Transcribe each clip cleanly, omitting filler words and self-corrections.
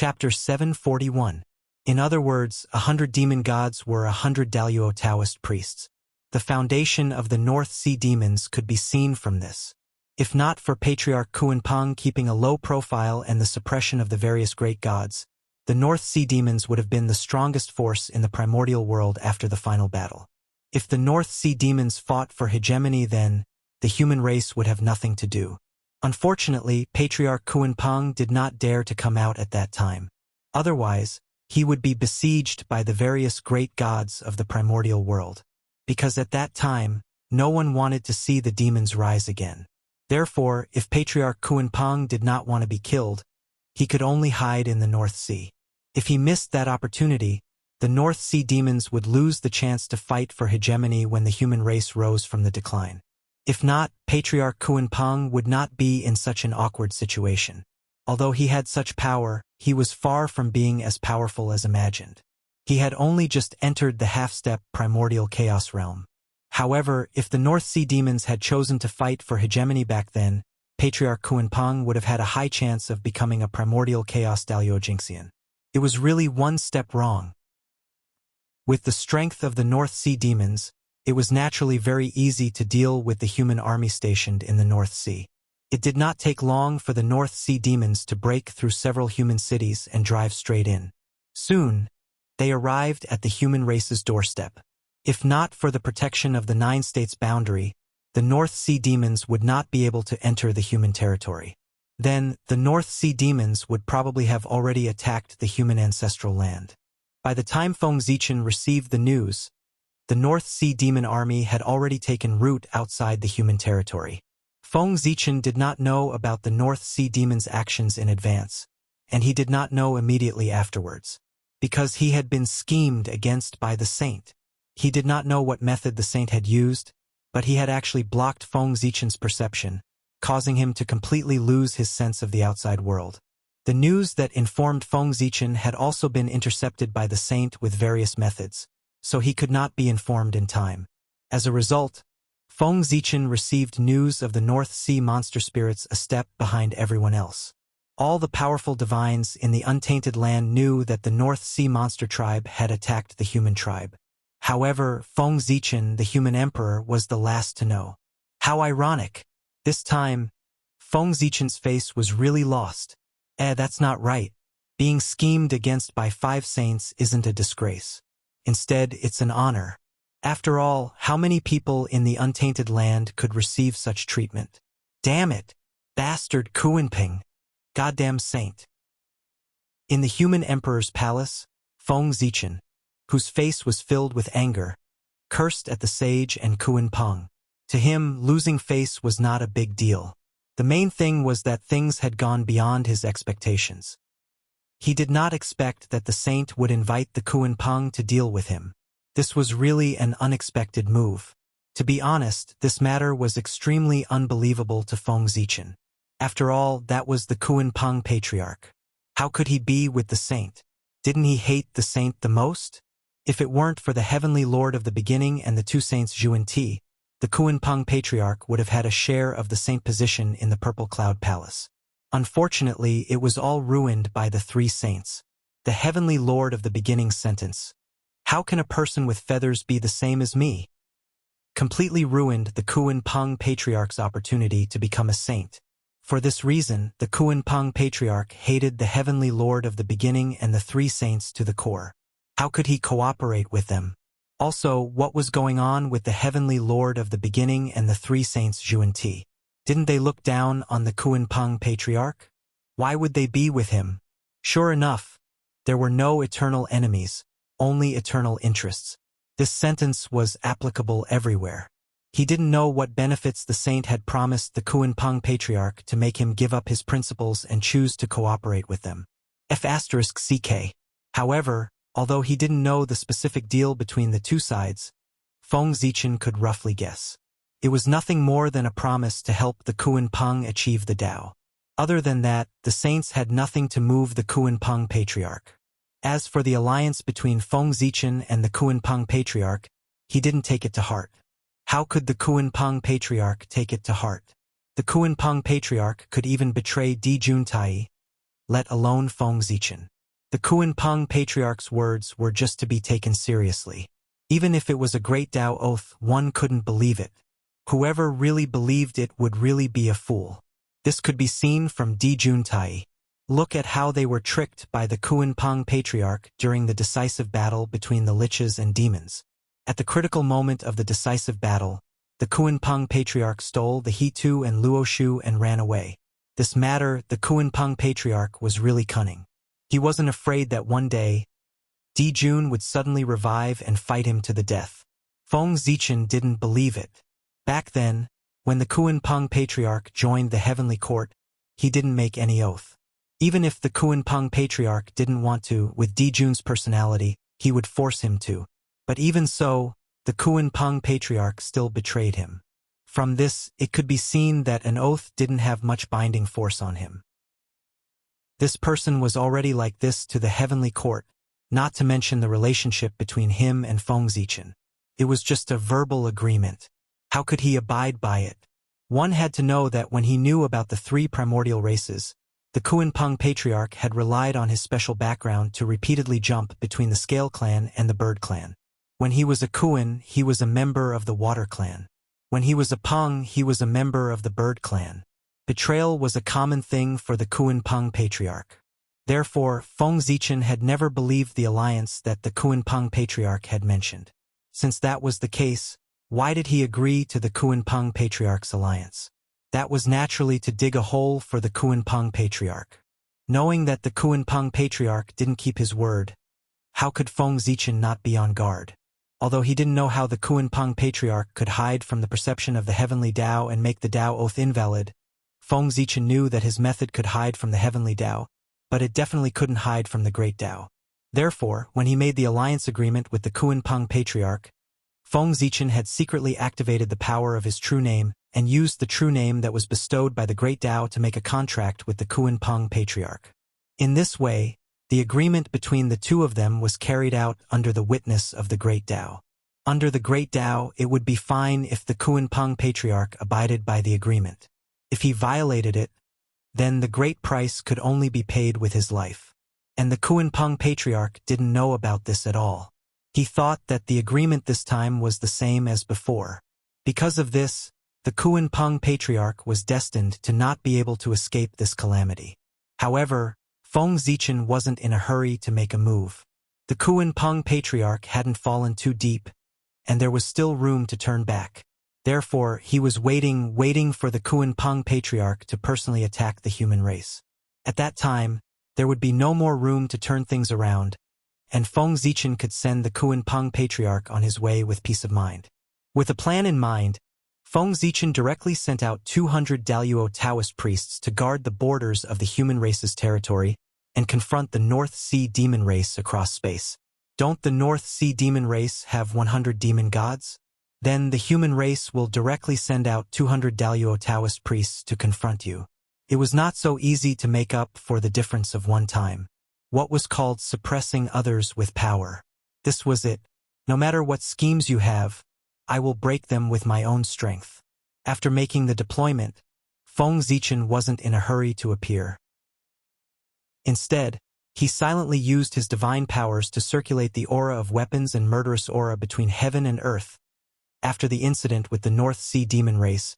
Chapter 741. In other words, 100 demon gods were 100 Daluo Taoist priests. The foundation of the North Sea demons could be seen from this. If not for Patriarch Kuan-Peng keeping a low profile and the suppression of the various great gods, the North Sea demons would have been the strongest force in the primordial world after the final battle. If the North Sea demons fought for hegemony, then the human race would have nothing to do. Unfortunately, Patriarch Kuan-Peng did not dare to come out at that time. Otherwise, he would be besieged by the various great gods of the primordial world. Because at that time, no one wanted to see the demons rise again. Therefore, if Patriarch Kuan-Peng did not want to be killed, he could only hide in the North Sea. If he missed that opportunity, the North Sea demons would lose the chance to fight for hegemony when the human race rose from the decline. If not, Patriarch Kuan-Peng would not be in such an awkward situation. Although he had such power, he was far from being as powerful as imagined. He had only just entered the half-step primordial chaos realm. However, if the North Sea demons had chosen to fight for hegemony back then, Patriarch Kuan-Peng would have had a high chance of becoming a primordial chaos Daluo Jingxian. It was really one step wrong. With the strength of the North Sea demons, it was naturally very easy to deal with the human army stationed in the North Sea. It did not take long for the North Sea demons to break through several human cities and drive straight in. Soon, they arrived at the human race's doorstep. If not for the protection of the 9 states boundary, the North Sea demons would not be able to enter the human territory. Then, the North Sea demons would probably have already attacked the human ancestral land. By the time Feng Zichen received the news, the North Sea demon army had already taken root outside the human territory. Feng Zichen did not know about the North Sea demons' actions in advance, and he did not know immediately afterwards, because he had been schemed against by the saint. He did not know what method the saint had used, but he had actually blocked Feng Zichen's perception, causing him to completely lose his sense of the outside world. The news that informed Feng Zichen had also been intercepted by the saint with various methods, so he could not be informed in time. As a result, Feng Zichen received news of the North Sea monster spirits a step behind everyone else. All the powerful divines in the untainted land knew that the North Sea monster tribe had attacked the human tribe. However, Feng Zichen, the human emperor, was the last to know. How ironic! This time, Feng Zichen's face was really lost. That's not right. Being schemed against by 5 saints isn't a disgrace. Instead, it's an honor. After all, how many people in the untainted land could receive such treatment? Damn it! Bastard Kuan-Peng! Goddamn saint! In the human emperor's palace, Feng Zichen, whose face was filled with anger, cursed at the sage and Kuan-Peng. To him, losing face was not a big deal. The main thing was that things had gone beyond his expectations. He did not expect that the saint would invite the Kuan-Peng to deal with him. This was really an unexpected move. To be honest, this matter was extremely unbelievable to Feng Zichen. After all, that was the Kuan-Peng patriarch. How could he be with the saint? Didn't he hate the saint the most? If it weren't for the heavenly lord of the beginning and the 2 saints Zhu and Ti, the Kuan-Peng patriarch would have had a share of the saint position in the Purple Cloud Palace. Unfortunately, it was all ruined by the 3 saints. The heavenly lord of the beginning's sentence, "How can a person with feathers be the same as me?" completely ruined the Kuan-Peng patriarch's opportunity to become a saint. For this reason, the Kuan-Peng patriarch hated the heavenly lord of the beginning and the 3 saints to the core. How could he cooperate with them? Also, what was going on with the heavenly lord of the beginning and the 3 saints Zhu and Ti? Didn't they look down on the Kuan-Peng patriarch? Why would they be with him? Sure enough, there were no eternal enemies, only eternal interests. This sentence was applicable everywhere. He didn't know what benefits the saint had promised the Kuan-Peng patriarch to make him give up his principles and choose to cooperate with them. F***CK. However, although he didn't know the specific deal between the 2 sides, Feng Zichen could roughly guess. It was nothing more than a promise to help the Kuan-Peng achieve the Tao. Other than that, the saints had nothing to move the Kuan-Peng patriarch. As for the alliance between Feng Zichen and the Kuan-Peng patriarch, he didn't take it to heart. How could the Kuan-Peng patriarch take it to heart? The Kuan-Peng patriarch could even betray Di Juntai, let alone Feng Zichen. The Kuan-Peng Patriarch's words were just to be taken seriously. Even if it was a great Tao oath, one couldn't believe it. Whoever really believed it would really be a fool. This could be seen from Di Juntai. Look at how they were tricked by the Kuan-Peng Patriarch during the decisive battle between the liches and demons. At the critical moment of the decisive battle, the Kuan-Peng Patriarch stole the He-Tu and Luoshu and ran away. This matter, the Kuan-Peng Patriarch was really cunning. He wasn't afraid that one day, Di Jun would suddenly revive and fight him to the death. Feng Zichen didn't believe it. Back then, when the Kuan-Peng Patriarch joined the heavenly court, he didn't make any oath. Even if the Kuan-Peng Patriarch didn't want to, with Di Jun's personality, he would force him to. But even so, the Kuan-Peng Patriarch still betrayed him. From this, it could be seen that an oath didn't have much binding force on him. This person was already like this to the heavenly court, not to mention the relationship between him and Feng Zichen. It was just a verbal agreement. How could he abide by it? One had to know that when he knew about the 3 primordial races, the Kuan-Peng Patriarch had relied on his special background to repeatedly jump between the Scale Clan and the Bird Clan. When he was a Kuan, he was a member of the Water Clan. When he was a Peng, he was a member of the Bird Clan. Betrayal was a common thing for the Kuan-Peng Patriarch. Therefore, Feng Zichen had never believed the alliance that the Kuan-Peng Patriarch had mentioned. Since that was the case, why did he agree to the Kuan-Peng Patriarch's alliance? That was naturally to dig a hole for the Kuan-Peng Patriarch. Knowing that the Kuan-Peng Patriarch didn't keep his word, how could Feng Zichen not be on guard? Although he didn't know how the Kuan-Peng Patriarch could hide from the perception of the heavenly Tao and make the Tao oath invalid, Feng Zichen knew that his method could hide from the heavenly Tao, but it definitely couldn't hide from the great Tao. Therefore, when he made the alliance agreement with the Kuan-Peng Patriarch, Feng Zichen had secretly activated the power of his true name and used the true name that was bestowed by the great Tao to make a contract with the Kuan-Peng Patriarch. In this way, the agreement between the two of them was carried out under the witness of the great Tao. Under the great Tao, it would be fine if the Kuan-Peng Patriarch abided by the agreement. If he violated it, then the great price could only be paid with his life. And the Kuan-Peng Patriarch didn't know about this at all. He thought that the agreement this time was the same as before. Because of this, the Kuan-Peng Patriarch was destined to not be able to escape this calamity. However, Feng Zichen wasn't in a hurry to make a move. The Kuan-Peng Patriarch hadn't fallen too deep, and there was still room to turn back. Therefore, he was waiting for the Kuan-Peng Patriarch to personally attack the human race. At that time, there would be no more room to turn things around, and Feng Zichen could send the Kuan-Peng Patriarch on his way with peace of mind. With a plan in mind, Feng Zichen directly sent out 200 Daluo Taoist priests to guard the borders of the human race's territory and confront the North Sea demon race across space. Don't the North Sea demon race have 100 demon gods? Then the human race will directly send out 200 Daluo Taoist priests to confront you. It was not so easy to make up for the difference of one time. What was called suppressing others with power. This was it. No matter what schemes you have, I will break them with my own strength. After making the deployment, Feng Zichen wasn't in a hurry to appear. Instead, he silently used his divine powers to circulate the aura of weapons and murderous aura between heaven and earth. After the incident with the North Sea demon race,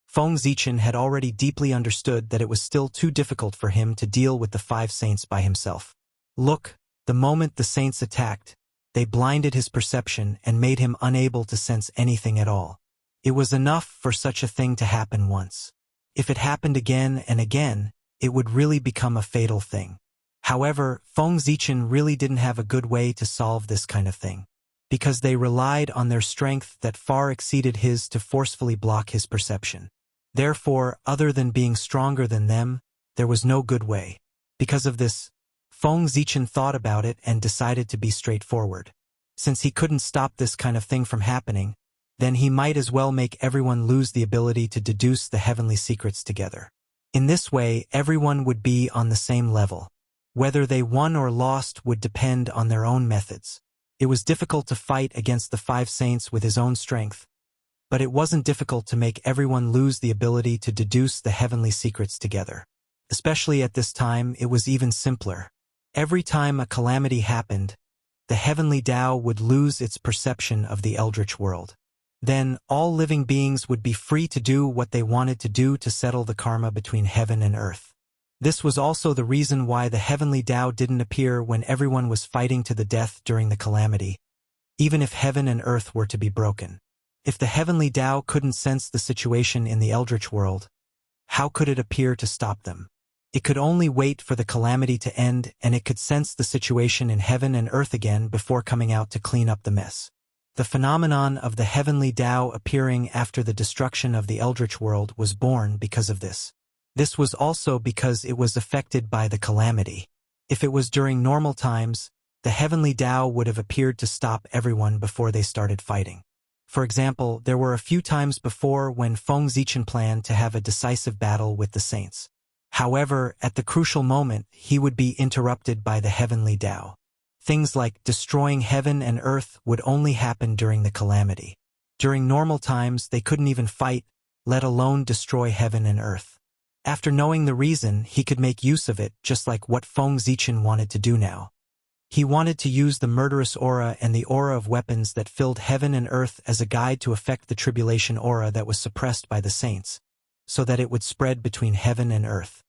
Feng Zichen had already deeply understood that it was still too difficult for him to deal with the 5 saints by himself. Look, the moment the saints attacked, they blinded his perception and made him unable to sense anything at all. It was enough for such a thing to happen once. If it happened again and again, it would really become a fatal thing. However, Feng Zichen really didn't have a good way to solve this kind of thing, because they relied on their strength that far exceeded his to forcefully block his perception. Therefore, other than being stronger than them, there was no good way. Because of this, Feng Zichen thought about it and decided to be straightforward. Since he couldn't stop this kind of thing from happening, then he might as well make everyone lose the ability to deduce the heavenly secrets together. In this way, everyone would be on the same level. Whether they won or lost would depend on their own methods. It was difficult to fight against the 5 saints with his own strength, but it wasn't difficult to make everyone lose the ability to deduce the heavenly secrets together. Especially at this time, it was even simpler. Every time a calamity happened, the heavenly Tao would lose its perception of the eldritch world. Then, all living beings would be free to do what they wanted to do to settle the karma between heaven and earth. This was also the reason why the heavenly Tao didn't appear when everyone was fighting to the death during the calamity, even if heaven and earth were to be broken. If the heavenly Tao couldn't sense the situation in the eldritch world, how could it appear to stop them? It could only wait for the calamity to end, and it could sense the situation in heaven and earth again before coming out to clean up the mess. The phenomenon of the heavenly Tao appearing after the destruction of the eldritch world was born because of this. This was also because it was affected by the calamity. If it was during normal times, the heavenly Tao would have appeared to stop everyone before they started fighting. For example, there were a few times before when Feng Zichen planned to have a decisive battle with the saints. However, at the crucial moment, he would be interrupted by the heavenly Tao. Things like destroying heaven and earth would only happen during the calamity. During normal times, they couldn't even fight, let alone destroy heaven and earth. After knowing the reason, he could make use of it, just like what Feng Zichen wanted to do now. He wanted to use the murderous aura and the aura of weapons that filled heaven and earth as a guide to affect the tribulation aura that was suppressed by the saints, so that it would spread between heaven and earth.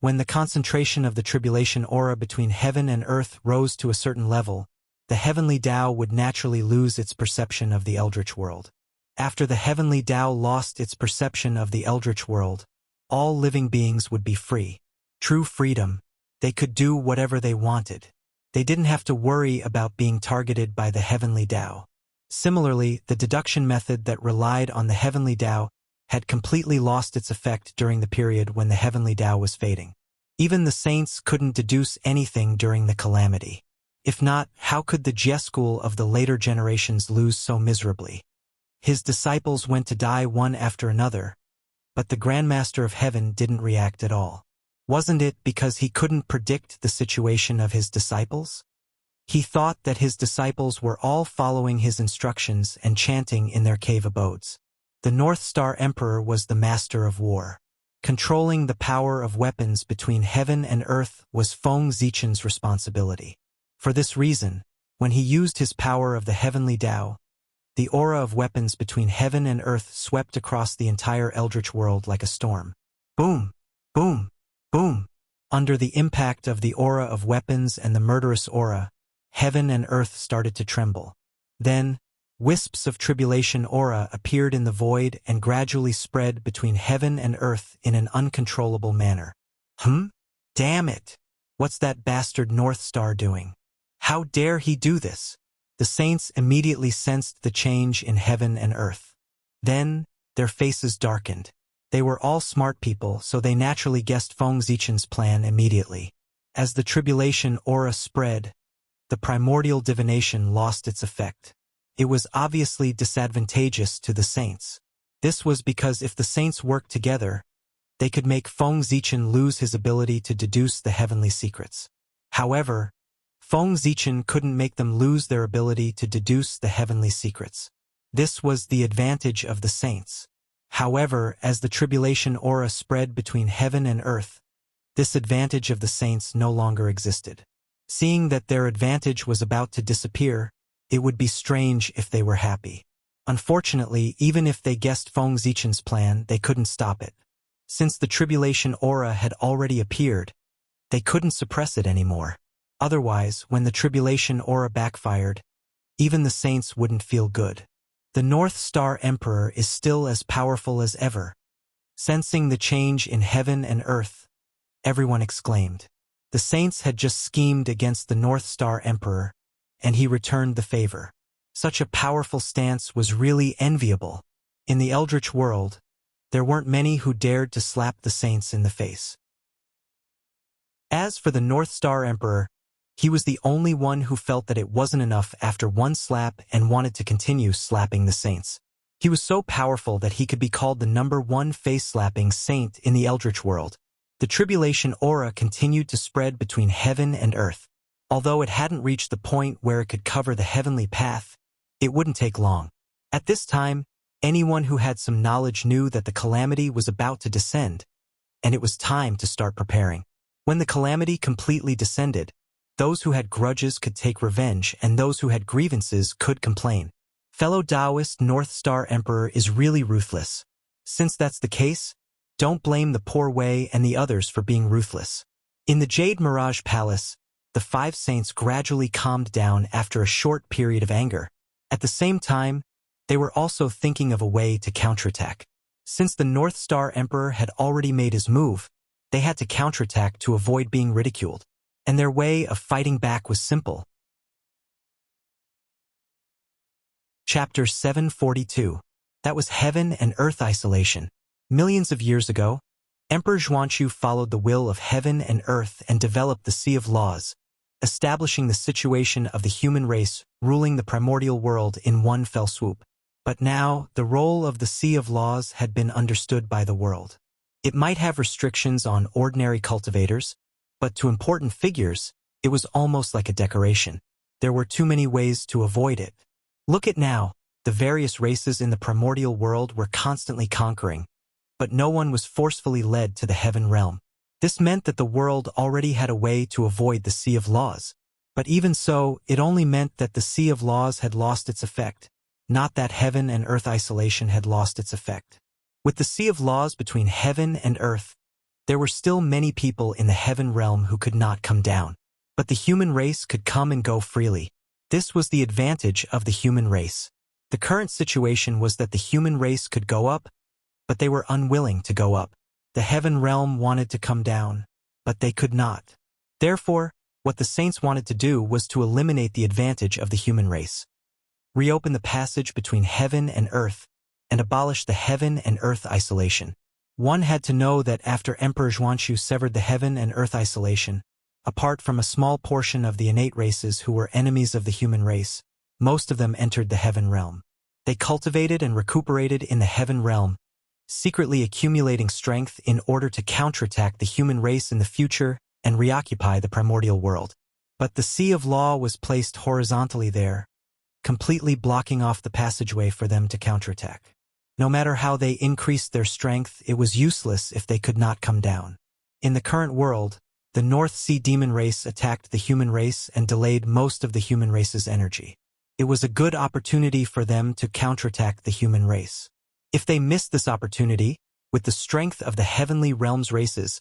When the concentration of the tribulation aura between heaven and earth rose to a certain level, the heavenly Tao would naturally lose its perception of the eldritch world. After the heavenly Tao lost its perception of the eldritch world, all living beings would be free. True freedom. They could do whatever they wanted. They didn't have to worry about being targeted by the heavenly Tao. Similarly, the deduction method that relied on the heavenly Tao had completely lost its effect during the period when the heavenly Tao was fading. Even the saints couldn't deduce anything during the calamity. If not, how could the Jie school of the later generations lose so miserably? His disciples went to die one after another, but the Grandmaster of Heaven didn't react at all. Wasn't it because he couldn't predict the situation of his disciples? He thought that his disciples were all following his instructions and chanting in their cave abodes. The North Star Emperor was the master of war. Controlling the power of weapons between heaven and earth was Feng Zichen's responsibility. For this reason, when he used his power of the heavenly Tao, the aura of weapons between heaven and earth swept across the entire eldritch world like a storm. Boom! Boom! Boom! Under the impact of the aura of weapons and the murderous aura, heaven and earth started to tremble. Then, wisps of tribulation aura appeared in the void and gradually spread between heaven and earth in an uncontrollable manner. Damn it! What's that bastard North Star doing? How dare he do this? The saints immediately sensed the change in heaven and earth. Then, their faces darkened. They were all smart people, so they naturally guessed Feng Zichen's plan immediately. As the tribulation aura spread, the primordial divination lost its effect. It was obviously disadvantageous to the saints. This was because if the saints worked together, they could make Feng Zichen lose his ability to deduce the heavenly secrets. However, Feng Zichen couldn't make them lose their ability to deduce the heavenly secrets. This was the advantage of the saints. However, as the tribulation aura spread between heaven and earth, this advantage of the saints no longer existed. Seeing that their advantage was about to disappear, it would be strange if they were happy. Unfortunately, even if they guessed Feng Zichen's plan, they couldn't stop it. Since the tribulation aura had already appeared, they couldn't suppress it anymore. Otherwise, when the tribulation aura backfired, even the saints wouldn't feel good. The North Star Emperor is still as powerful as ever. Sensing the change in heaven and earth, everyone exclaimed. The saints had just schemed against the North Star Emperor, and he returned the favor. Such a powerful stance was really enviable. In the eldritch world, there weren't many who dared to slap the saints in the face. As for the North Star Emperor, he was the only one who felt that it wasn't enough after one slap and wanted to continue slapping the saints. He was so powerful that he could be called the #1 face-slapping saint in the eldritch world. The tribulation aura continued to spread between heaven and earth. Although it hadn't reached the point where it could cover the heavenly path, it wouldn't take long. At this time, anyone who had some knowledge knew that the calamity was about to descend. and it was time to start preparing. When the calamity completely descended, those who had grudges could take revenge and those who had grievances could complain. Fellow Taoist North Star Emperor is really ruthless. Since that's the case, don't blame the poor Wei and the others for being ruthless. In the Jade Mirage Palace, the 5 saints gradually calmed down after a short period of anger. At the same time, they were also thinking of a way to counterattack. Since the North Star Emperor had already made his move, they had to counterattack to avoid being ridiculed. And their way of fighting back was simple. Chapter 742. That was Heaven and Earth Isolation. Millions of years ago, Emperor Xuanzhu followed the will of heaven and earth and developed the Sea of Laws, establishing the situation of the human race ruling the primordial world in one fell swoop. But now, the role of the Sea of Laws had been understood by the world. It might have restrictions on ordinary cultivators, but to important figures, it was almost like a decoration. There were too many ways to avoid it. Look at now, the various races in the primordial world were constantly conquering, but no one was forcefully led to the heaven realm. This meant that the world already had a way to avoid the Sea of Laws. But even so, it only meant that the Sea of Laws had lost its effect, not that heaven and earth isolation had lost its effect. With the Sea of Laws between heaven and earth, there were still many people in the heaven realm who could not come down. But the human race could come and go freely. This was the advantage of the human race. The current situation was that the human race could go up, but they were unwilling to go up. The heaven realm wanted to come down, but they could not. Therefore, what the saints wanted to do was to eliminate the advantage of the human race, reopen the passage between heaven and earth, and abolish the heaven and earth isolation. One had to know that after Emperor Xuanzhu severed the heaven and earth isolation, apart from a small portion of the innate races who were enemies of the human race, most of them entered the heaven realm. They cultivated and recuperated in the heaven realm, secretly accumulating strength in order to counterattack the human race in the future and reoccupy the primordial world. But the Sea of Law was placed horizontally there, completely blocking off the passageway for them to counterattack. No matter how they increased their strength, it was useless if they could not come down. In the current world, the North Sea demon race attacked the human race and delayed most of the human race's energy. It was a good opportunity for them to counterattack the human race. If they missed this opportunity, with the strength of the heavenly realms races,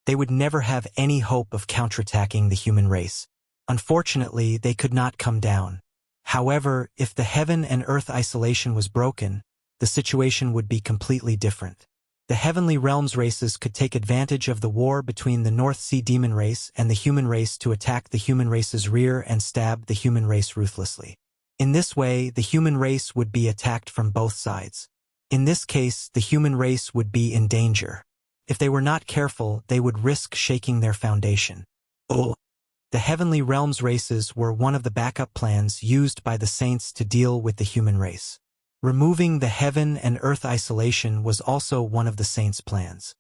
they would never have any hope of counterattacking the human race. Unfortunately, they could not come down. However, if the heaven and earth isolation was broken, the situation would be completely different. The heavenly realms races could take advantage of the war between the North Sea demon race and the human race to attack the human race's rear and stab the human race ruthlessly. In this way, the human race would be attacked from both sides. In this case, the human race would be in danger. If they were not careful, they would risk shaking their foundation. The heavenly realms races were one of the backup plans used by the saints to deal with the human race. Removing the heaven and earth isolation was also one of the saints' plans.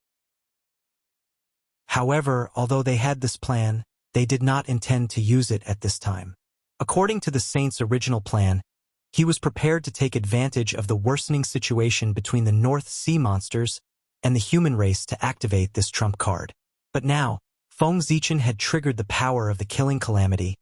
However, although they had this plan, they did not intend to use it at this time. According to the saint's original plan, he was prepared to take advantage of the worsening situation between the North Sea monsters and the human race to activate this trump card. But now, Feng Zichen had triggered the power of the killing calamity,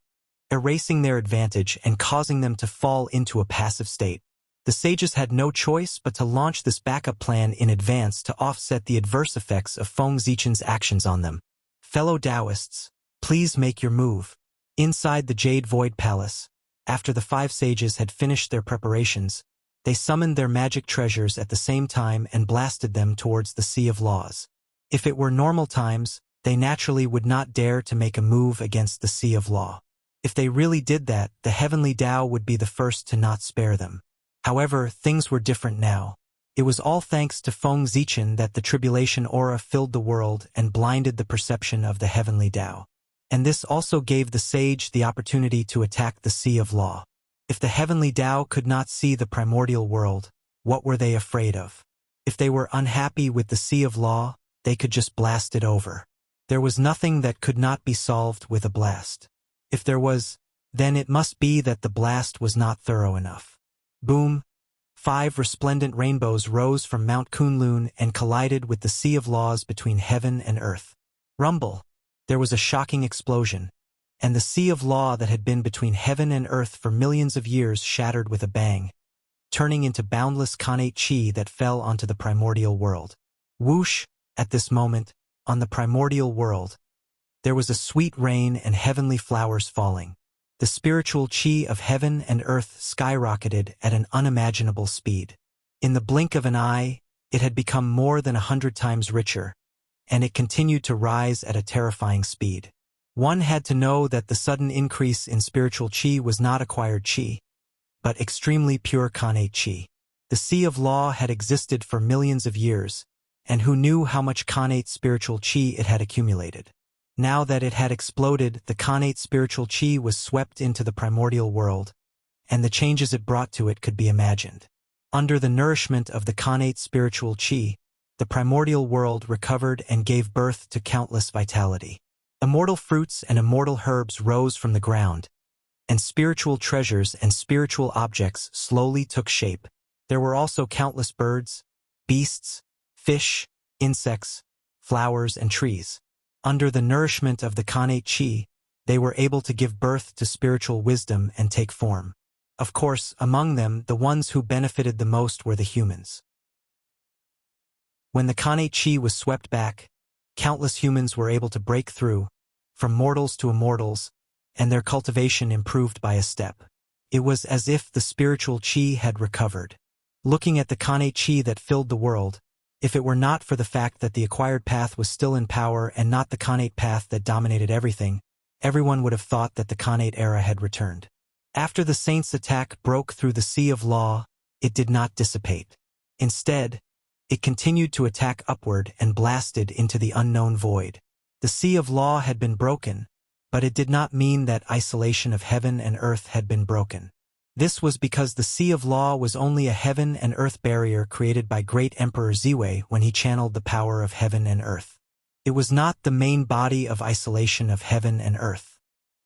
erasing their advantage and causing them to fall into a passive state. The sages had no choice but to launch this backup plan in advance to offset the adverse effects of Feng Zichen's actions on them. Fellow Taoists, please make your move. Inside the Jade Void Palace, after the 5 sages had finished their preparations, they summoned their magic treasures at the same time and blasted them towards the Sea of Laws. If it were normal times, they naturally would not dare to make a move against the Sea of Law. If they really did that, the heavenly Tao would be the first to not spare them. However, things were different now. It was all thanks to Feng Zichen that the tribulation aura filled the world and blinded the perception of the heavenly Tao. And this also gave the sage the opportunity to attack the Sea of Law. If the heavenly Tao could not see the primordial world, what were they afraid of? If they were unhappy with the Sea of Law, they could just blast it over. There was nothing that could not be solved with a blast. If there was, then it must be that the blast was not thorough enough. Boom! 5 resplendent rainbows rose from Mount Kunlun and collided with the sea of laws between heaven and earth. Rumble! There was a shocking explosion, and the sea of law that had been between heaven and earth for millions of years shattered with a bang, turning into boundless Khanate chi that fell onto the primordial world. Whoosh! At this moment, on the primordial world, there was a sweet rain and heavenly flowers falling. The spiritual chi of heaven and earth skyrocketed at an unimaginable speed. In the blink of an eye, it had become more than 100 times richer, and it continued to rise at a terrifying speed. One had to know that the sudden increase in spiritual chi was not acquired chi, but extremely pure Khanate chi. The sea of law had existed for millions of years, and who knew how much Khanate spiritual chi it had accumulated. Now that it had exploded, the Khanate spiritual chi was swept into the primordial world, and the changes it brought to it could be imagined. Under the nourishment of the Khanate spiritual chi, the primordial world recovered and gave birth to countless vitality. Immortal fruits and immortal herbs rose from the ground, and spiritual treasures and spiritual objects slowly took shape. There were also countless birds, beasts, fish, insects, flowers, and trees. Under the nourishment of the Khanate chi, they were able to give birth to spiritual wisdom and take form. Of course, among them, the ones who benefited the most were the humans. When the Khanate chi was swept back, countless humans were able to break through, from mortals to immortals, and their cultivation improved by a step. It was as if the spiritual chi had recovered. Looking at the Khanate chi that filled the world, if it were not for the fact that the acquired path was still in power and not the Khanate path that dominated everything, everyone would have thought that the Khanate era had returned. After the saints' attack broke through the sea of law, it did not dissipate. Instead, it continued to attack upward and blasted into the unknown void. The sea of law had been broken, but it did not mean that isolation of heaven and earth had been broken. This was because the sea of law was only a heaven and earth barrier created by great Emperor Ziwei when he channeled the power of heaven and earth. It was not the main body of isolation of heaven and earth.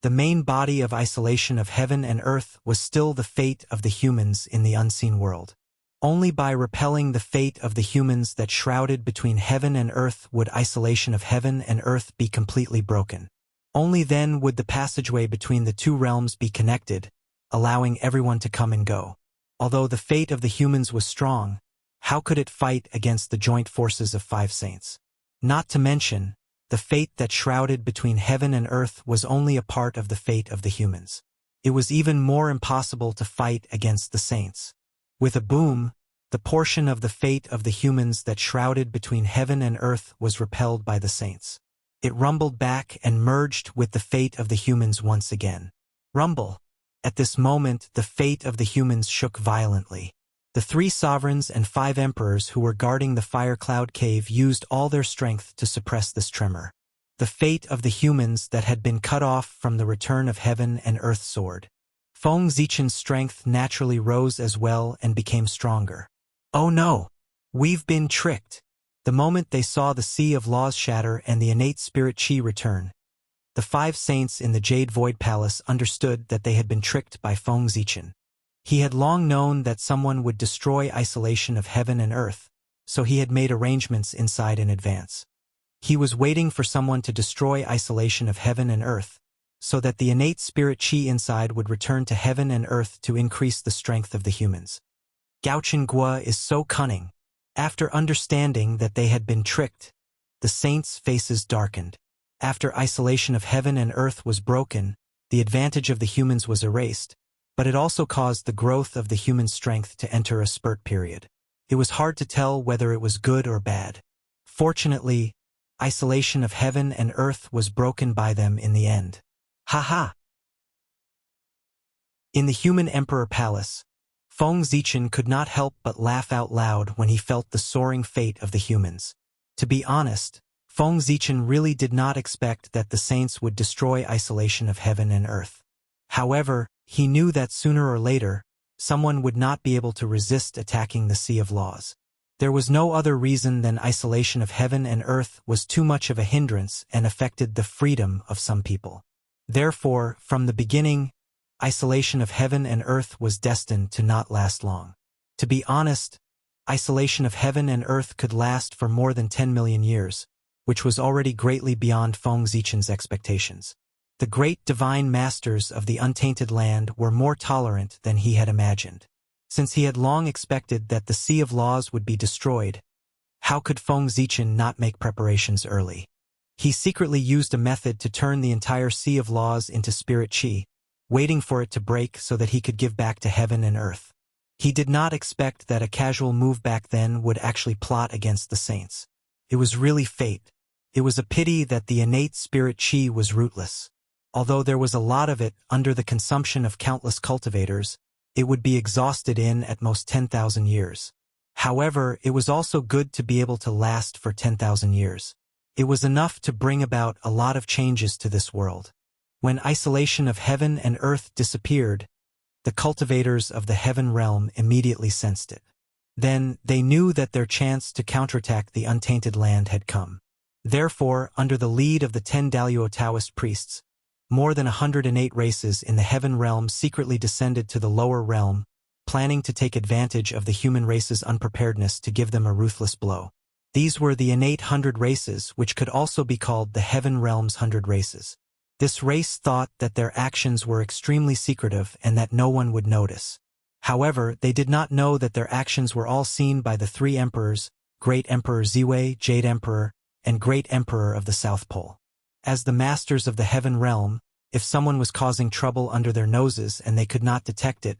The main body of isolation of heaven and earth was still the fate of the humans in the unseen world. Only by repelling the fate of the humans that shrouded between heaven and earth would isolation of heaven and earth be completely broken. Only then would the passageway between the two realms be connected, allowing everyone to come and go. Although the fate of the humans was strong, how could it fight against the joint forces of 5 saints? Not to mention, the fate that shrouded between heaven and earth was only a part of the fate of the humans. It was even more impossible to fight against the saints. With a boom, the portion of the fate of the humans that shrouded between heaven and earth was repelled by the saints. It rumbled back and merged with the fate of the humans once again. Rumble! At this moment, the fate of the humans shook violently. The 3 sovereigns and 5 emperors who were guarding the fire cloud cave used all their strength to suppress this tremor. The fate of the humans that had been cut off from the return of heaven and earth soared. Feng Zichen's strength naturally rose as well and became stronger. Oh no! We've been tricked! The moment they saw the sea of laws shatter and the innate spirit chi return, the 5 saints in the Jade Void Palace understood that they had been tricked by Feng Zichen. He had long known that someone would destroy isolation of heaven and earth, so he had made arrangements inside in advance. He was waiting for someone to destroy isolation of heaven and earth, so that the innate spirit chi inside would return to heaven and earth to increase the strength of the humans. Gaochen Gua is so cunning. After understanding that they had been tricked, the saints' faces darkened. After isolation of heaven and earth was broken, the advantage of the humans was erased, but it also caused the growth of the human strength to enter a spurt period. It was hard to tell whether it was good or bad. Fortunately, isolation of heaven and earth was broken by them in the end. Ha! In the human emperor palace, Feng Zichen could not help but laugh out loud when he felt the soaring fate of the humans. To be honest, Feng Zichen really did not expect that the saints would destroy isolation of heaven and earth. However, he knew that sooner or later, someone would not be able to resist attacking the Sea of Laws. There was no other reason than isolation of heaven and earth was too much of a hindrance and affected the freedom of some people. Therefore, from the beginning, isolation of heaven and earth was destined to not last long. To be honest, isolation of heaven and earth could last for more than 10 million years, which was already greatly beyond Feng Zichen's expectations. The great divine masters of the untainted land were more tolerant than he had imagined. Since he had long expected that the Sea of Laws would be destroyed, how could Feng Zichen not make preparations early? He secretly used a method to turn the entire Sea of Laws into spirit qi, waiting for it to break so that he could give back to heaven and earth. He did not expect that a casual move back then would actually plot against the saints. It was really fate. It was a pity that the innate spirit qi was rootless. Although there was a lot of it under the consumption of countless cultivators, it would be exhausted in at most 10,000 years. However, it was also good to be able to last for 10,000 years. It was enough to bring about a lot of changes to this world. When isolation of heaven and earth disappeared, the cultivators of the heaven realm immediately sensed it. Then they knew that their chance to counterattack the untainted land had come. Therefore, under the lead of the 10 Daluo Taoist priests, more than 108 races in the heaven realm secretly descended to the lower realm, planning to take advantage of the human race's unpreparedness to give them a ruthless blow. These were the innate 100 races, which could also be called the heaven realm's 100 races. This race thought that their actions were extremely secretive and that no one would notice. However, they did not know that their actions were all seen by the three emperors, Great Emperor Ziwei, Jade Emperor, and Great Emperor of the South Pole. As the masters of the heaven realm, if someone was causing trouble under their noses and they could not detect it,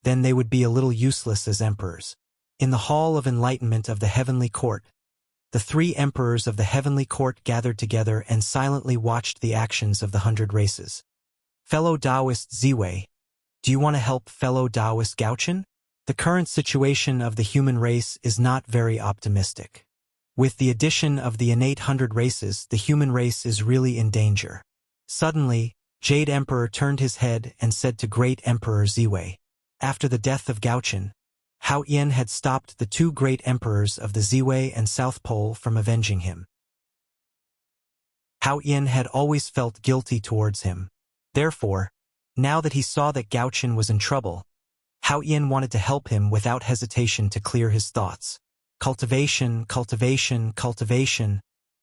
then they would be a little useless as emperors. In the Hall of Enlightenment of the Heavenly Court, the three emperors of the Heavenly Court gathered together and silently watched the actions of the 100 races. Fellow Taoist Ziwei, do you want to help fellow Taoist Gaochen? The current situation of the human race is not very optimistic. With the addition of the innate 100 races, the human race is really in danger. Suddenly, Jade Emperor turned his head and said to Great Emperor Ziwei, after the death of Gaochen, Hao Yin had stopped the two great emperors of the Ziwei and South Pole from avenging him. Hao Yin had always felt guilty towards him. Therefore, now that he saw that Gaochen was in trouble, Hao Yin wanted to help him without hesitation to clear his thoughts. Cultivation, cultivation, cultivation.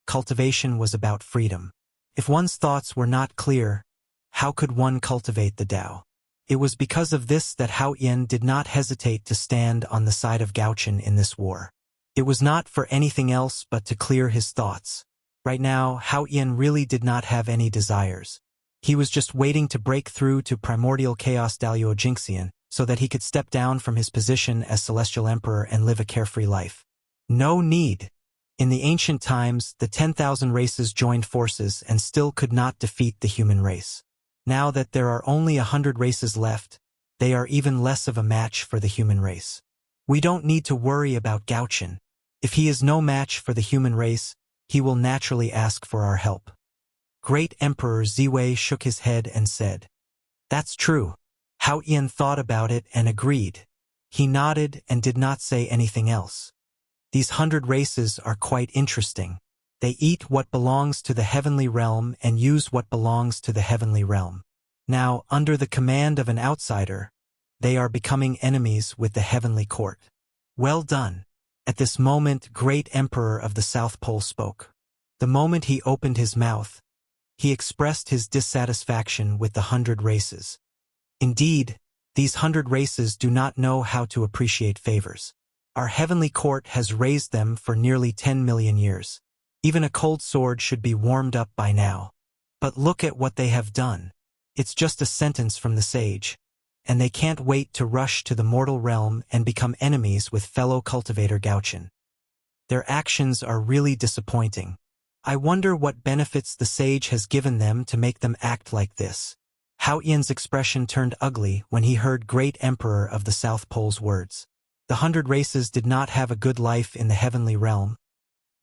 Cultivation was about freedom. If one's thoughts were not clear, how could one cultivate the Tao? It was because of this that Hao Yin did not hesitate to stand on the side of Gaochen in this war. It was not for anything else but to clear his thoughts. Right now, Hao Yin really did not have any desires. He was just waiting to break through to primordial chaos Daluo Jingxian so that he could step down from his position as Celestial Emperor and live a carefree life. No need. In the ancient times, the 10,000 races joined forces and still could not defeat the human race. Now that there are only 100 races left, they are even less of a match for the human race. We don't need to worry about Gaochen. If he is no match for the human race, he will naturally ask for our help. Great Emperor Ziwei shook his head and said, "That's true." Hao Yin thought about it and agreed. He nodded and did not say anything else. These 100 races are quite interesting. They eat what belongs to the heavenly realm and use what belongs to the heavenly realm. Now, under the command of an outsider, they are becoming enemies with the heavenly court. Well done. At this moment, Great Emperor of the South Pole spoke. The moment he opened his mouth, he expressed his dissatisfaction with the 100 races. Indeed, these 100 races do not know how to appreciate favors. Our heavenly court has raised them for nearly 10 million years. Even a cold sword should be warmed up by now. But look at what they have done. It's just a sentence from the sage, and they can't wait to rush to the mortal realm and become enemies with fellow cultivator Gaochen. Their actions are really disappointing. I wonder what benefits the sage has given them to make them act like this. Hao Yin's expression turned ugly when he heard Great Emperor of the South Pole's words. The 100 races did not have a good life in the heavenly realm,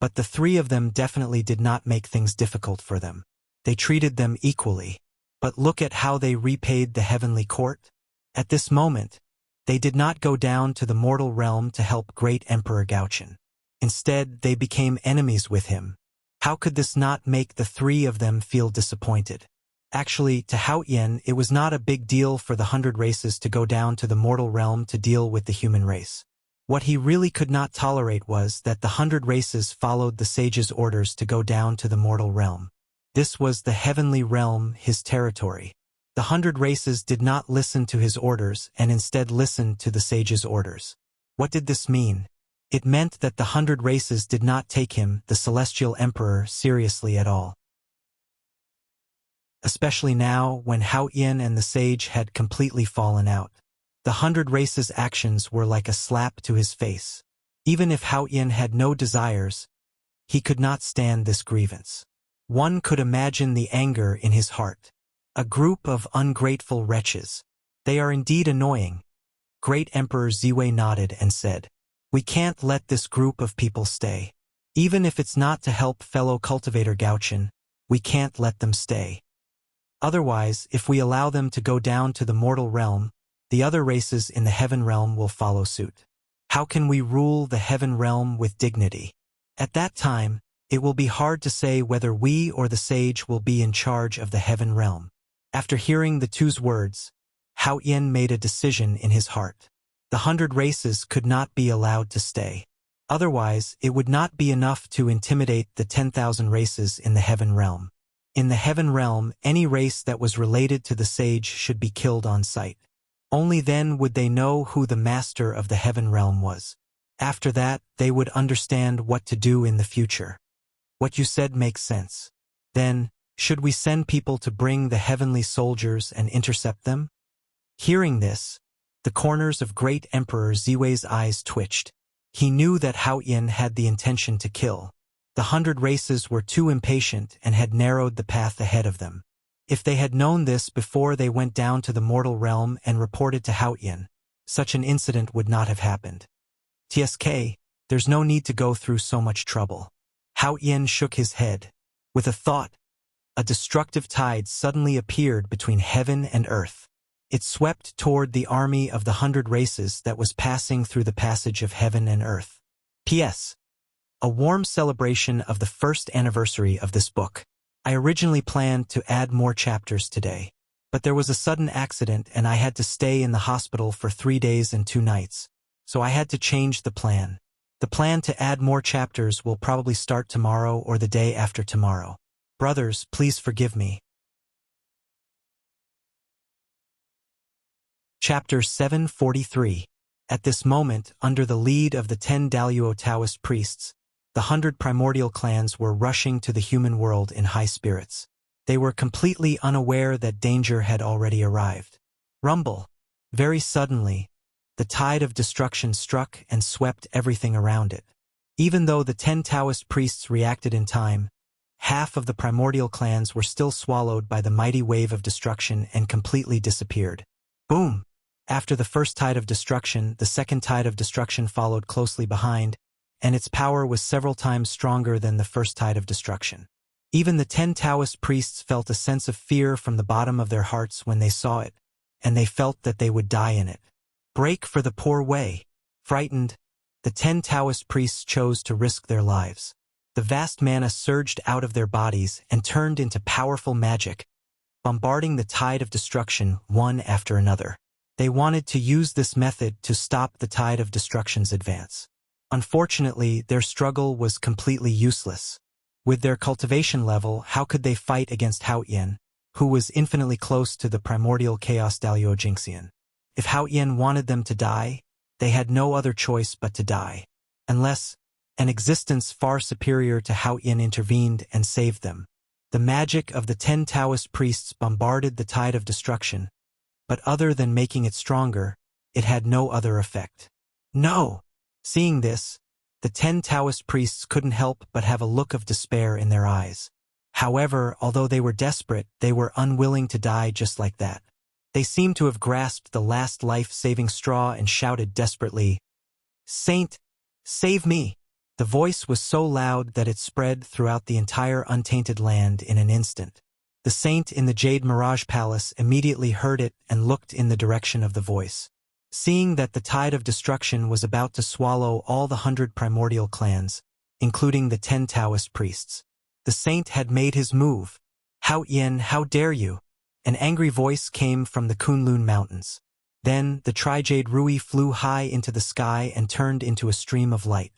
but the three of them definitely did not make things difficult for them. They treated them equally. But look at how they repaid the heavenly court. At this moment, they did not go down to the mortal realm to help Great Emperor Gaochen. Instead, they became enemies with him. How could this not make the three of them feel disappointed? Actually, to Hao Yin, it was not a big deal for the 100 races to go down to the mortal realm to deal with the human race. What he really could not tolerate was that the 100 races followed the sage's orders to go down to the mortal realm. This was the heavenly realm, his territory. The 100 races did not listen to his orders and instead listened to the sage's orders. What did this mean? It meant that the 100 races did not take him, the celestial emperor, seriously at all. Especially now, when Hao Yin and the sage had completely fallen out. The 100 races' actions were like a slap to his face. Even if Hao Yin had no desires, he could not stand this grievance. One could imagine the anger in his heart. A group of ungrateful wretches. They are indeed annoying. Great Emperor Ziwei nodded and said, "We can't let this group of people stay. Even if it's not to help fellow cultivator Gaochen, we can't let them stay. Otherwise, if we allow them to go down to the mortal realm, the other races in the heaven realm will follow suit. How can we rule the heaven realm with dignity? At that time, it will be hard to say whether we or the sage will be in charge of the heaven realm." After hearing the two's words, Hao Yin made a decision in his heart. The 100 races could not be allowed to stay. Otherwise, it would not be enough to intimidate the 10,000 races in the heaven realm. In the heaven realm, any race that was related to the sage should be killed on sight. Only then would they know who the master of the heaven realm was. After that, they would understand what to do in the future. What you said makes sense. Then, should we send people to bring the heavenly soldiers and intercept them? Hearing this, the corners of Great Emperor Ziwei's eyes twitched. He knew that Hao Yin had the intention to kill. The 100 races were too impatient and had narrowed the path ahead of them. If they had known this before they went down to the mortal realm and reported to Hao Yin, such an incident would not have happened. "TSK, there's no need to go through so much trouble." Hao Yin shook his head. With a thought, a destructive tide suddenly appeared between heaven and earth. It swept toward the army of the 100 races that was passing through the passage of heaven and earth. P.S. A warm celebration of the first anniversary of this book. I originally planned to add more chapters today, but there was a sudden accident and I had to stay in the hospital for 3 days and 2 nights, so I had to change the plan. The plan to add more chapters will probably start tomorrow or the day after tomorrow. Brothers, please forgive me. Chapter 743. At this moment, under the lead of the 10 Daluo Taoist priests, the 100 primordial clans were rushing to the human world in high spirits. They were completely unaware that danger had already arrived. Rumble. Very suddenly, the tide of destruction struck and swept everything around it. Even though the 10 Taoist priests reacted in time, half of the primordial clans were still swallowed by the mighty wave of destruction and completely disappeared. Boom! After the first tide of destruction, the second tide of destruction followed closely behind, and its power was several times stronger than the first tide of destruction. Even the 10 Taoist priests felt a sense of fear from the bottom of their hearts when they saw it, and they felt that they would die in it. Break for the poor way. Frightened, the 10 Taoist priests chose to risk their lives. The vast mana surged out of their bodies and turned into powerful magic, bombarding the tide of destruction one after another. They wanted to use this method to stop the tide of destruction's advance. Unfortunately, their struggle was completely useless. With their cultivation level, how could they fight against Hao Yin, who was infinitely close to the primordial chaos Daluo Jingxian? If Hao Yin wanted them to die, they had no other choice but to die. Unless an existence far superior to Hao Yin intervened and saved them. The magic of the 10 Taoist priests bombarded the tide of destruction, but other than making it stronger, it had no other effect. No! Seeing this, the 10 Taoist priests couldn't help but have a look of despair in their eyes. However, although they were desperate, they were unwilling to die just like that. They seemed to have grasped the last life-saving straw and shouted desperately, "Saint, save me!" The voice was so loud that it spread throughout the entire untainted land in an instant. The saint in the Jade Mirage Palace immediately heard it and looked in the direction of the voice. Seeing that the tide of destruction was about to swallow all the 100 primordial clans, including the 10 Taoist priests, the saint had made his move. Hao Yin, how dare you? An angry voice came from the Kunlun Mountains. Then the Tri-Jade Rui flew high into the sky and turned into a stream of light.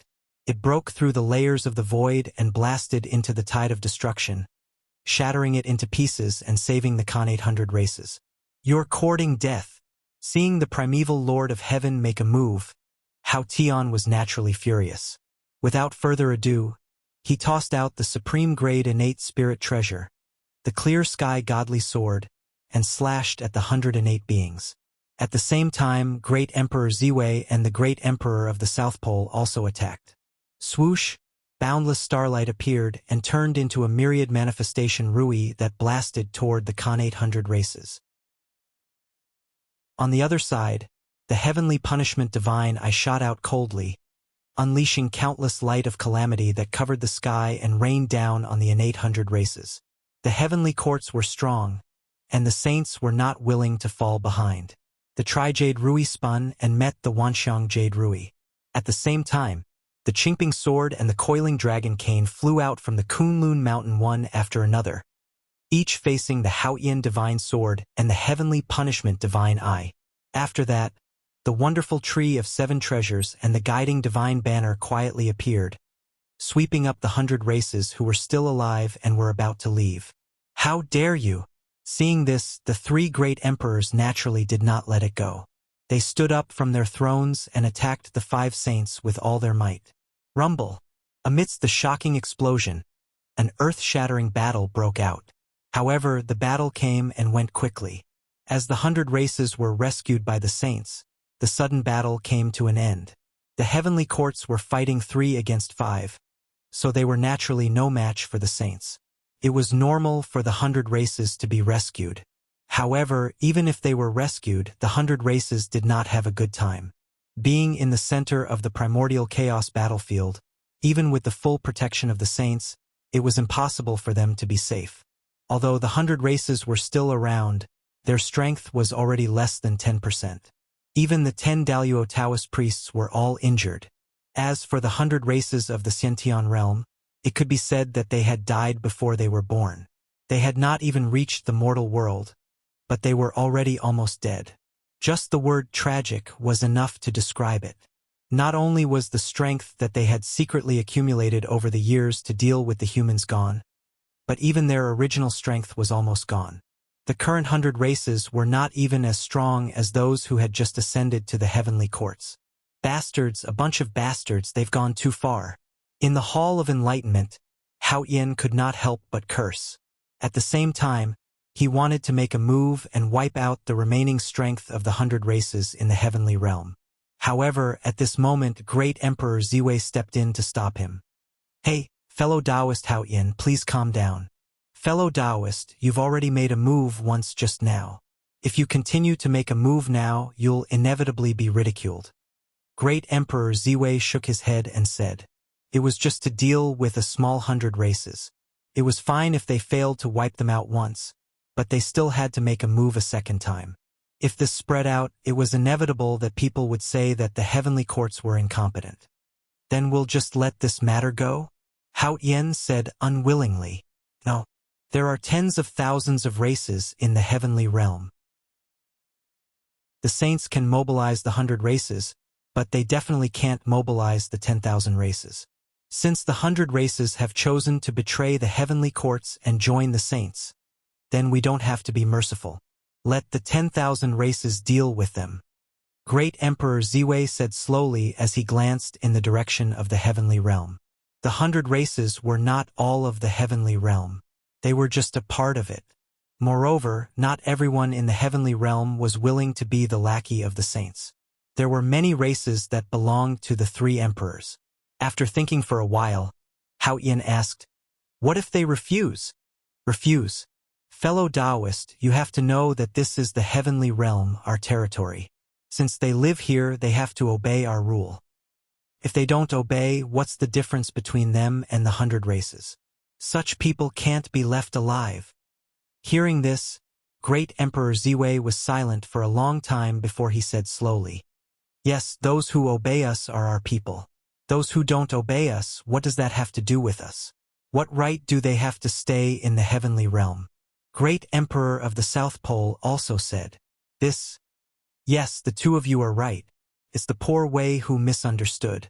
It broke through the layers of the void and blasted into the tide of destruction, shattering it into pieces and saving the Khan 800 races. You're courting death. Seeing the primeval Lord of Heaven make a move, Hao Tian was naturally furious. Without further ado, he tossed out the supreme grade innate spirit treasure, the clear sky godly sword, and slashed at the 108 beings. At the same time, Great Emperor Ziwei and the Great Emperor of the South Pole also attacked. Swoosh, boundless starlight appeared and turned into a myriad manifestation Rui that blasted toward the Khan 800 races. On the other side, the heavenly punishment divine I shot out coldly, unleashing countless light of calamity that covered the sky and rained down on the innate 100 races. The heavenly courts were strong, and the saints were not willing to fall behind. The Tri-Jade Rui spun and met the Wanxiang Jade Rui. At the same time, the Qingping sword and the coiling dragon cane flew out from the Kunlun Mountain one after another, each facing the Haoyan divine sword and the heavenly punishment divine eye. After that, the wonderful tree of 7 treasures and the guiding divine banner quietly appeared, sweeping up the 100 races who were still alive and were about to leave. How dare you? Seeing this, the 3 great emperors naturally did not let it go. They stood up from their thrones and attacked the 5 saints with all their might. Rumble! Amidst the shocking explosion, an earth-shattering battle broke out. However, the battle came and went quickly. As the 100 races were rescued by the saints, the sudden battle came to an end. The heavenly courts were fighting 3 against 5, so they were naturally no match for the saints. It was normal for the 100 races to be rescued. However, even if they were rescued, the 100 races did not have a good time. Being in the center of the primordial chaos battlefield, even with the full protection of the saints, it was impossible for them to be safe. Although the 100 races were still around, their strength was already less than 10%. Even the 10 Daluo Taoist priests were all injured. As for the 100 races of the Xiantian realm, it could be said that they had died before they were born. They had not even reached the mortal world, but they were already almost dead. Just the word tragic was enough to describe it. Not only was the strength that they had secretly accumulated over the years to deal with the humans gone, but even their original strength was almost gone. The current 100 races were not even as strong as those who had just ascended to the heavenly courts. Bastards, a bunch of bastards, they've gone too far. In the Hall of Enlightenment, Hao Yin could not help but curse. At the same time, he wanted to make a move and wipe out the remaining strength of the 100 races in the heavenly realm. However, at this moment, Great Emperor Ziwei stepped in to stop him. Hey, fellow Taoist Hao Yin, please calm down. Fellow Taoist, you've already made a move once just now. If you continue to make a move now, you'll inevitably be ridiculed. Great Emperor Ziwei shook his head and said, it was just to deal with a small 100 races. It was fine if they failed to wipe them out once, but they still had to make a move a second time. If this spread out, it was inevitable that people would say that the heavenly courts were incompetent. Then we'll just let this matter go? Hao Yin said unwillingly. No. There are tens of thousands of races in the heavenly realm. The saints can mobilize the 100 races, but they definitely can't mobilize the 10,000 races. Since the 100 races have chosen to betray the heavenly courts and join the saints, then we don't have to be merciful. Let the 10,000 races deal with them. Great Emperor Ziwei said slowly as he glanced in the direction of the heavenly realm. The 100 races were not all of the heavenly realm. They were just a part of it. Moreover, not everyone in the heavenly realm was willing to be the lackey of the saints. There were many races that belonged to the 3 emperors. After thinking for a while, Hao Yin asked, what if they refuse? Refuse. Fellow Taoist, you have to know that this is the heavenly realm, our territory. Since they live here, they have to obey our rule. If they don't obey, what's the difference between them and the 100 races? Such people can't be left alive. Hearing this, Great Emperor Ziwei was silent for a long time before he said slowly, yes, those who obey us are our people. Those who don't obey us, what does that have to do with us? What right do they have to stay in the heavenly realm? Great Emperor of the South Pole also said, Yes, the two of you are right. It's the poor Wei who misunderstood.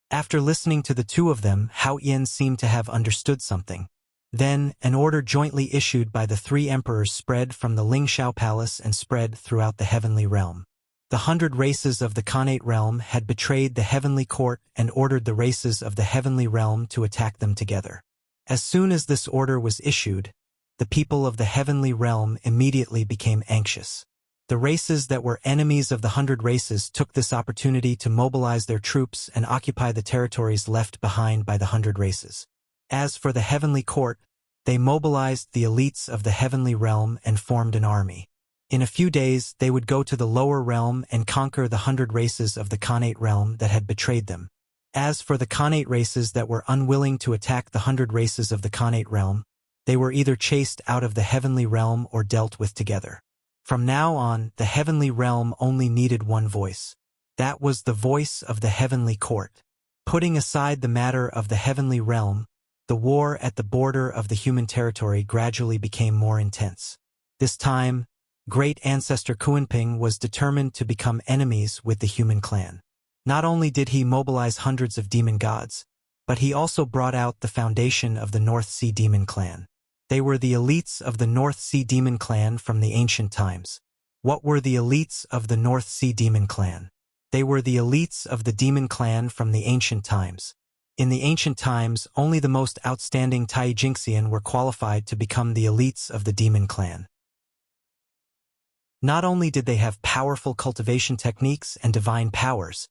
After listening to the two of them, Hao Yin seemed to have understood something. Then, an order jointly issued by the three emperors spread from the Lingxiao Palace and spread throughout the heavenly realm. The 100 races of the Khanate realm had betrayed the heavenly court and ordered the races of the heavenly realm to attack them together. As soon as this order was issued, the people of the heavenly realm immediately became anxious. The races that were enemies of the 100 races took this opportunity to mobilize their troops and occupy the territories left behind by the 100 races. As for the heavenly court, they mobilized the elites of the heavenly realm and formed an army. In a few days, they would go to the lower realm and conquer the 100 races of the Khanate realm that had betrayed them. As for the Khanate races that were unwilling to attack the 100 races of the Khanate realm, they were either chased out of the heavenly realm or dealt with together. From now on, the heavenly realm only needed one voice. That was the voice of the heavenly court. Putting aside the matter of the heavenly realm, the war at the border of the human territory gradually became more intense. This time, Great Ancestor Kuanping was determined to become enemies with the human clan. Not only did he mobilize hundreds of demon gods, but he also brought out the foundation of the North Sea Demon Clan. They were the elites of the North Sea Demon Clan from the ancient times. What were the elites of the North Sea Demon Clan? They were the elites of the Demon Clan from the ancient times. In the ancient times, only the most outstanding Taijingxian were qualified to become the elites of the Demon Clan. Not only did they have powerful cultivation techniques and divine powers,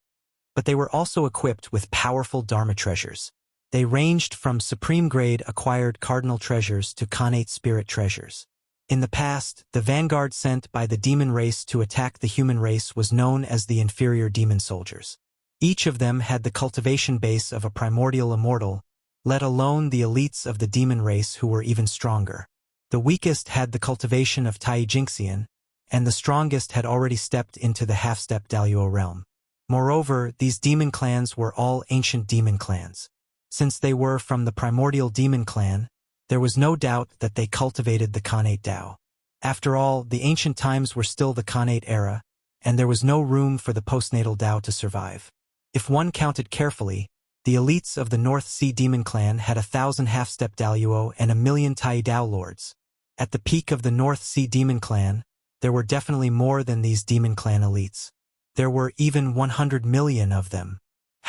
but they were also equipped with powerful Dharma treasures. They ranged from supreme-grade acquired cardinal treasures to Khanate spirit treasures. In the past, the vanguard sent by the demon race to attack the human race was known as the inferior demon soldiers. Each of them had the cultivation base of a primordial immortal, let alone the elites of the demon race who were even stronger. The weakest had the cultivation of Taijingxian, and the strongest had already stepped into the half-step Daluo realm. Moreover, these demon clans were all ancient demon clans. Since they were from the primordial demon clan, there was no doubt that they cultivated the Khanate Dao. After all, the ancient times were still the Khanate era, and there was no room for the postnatal Dao to survive. If one counted carefully, the elites of the North Sea Demon Clan had 1,000 half-step Daluo and 1,000,000 Tai Dao lords. At the peak of the North Sea Demon Clan, there were definitely more than these Demon Clan elites. There were even 100 million of them.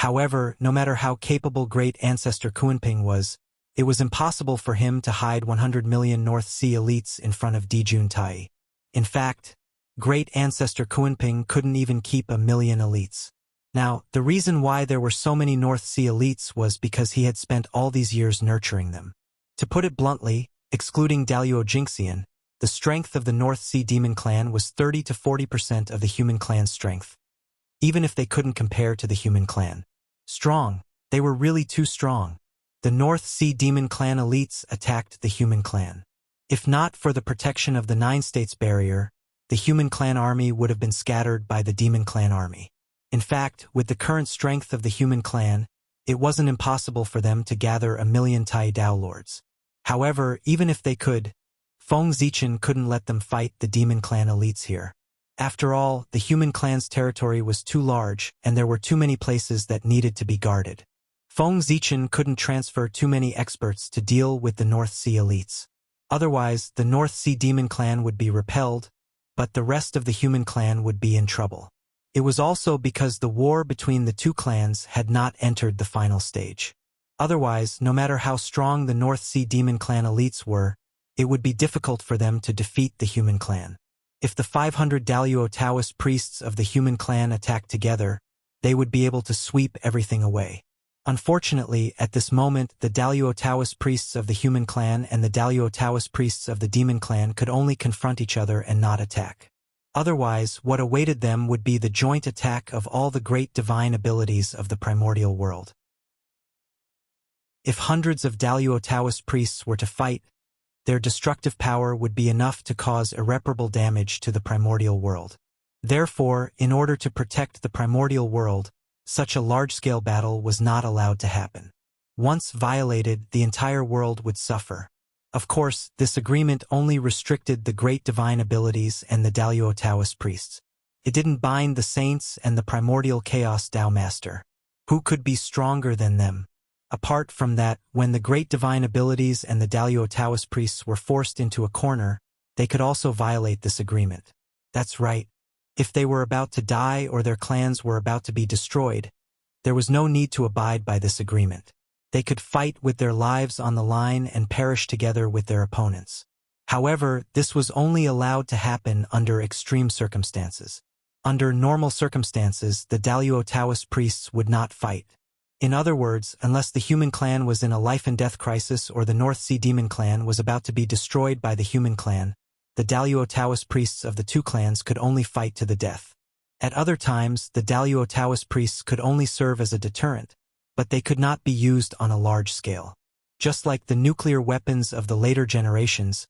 However, no matter how capable Great Ancestor Kuanping was, it was impossible for him to hide 100 million North Sea elites in front of Dijun Tai. In fact, Great Ancestor Kuanping couldn't even keep 1,000,000 elites. Now, the reason why there were so many North Sea elites was because he had spent all these years nurturing them. To put it bluntly, excluding Daluo Jingxian, the strength of the North Sea Demon Clan was 30 to 40% of the human clan's strength. Even if they couldn't compare to the human clan. Strong, they were really too strong. The North Sea Demon Clan elites attacked the human clan. If not for the protection of the 9 states barrier, the human clan army would have been scattered by the demon clan army. In fact, with the current strength of the human clan, it wasn't impossible for them to gather 1,000,000 Tai Dao lords. However, even if they could, Feng Zichen couldn't let them fight the demon clan elites here. After all, the human clan's territory was too large, and there were too many places that needed to be guarded. Feng Zichen couldn't transfer too many experts to deal with the North Sea elites. Otherwise, the North Sea Demon Clan would be repelled, but the rest of the human clan would be in trouble. It was also because the war between the two clans had not entered the final stage. Otherwise, no matter how strong the North Sea Demon Clan elites were, it would be difficult for them to defeat the human clan. If the 500 Daluo Taoist priests of the human clan attacked together, they would be able to sweep everything away. Unfortunately, at this moment, the Daluo Taoist priests of the human clan and the Daluo Taoist priests of the demon clan could only confront each other and not attack. Otherwise, what awaited them would be the joint attack of all the great divine abilities of the primordial world. If hundreds of Daluo Taoist priests were to fight, their destructive power would be enough to cause irreparable damage to the primordial world. Therefore, in order to protect the primordial world, such a large-scale battle was not allowed to happen. Once violated, the entire world would suffer. Of course, this agreement only restricted the great divine abilities and the Daluo Taoist priests. It didn't bind the saints and the primordial chaos Tao master. Who could be stronger than them? Apart from that, when the great divine abilities and the Daluo Taoist priests were forced into a corner, they could also violate this agreement. That's right. If they were about to die or their clans were about to be destroyed, there was no need to abide by this agreement. They could fight with their lives on the line and perish together with their opponents. However, this was only allowed to happen under extreme circumstances. Under normal circumstances, the Daluo Taoist priests would not fight. In other words, unless the human clan was in a life-and-death crisis or the North Sea Demon clan was about to be destroyed by the human clan, the Daluo Taoist priests of the two clans could only fight to the death. At other times, the Daluo Taoist priests could only serve as a deterrent, but they could not be used on a large scale. Just like the nuclear weapons of the later generations,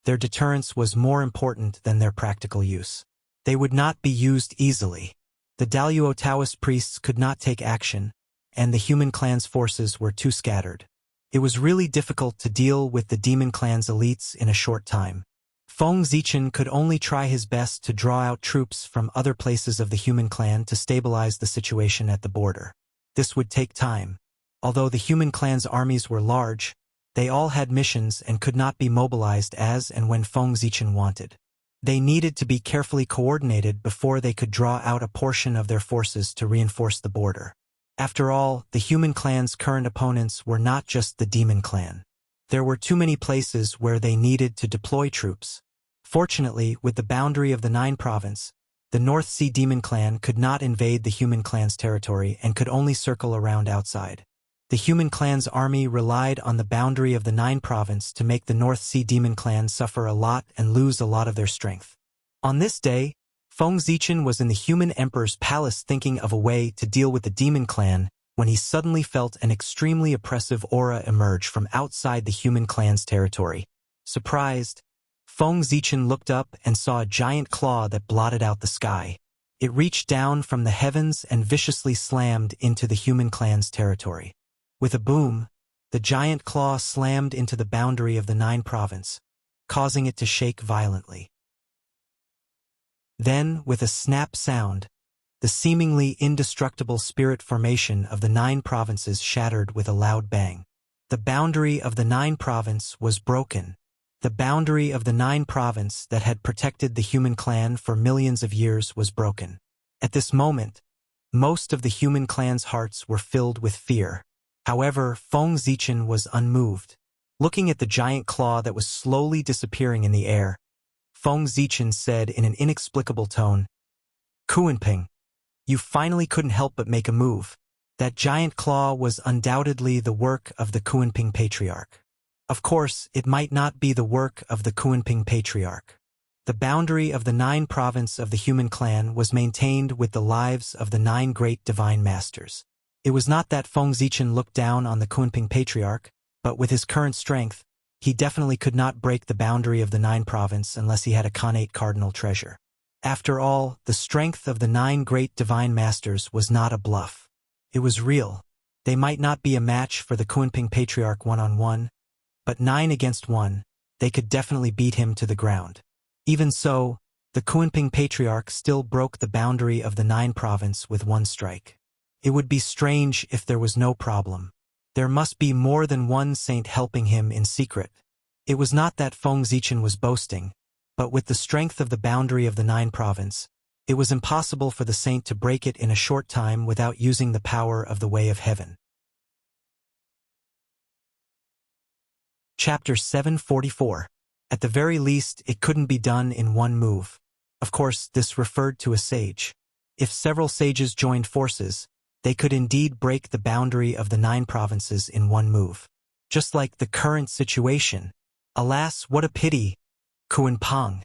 their deterrence was more important than their practical use. They would not be used easily. The Daluo Taoist priests could not take action, and the human clan's forces were too scattered. It was really difficult to deal with the demon clan's elites in a short time. Feng Zichen could only try his best to draw out troops from other places of the human clan to stabilize the situation at the border. This would take time. Although the human clan's armies were large, they all had missions and could not be mobilized as and when Feng Zichen wanted. They needed to be carefully coordinated before they could draw out a portion of their forces to reinforce the border. After all, the human clan's current opponents were not just the demon clan. There were too many places where they needed to deploy troops. Fortunately, with the boundary of the Nine Province, the North Sea Demon clan could not invade the human clan's territory and could only circle around outside. The human clan's army relied on the boundary of the Nine Province to make the North Sea Demon clan suffer a lot and lose a lot of their strength. On this day, Feng Zichen was in the human emperor's palace thinking of a way to deal with the demon clan when he suddenly felt an extremely oppressive aura emerge from outside the human clan's territory. Surprised, Feng Zichen looked up and saw a giant claw that blotted out the sky. It reached down from the heavens and viciously slammed into the human clan's territory. With a boom, the giant claw slammed into the boundary of the Nine Province, causing it to shake violently. Then, with a snap sound, the seemingly indestructible spirit formation of the Nine Provinces shattered with a loud bang. The boundary of the Nine Province was broken. The boundary of the Nine Province that had protected the human clan for millions of years was broken. At this moment, most of the human clan's hearts were filled with fear. However, Feng Zichen was unmoved. Looking at the giant claw that was slowly disappearing in the air, Feng Zichen said in an inexplicable tone, "Kuanping, you finally couldn't help but make a move. That giant claw was undoubtedly the work of the Kuanping Patriarch. Of course, it might not be the work of the Kuanping Patriarch. The boundary of the Nine Province of the human clan was maintained with the lives of the 9 great divine masters. It was not that Feng Zichen looked down on the Kuanping Patriarch, but with his current strength, he definitely could not break the boundary of the Nine Province unless he had a Khanate cardinal treasure. After all, the strength of the 9 great divine masters was not a bluff. It was real. They might not be a match for the Kuanping Patriarch one-on-one, but 9 against 1, they could definitely beat him to the ground. Even so, the Kuanping Patriarch still broke the boundary of the Nine Province with 1 strike. It would be strange if there was no problem. There must be more than one saint helping him in secret. It was not that Feng Zichen was boasting, but with the strength of the boundary of the Nine Province, it was impossible for the saint to break it in a short time without using the power of the Way of Heaven. Chapter 744. At the very least, it couldn't be done in 1 move. Of course, this referred to a sage. If several sages joined forces, they could indeed break the boundary of the 9 provinces in 1 move. Just like the current situation. Alas, what a pity! Kuanping.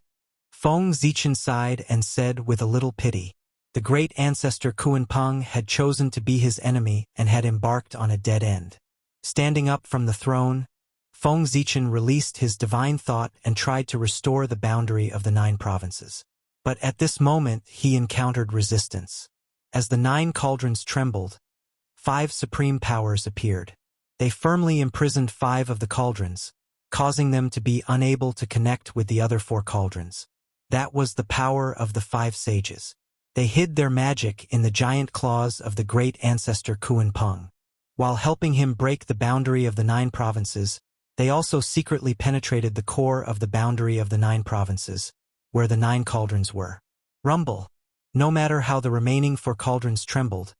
Feng Zichen sighed and said with a little pity. The great ancestor Kuanping had chosen to be his enemy and had embarked on a dead end. Standing up from the throne, Feng Zichen released his divine thought and tried to restore the boundary of the 9 provinces. But at this moment he encountered resistance. As the 9 cauldrons trembled, 5 supreme powers appeared. They firmly imprisoned 5 of the cauldrons, causing them to be unable to connect with the other four cauldrons. That was the power of the five sages. They hid their magic in the giant claws of the great ancestor Kuan Peng. While helping him break the boundary of the 9 provinces, they also secretly penetrated the core of the boundary of the 9 provinces, where the 9 cauldrons were. Rumble. No matter how the remaining 4 cauldrons trembled,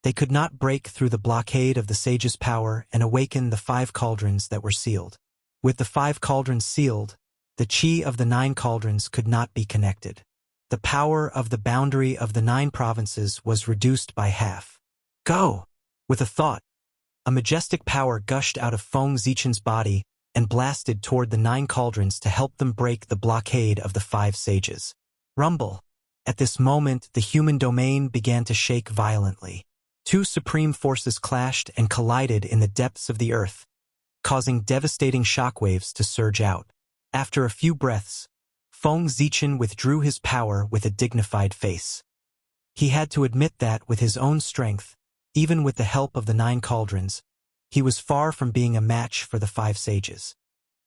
they could not break through the blockade of the sage's power and awaken the 5 cauldrons that were sealed. With the 5 cauldrons sealed, the chi of the 9 cauldrons could not be connected. The power of the boundary of the 9 provinces was reduced by half. Go! With a thought, a majestic power gushed out of Feng Zichen's body and blasted toward the 9 cauldrons to help them break the blockade of the 5 sages. Rumble. At this moment, the human domain began to shake violently. 2 supreme forces clashed and collided in the depths of the earth, causing devastating shockwaves to surge out. After a few breaths, Feng Zichen withdrew his power with a dignified face. He had to admit that with his own strength, even with the help of the 9 cauldrons, he was far from being a match for the 5 sages.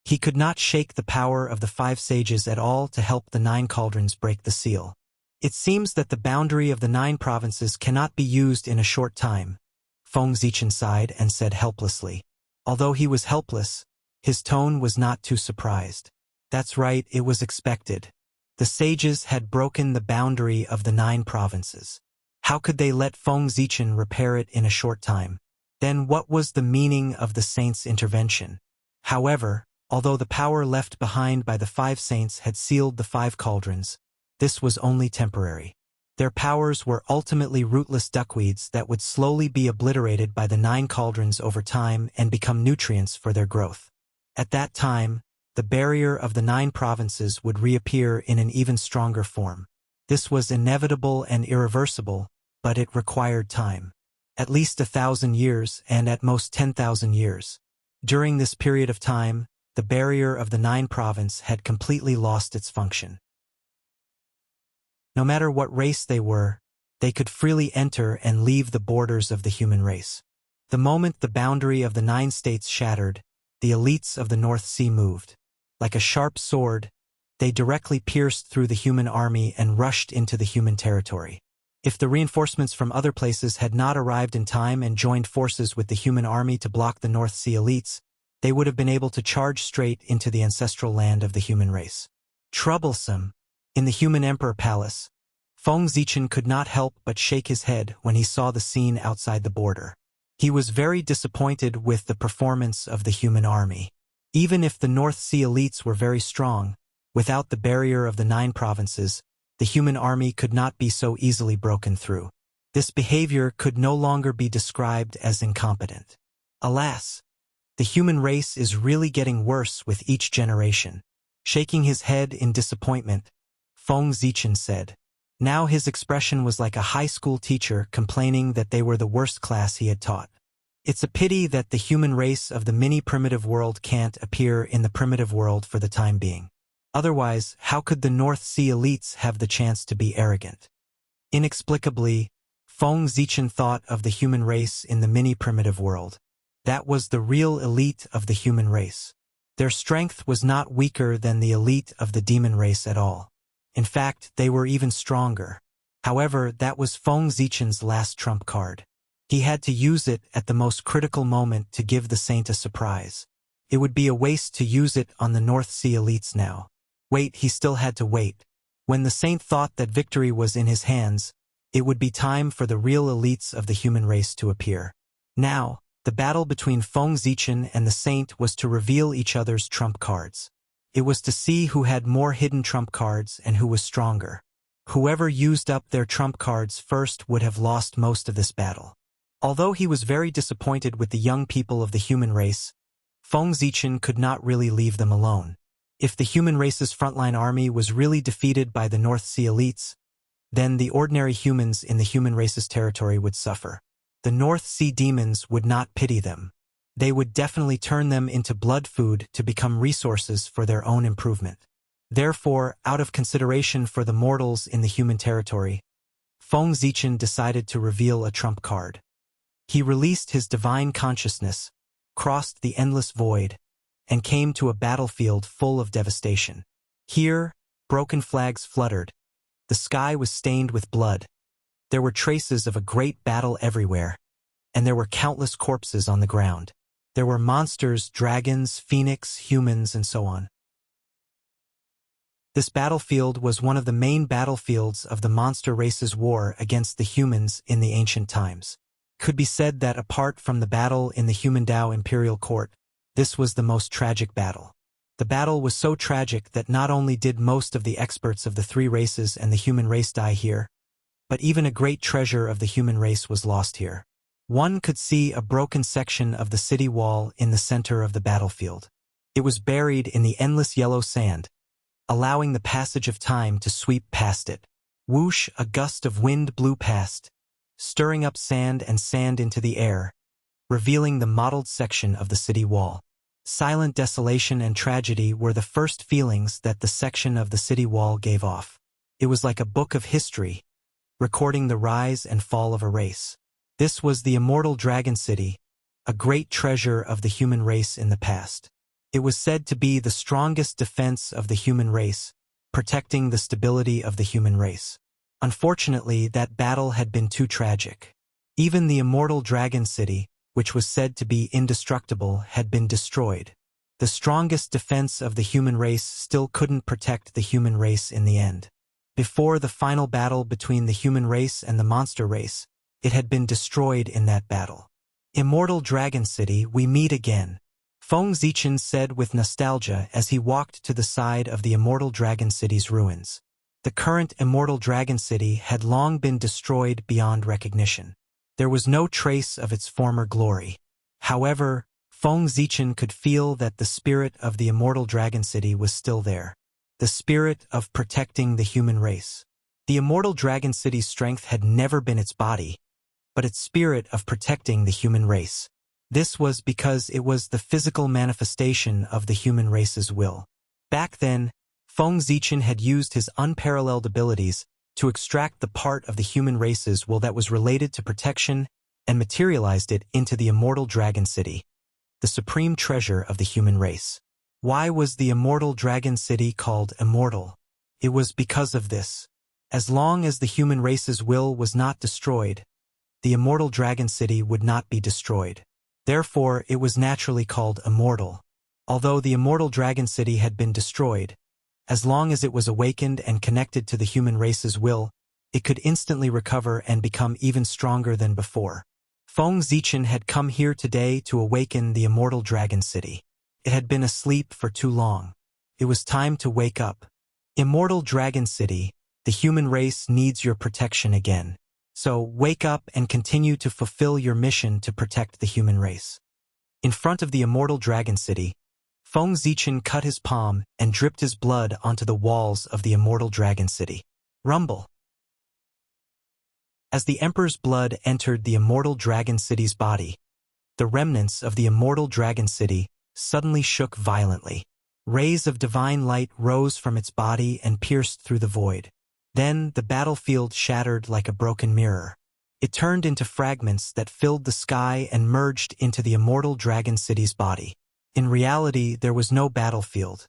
He could not shake the power of the 5 sages at all to help the 9 cauldrons break the seal. It seems that the boundary of the 9 provinces cannot be used in a short time, Feng Zichen sighed and said helplessly. Although he was helpless, his tone was not too surprised. That's right, it was expected. The sages had broken the boundary of the 9 provinces. How could they let Feng Zichen repair it in a short time? Then what was the meaning of the saints' intervention? However, although the power left behind by the 5 saints had sealed the 5 cauldrons, this was only temporary. Their powers were ultimately rootless duckweeds that would slowly be obliterated by the 9 cauldrons over time and become nutrients for their growth. At that time, the barrier of the 9 provinces would reappear in an even stronger form. This was inevitable and irreversible, but it required time. At least 1,000 years and at most 10,000 years. During this period of time, the barrier of the 9 province had completely lost its function. No matter what race they were, they could freely enter and leave the borders of the human race. The moment the boundary of the 9 states shattered, the elites of the North Sea moved. Like a sharp sword, they directly pierced through the human army and rushed into the human territory. If the reinforcements from other places had not arrived in time and joined forces with the human army to block the North Sea elites, they would have been able to charge straight into the ancestral land of the human race. Troublesome. In the human emperor palace, Feng Zichen could not help but shake his head when he saw the scene outside the border. He was very disappointed with the performance of the human army. Even if the North Sea elites were very strong, without the barrier of the 9 provinces, the human army could not be so easily broken through. This behavior could no longer be described as incompetent. Alas, the human race is really getting worse with each generation. Shaking his head in disappointment, Feng Zichen said. Now his expression was like a high school teacher complaining that they were the worst class he had taught. It's a pity that the human race of the mini-primitive world can't appear in the primitive world for the time being. Otherwise, how could the North Sea elites have the chance to be arrogant? Inexplicably, Feng Zichen thought of the human race in the mini-primitive world. That was the real elite of the human race. Their strength was not weaker than the elite of the demon race at all. In fact, they were even stronger. However, that was Feng Zichen's last trump card. He had to use it at the most critical moment to give the saint a surprise. It would be a waste to use it on the North Sea elites now. Wait, he still had to wait. When the saint thought that victory was in his hands, it would be time for the real elites of the human race to appear. Now, the battle between Feng Zichen and the saint was to reveal each other's trump cards. It was to see who had more hidden trump cards and who was stronger. Whoever used up their trump cards first would have lost most of this battle. Although he was very disappointed with the young people of the human race, Feng Zichen could not really leave them alone. If the human race's frontline army was really defeated by the North Sea elites, then the ordinary humans in the human race's territory would suffer. The North Sea demons would not pity them. They would definitely turn them into blood food to become resources for their own improvement. Therefore, out of consideration for the mortals in the human territory, Feng Zichen decided to reveal a trump card. He released his divine consciousness, crossed the endless void, and came to a battlefield full of devastation. Here, broken flags fluttered. The sky was stained with blood. There were traces of a great battle everywhere, and there were countless corpses on the ground. There were monsters, dragons, phoenix, humans, and so on. This battlefield was one of the main battlefields of the monster race's war against the humans in the ancient times. It could be said that apart from the battle in the Human Dao Imperial Court, this was the most tragic battle. The battle was so tragic that not only did most of the experts of the three races and the human race die here, but even a great treasure of the human race was lost here. One could see a broken section of the city wall in the center of the battlefield. It was buried in the endless yellow sand, allowing the passage of time to sweep past it. Whoosh, a gust of wind blew past, stirring up sand and sand into the air, revealing the mottled section of the city wall. Silent desolation and tragedy were the first feelings that the section of the city wall gave off. It was like a book of history, recording the rise and fall of a race. This was the immortal Dragon City, a great treasure of the human race in the past. It was said to be the strongest defense of the human race, protecting the stability of the human race. Unfortunately, that battle had been too tragic. Even the immortal Dragon City, which was said to be indestructible, had been destroyed. The strongest defense of the human race still couldn't protect the human race in the end. Before the final battle between the human race and the monster race, it had been destroyed in that battle. Immortal Dragon City, we meet again, Feng Zichen said with nostalgia as he walked to the side of the immortal Dragon City's ruins. The current immortal Dragon City had long been destroyed beyond recognition. There was no trace of its former glory. However, Feng Zichen could feel that the spirit of the immortal Dragon City was still there. The spirit of protecting the human race. The immortal Dragon City's strength had never been its body, but its spirit of protecting the human race. This was because it was the physical manifestation of the human race's will. Back then, Feng Zichen had used his unparalleled abilities to extract the part of the human race's will that was related to protection and materialized it into the immortal Dragon City, the supreme treasure of the human race. Why was the immortal Dragon City called immortal? It was because of this. As long as the human race's will was not destroyed, the immortal Dragon City would not be destroyed. Therefore, it was naturally called immortal. Although the immortal Dragon City had been destroyed, as long as it was awakened and connected to the human race's will, it could instantly recover and become even stronger than before. Feng Zichen had come here today to awaken the immortal Dragon City. It had been asleep for too long. It was time to wake up. Immortal Dragon City, the human race needs your protection again. So wake up and continue to fulfill your mission to protect the human race. In front of the immortal Dragon City, Feng Zichen cut his palm and dripped his blood onto the walls of the immortal Dragon City. Rumble. As the Emperor's blood entered the immortal Dragon City's body, the remnants of the immortal Dragon City suddenly shook violently. Rays of divine light rose from its body and pierced through the void. Then the battlefield shattered like a broken mirror. It turned into fragments that filled the sky and merged into the immortal Dragon City's body. In reality, there was no battlefield.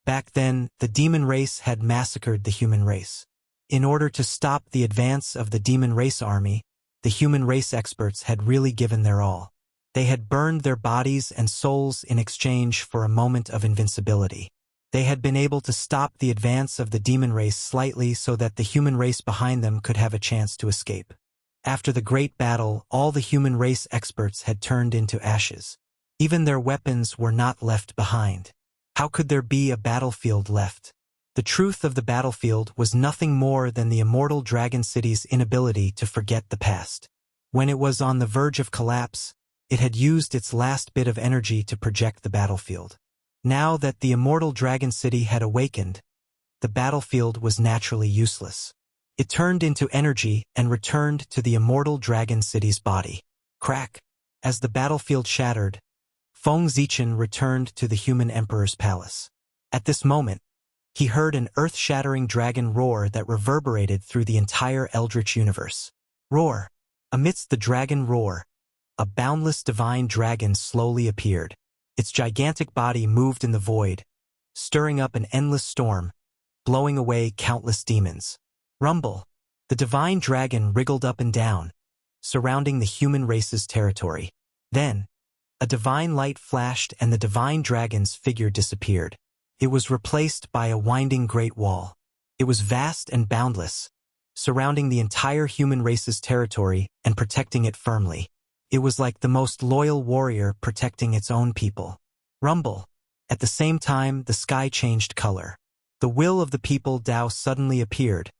Back then, the demon race had massacred the human race. In order to stop the advance of the demon race army, the human race experts had really given their all. They had burned their bodies and souls in exchange for a moment of invincibility. They had been able to stop the advance of the demon race slightly so that the human race behind them could have a chance to escape. After the great battle, all the human race experts had turned into ashes. Even their weapons were not left behind. How could there be a battlefield left? The truth of the battlefield was nothing more than the immortal Dragon City's inability to forget the past. When it was on the verge of collapse, it had used its last bit of energy to project the battlefield. Now that the immortal Dragon City had awakened, the battlefield was naturally useless. It turned into energy and returned to the immortal Dragon City's body. Crack! As the battlefield shattered, Feng Zichen returned to the human emperor's palace. At this moment, he heard an earth-shattering dragon roar that reverberated through the entire Eldritch universe. Roar! Amidst the dragon roar, a boundless divine dragon slowly appeared. Its gigantic body moved in the void, stirring up an endless storm, blowing away countless demons. Rumble. The divine dragon wriggled up and down, surrounding the human race's territory. Then, a divine light flashed and the divine dragon's figure disappeared. It was replaced by a winding great wall. It was vast and boundless, surrounding the entire human race's territory and protecting it firmly. It was like the most loyal warrior protecting its own people. Rumble. At the same time, the sky changed color. The will of the people Dao suddenly appeared,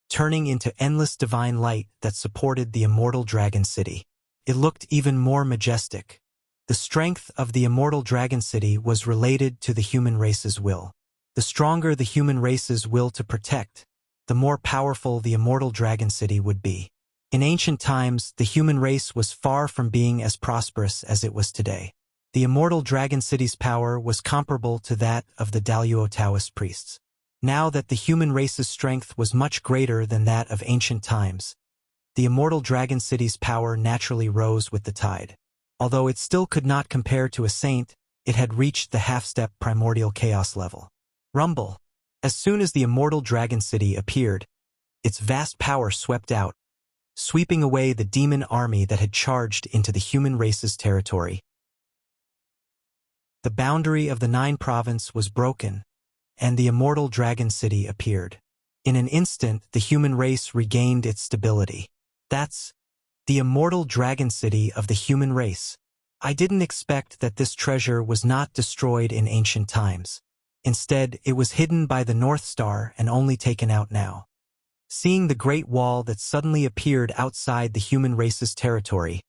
turning into endless divine light that supported the immortal dragon city. It looked even more majestic. The strength of the immortal dragon city was related to the human race's will. The stronger the human race's will to protect, the more powerful the immortal dragon city would be. In ancient times, the human race was far from being as prosperous as it was today. The immortal dragon city's power was comparable to that of the Daluo Taoist priests. Now that the human race's strength was much greater than that of ancient times, the immortal dragon city's power naturally rose with the tide. Although it still could not compare to a saint, it had reached the half-step primordial chaos level. Rumble. As soon as the immortal dragon city appeared, its vast power swept out, sweeping away the demon army that had charged into the human race's territory. The boundary of the 9 province was broken, and the immortal dragon city appeared. In an instant, the human race regained its stability. That's the immortal dragon city of the human race. I didn't expect that this treasure was not destroyed in ancient times. Instead, it was hidden by the North Star and only taken out now. Seeing the great wall that suddenly appeared outside the human race's territory,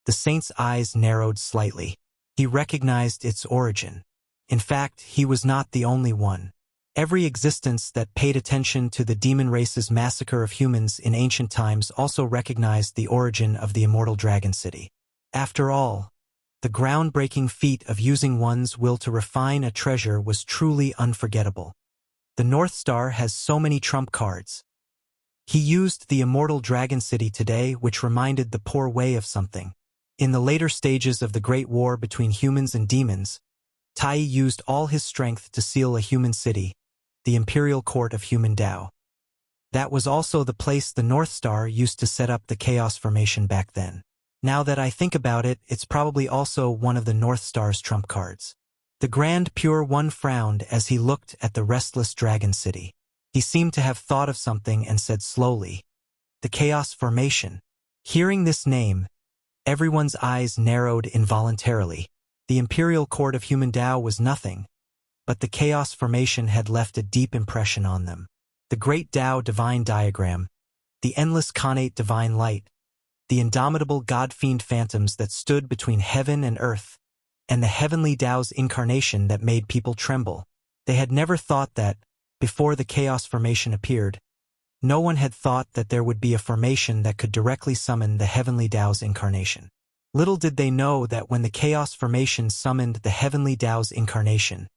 the saint's eyes narrowed slightly. He recognized its origin. In fact, he was not the only one. Every existence that paid attention to the demon race's massacre of humans in ancient times also recognized the origin of the immortal dragon city. After all, the groundbreaking feat of using one's will to refine a treasure was truly unforgettable. The North Star has so many trump cards. He used the immortal dragon city today, which reminded the poor way of something. In the later stages of the Great War between humans and demons, Tai used all his strength to seal a human city, the Imperial Court of Human Dao. That was also the place the North Star used to set up the Chaos Formation back then. Now that I think about it, it's probably also one of the North Star's trump cards. The Grand Pure One frowned as he looked at the restless dragon city. He seemed to have thought of something and said slowly, "The Chaos Formation." Hearing this name, everyone's eyes narrowed involuntarily. The Imperial Court of Human Dao was nothing, but the Chaos Formation had left a deep impression on them. The Great Dao Divine Diagram, the endless Khanate Divine Light, the indomitable God-fiend phantoms that stood between heaven and earth, and the heavenly Dao's incarnation that made people tremble. They had never thought that, before the Chaos Formation appeared, no one had thought that there would be a formation that could directly summon the heavenly Dao's incarnation. Little did they know that when the Chaos Formation summoned the heavenly Dao's incarnation,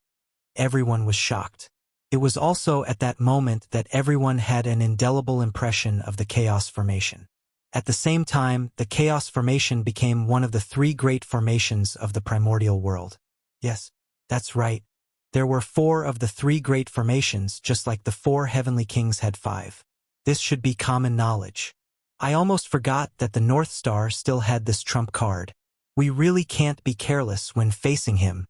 everyone was shocked. It was also at that moment that everyone had an indelible impression of the Chaos Formation. At the same time, the Chaos Formation became one of the 3 great formations of the primordial world. Yes, that's right. There were 4 of the 3 great formations, just like the 4 heavenly kings had 5. This should be common knowledge. I almost forgot that the North Star still had this trump card. We really can't be careless when facing him.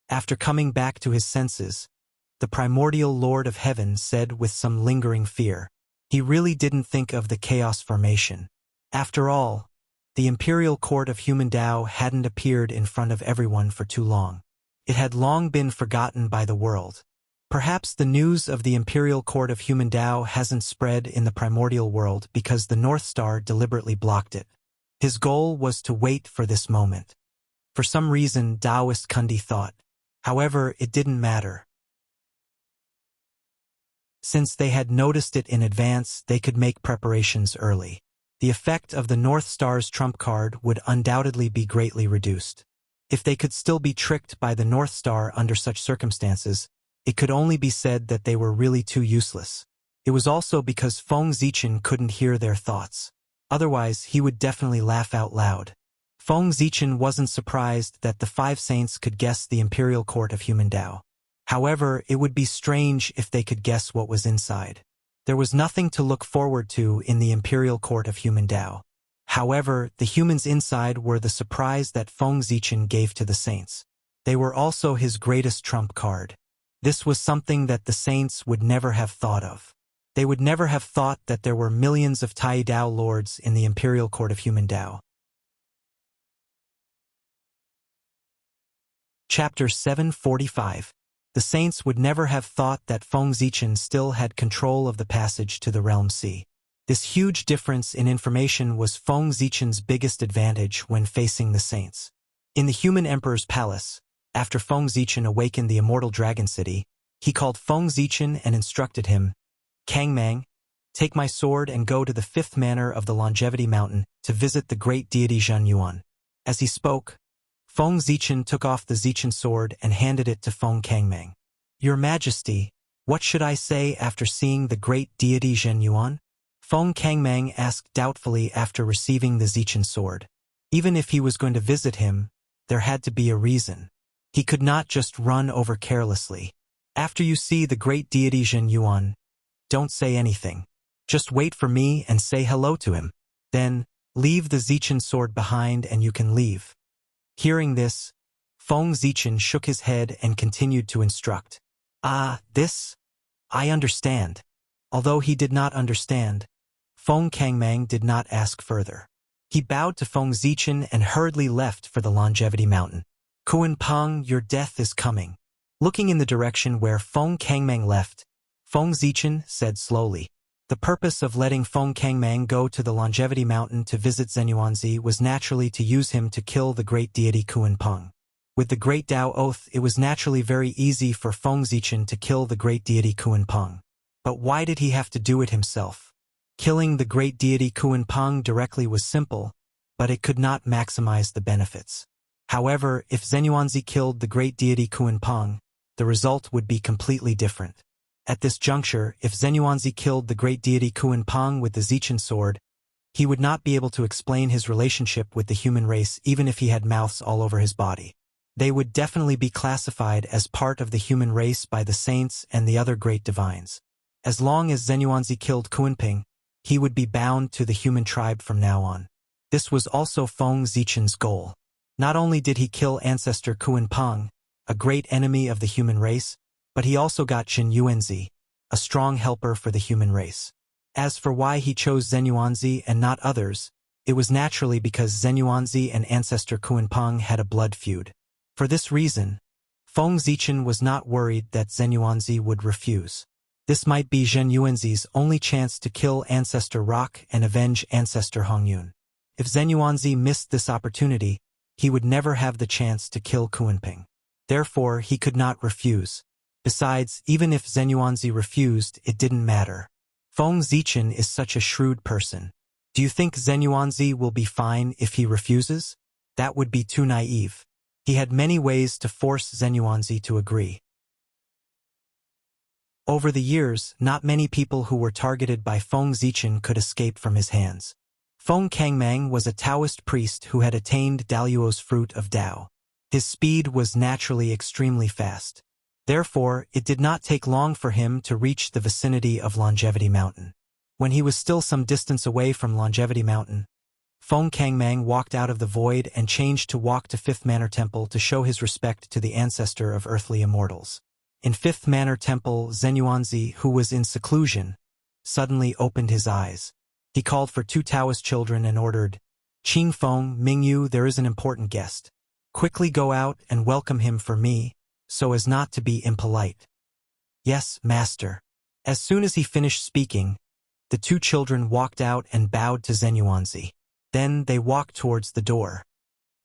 After coming back to his senses, the primordial Lord of Heaven said with some lingering fear, he really didn't think of the Chaos Formation. After all, the Imperial Court of Human Dao hadn't appeared in front of everyone for too long. It had long been forgotten by the world. Perhaps the news of the Imperial Court of Human Dao hasn't spread in the primordial world because the North Star deliberately blocked it. His goal was to wait for this moment. For some reason, Taoist Kundi thought. However, it didn't matter. Since they had noticed it in advance, they could make preparations early. The effect of the North Star's trump card would undoubtedly be greatly reduced. If they could still be tricked by the North Star under such circumstances, it could only be said that they were really too useless. It was also because Feng Zichen couldn't hear their thoughts. Otherwise, he would definitely laugh out loud. Feng Zichen wasn't surprised that the 5 saints could guess the imperial court of human Tao. However, it would be strange if they could guess what was inside. There was nothing to look forward to in the imperial court of human Tao. However, the humans inside were the surprise that Feng Zichen gave to the saints. They were also his greatest trump card. This was something that the saints would never have thought of. They would never have thought that there were millions of Tai Dao lords in the imperial court of human Tao. Chapter 745. The saints would never have thought that Feng Zichen still had control of the passage to the Realm Sea. This huge difference in information was Feng Zichen's biggest advantage when facing the saints. In the human emperor's palace, after Feng Zichen awakened the immortal dragon city, he called Feng Zichen and instructed him, "Kang Mang, take my sword and go to the 5th manor of the Longevity Mountain to visit the great deity Zhen Yuan." As he spoke, Feng Zichen took off the Zichen sword and handed it to Feng Kangmang. "Your Majesty, what should I say after seeing the great deity Zhen Yuan?" Feng Kangmang asked doubtfully after receiving the Zichen sword. Even if he was going to visit him, there had to be a reason. He could not just run over carelessly. "After you see the great deity Zhen Yuan, don't say anything. Just wait for me and say hello to him. Then, leave the Zichen sword behind and you can leave." Hearing this, Feng Zichen shook his head and continued to instruct. This? I understand." Although he did not understand, Feng Kangmang did not ask further. He bowed to Feng Zichen and hurriedly left for the Longevity Mountain. "Kuan Peng, your death is coming." Looking in the direction where Feng Kangmang left, Feng Zichen said slowly. The purpose of letting Feng Kangmang go to the Longevity Mountain to visit Zenyuanzi was naturally to use him to kill the great deity Kuan Peng. With the Great Tao Oath, it was naturally very easy for Feng Zichen to kill the great deity Kuan Peng. But why did he have to do it himself? Killing the great deity Kuan Peng directly was simple, but it could not maximize the benefits. However, if Zenyuanzi killed the great deity Kuan Peng, the result would be completely different. At this juncture, if Zenyuanzi killed the great deity Kuan Peng with the Zichen sword, he would not be able to explain his relationship with the human race even if he had mouths all over his body. They would definitely be classified as part of the human race by the saints and the other great divines. As long as Zenyuanzi killed Kuan Peng, he would be bound to the human tribe from now on. This was also Feng Zichen's goal. Not only did he kill ancestor Kuan Peng, a great enemy of the human race, but he also got Zhen Yuanzi, a strong helper for the human race. As for why he chose Zenyuanzi and not others, it was naturally because Zenyuanzi and ancestor Kuan Peng had a blood feud. For this reason, Feng Zichen was not worried that Zenyuanzi would refuse. This might be Zhen Yuanzi's only chance to kill ancestor Rock and avenge ancestor Hongyun. If Zenyuanzi missed this opportunity, he would never have the chance to kill Kuan Peng. Therefore, he could not refuse. Besides, even if Zenyuanzi refused, it didn't matter. Feng Zichen is such a shrewd person. Do you think Zenyuanzi will be fine if he refuses? That would be too naive. He had many ways to force Zenyuanzi to agree. Over the years, not many people who were targeted by Feng Zichen could escape from his hands. Feng Kangmang was a Taoist priest who had attained Daluo's fruit of Tao. His speed was naturally extremely fast. Therefore, it did not take long for him to reach the vicinity of Longevity Mountain. When he was still some distance away from Longevity Mountain, Feng Kangmang walked out of the void and changed to walk to 5th Manor Temple to show his respect to the ancestor of earthly immortals. In 5th Manor Temple, Zenyuanzi, who was in seclusion, suddenly opened his eyes. He called for 2 Taoist children and ordered, "Qing Feng, Mingyu, there is an important guest. Quickly go out and welcome him for me, so as not to be impolite." "Yes, master." As soon as he finished speaking, the 2 children walked out and bowed to Zenyuanzi. Then they walked towards the door.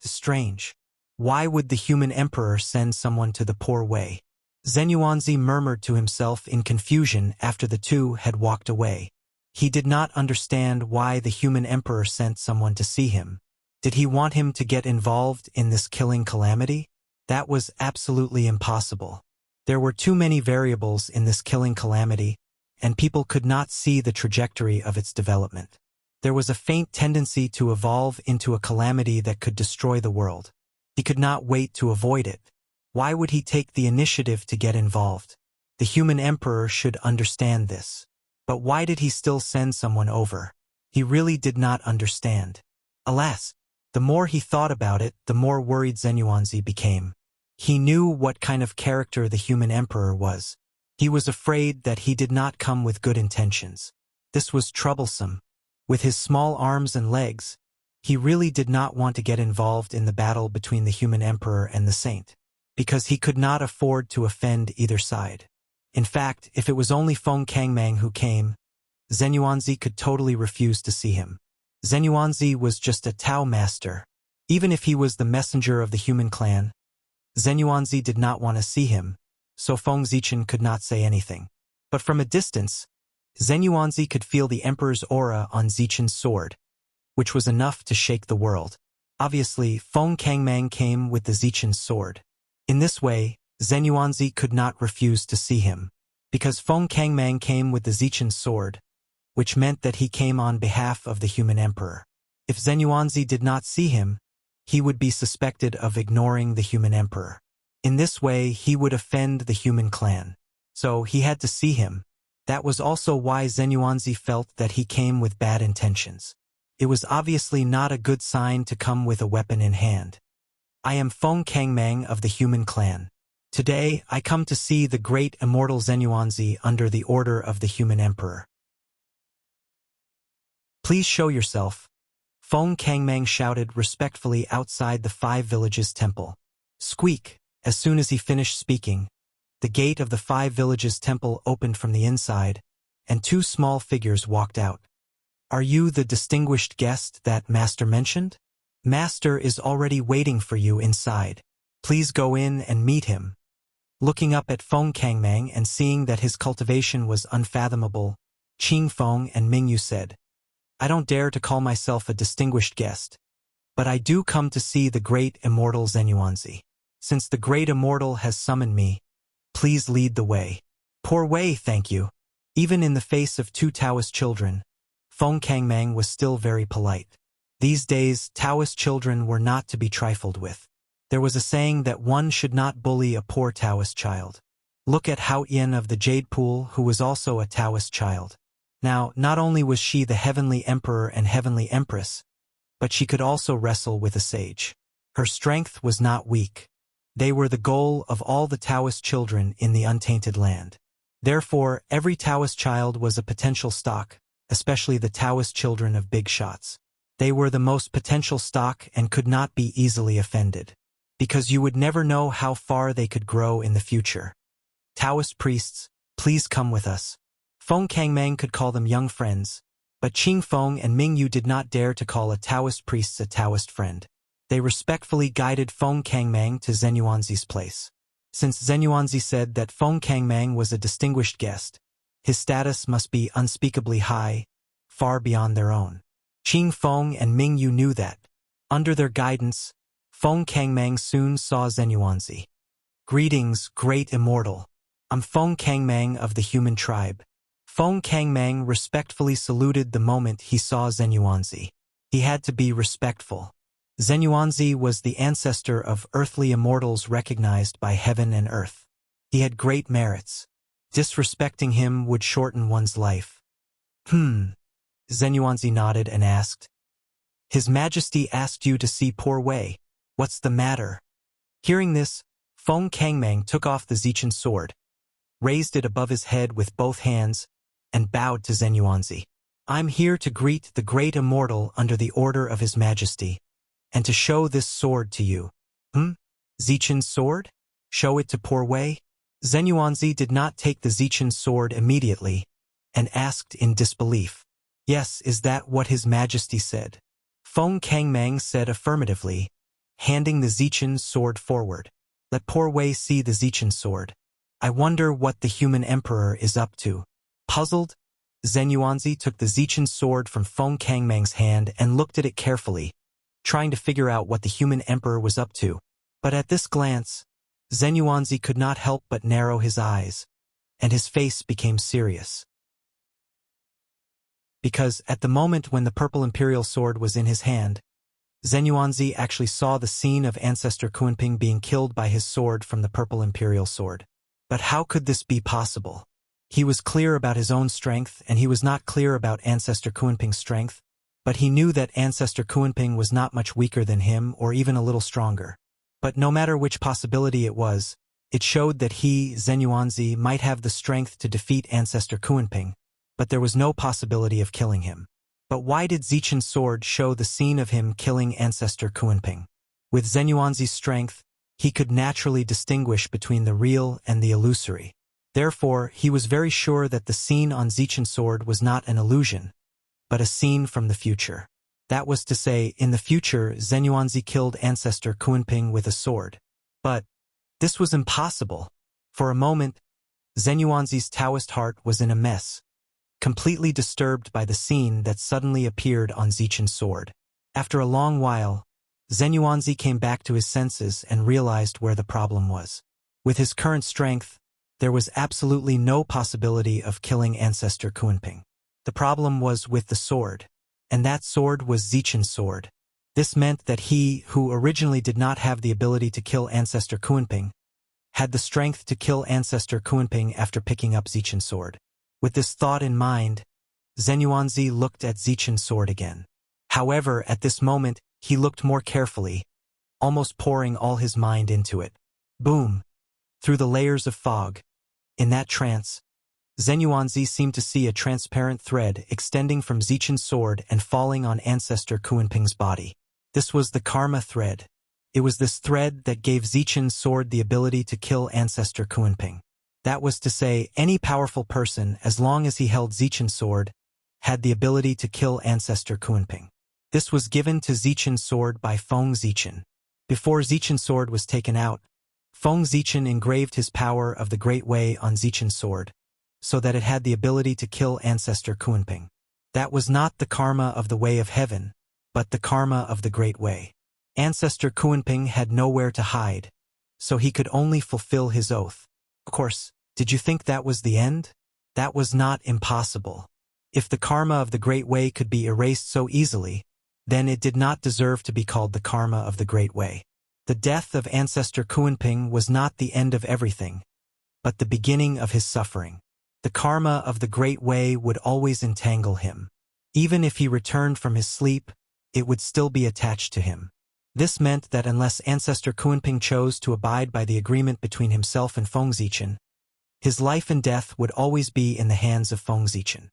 Strange. Why would the human emperor send someone to the poor way? Zenyuanzi murmured to himself in confusion after the 2 had walked away. He did not understand why the human emperor sent someone to see him. Did he want him to get involved in this killing calamity? That was absolutely impossible. There were too many variables in this killing calamity, and people could not see the trajectory of its development. There was a faint tendency to evolve into a calamity that could destroy the world. He could not wait to avoid it. Why would he take the initiative to get involved? The human emperor should understand this. But why did he still send someone over? He really did not understand. Alas, the more he thought about it, the more worried Zenuanzi became. He knew what kind of character the human emperor was. He was afraid that he did not come with good intentions. This was troublesome. With his small arms and legs, he really did not want to get involved in the battle between the human emperor and the saint, because he could not afford to offend either side. In fact, if it was only Feng Kangmang who came, Zenuanzi could totally refuse to see him. Zenuanzi was just a Tao master. Even if he was the messenger of the human clan, Zenuanzi did not want to see him, so Feng Zichen could not say anything. But from a distance, Zenuanzi could feel the emperor's aura on Zichen's sword, which was enough to shake the world. Obviously, Feng Kangmang came with the Zichen's sword. In this way, Zenuanzi could not refuse to see him, because Feng Kangmang came with the Zichen's sword, which meant that he came on behalf of the human emperor. If Zenuanzi did not see him, he would be suspected of ignoring the human emperor. In this way, he would offend the human clan. So he had to see him. That was also why Zenuanzi felt that he came with bad intentions. It was obviously not a good sign to come with a weapon in hand. I am Feng Kangmang of the human clan. Today, I come to see the great immortal Zenuanzi under the order of the human emperor. Please show yourself, Feng Kangmang shouted respectfully outside the 5 villages temple. Squeak! As soon as he finished speaking, the gate of the 5 villages temple opened from the inside, and 2 small figures walked out. Are you the distinguished guest that Master mentioned? Master is already waiting for you inside. Please go in and meet him. Looking up at Feng Kangmang and seeing that his cultivation was unfathomable, Qing Feng and Mingyu said, I don't dare to call myself a distinguished guest, but I do come to see the great immortal Zenuanzi. Since the great immortal has summoned me, please lead the way. Poor way, thank you. Even in the face of 2 Taoist children, Feng Kangmang was still very polite. These days, Taoist children were not to be trifled with. There was a saying that one should not bully a poor Taoist child. Look at Hao Yin of the Jade Pool, who was also a Taoist child. Now, not only was she the heavenly emperor and heavenly empress, but she could also wrestle with a sage. Her strength was not weak. They were the goal of all the Taoist children in the untainted land. Therefore, every Taoist child was a potential stock, especially the Taoist children of big shots. They were the most potential stock and could not be easily offended, because you would never know how far they could grow in the future. Taoist priests, please come with us. Feng Kangmang could call them young friends, but Qing Feng and Mingyu did not dare to call a Taoist priest a Taoist friend. They respectfully guided Feng Kangmang to Zenuanzi's place. Since Zenuanzi said that Feng Kangmang was a distinguished guest, his status must be unspeakably high, far beyond their own. Qing Feng and Mingyu knew that. Under their guidance, Feng Kangmang soon saw Zenuanzi. Greetings, great immortal. I'm Feng Kangmang of the human tribe. Feng Kangmang respectfully saluted the moment he saw Zenuanzi. He had to be respectful. Zenuanzi was the ancestor of earthly immortals recognized by heaven and earth. He had great merits. Disrespecting him would shorten one's life. Zenuanzi nodded and asked. His Majesty asked you to see poor Wei. What's the matter? Hearing this, Feng Kangmang took off the Zichen sword, raised it above his head with both hands, and bowed to Zenuanzi. I'm here to greet the great immortal under the order of His Majesty, and to show this sword to you. Zichen's sword? Show it to poor Wei? Zenuanzi did not take the Zichen sword immediately, and asked in disbelief. Yes, is that what His Majesty said? Feng Kangmang said affirmatively, handing the Zichen sword forward. Let poor Wei see the Zichen sword. I wonder what the human emperor is up to. Puzzled, Zenuanzi took the Zichen sword from Feng Kangmang's hand and looked at it carefully, trying to figure out what the human emperor was up to. But at this glance, Zenuanzi could not help but narrow his eyes, and his face became serious. because at the moment when the purple imperial sword was in his hand, Zenyuanzi actually saw the scene of Ancestor Kunping being killed by his sword from the purple imperial sword. But how could this be possible? He was clear about his own strength, and he was not clear about Ancestor Kunping's strength, but he knew that Ancestor Kunping was not much weaker than him or even a little stronger. But no matter which possibility it was, it showed that he, Zenyuanzi, might have the strength to defeat Ancestor Kunping, but there was no possibility of killing him. But why did Zichen's sword show the scene of him killing Ancestor Kunping? With Zenyuanzi's strength, he could naturally distinguish between the real and the illusory. Therefore, he was very sure that the scene on Zichen's sword was not an illusion, but a scene from the future. That was to say, in the future, Zenyuanzi killed Ancestor Kunping with a sword. But this was impossible. For a moment, Zenyuanzi's Taoist heart was in a mess, completely disturbed by the scene that suddenly appeared on Zichen's sword. After a long while, Zenyuanzi came back to his senses and realized where the problem was. With his current strength, there was absolutely no possibility of killing Ancestor Kunping. The problem was with the sword, and that sword was Zichen's sword. This meant that he, who originally did not have the ability to kill Ancestor Kunping, had the strength to kill Ancestor Kunping after picking up Zichen's sword. With this thought in mind, Zenyuanzi looked at Zichen's sword again. However, at this moment, he looked more carefully, almost pouring all his mind into it. Boom! Through the layers of fog. In that trance, Zenyuanzi seemed to see a transparent thread extending from Zichen's sword and falling on Ancestor Kunping's body. This was the karma thread. It was this thread that gave Zichen's sword the ability to kill Ancestor Kunping. That was to say, any powerful person, as long as he held Zichen's sword, had the ability to kill Ancestor Kunping. This was given to Zichen's sword by Feng Zichen. Before Zichen's sword was taken out, Feng Zichen engraved his power of the Great Way on Zichen's sword, so that it had the ability to kill Ancestor Kunping. That was not the karma of the Way of Heaven, but the karma of the Great Way. Ancestor Kunping had nowhere to hide, so he could only fulfill his oath. Of course, did you think that was the end? That was not impossible. If the karma of the Great Way could be erased so easily, then it did not deserve to be called the karma of the Great Way. The death of Ancestor Kunping was not the end of everything, but the beginning of his suffering. The karma of the Great Way would always entangle him. Even if he returned from his sleep, it would still be attached to him. This meant that unless Ancestor Kunping chose to abide by the agreement between himself and Feng Zichen, his life and death would always be in the hands of Feng Zichen.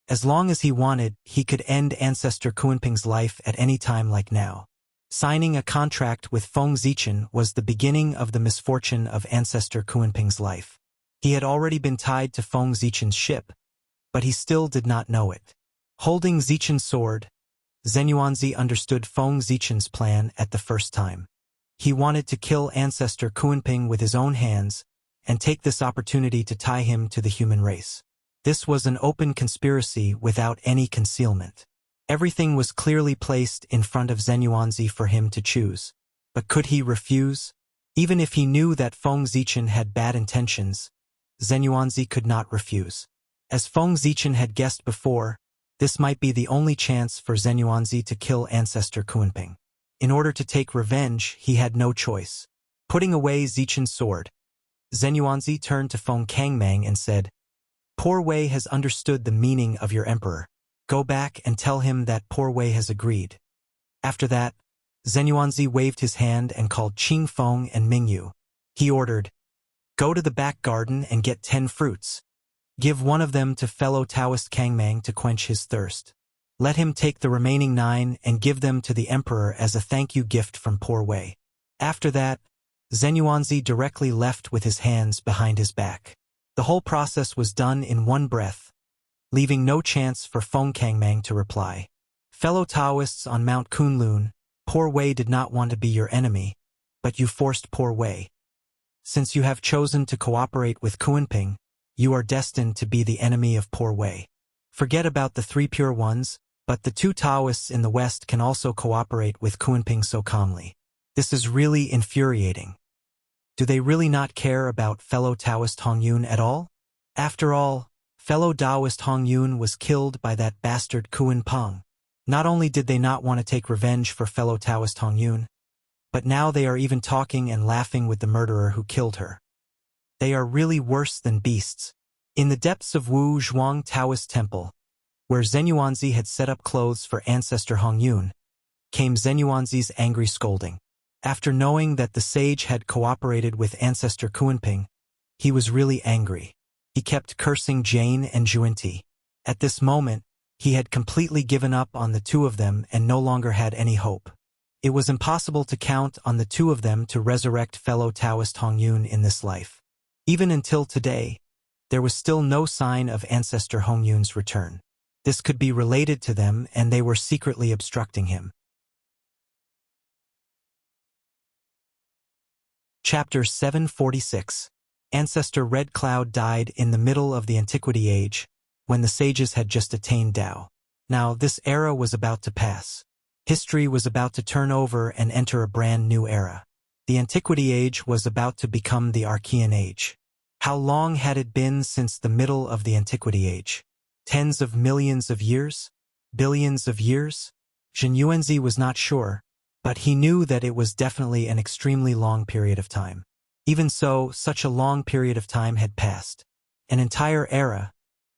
As long as he wanted, he could end Ancestor Kunping's life at any time like now. Signing a contract with Feng Zichen was the beginning of the misfortune of Ancestor Kunping's life. He had already been tied to Feng Zichen's ship, but he still did not know it. Holding Zichen's sword, Zenyuanzi understood Feng Zichen's plan at the first time. He wanted to kill Ancestor Kunping with his own hands and take this opportunity to tie him to the human race. This was an open conspiracy without any concealment. Everything was clearly placed in front of Zenyuanzi for him to choose. But could he refuse? Even if he knew that Feng Zichen had bad intentions, Zenyuanzi could not refuse. As Feng Zichen had guessed before, this might be the only chance for Zenyuanzi to kill Ancestor Kunping. In order to take revenge, he had no choice. Putting away Zichen's sword, Zenyuanzi turned to Feng Kangmang and said, "Poor Wei has understood the meaning of your emperor. Go back and tell him that Poor Wei has agreed." After that, Zenyuanzi waved his hand and called Qing Feng and Mingyu. He ordered, "Go to the back garden and get 10 fruits. Give one of them to fellow Taoist Kangmang to quench his thirst. Let him take the remaining 9 and give them to the emperor as a thank you gift from Poor Wei." After that, Zenyuanzi directly left with his hands behind his back. The whole process was done in one breath, leaving no chance for Feng Kangmang to reply. "Fellow Taoists on Mount Kunlun, Poor Wei did not want to be your enemy, but you forced Poor Wei. Since you have chosen to cooperate with Kunping, you are destined to be the enemy of Poor Wei. Forget about the 3 pure ones, but the 2 Taoists in the West can also cooperate with Kunping so calmly. This is really infuriating. Do they really not care about fellow Taoist Hongyun at all? After all, Fellow Taoist Hong Yun was killed by that bastard Kuan Peng. Not only did they not want to take revenge for fellow Taoist Hong Yun, but now they are even talking and laughing with the murderer who killed her. They are really worse than beasts. In the depths of Wu Zhuang Taoist Temple, where Zenyuanzi had set up clothes for ancestor Hong Yun, came Zenyuanzi's angry scolding. After knowing that the sage had cooperated with ancestor Kuanping, he was really angry. He kept cursing Jane and Juinti. At this moment, he had completely given up on the two of them and no longer had any hope. It was impossible to count on the two of them to resurrect fellow Taoist Hong Yun in this life. Even until today, there was still no sign of ancestor Hong Yun's return. This could be related to them and they were secretly obstructing him. Chapter 746. Ancestor Red Cloud died in the middle of the Antiquity Age, when the sages had just attained Tao. Now this era was about to pass. History was about to turn over and enter a brand new era. The Antiquity Age was about to become the Archean Age. How long had it been since the middle of the Antiquity Age? Tens of millions of years? Billions of years? Zhen Yuanzi was not sure, but he knew that it was definitely an extremely long period of time. Even so, such a long period of time had passed. An entire era,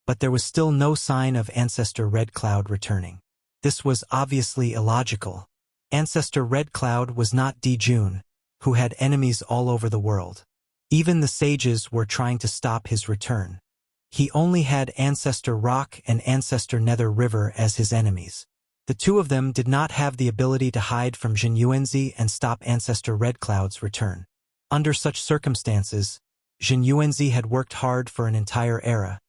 but there was still no sign of Ancestor Red Cloud returning. This was obviously illogical. Ancestor Red Cloud was not Di Jun, who had enemies all over the world. Even the sages were trying to stop his return. He only had Ancestor Rock and Ancestor Nether River as his enemies. The two of them did not have the ability to hide from Zhen Yuanzi and stop Ancestor Red Cloud's return. Under such circumstances, Zhen Yuanzi had worked hard for an entire era,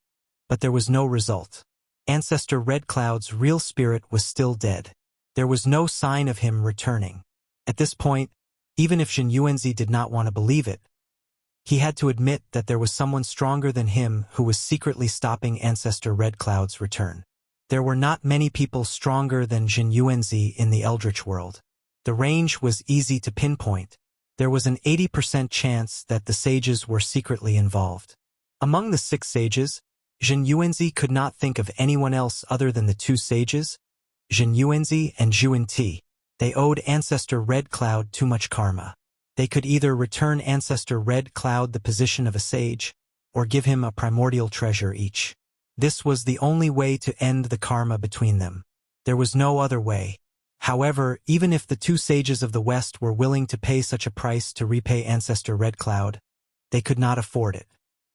but there was no result. Ancestor Red Cloud's real spirit was still dead. There was no sign of him returning. At this point, even if Zhen Yuanzi did not want to believe it, he had to admit that there was someone stronger than him who was secretly stopping Ancestor Red Cloud's return. There were not many people stronger than Zhen Yuanzi in the Eldritch world. The range was easy to pinpoint. There was an 80% chance that the sages were secretly involved. Among the 6 sages, Zhen Yuanzi could not think of anyone else other than the 2 sages, Zhen Yuanzi and Zhu Ti. They owed Ancestor Red Cloud too much karma. They could either return Ancestor Red Cloud the position of a sage, or give him a primordial treasure each. This was the only way to end the karma between them. There was no other way. However, even if the 2 sages of the West were willing to pay such a price to repay Ancestor Red Cloud, they could not afford it.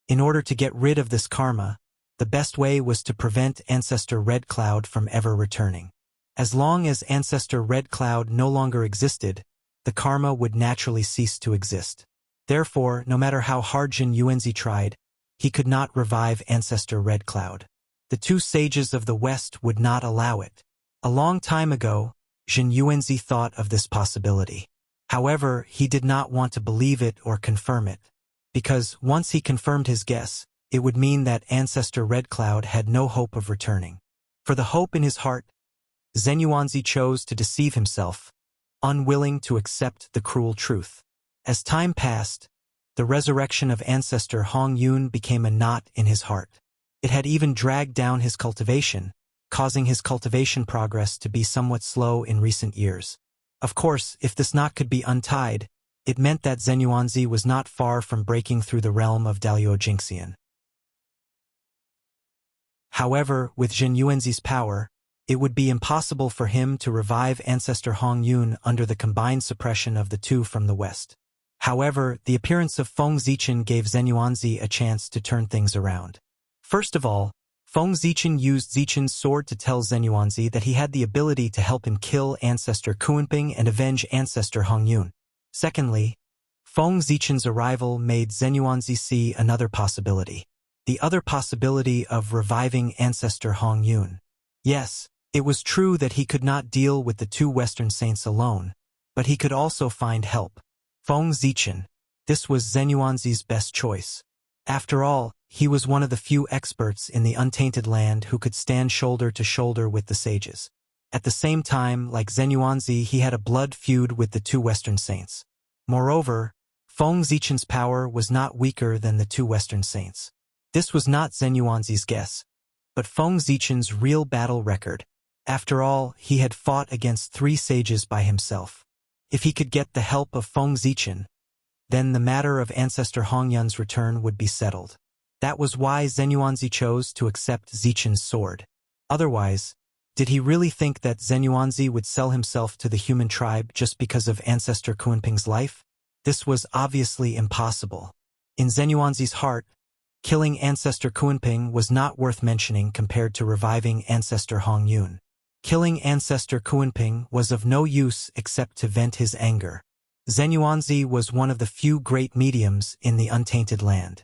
In order to get rid of this karma, the best way was to prevent Ancestor Red Cloud from ever returning. As long as Ancestor Red Cloud no longer existed, the karma would naturally cease to exist. Therefore, no matter how hard Zhen Yuanzi tried, he could not revive Ancestor Red Cloud. The 2 sages of the West would not allow it. A long time ago, Zhen Yuanzi thought of this possibility. However, he did not want to believe it or confirm it, because once he confirmed his guess, it would mean that Ancestor Red Cloud had no hope of returning. For the hope in his heart, Zhen Yuanzi chose to deceive himself, unwilling to accept the cruel truth. As time passed, the resurrection of Ancestor Hong Yun became a knot in his heart. It had even dragged down his cultivation, causing his cultivation progress to be somewhat slow in recent years. Of course, if this knot could be untied, it meant that Zhen Yuanzi was not far from breaking through the realm of Dalio Jingxian. However, with Zhen Yuanzi's power, it would be impossible for him to revive Ancestor Hong Yun under the combined suppression of the 2 from the West. However, the appearance of Feng Zichen gave Zhen Yuanzi a chance to turn things around. First of all, Feng Zichen used Zichen's sword to tell Zhen Yuanzi that he had the ability to help him kill Ancestor Kuanping and avenge Ancestor Hong Yun. Secondly, Feng Zichen's arrival made Zhen Yuanzi see another possibility. The other possibility of reviving Ancestor Hong Yun. Yes, it was true that he could not deal with the 2 Western saints alone, but he could also find help. Feng Zichen. This was Zhen Yuanzi's best choice. After all, he was one of the few experts in the untainted land who could stand shoulder to shoulder with the sages. At the same time, like Zhen Yuanzi, he had a blood feud with the 2 Western saints. Moreover, Feng Zichen's power was not weaker than the 2 Western saints. This was not Zhen Yuanzi's guess, but Feng Zichen's real battle record. After all, he had fought against 3 sages by himself. If he could get the help of Feng Zichen, then the matter of Ancestor Hongyun's return would be settled. That was why Zhen Yuanzi chose to accept Zichen's sword. Otherwise, did he really think that Zhen Yuanzi would sell himself to the human tribe just because of Ancestor Kunping's life? This was obviously impossible. In Zhen Yuanzi's heart, killing Ancestor Kunping was not worth mentioning compared to reviving Ancestor Hongyun. Killing Ancestor Kunping was of no use except to vent his anger. Zhen Yuanzi was one of the few great mediums in the untainted land.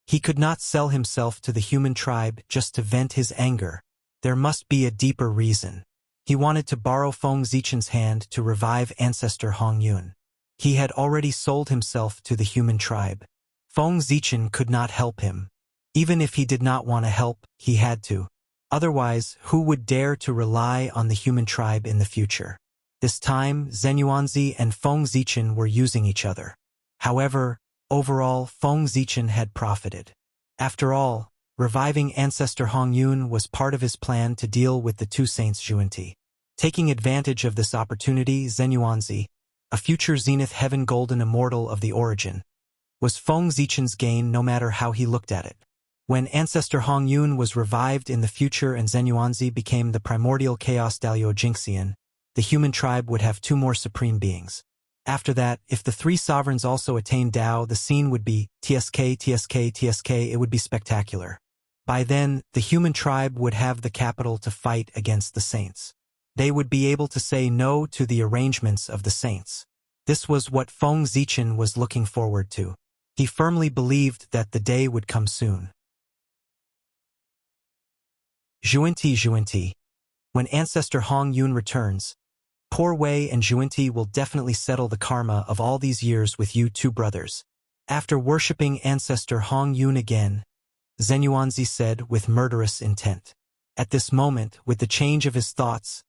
He could not sell himself to the human tribe just to vent his anger. There must be a deeper reason. He wanted to borrow Feng Zichen's hand to revive Ancestor Hongyun. He had already sold himself to the human tribe. Feng Zichen could not help him. Even if he did not want to help, he had to. Otherwise, who would dare to rely on the human tribe in the future? This time, Zhen Yuanzi and Feng Zichen were using each other. However, overall, Feng Zichen had profited. After all, reviving Ancestor Hongyun was part of his plan to deal with the 2 saints Zhuanti. Taking advantage of this opportunity, Zhen Yuanzi, a future Zenith Heaven Golden Immortal of the origin, was Feng Zichen's gain no matter how he looked at it. When Ancestor Hongyun was revived in the future and Zhen Yuanzi became the primordial Chaos Daliao Jingxian, the human tribe would have 2 more supreme beings. After that, if the 3 sovereigns also attained Dao, the scene would be TSK, it would be spectacular. By then, the human tribe would have the capital to fight against the saints. They would be able to say no to the arrangements of the saints. This was what Feng Zichen was looking forward to. He firmly believed that the day would come soon. Zhuanti. When Ancestor Hongyun returns, Poor Wei and Zhuanti will definitely settle the karma of all these years with you 2 brothers. After worshipping Ancestor Hongyun again, Zhen Yuanzi said with murderous intent. At this moment, with the change of his thoughts,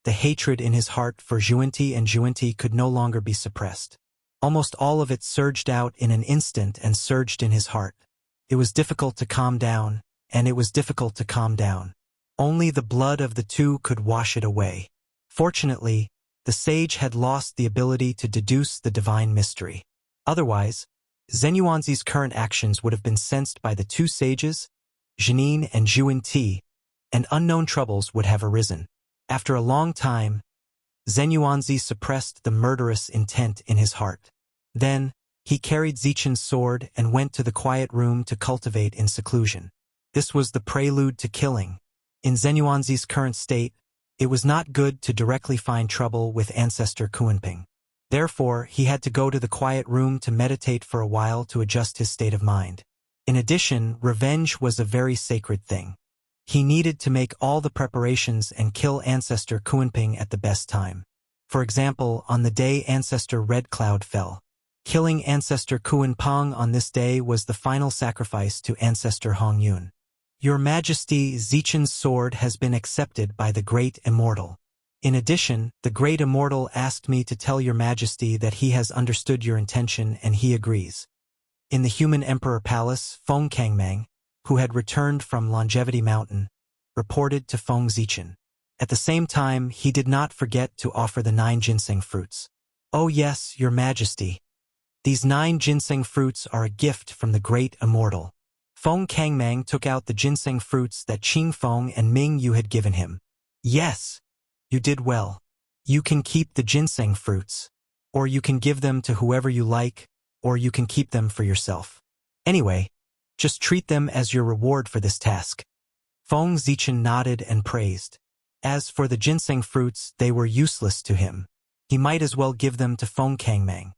the hatred in his heart for Zhuanti and Zhuanti could no longer be suppressed. Almost all of it surged out in an instant and surged in his heart. It was difficult to calm down, and it was difficult to calm down. Only the blood of the 2 could wash it away. Fortunately, the sage had lost the ability to deduce the divine mystery. Otherwise, Zhen Yuanzi's current actions would have been sensed by the 2 sages, Zhenin and Zhuanti, and unknown troubles would have arisen. After a long time, Zhen Yuanzi suppressed the murderous intent in his heart. Then, he carried Zichen's sword and went to the quiet room to cultivate in seclusion. This was the prelude to killing. In Zhen Yuanzi's current state, it was not good to directly find trouble with Ancestor Kunping. Therefore, he had to go to the quiet room to meditate for a while to adjust his state of mind. In addition, revenge was a very sacred thing. He needed to make all the preparations and kill Ancestor Kunping at the best time. For example, on the day Ancestor Red Cloud fell. Killing Ancestor Kunping on this day was the final sacrifice to Ancestor Hongyun. Your Majesty, Zichen's sword has been accepted by the Great Immortal. In addition, the Great Immortal asked me to tell Your Majesty that he has understood your intention and he agrees. In the Human Emperor Palace, Feng Kangmang, who had returned from Longevity Mountain, reported to Feng Zichen. At the same time, he did not forget to offer the 9 ginseng fruits. Oh yes, Your Majesty. These 9 ginseng fruits are a gift from the Great Immortal. Feng Kangmang took out the ginseng fruits that Qing Feng and Ming Yu had given him. Yes, you did well. You can keep the ginseng fruits. Or you can give them to whoever you like, or you can keep them for yourself. Anyway, just treat them as your reward for this task. Feng Zichen nodded and praised. As for the ginseng fruits, they were useless to him. He might as well give them to Feng Kangmang.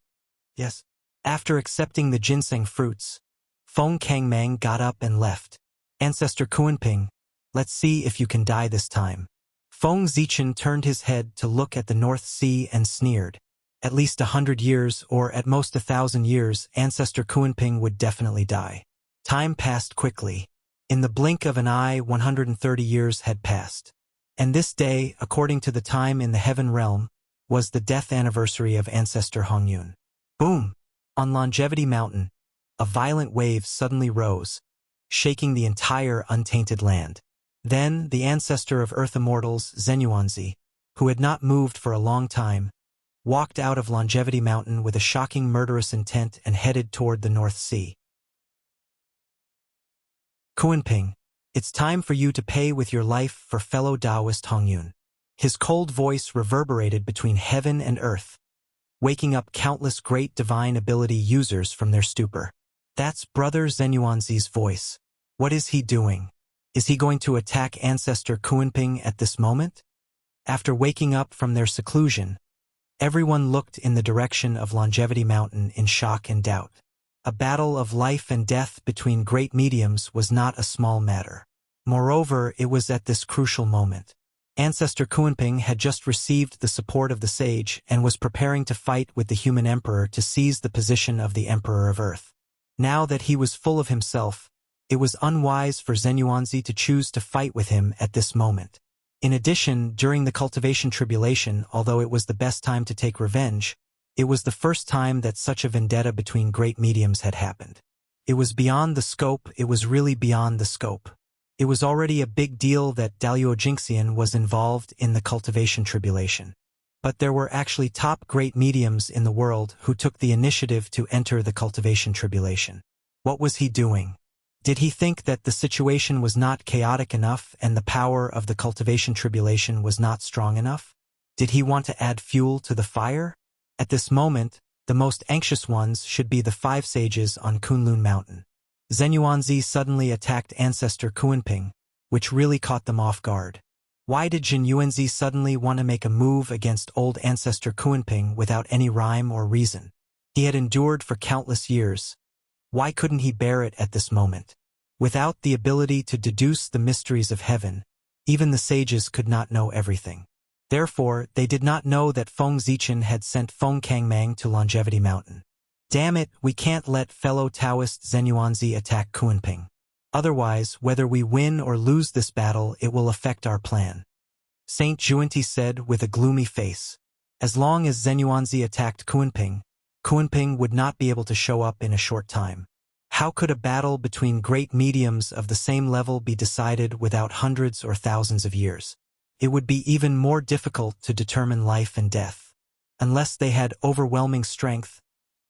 Yes. After accepting the ginseng fruits, Feng Kangmang got up and left. Ancestor Kunping, let's see if you can die this time. Feng Zichen turned his head to look at the North Sea and sneered. At least 100 years, or at most 1,000 years, Ancestor Kunping would definitely die. Time passed quickly. In the blink of an eye, 130 years had passed. And this day, according to the time in the Heaven Realm, was the death anniversary of Ancestor Hongyun. Boom! On Longevity Mountain, a violent wave suddenly rose. shaking the entire untainted land. Then, the ancestor of Earth immortals, Zenuanzi, who had not moved for a long time, walked out of Longevity Mountain with a shocking murderous intent and headed toward the North Sea. Kunping, it's time for you to pay with your life for fellow Taoist Hongyun. His cold voice reverberated between heaven and earth, waking up countless great divine ability users from their stupor. That's Brother Zenuanzi's voice. What is he doing? Is he going to attack Ancestor Kunping at this moment? After waking up from their seclusion, everyone looked in the direction of Longevity Mountain in shock and doubt. A battle of life and death between great mediums was not a small matter. Moreover, it was at this crucial moment. Ancestor Kunping had just received the support of the sage and was preparing to fight with the human emperor to seize the position of the Emperor of Earth. Now that he was full of himself, it was unwise for Zenuanzi to choose to fight with him at this moment. In addition, during the cultivation tribulation, although it was the best time to take revenge, it was the first time that such a vendetta between great mediums had happened. It was beyond the scope, it was really beyond the scope. It was already a big deal that Dalio Jingxian was involved in the cultivation tribulation. But there were actually top great mediums in the world who took the initiative to enter the cultivation tribulation. What was he doing? Did he think that the situation was not chaotic enough and the power of the cultivation tribulation was not strong enough? Did he want to add fuel to the fire? At this moment, the most anxious ones should be the 5 sages on Kunlun Mountain. Zenuanzi suddenly attacked Ancestor Kunping, which really caught them off guard. Why did Jin Yuanzi suddenly want to make a move against old Ancestor Kunping without any rhyme or reason? He had endured for countless years. Why couldn't he bear it at this moment? Without the ability to deduce the mysteries of heaven, even the sages could not know everything. Therefore, they did not know that Feng Zichen had sent Feng Kangmang to Longevity Mountain. Damn it, we can't let fellow Taoist Zenuanzi attack Kunping. Otherwise, whether we win or lose this battle, it will affect our plan. Saint Juanti said with a gloomy face. As long as Zenuanzi attacked Kunping, Kunping would not be able to show up in a short time. How could a battle between great mediums of the same level be decided without hundreds or thousands of years? It would be even more difficult to determine life and death. Unless they had overwhelming strength,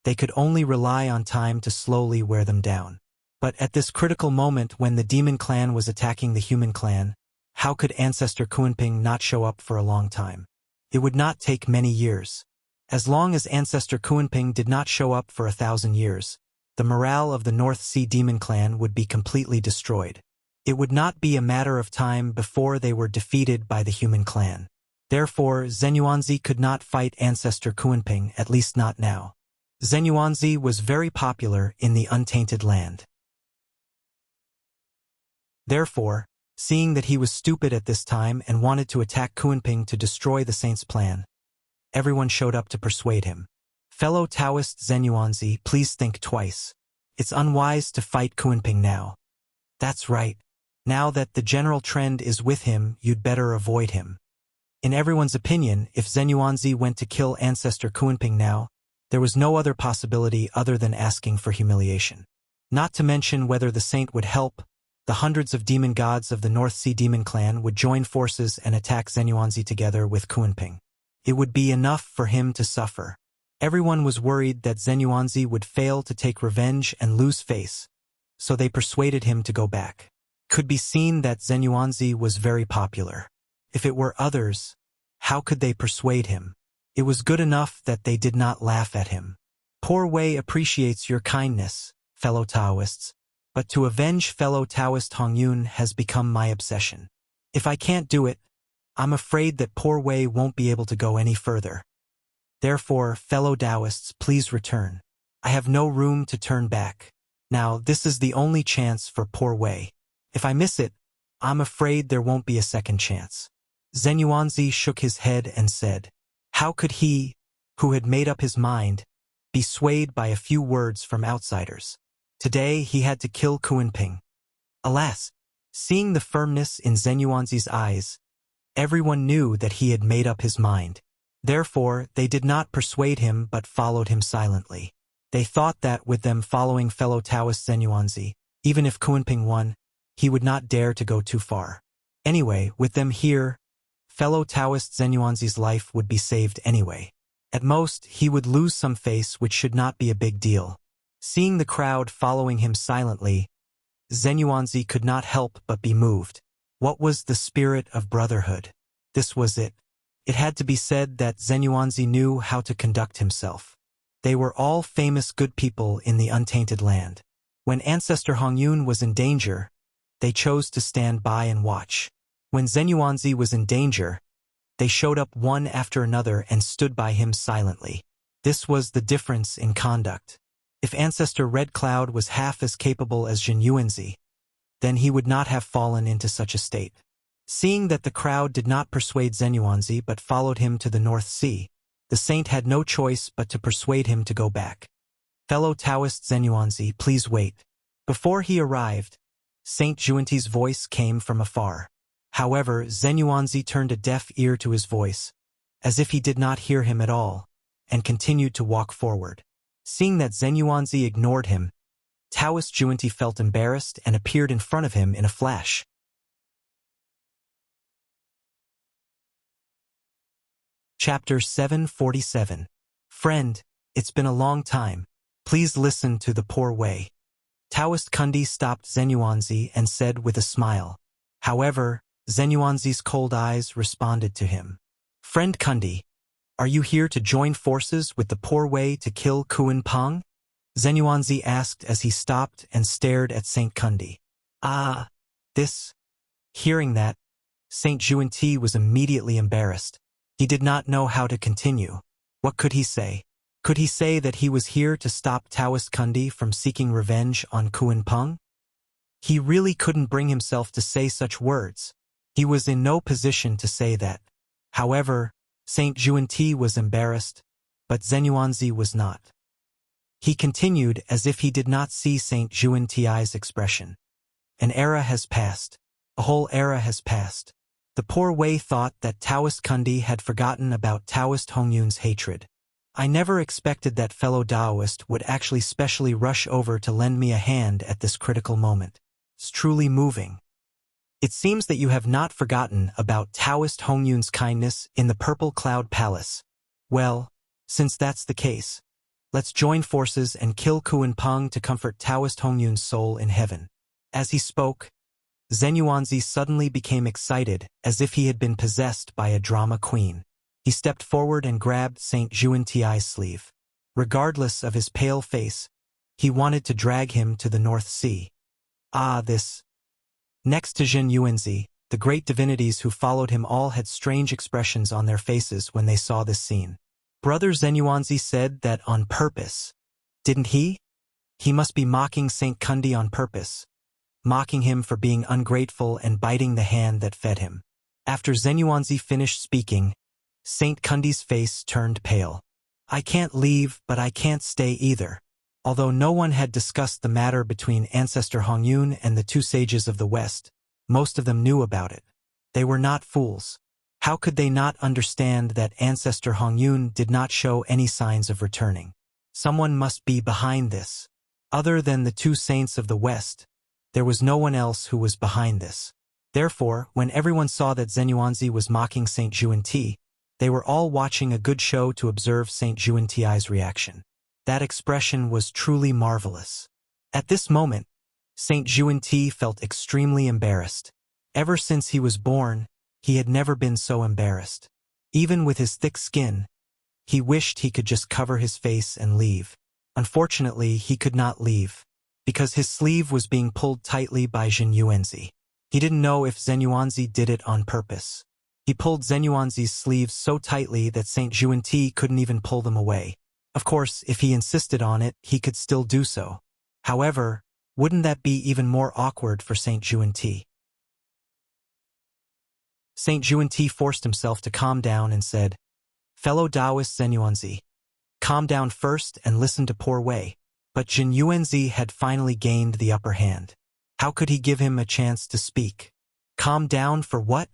they could only rely on time to slowly wear them down. But at this critical moment when the demon clan was attacking the human clan, how could Ancestor Kunping not show up for a long time? It would not take many years. As long as Ancestor Kunping did not show up for 1,000 years, the morale of the North Sea Demon Clan would be completely destroyed. It would not be a matter of time before they were defeated by the human clan. Therefore, Zenuanzi could not fight Ancestor Kunping, at least not now. Zenuanzi was very popular in the untainted land. Therefore, seeing that he was stupid at this time and wanted to attack Kunping to destroy the saint's plan, everyone showed up to persuade him. Fellow Taoist Zenuanzi, please think twice. It's unwise to fight Kunping now. That's right. Now that the general trend is with him, you'd better avoid him. In everyone's opinion, if Zenuanzi went to kill Ancestor Kunping now, there was no other possibility other than asking for humiliation. Not to mention whether the saint would help, the hundreds of demon gods of the North Sea Demon Clan would join forces and attack Zenuanzi together with Kunping. It would be enough for him to suffer. Everyone was worried that Zenuanzi would fail to take revenge and lose face, so they persuaded him to go back. Could be seen that Zenuanzi was very popular. If it were others, how could they persuade him? It was good enough that they did not laugh at him. Poor Wei appreciates your kindness, fellow Taoists, but to avenge fellow Taoist Hongyun has become my obsession. If I can't do it, I'm afraid that poor Wei won't be able to go any further. Therefore, fellow Taoists, please return. I have no room to turn back. Now, this is the only chance for poor Wei. If I miss it, I'm afraid there won't be a second chance. Zenuanzi shook his head and said, how could he, who had made up his mind, be swayed by a few words from outsiders? Today he had to kill Kunping. Alas, seeing the firmness in Zenuanzi's eyes, everyone knew that he had made up his mind. Therefore, they did not persuade him but followed him silently. They thought that with them following fellow Taoist Zenuanzi, Even if Kuanping won, he would not dare to go too far. Anyway, with them here, fellow Taoist Zhen Yuanzi's life would be saved anyway. At most, he would lose some face, which should not be a big deal. Seeing the crowd following him silently, Zhen Yuanzi could not help but be moved. What was the spirit of brotherhood? This was it. It had to be said that Zhen Yuanzi knew how to conduct himself. They were all famous good people in the untainted land. When Ancestor Hongyun was in danger, they chose to stand by and watch. When Zhen Yuanzi was in danger, they showed up one after another and stood by him silently. This was the difference in conduct. If Ancestor Red Cloud was half as capable as Zhen Yuanzi, then he would not have fallen into such a state. Seeing that the crowd did not persuade Zhen Yuanzi but followed him to the North Sea, the saint had no choice but to persuade him to go back. Fellow Taoist Zhen Yuanzi, please wait. Before he arrived, Saint Juanti's voice came from afar. However, Zhen Yuanzi turned a deaf ear to his voice, as if he did not hear him at all, and continued to walk forward. Seeing that Zhen Yuanzi ignored him, Taoist Juanti felt embarrassed and appeared in front of him in a flash. Chapter 747. Friend, it's been a long time. Please listen to the poor way. Taoist Kundi stopped Zhen Yuanzi and said with a smile. However, Zhen Yuanzi's cold eyes responded to him. Friend Kundi, are you here to join forces with the poor way to kill Kuan Peng? Zhen Yuanzi asked as he stopped and stared at Saint Kundi. This. Hearing that, Saint Juanti was immediately embarrassed. He did not know how to continue. What could he say? Could he say that he was here to stop Taoist Kundi from seeking revenge on Kuan Peng? He really couldn't bring himself to say such words. He was in no position to say that. However, Saint Juanti was embarrassed, but Zhen Yuanzi was not. He continued as if he did not see Saint Juanti's expression. An era has passed. A whole era has passed. The poor Wei thought that Taoist Kundi had forgotten about Taoist Hongyun's hatred. I never expected that fellow Taoist would actually specially rush over to lend me a hand at this critical moment. It's truly moving. It seems that you have not forgotten about Taoist Hongyun's kindness in the Purple Cloud Palace. Well, since that's the case, let's join forces and kill Kuan Peng to comfort Taoist Hongyun's soul in heaven. As he spoke, Zhen Yuanzi suddenly became excited, as if he had been possessed by a drama queen. He stepped forward and grabbed Saint Juanti's sleeve. Regardless of his pale face, he wanted to drag him to the North Sea. This. Next to Zhen Yuanzi, the great divinities who followed him all had strange expressions on their faces when they saw this scene. Brother Zhen Yuanzi said that on purpose. Didn't he? He must be mocking Saint Kundi on purpose. Mocking him for being ungrateful and biting the hand that fed him. After Zhen Yuanzi finished speaking, Saint Kundi's face turned pale. I can't leave, but I can't stay either. Although no one had discussed the matter between Ancestor Hongyun and the two sages of the West, most of them knew about it. They were not fools. How could they not understand that Ancestor Hongyun did not show any signs of returning? Someone must be behind this. Other than the two saints of the West, there was no one else who was behind this. Therefore, when everyone saw that Zhen Yuanzi was mocking Saint Juanti, they were all watching a good show to observe Saint Juanti's reaction. That expression was truly marvelous. At this moment, Saint Juanti felt extremely embarrassed. Ever since he was born, he had never been so embarrassed. Even with his thick skin, he wished he could just cover his face and leave. Unfortunately, he could not leave, because his sleeve was being pulled tightly by Zhen Yuanzi. He didn't know if Zhen Yuanzi did it on purpose. He pulled Zhen Yuanzi's sleeves so tightly that Saint Juanti couldn't even pull them away. Of course, if he insisted on it, he could still do so. However, wouldn't that be even more awkward for Saint Juanti? Saint Juanti forced himself to calm down and said, Fellow Taoist Zhen Yuanzi, calm down first and listen to poor Wei. But Zhen Yuanzi had finally gained the upper hand. How could he give him a chance to speak? Calm down for what?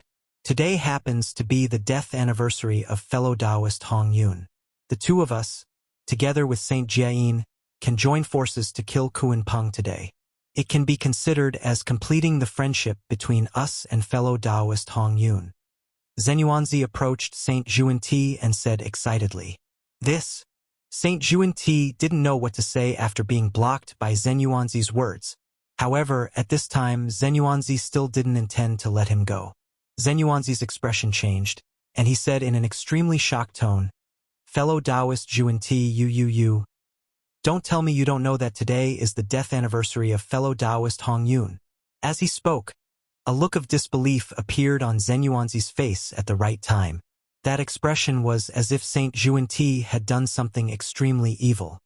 Today happens to be the death anniversary of fellow Taoist Hongyun. The two of us, together with Saint Jiayin, can join forces to kill Kuan Peng today. It can be considered as completing the friendship between us and fellow Taoist Hong Yun. Zenyuanzi approached Saint Juanti and said excitedly, "This." Saint Juanti didn't know what to say after being blocked by Zenyuanzi's words. However, at this time, Zenyuanzi still didn't intend to let him go. Zenyuanzi's expression changed, and he said in an extremely shocked tone, "Fellow Taoist Juanti, you. Don't tell me you don't know that today is the death anniversary of fellow Taoist Hong Yun." As he spoke, a look of disbelief appeared on Zenyuanzi's face at the right time. That expression was as if Saint Juanti had done something extremely evil.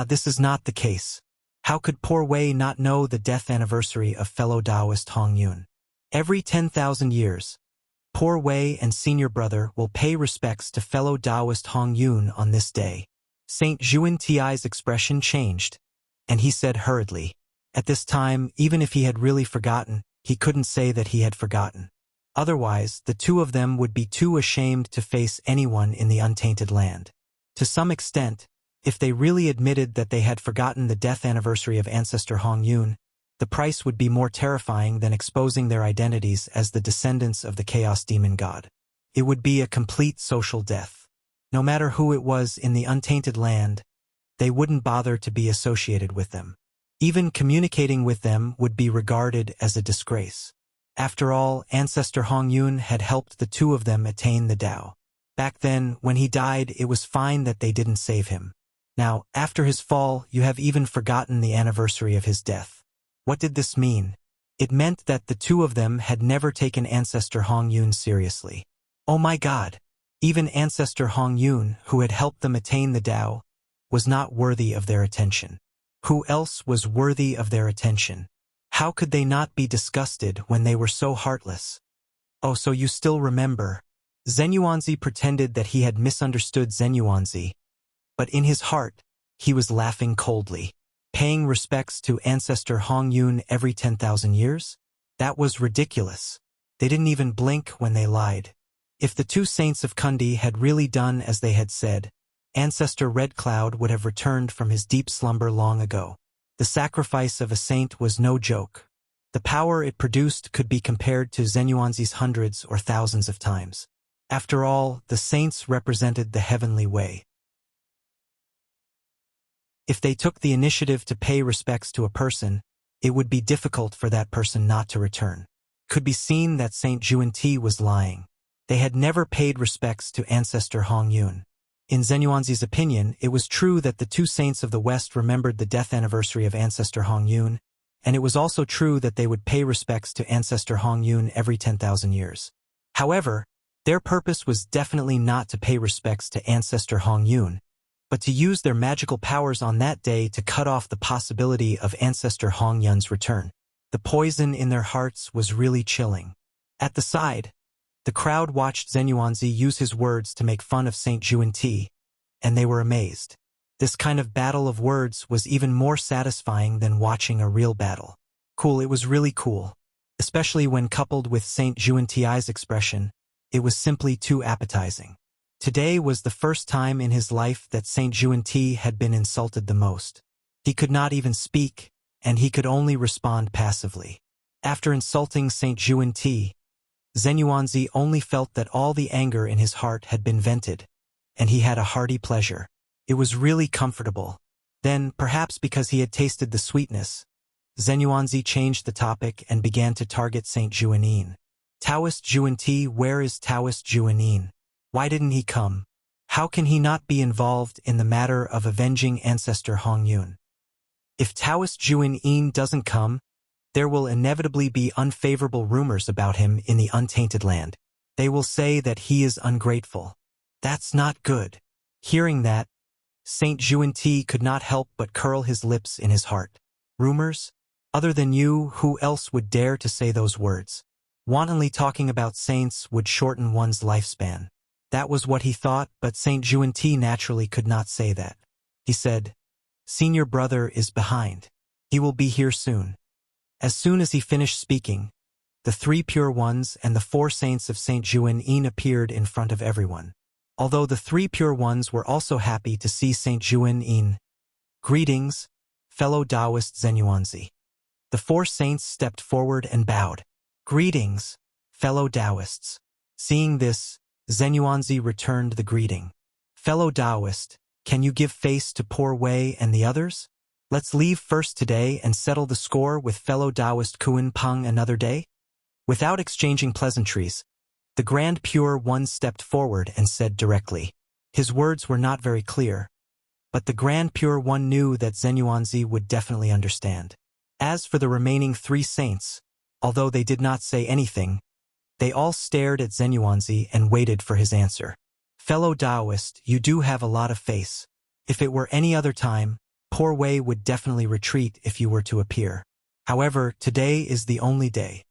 This is not the case. How could poor Wei not know the death anniversary of fellow Taoist Hong Yun? Every 10,000 years, poor Wei and senior brother will pay respects to fellow Taoist Hong Yun on this day. Saint Juanti's expression changed, and he said hurriedly. At this time, even if he had really forgotten, he couldn't say that he had forgotten. Otherwise, the two of them would be too ashamed to face anyone in the untainted land. To some extent, if they really admitted that they had forgotten the death anniversary of ancestor Hong Yun, the price would be more terrifying than exposing their identities as the descendants of the Chaos Demon God. It would be a complete social death. No matter who it was in the untainted land, they wouldn't bother to be associated with them. Even communicating with them would be regarded as a disgrace. After all, ancestor Hong Yun had helped the two of them attain the Tao. Back then, when he died, it was fine that they didn't save him. Now, after his fall, you have even forgotten the anniversary of his death. What did this mean? It meant that the two of them had never taken ancestor Hong Yun seriously. Oh my God! Even ancestor Hong Yun, who had helped them attain the Tao, was not worthy of their attention. Who else was worthy of their attention? How could they not be disgusted when they were so heartless? Oh, so you still remember. Zenyuanzi pretended that he had misunderstood Zenyuanzi, but in his heart, he was laughing coldly. Paying respects to ancestor Hong Yun every 10,000 years? That was ridiculous. They didn't even blink when they lied. If the two saints of Kundi had really done as they had said, ancestor Red Cloud would have returned from his deep slumber long ago. The sacrifice of a saint was no joke. The power it produced could be compared to Zenyuanzi's hundreds or thousands of times. After all, the saints represented the heavenly way. If they took the initiative to pay respects to a person, it would be difficult for that person not to return. It could be seen that Saint Juanti was lying. They had never paid respects to ancestor Hong Yun. In Zenyuanzi's opinion, it was true that the two saints of the West remembered the death anniversary of ancestor Hong Yun, and it was also true that they would pay respects to ancestor Hong Yun every 10,000 years. However, their purpose was definitely not to pay respects to ancestor Hong Yun, but to use their magical powers on that day to cut off the possibility of ancestor Hong Yun's return. The poison in their hearts was really chilling. At the side, the crowd watched Zenyuanzi use his words to make fun of Saint Juanti, and they were amazed. This kind of battle of words was even more satisfying than watching a real battle. Cool, it was really cool. Especially when coupled with Saint Juanti's expression, it was simply too appetizing. Today was the first time in his life that Saint Juanti had been insulted the most. He could not even speak, and he could only respond passively. After insulting Saint Juanti, Zenyuanzi only felt that all the anger in his heart had been vented, and he had a hearty pleasure. It was really comfortable. Then, perhaps because he had tasted the sweetness, Zenyuanzi changed the topic and began to target Saint Juanin. Taoist Juanti, where is Taoist Juanin? Why didn't he come? How can he not be involved in the matter of avenging ancestor Hong Yun? If Taoist Juanin doesn't come, there will inevitably be unfavorable rumors about him in the untainted land. They will say that he is ungrateful. That's not good. Hearing that, Saint Juanti could not help but curl his lips in his heart. Rumors? Other than you, who else would dare to say those words? Wantonly talking about saints would shorten one's lifespan. That was what he thought, but Saint Juanti naturally could not say that. He said, "Senior brother is behind. He will be here soon." As soon as he finished speaking, the three pure ones and the four saints of Saint Juanin appeared in front of everyone. Although the three pure ones were also happy to see Saint Juanin. "Greetings, fellow Taoist Zenyuanzi." The four saints stepped forward and bowed. Greetings, fellow Taoists. Seeing this, Zenuanzi returned the greeting. Fellow Taoist, can you give face to poor Wei and the others? Let's leave first today and settle the score with fellow Taoist Kuan Peng another day? Without exchanging pleasantries, the Grand Pure One stepped forward and said directly. His words were not very clear, but the Grand Pure One knew that Zenuanzi would definitely understand. As for the remaining three saints, although they did not say anything, they all stared at Zenuanzi and waited for his answer. Fellow Taoist, you do have a lot of face. If it were any other time, poor Wei would definitely retreat if you were to appear. However, today is the only day.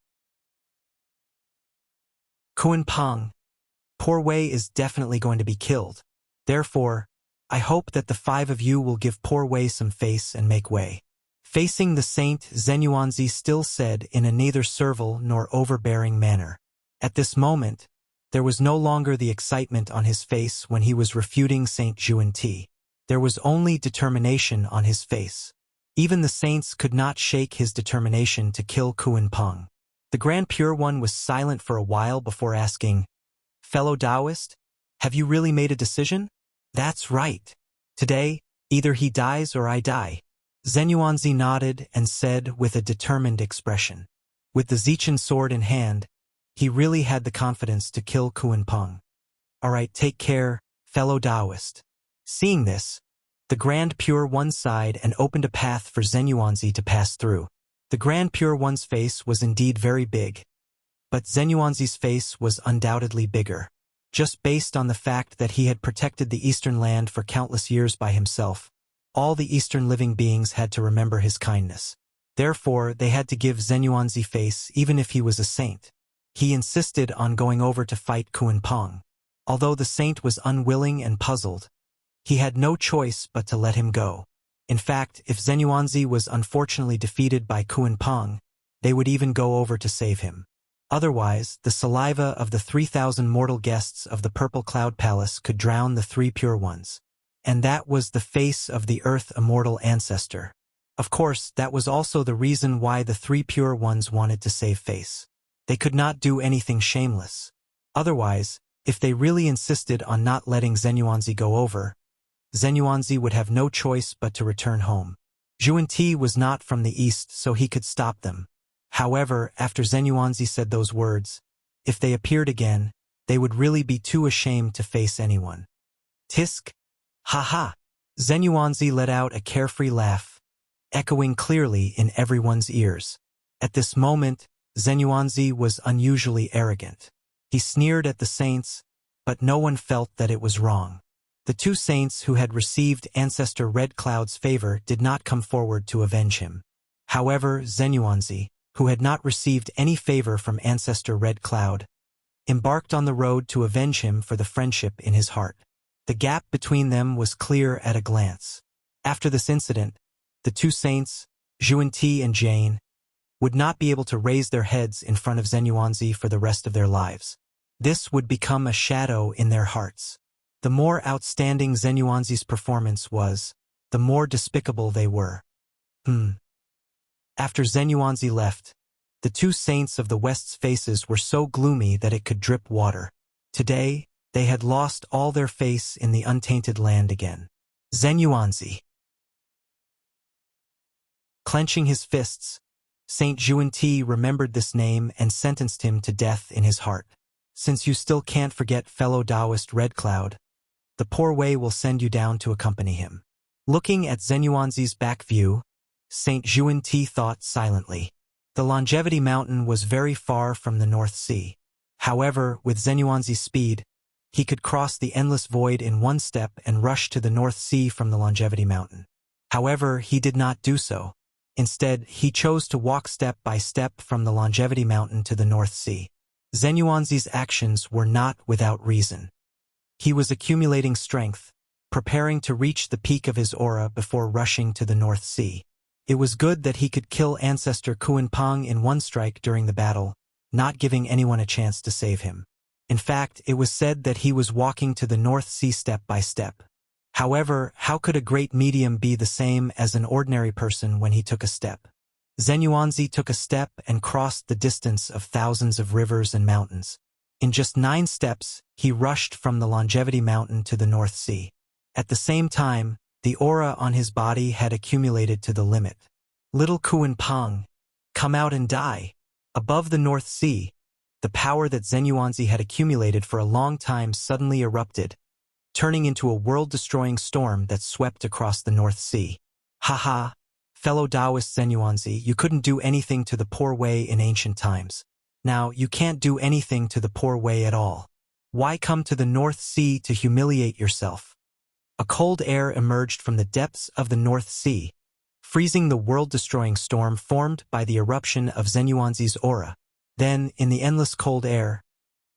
Kuan Peng, poor Wei is definitely going to be killed. Therefore, I hope that the five of you will give poor Wei some face and make way. Facing the saint, Zenuanzi still said in a neither servile nor overbearing manner. At this moment, there was no longer the excitement on his face when he was refuting Saint Juanti. There was only determination on his face. Even the saints could not shake his determination to kill Kuan Peng. The Grand Pure One was silent for a while before asking, Fellow Taoist, have you really made a decision? That's right. Today, either he dies or I die. Zenuanzi nodded and said with a determined expression. With the Zichin sword in hand, he really had the confidence to kill Kuan Peng. All right, take care, fellow Taoist. Seeing this, the Grand Pure One sighed and opened a path for Zenuanzi to pass through. The Grand Pure One's face was indeed very big, but Zenuanzi's face was undoubtedly bigger. Just based on the fact that he had protected the Eastern land for countless years by himself, all the Eastern living beings had to remember his kindness. Therefore, they had to give Zenuanzi face even if he was a saint. He insisted on going over to fight Kuan Peng. Although the saint was unwilling and puzzled, he had no choice but to let him go. In fact, if Zenuanzi was unfortunately defeated by Kuan Peng, they would even go over to save him. Otherwise, the saliva of the 3,000 mortal guests of the Purple Cloud Palace could drown the three pure ones. And that was the face of the Earth Immortal Ancestor. Of course, that was also the reason why the three pure ones wanted to save face. They could not do anything shameless. Otherwise, if they really insisted on not letting Zenuanzi go over, Zenuanzi would have no choice but to return home. Juanti was not from the east, so he could stop them. However, after Zenuanzi said those words, if they appeared again, they would really be too ashamed to face anyone. Tisk! Ha ha! Zenuanzi let out a carefree laugh, echoing clearly in everyone's ears. At this moment, Zenuanzi was unusually arrogant. He sneered at the saints, but no one felt that it was wrong. The two saints who had received Ancestor Red Cloud's favor did not come forward to avenge him. However, Zenuanzi, who had not received any favor from Ancestor Red Cloud, embarked on the road to avenge him for the friendship in his heart. The gap between them was clear at a glance. After this incident, the two saints, Juanti and Jane, would not be able to raise their heads in front of Zenuanzi for the rest of their lives. This would become a shadow in their hearts. The more outstanding Zenuanzi's performance was, the more despicable they were. After Zenuanzi left, the two saints of the West's faces were so gloomy that it could drip water. Today, they had lost all their face in the untainted land again. Zenuanzi. Clenching his fists, Saint Juanti remembered this name and sentenced him to death in his heart. Since you still can't forget fellow Taoist Red Cloud, the poor Wei will send you down to accompany him. Looking at Zenuanzi's back view, Saint Juanti thought silently. The Longevity Mountain was very far from the North Sea. However, with Zenuanzi's speed, he could cross the endless void in one step and rush to the North Sea from the Longevity Mountain. However, he did not do so. Instead, he chose to walk step by step from the Longevity Mountain to the North Sea. Zenuanzi's actions were not without reason. He was accumulating strength, preparing to reach the peak of his aura before rushing to the North Sea. It was good that he could kill Ancestor Kuan Peng in one strike during the battle, not giving anyone a chance to save him. In fact, it was said that he was walking to the North Sea step by step. However, how could a great medium be the same as an ordinary person when he took a step? Zhen Yuanzi took a step and crossed the distance of thousands of rivers and mountains. In just 9 steps, he rushed from the Longevity Mountain to the North Sea. At the same time, the aura on his body had accumulated to the limit. Little Kuan Peng, come out and die. Above the North Sea, the power that Zhen Yuanzi had accumulated for a long time suddenly erupted, turning into a world-destroying storm that swept across the North Sea. Haha, fellow Taoist Zhen Yuanzi, you couldn't do anything to the poor way in ancient times. Now, you can't do anything to the poor way at all. Why come to the North Sea to humiliate yourself? A cold air emerged from the depths of the North Sea, freezing the world-destroying storm formed by the eruption of Zhen Yuanzi's aura. Then, in the endless cold air,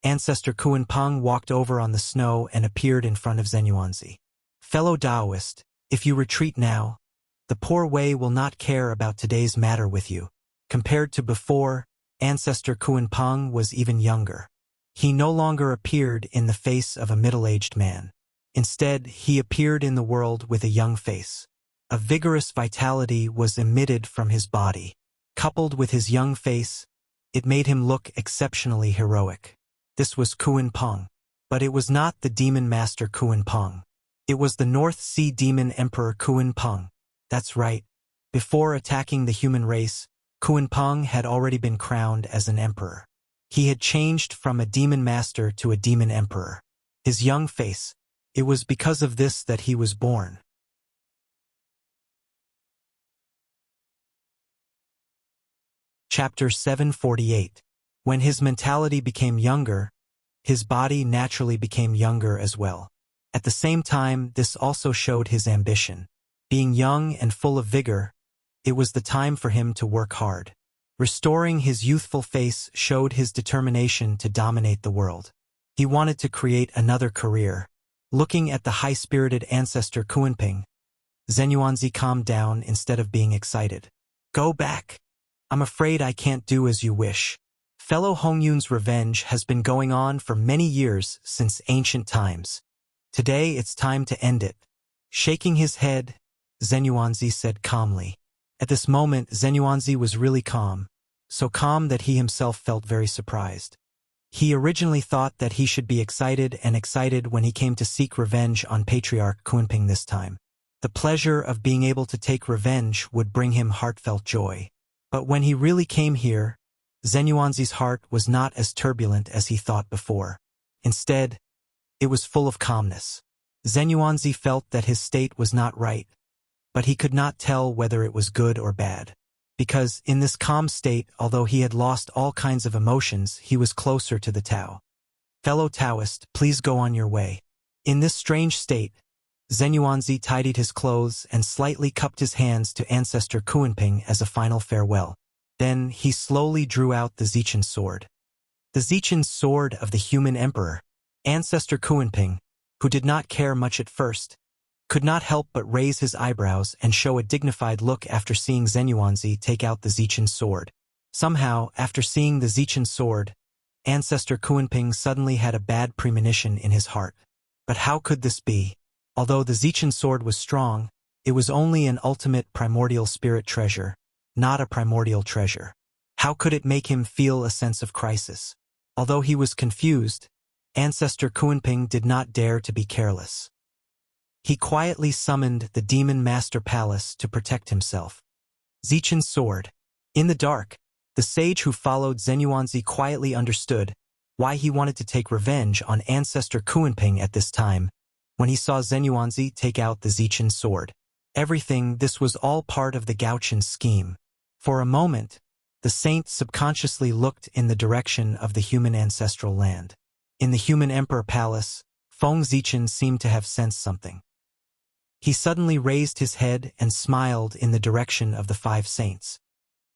Ancestor Kuan Peng walked over on the snow and appeared in front of Zhen Yuanzi. Fellow Taoist, if you retreat now, the poor way will not care about today's matter with you. Compared to before, Ancestor Kuan Peng was even younger. He no longer appeared in the face of a middle-aged man. Instead, he appeared in the world with a young face. A vigorous vitality was emitted from his body. Coupled with his young face, it made him look exceptionally heroic. This was Kuan Peng. But it was not the demon master Kuan Peng. It was the North Sea demon emperor Kuan Peng. That's right. Before attacking the human race, Kuan Peng had already been crowned as an emperor. He had changed from a demon master to a demon emperor. His young face. It was because of this that he was born. Chapter 748. When his mentality became younger, his body naturally became younger as well. At the same time, this also showed his ambition. Being young and full of vigor, it was the time for him to work hard. Restoring his youthful face showed his determination to dominate the world. He wanted to create another career. Looking at the high-spirited ancestor Kuan Peng, Zhen Yuanzi calmed down instead of being excited. Go back. I'm afraid I can't do as you wish. Fellow Hongyun's revenge has been going on for many years since ancient times. Today it's time to end it. Shaking his head, Zhen Yuanzi said calmly. At this moment, Zhen Yuanzi was really calm, so calm that he himself felt very surprised. He originally thought that he should be excited when he came to seek revenge on Patriarch Kuan Peng this time. The pleasure of being able to take revenge would bring him heartfelt joy. But when he really came here, Zhen Yuanzi's heart was not as turbulent as he thought before. Instead, it was full of calmness. Zhen Yuanzi felt that his state was not right, but he could not tell whether it was good or bad. Because in this calm state, although he had lost all kinds of emotions, he was closer to the Tao. Fellow Taoist, please go on your way. In this strange state, Zhen Yuanzi tidied his clothes and slightly cupped his hands to Ancestor Kuan Peng as a final farewell. Then he slowly drew out the Zichen sword. The Zichen sword of the human emperor. Ancestor Kuan Peng, who did not care much at first, could not help but raise his eyebrows and show a dignified look after seeing Zhen Yuanzi take out the Zichen sword. Somehow, after seeing the Zichen sword, Ancestor Kuan Peng suddenly had a bad premonition in his heart. But how could this be? Although the Zichen sword was strong, it was only an ultimate primordial spirit treasure, not a primordial treasure. How could it make him feel a sense of crisis? Although he was confused, Ancestor Kuan Peng did not dare to be careless. He quietly summoned the Demon Master Palace to protect himself. Zichen's sword. In the dark, the sage who followed Zhen Yuanzi quietly understood why he wanted to take revenge on Ancestor Kuan Peng at this time, when he saw Zhen Yuanzi take out the Zichen sword. This was all part of the Gaochen scheme. For a moment, the saint subconsciously looked in the direction of the human ancestral land. In the human emperor palace, Feng Zichen seemed to have sensed something. He suddenly raised his head and smiled in the direction of the 5 saints.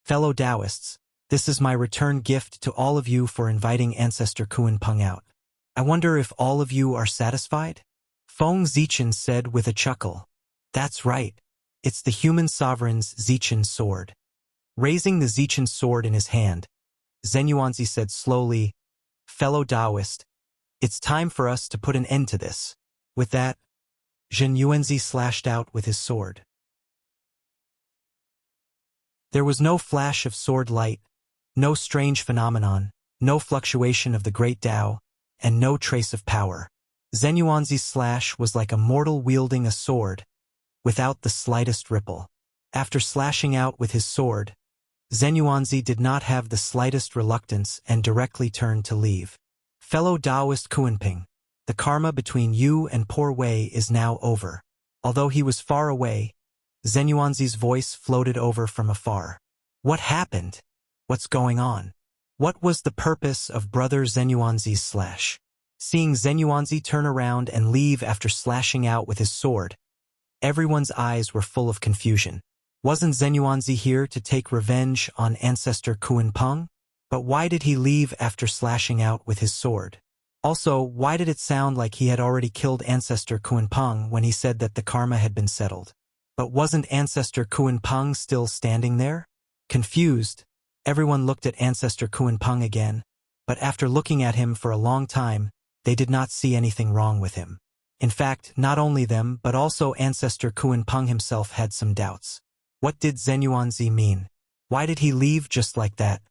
Fellow Taoists, this is my return gift to all of you for inviting Ancestor Kuan Peng out. I wonder if all of you are satisfied? Feng Zichen said with a chuckle. That's right. It's the human sovereign's Zichen sword. Raising the Zichen sword in his hand, Zhen Yuanzi said slowly, Fellow Taoist, it's time for us to put an end to this. With that, Zhen Yuanzi slashed out with his sword. There was no flash of sword light, no strange phenomenon, no fluctuation of the great Tao, and no trace of power. Zenyuanzi's slash was like a mortal wielding a sword, without the slightest ripple. After slashing out with his sword, Zenyuanzi did not have the slightest reluctance and directly turned to leave. Fellow Taoist Kuanping, the karma between you and poor Wei is now over. Although he was far away, Zenyuanzi's voice floated over from afar. What happened? What's going on? What was the purpose of Brother Zenyuanzi's slash? Seeing Zenyuanzi turn around and leave after slashing out with his sword, everyone's eyes were full of confusion. Wasn't Zenyuanzi here to take revenge on ancestor Kuanping? But why did he leave after slashing out with his sword? Also, why did it sound like he had already killed ancestor Kuanping when he said that the karma had been settled? But wasn't ancestor Kuanping still standing there? Confused, everyone looked at ancestor Kuanping again, but after looking at him for a long time, they did not see anything wrong with him. In fact, not only them but also ancestor Kuanping himself had some doubts. What did Zenyuanzi mean? Why did he leave just like that?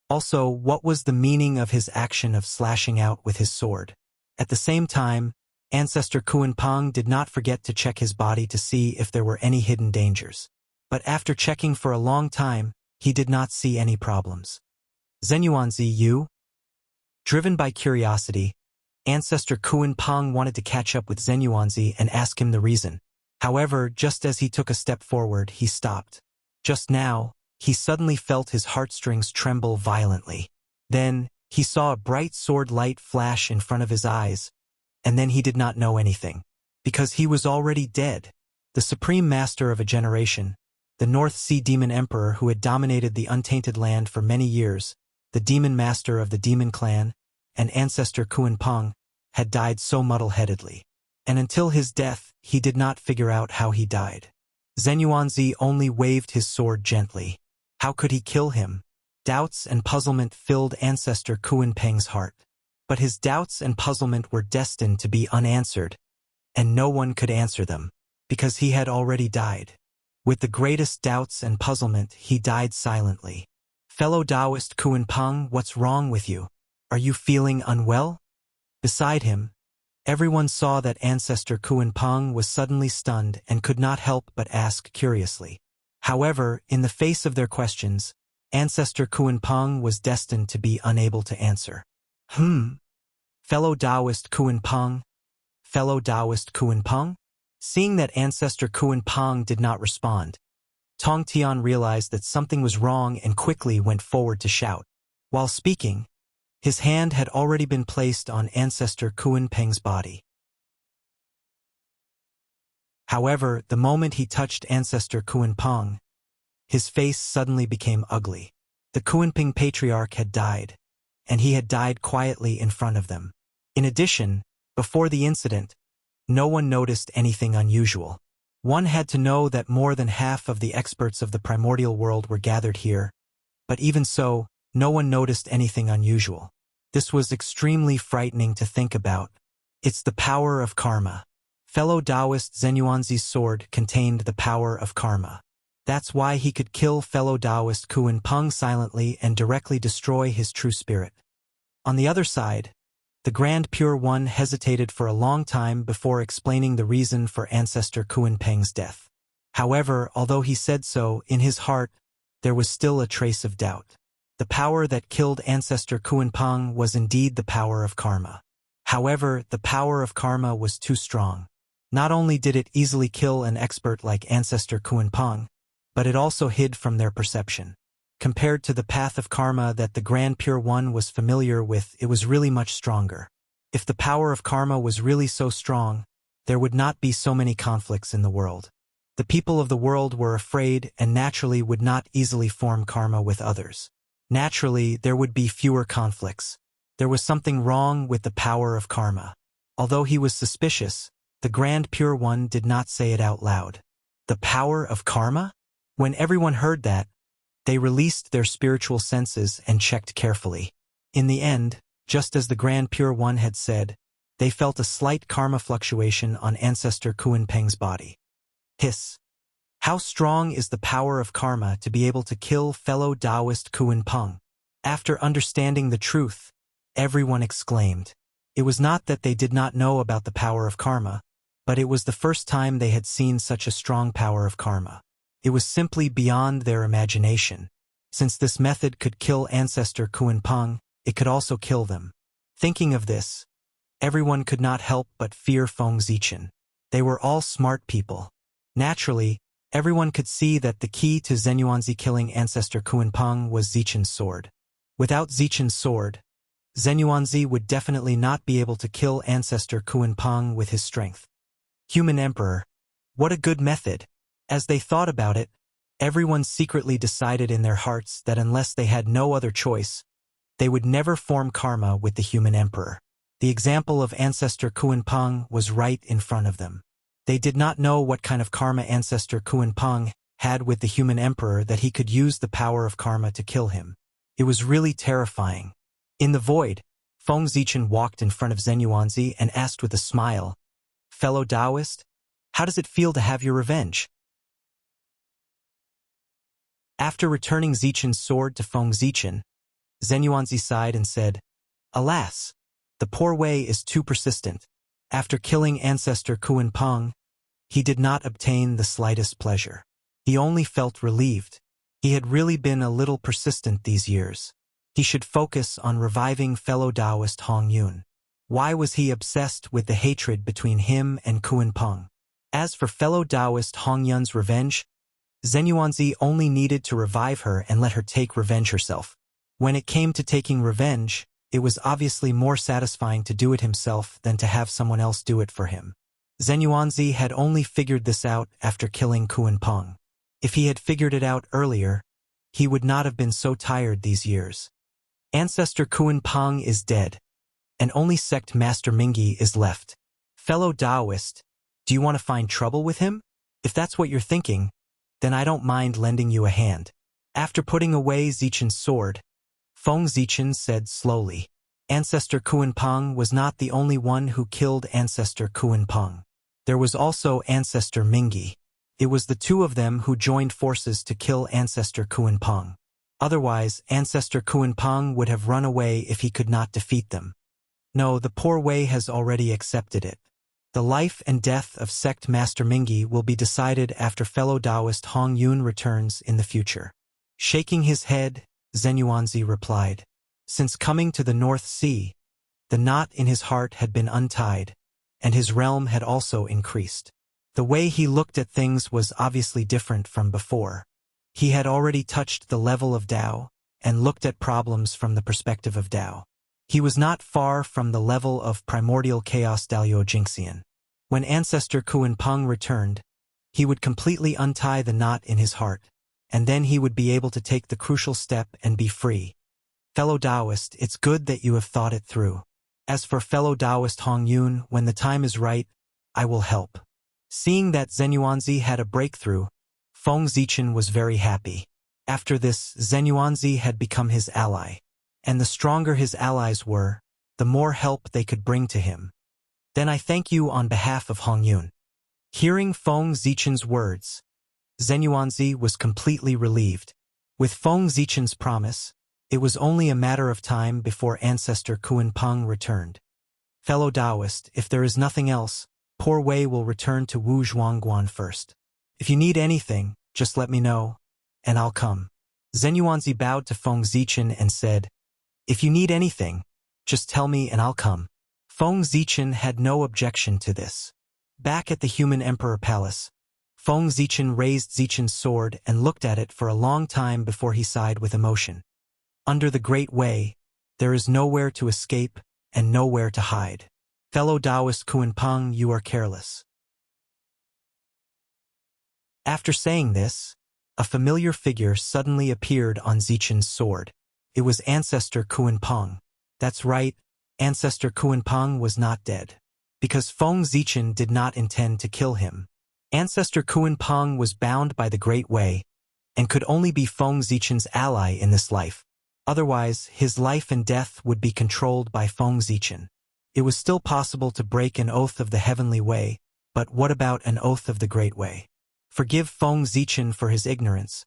Also, what was the meaning of his action of slashing out with his sword? At the same time, ancestor Kuanping did not forget to check his body to see if there were any hidden dangers. But after checking for a long time, he did not see any problems. Zenyuanzi, you? Driven by curiosity, ancestor Kuanping wanted to catch up with Zenyuanzi and ask him the reason. However, just as he took a step forward, he stopped. Just now, he suddenly felt his heartstrings tremble violently. Then, he saw a bright sword light flash in front of his eyes, and then he did not know anything. Because he was already dead. The supreme master of a generation, the North Sea Demon Emperor who had dominated the untainted land for many years, the demon master of the demon clan, and ancestor Kuanping, had died so muddle-headedly. And until his death, he did not figure out how he died. Zenyuanzi only waved his sword gently. How could he kill him? Doubts and puzzlement filled ancestor Kuanping's heart. But his doubts and puzzlement were destined to be unanswered, and no one could answer them, because he had already died. With the greatest doubts and puzzlement, he died silently. Fellow Taoist Kuanping, what's wrong with you? Are you feeling unwell? Beside him, everyone saw that ancestor Kuanping was suddenly stunned and could not help but ask curiously. However, in the face of their questions, ancestor Kuanping was destined to be unable to answer. Fellow Taoist Kuanping? Fellow Taoist Kuanping? Seeing that ancestor Kuanping did not respond, Tong Tian realized that something was wrong and quickly went forward to shout. While speaking, his hand had already been placed on ancestor Kuanping's body. However, the moment he touched ancestor Kuanping, his face suddenly became ugly. The Kuanping patriarch had died, and he had died quietly in front of them. In addition, before the incident, no one noticed anything unusual. One had to know that more than half of the experts of the primordial world were gathered here, but even so, no one noticed anything unusual. This was extremely frightening to think about. It's the power of karma. Fellow Taoist Zenyuanzi's sword contained the power of karma. That's why he could kill fellow Taoist Kuanping silently and directly destroy his true spirit. On the other side, the Grand Pure One hesitated for a long time before explaining the reason for ancestor Kuanping's death. However, although he said so, in his heart, there was still a trace of doubt. The power that killed ancestor Kuanping was indeed the power of karma. However, the power of karma was too strong. Not only did it easily kill an expert like ancestor Kuanping, but it also hid from their perception. Compared to the path of karma that the Grand Pure One was familiar with, it was really much stronger. If the power of karma was really so strong, there would not be so many conflicts in the world. The people of the world were afraid and naturally would not easily form karma with others. Naturally, there would be fewer conflicts. There was something wrong with the power of karma. Although he was suspicious, the Grand Pure One did not say it out loud. The power of karma? When everyone heard that, they released their spiritual senses and checked carefully. In the end, just as the Grand Pure One had said, they felt a slight karma fluctuation on ancestor Kuanping's body. Hiss. How strong is the power of karma to be able to kill fellow Taoist Kuan Peng? After understanding the truth, everyone exclaimed. It was not that they did not know about the power of karma, but it was the first time they had seen such a strong power of karma. It was simply beyond their imagination. Since this method could kill ancestor Kuan Peng, it could also kill them. Thinking of this, everyone could not help but fear Feng Zichen. They were all smart people. Naturally, everyone could see that the key to Zenyuanzi killing ancestor Kuan Peng was Zichen's sword. Without Zichen's sword, Zenyuanzi would definitely not be able to kill ancestor Kuan Peng with his strength. Human Emperor, what a good method! As they thought about it, everyone secretly decided in their hearts that unless they had no other choice, they would never form karma with the Human Emperor. The example of ancestor Kuan Peng was right in front of them. They did not know what kind of karma ancestor Kuan Peng had with the Human Emperor that he could use the power of karma to kill him. It was really terrifying. In the void, Feng Zichen walked in front of Zenyuanzi and asked with a smile, "Fellow Taoist, how does it feel to have your revenge?" After returning Zichen's sword to Feng Zichen, Zenyuanzi sighed and said, "Alas, the poor Wei is too persistent. After killing ancestor Kuan Peng, he did not obtain the slightest pleasure. He only felt relieved. He had really been a little persistent these years. He should focus on reviving fellow Taoist Hong Yun. Why was he obsessed with the hatred between him and Kuan Peng? As for fellow Taoist Hong Yun's revenge, Zenyuanzi only needed to revive her and let her take revenge herself. When it came to taking revenge, it was obviously more satisfying to do it himself than to have someone else do it for him. Zenyuanzi had only figured this out after killing Kuan Peng. If he had figured it out earlier, he would not have been so tired these years. Ancestor Kuan Peng is dead, and only sect Master Mingi is left. Fellow Taoist, do you want to find trouble with him? If that's what you're thinking, then I don't mind lending you a hand. After putting away Zichen's sword, Feng Zichen said slowly, Ancestor Kuan Peng was not the only one who killed Ancestor Kuan Peng. There was also Ancestor Mingi. It was the two of them who joined forces to kill Ancestor Kuan Peng. Otherwise, Ancestor Kuan Peng would have run away if he could not defeat them. No, the poor Wei has already accepted it. The life and death of sect Master Mingi will be decided after fellow Taoist Hong Yun returns in the future. Shaking his head, Zenyuanzi replied, "Since coming to the North Sea, the knot in his heart had been untied, and his realm had also increased. The way he looked at things was obviously different from before. He had already touched the level of Tao, and looked at problems from the perspective of Tao. He was not far from the level of primordial chaos Dalio Jingxian. When Ancestor Kuan Peng returned, he would completely untie the knot in his heart, and then he would be able to take the crucial step and be free. Fellow Taoist, it's good that you have thought it through. As for fellow Taoist Hong Yun, when the time is right, I will help." Seeing that Zenyuanzi had a breakthrough, Feng Zichen was very happy. After this, Zenyuanzi had become his ally, and the stronger his allies were, the more help they could bring to him. "Then I thank you on behalf of Hong Yun." Hearing Feng Zichen's words, Zenyuanzi was completely relieved. With Feng Zichen's promise, it was only a matter of time before Ancestor Kuan Peng returned. "Fellow Taoist, if there is nothing else, poor Wei will return to Wu Zhuangguan first. If you need anything, just let me know, and I'll come." Zenyuanzi bowed to Feng Zichen and said, "If you need anything, just tell me and I'll come." Feng Zichen had no objection to this. Back at the Human Emperor Palace, Feng Zichen raised Zichen's sword and looked at it for a long time before he sighed with emotion. Under the Great Way, there is nowhere to escape and nowhere to hide. Fellow Taoist Kuan Peng, you are careless. After saying this, a familiar figure suddenly appeared on Zichen's sword. It was Ancestor Kuan Peng. That's right, Ancestor Kuan Peng was not dead. Because Feng Zichen did not intend to kill him. Ancestor Kuan Peng was bound by the Great Way, and could only be Feng Zichen's ally in this life. Otherwise, his life and death would be controlled by Feng Zichen. It was still possible to break an oath of the Heavenly Way, but what about an oath of the Great Way? Forgive Feng Zichen for his ignorance,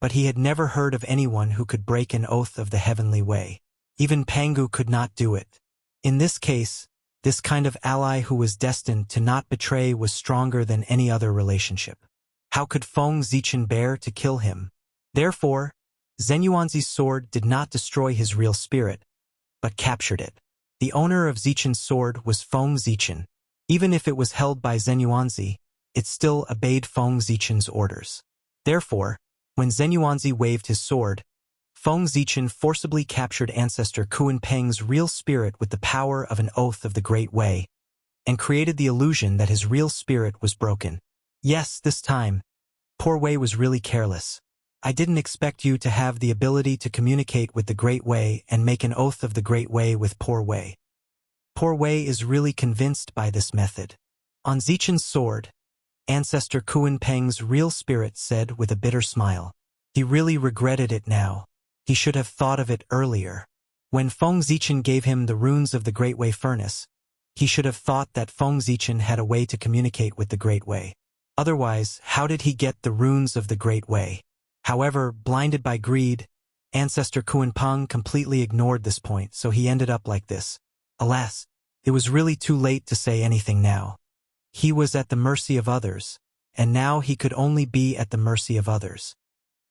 but he had never heard of anyone who could break an oath of the heavenly way. Even Pangu could not do it. In this case, this kind of ally who was destined to not betray was stronger than any other relationship. How could Feng Zichen bear to kill him? Therefore, Zenyuanzi's sword did not destroy his real spirit, but captured it. The owner of Zichen's sword was Feng Zichen. Even if it was held by Zenyuanzi, it still obeyed Feng Zichen's orders. Therefore, when Zenyuanzi waved his sword, Feng Zichen forcibly captured ancestor Kuan-Peng's real spirit with the power of an oath of the Great Way, and created the illusion that his real spirit was broken. Yes, this time, poor Wei was really careless. I didn't expect you to have the ability to communicate with the Great Way and make an oath of the Great Way with poor Wei. Poor Wei is really convinced by this method. On Zichen's sword, ancestor Kuan-Peng's real spirit said with a bitter smile. He really regretted it now. He should have thought of it earlier. When Feng Zichen gave him the runes of the Great Way furnace, he should have thought that Feng Zichen had a way to communicate with the Great Way. Otherwise, how did he get the runes of the Great Way? However, blinded by greed, ancestor Kuan-Peng completely ignored this point, so he ended up like this. Alas, it was really too late to say anything now. He was at the mercy of others, and now he could only be at the mercy of others.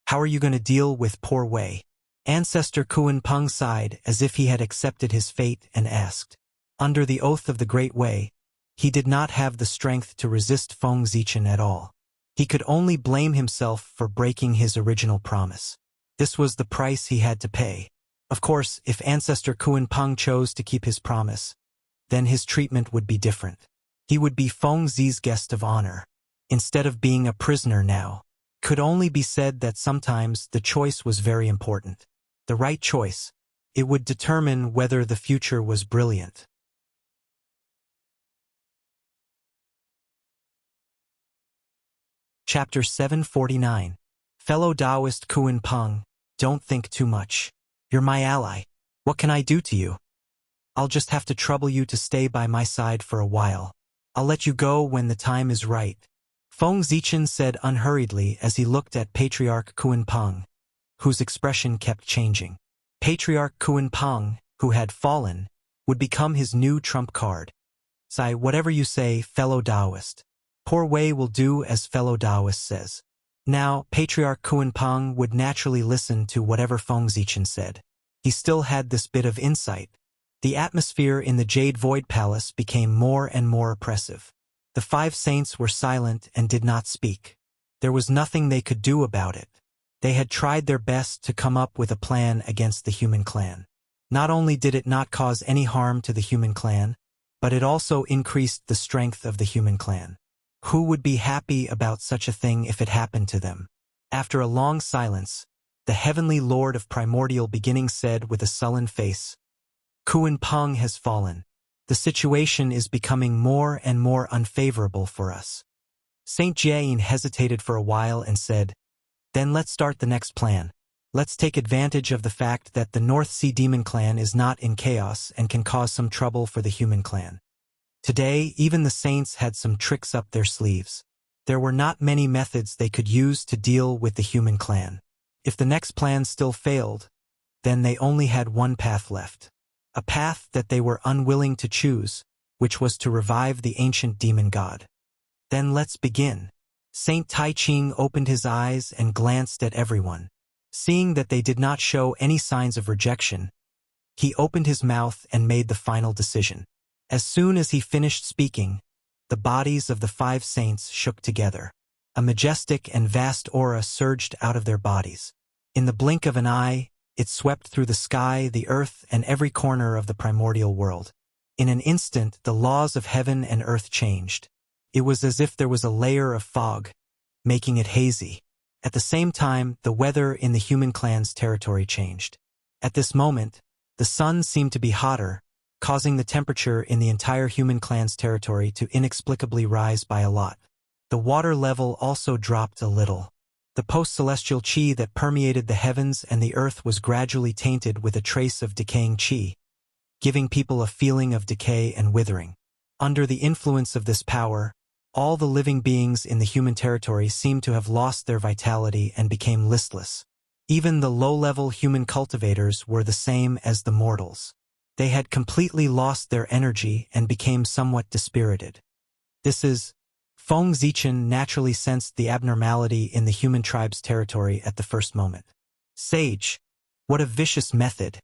How are you going to deal with poor Wei? Ancestor Kuan-Peng sighed as if he had accepted his fate and asked. Under the oath of the Great Way, he did not have the strength to resist Feng Zichen at all. He could only blame himself for breaking his original promise. This was the price he had to pay. Of course, if ancestor Kuan-Peng chose to keep his promise, then his treatment would be different. He would be Feng Zi's guest of honor, instead of being a prisoner now. Could only be said that sometimes the choice was very important. The right choice. It would determine whether the future was brilliant. Chapter 749. Fellow Taoist Kuan-Peng, don't think too much. You're my ally. What can I do to you? I'll just have to trouble you to stay by my side for a while. I'll let you go when the time is right. Feng Zichen said unhurriedly as he looked at Patriarch Kuan-Peng, whose expression kept changing. Patriarch Kuan-Peng, who had fallen, would become his new trump card. Say whatever you say, fellow Taoist. Poor Wei will do as fellow Taoist says. Now, Patriarch Kuan-Peng would naturally listen to whatever Feng Zichen said. He still had this bit of insight. The atmosphere in the Jade Void Palace became more and more oppressive. The 5 saints were silent and did not speak. There was nothing they could do about it. They had tried their best to come up with a plan against the human clan. Not only did it not cause any harm to the human clan, but it also increased the strength of the human clan. Who would be happy about such a thing if it happened to them? After a long silence, the heavenly lord of primordial beginning said with a sullen face, Kuan-Peng has fallen. The situation is becoming more and more unfavorable for us. Saint Jiayin hesitated for a while and said, Then let's start the next plan. Let's take advantage of the fact that the North Sea Demon Clan is not in chaos and can cause some trouble for the human clan. Today, even the saints had some tricks up their sleeves. There were not many methods they could use to deal with the human clan. If the next plan still failed, then they only had one path left. A path that they were unwilling to choose, which was to revive the ancient demon god. Then let's begin. Saint Tai Ching opened his eyes and glanced at everyone. Seeing that they did not show any signs of rejection, he opened his mouth and made the final decision. As soon as he finished speaking, the bodies of the 5 saints shook together. A majestic and vast aura surged out of their bodies. In the blink of an eye, it swept through the sky, the earth, and every corner of the primordial world. In an instant, the laws of heaven and earth changed. It was as if there was a layer of fog, making it hazy. At the same time, the weather in the human clan's territory changed. At this moment, the sun seemed to be hotter, causing the temperature in the entire human clan's territory to inexplicably rise by a lot. The water level also dropped a little. The post-celestial qi that permeated the heavens and the earth was gradually tainted with a trace of decaying qi, giving people a feeling of decay and withering. Under the influence of this power, All the living beings in the human territory seemed to have lost their vitality and became listless. Even the low-level human cultivators were the same as the mortals. They had completely lost their energy and became somewhat dispirited. Feng Zichen naturally sensed the abnormality in the human tribe's territory at the first moment. Sage, what a vicious method!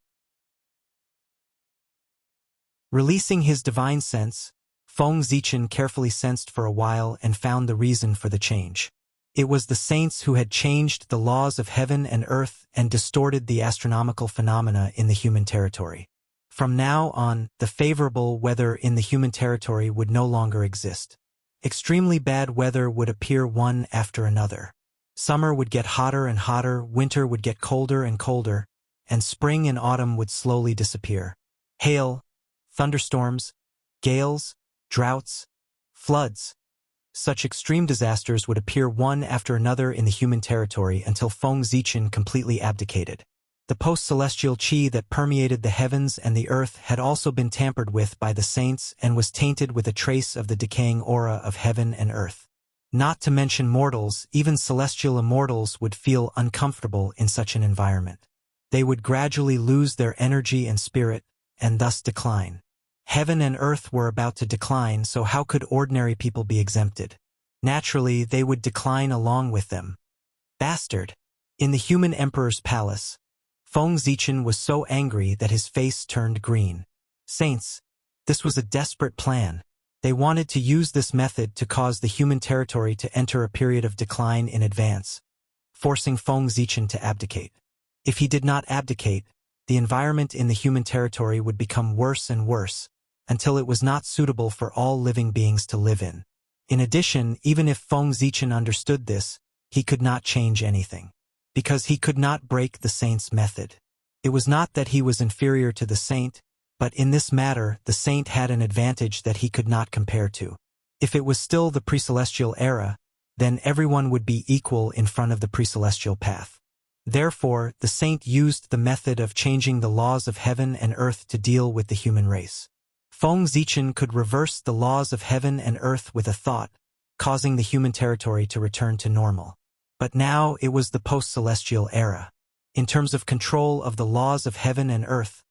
Releasing his divine sense, Feng Zichen carefully sensed for a while and found the reason for the change. It was the saints who had changed the laws of heaven and earth and distorted the astronomical phenomena in the human territory. From now on, the favorable weather in the human territory would no longer exist. Extremely bad weather would appear one after another. Summer would get hotter and hotter, winter would get colder and colder, and spring and autumn would slowly disappear. Hail, thunderstorms, gales, droughts, floods. Such extreme disasters would appear one after another in the human territory until Feng Zichen completely abdicated. The post-celestial qi that permeated the heavens and the earth had also been tampered with by the saints and was tainted with a trace of the decaying aura of heaven and earth. Not to mention mortals, even celestial immortals would feel uncomfortable in such an environment. They would gradually lose their energy and spirit, and thus decline. Heaven and earth were about to decline, so how could ordinary people be exempted? Naturally, they would decline along with them. Bastard! In the human emperor's palace, Feng Zichen was so angry that his face turned green. Saints, this was a desperate plan. They wanted to use this method to cause the human territory to enter a period of decline in advance, forcing Feng Zichen to abdicate. If he did not abdicate, the environment in the human territory would become worse and worse, until it was not suitable for all living beings to live in. In addition, even if Feng Zichen understood this, he could not change anything. Because he could not break the saint's method. It was not that he was inferior to the saint, but in this matter the saint had an advantage that he could not compare to. If it was still the pre-celestial era, then everyone would be equal in front of the pre-celestial path. Therefore, the saint used the method of changing the laws of heaven and earth to deal with the human race. Feng Zichen could reverse the laws of heaven and earth with a thought, causing the human territory to return to normal. But now it was the post-celestial era. In terms of control of the laws of heaven and earth,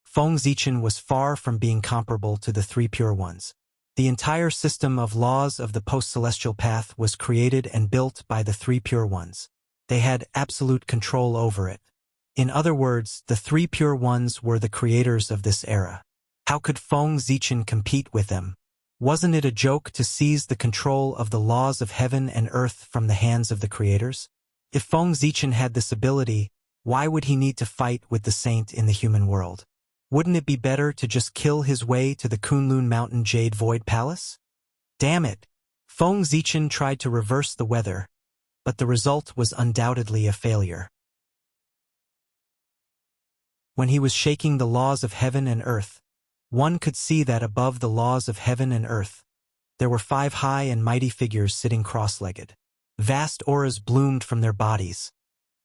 Feng Zichen was far from being comparable to the three pure ones. The entire system of laws of the post-celestial path was created and built by the three pure ones. They had absolute control over it. In other words, the three pure ones were the creators of this era. How could Feng Zichen compete with them? Wasn't it a joke to seize the control of the laws of heaven and earth from the hands of the creators? If Feng Zichen had this ability, why would he need to fight with the saint in the human world? Wouldn't it be better to just kill his way to the Kunlun Mountain Jade Void Palace? Damn it! Feng Zichen tried to reverse the weather, but the result was undoubtedly a failure. When he was shaking the laws of heaven and earth, one could see that above the laws of heaven and earth, there were 5 high and mighty figures sitting cross-legged. Vast auras bloomed from their bodies,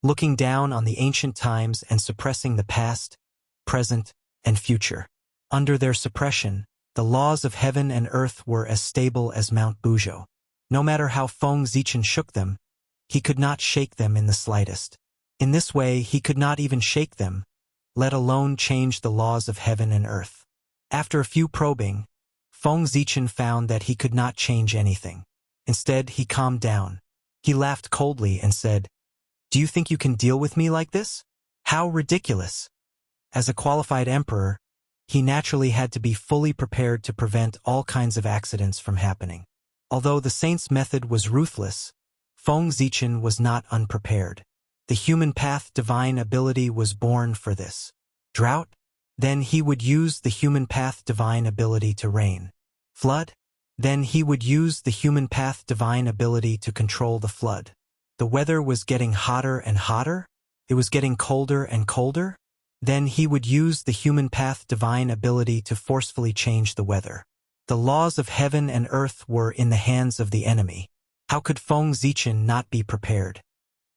looking down on the ancient times and suppressing the past, present, and future. Under their suppression, the laws of heaven and earth were as stable as Mount Buzhou. No matter how Feng Zichen shook them, he could not shake them in the slightest. In this way, he could not even shake them, let alone change the laws of heaven and earth. After a few probing, Feng Zichen found that he could not change anything. Instead, he calmed down. He laughed coldly and said, "Do you think you can deal with me like this? How ridiculous!" As a qualified emperor, he naturally had to be fully prepared to prevent all kinds of accidents from happening. Although the saint's method was ruthless, Feng Zichen was not unprepared. The human path divine ability was born for this. Drought? Then he would use the human path divine ability to rain. Flood? Then he would use the human path divine ability to control the flood. The weather was getting hotter and hotter? It was getting colder and colder? Then he would use the human path divine ability to forcefully change the weather. The laws of heaven and earth were in the hands of the enemy. How could Feng Zichen not be prepared?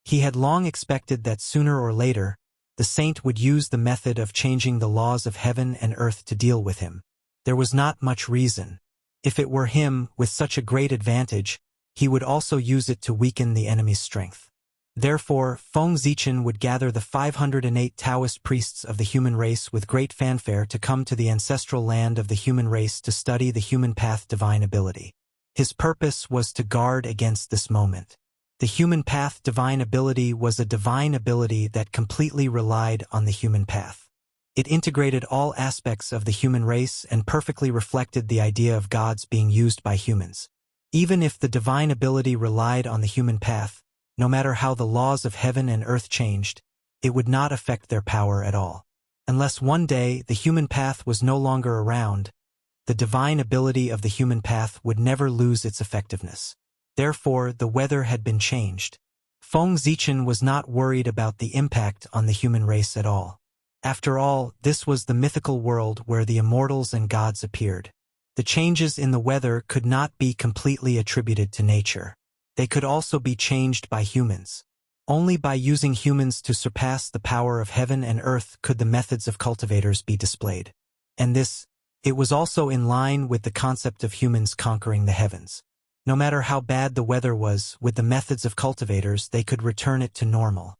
He had long expected that sooner or later, the saint would use the method of changing the laws of heaven and earth to deal with him. There was not much reason. If it were him, with such a great advantage, he would also use it to weaken the enemy's strength. Therefore, Feng Zichen would gather the 508 Taoist priests of the human race with great fanfare to come to the ancestral land of the human race to study the human path divine ability. His purpose was to guard against this moment. The human path divine ability was a divine ability that completely relied on the human path. It integrated all aspects of the human race and perfectly reflected the idea of gods being used by humans. Even if the divine ability relied on the human path, no matter how the laws of heaven and earth changed, it would not affect their power at all. Unless one day the human path was no longer around, the divine ability of the human path would never lose its effectiveness. Therefore, the weather had been changed. Feng Zichen was not worried about the impact on the human race at all. After all, this was the mythical world where the immortals and gods appeared. The changes in the weather could not be completely attributed to nature. They could also be changed by humans. Only by using humans to surpass the power of heaven and earth could the methods of cultivators be displayed. And it was also in line with the concept of humans conquering the heavens. No matter how bad the weather was, with the methods of cultivators, they could return it to normal.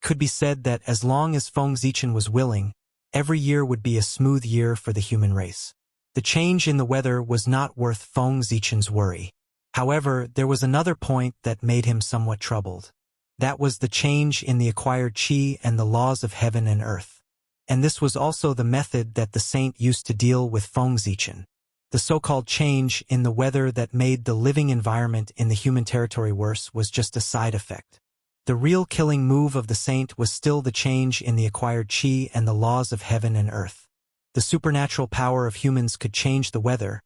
It could be said that as long as Feng Zichen was willing, every year would be a smooth year for the human race. The change in the weather was not worth Feng Zichen's worry. However, there was another point that made him somewhat troubled. That was the change in the acquired qi and the laws of heaven and earth. And this was also the method that the saint used to deal with Feng Zichen. The so-called change in the weather that made the living environment in the human territory worse was just a side effect. The real killing move of the saint was still the change in the acquired qi and the laws of heaven and earth. The supernatural power of humans could change the weather,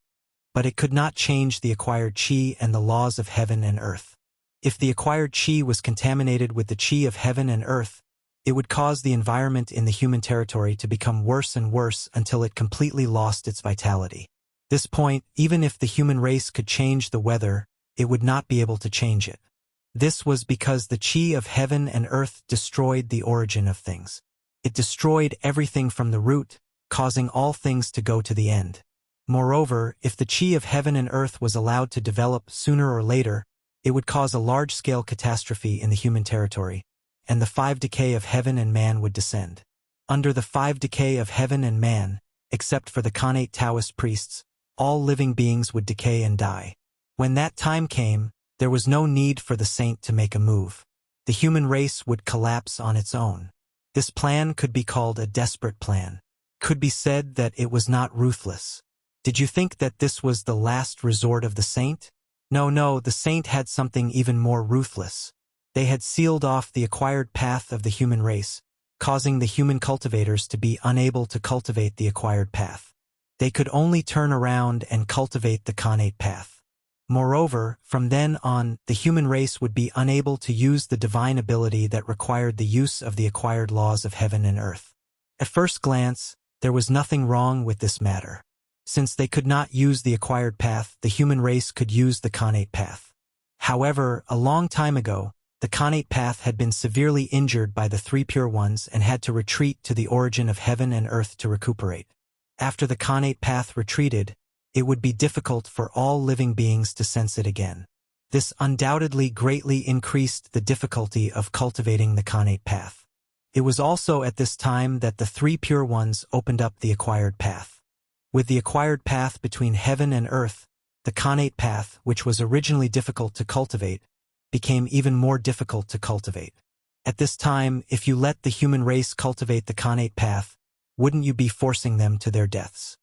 but it could not change the acquired qi and the laws of heaven and earth. If the acquired qi was contaminated with the qi of heaven and earth, it would cause the environment in the human territory to become worse and worse until it completely lost its vitality. This point, even if the human race could change the weather, it would not be able to change it. This was because the qi of heaven and earth destroyed the origin of things. It destroyed everything from the root, causing all things to go to the end. Moreover, if the qi of heaven and earth was allowed to develop sooner or later, it would cause a large-scale catastrophe in the human territory, and the 5 decay of heaven and man would descend. Under the 5 decay of heaven and man, except for the Khanate Taoist priests, all living beings would decay and die. When that time came, there was no need for the saint to make a move. The human race would collapse on its own. This plan could be called a desperate plan. Could be said that it was not ruthless. Did you think that this was the last resort of the saint? No, the saint had something even more ruthless. They had sealed off the acquired path of the human race, causing the human cultivators to be unable to cultivate the acquired path. They could only turn around and cultivate the Khanate path. Moreover, from then on, the human race would be unable to use the divine ability that required the use of the acquired laws of heaven and earth. At first glance, there was nothing wrong with this matter. Since they could not use the acquired path, the human race could use the Khanate path. However, a long time ago, the Khanate path had been severely injured by the 3 Pure Ones and had to retreat to the origin of heaven and earth to recuperate. After the Khanate path retreated, it would be difficult for all living beings to sense it again. This undoubtedly greatly increased the difficulty of cultivating the Khanate path. It was also at this time that the 3 Pure Ones opened up the acquired path. With the acquired path between heaven and earth, the Khanate path, which was originally difficult to cultivate, became even more difficult to cultivate. At this time, if you let the human race cultivate the Khanate path, wouldn't you be forcing them to their deaths?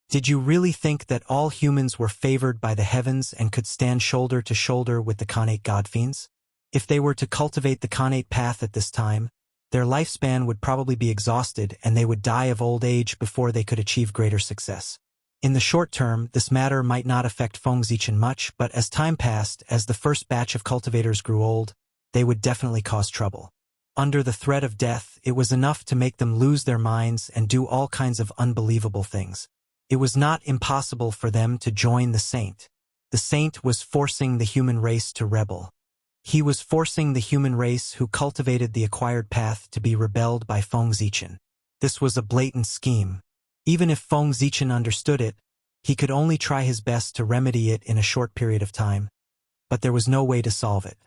Did you really think that all humans were favored by the heavens and could stand shoulder to shoulder with the Khanate godfiends? If they were to cultivate the Khanate path at this time, their lifespan would probably be exhausted and they would die of old age before they could achieve greater success. In the short term, this matter might not affect Feng Zichen much, but as time passed, as the first batch of cultivators grew old, they would definitely cause trouble. Under the threat of death, it was enough to make them lose their minds and do all kinds of unbelievable things. It was not impossible for them to join the saint. The saint was forcing the human race to rebel. He was forcing the human race who cultivated the acquired path to be rebelled by Feng Zichen. This was a blatant scheme. Even if Feng Zichen understood it, he could only try his best to remedy it in a short period of time, but there was no way to solve it.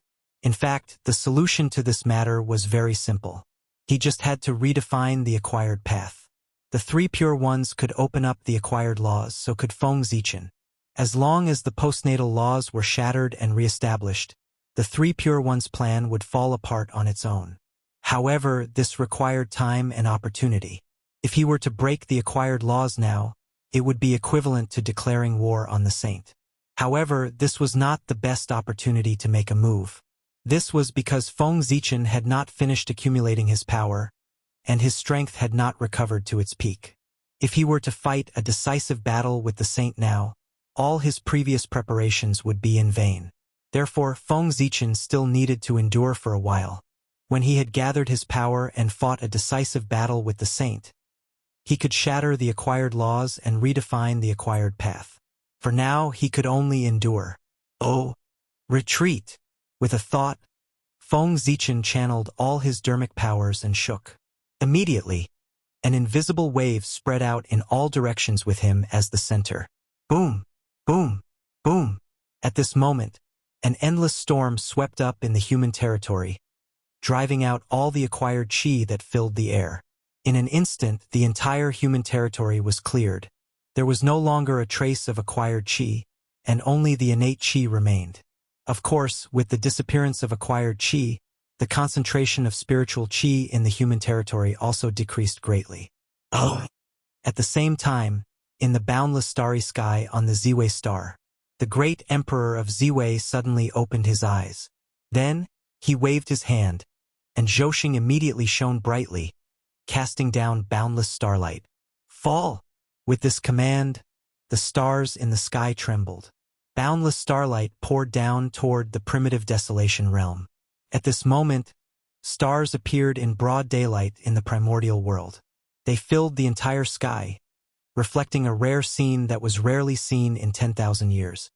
In fact, the solution to this matter was very simple. He just had to redefine the acquired path. The three pure ones could open up the acquired laws, so could Feng Zichen. As long as the postnatal laws were shattered and reestablished, the three pure ones' plan would fall apart on its own. However, this required time and opportunity. If he were to break the acquired laws now, it would be equivalent to declaring war on the saint. However, this was not the best opportunity to make a move. This was because Feng Zichen had not finished accumulating his power, and his strength had not recovered to its peak. If he were to fight a decisive battle with the saint now, all his previous preparations would be in vain. Therefore, Feng Zichen still needed to endure for a while. When he had gathered his power and fought a decisive battle with the saint, he could shatter the acquired laws and redefine the acquired path. For now, he could only endure. Oh, retreat! With a thought, Feng Zichen channeled all his dermic powers and shook. Immediately, an invisible wave spread out in all directions with him as the center. Boom! Boom! Boom! At this moment, an endless storm swept up in the human territory, driving out all the acquired qi that filled the air. In an instant, the entire human territory was cleared. There was no longer a trace of acquired qi, and only the innate qi remained. Of course, with the disappearance of acquired qi, the concentration of spiritual qi in the human territory also decreased greatly. Oh! At the same time, in the boundless starry sky on the Ziwei star, the great emperor of Ziwei suddenly opened his eyes. Then, he waved his hand, and Zhouxing immediately shone brightly, casting down boundless starlight. Fall! With this command, the stars in the sky trembled. Boundless starlight poured down toward the primitive desolation realm. At this moment, stars appeared in broad daylight in the primordial world. They filled the entire sky, reflecting a rare scene that was rarely seen in 10,000 years.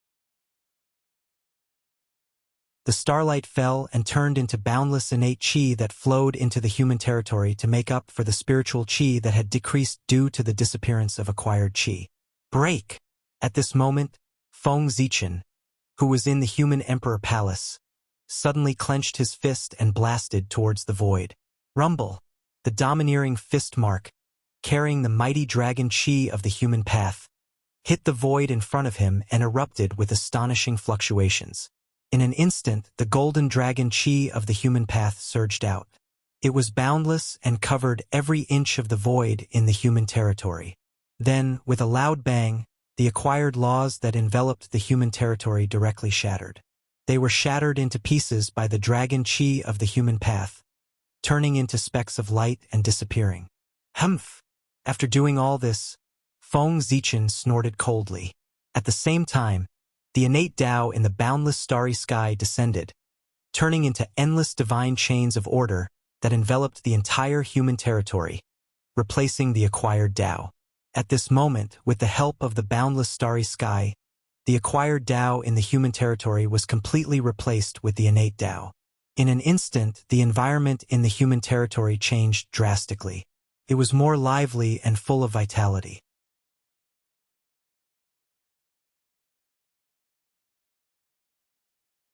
The starlight fell and turned into boundless innate qi that flowed into the human territory to make up for the spiritual qi that had decreased due to the disappearance of acquired qi. Break! At this moment, Feng Zichen, who was in the human emperor palace, suddenly clenched his fist and blasted towards the void. Rumble! The domineering fist mark, carrying the mighty dragon qi of the human path, hit the void in front of him and erupted with astonishing fluctuations. In an instant, the golden dragon qi of the human path surged out. It was boundless and covered every inch of the void in the human territory. Then, with a loud bang, the acquired laws that enveloped the human territory directly shattered. They were shattered into pieces by the dragon qi of the human path, turning into specks of light and disappearing. Humph! After doing all this, Feng Zichen snorted coldly. At the same time, the innate Tao in the boundless starry sky descended, turning into endless divine chains of order that enveloped the entire human territory, replacing the acquired Tao. At this moment, with the help of the boundless starry sky, the acquired Tao in the human territory was completely replaced with the innate Tao. In an instant, the environment in the human territory changed drastically. It was more lively and full of vitality.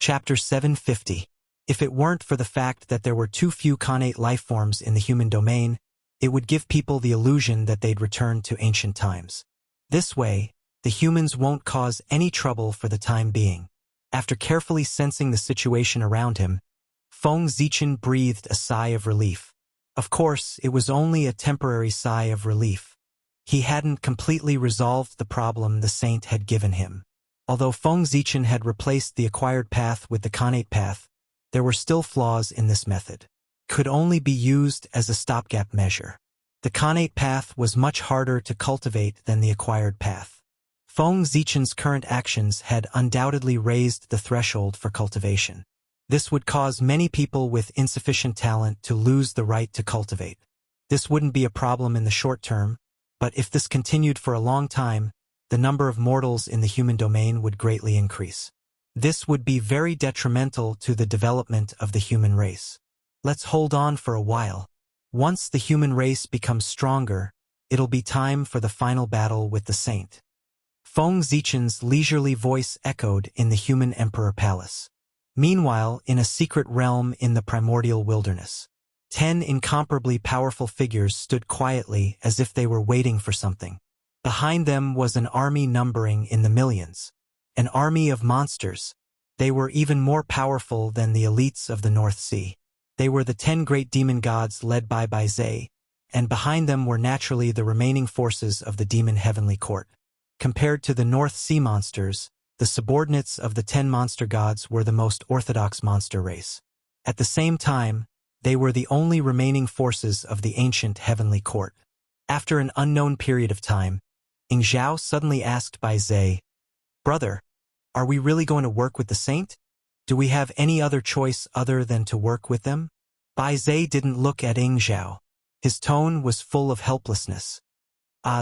Chapter 750. If it weren't for the fact that there were too few connate life forms in the human domain, it would give people the illusion that they'd returned to ancient times. This way, the humans won't cause any trouble for the time being. After carefully sensing the situation around him, Feng Zichen breathed a sigh of relief. Of course, it was only a temporary sigh of relief. He hadn't completely resolved the problem the saint had given him. Although Feng Zichen had replaced the acquired path with the connate path, there were still flaws in this method. Could only be used as a stopgap measure. The connate path was much harder to cultivate than the acquired path. Feng Zichen's current actions had undoubtedly raised the threshold for cultivation. This would cause many people with insufficient talent to lose the right to cultivate. This wouldn't be a problem in the short term, but if this continued for a long time, the number of mortals in the human domain would greatly increase. This would be very detrimental to the development of the human race. Let's hold on for a while. Once the human race becomes stronger, it'll be time for the final battle with the saint. Feng Zichen's leisurely voice echoed in the human emperor palace. Meanwhile, in a secret realm in the primordial wilderness, 10 incomparably powerful figures stood quietly as if they were waiting for something. Behind them was an army numbering in the millions. An army of monsters. They were even more powerful than the elites of the North Sea. They were the 10 great demon gods led by Zhe, and behind them were naturally the remaining forces of the demon heavenly court. Compared to the North Sea monsters, the subordinates of the 10 monster gods were the most orthodox monster race. At the same time, they were the only remaining forces of the ancient heavenly court. After an unknown period of time, Ying Zhao suddenly asked Zhe, "Brother, are we really going to work with the saint? Do we have any other choice other than to work with them?" Zhe didn't look at Ying Zhao. His tone was full of helplessness.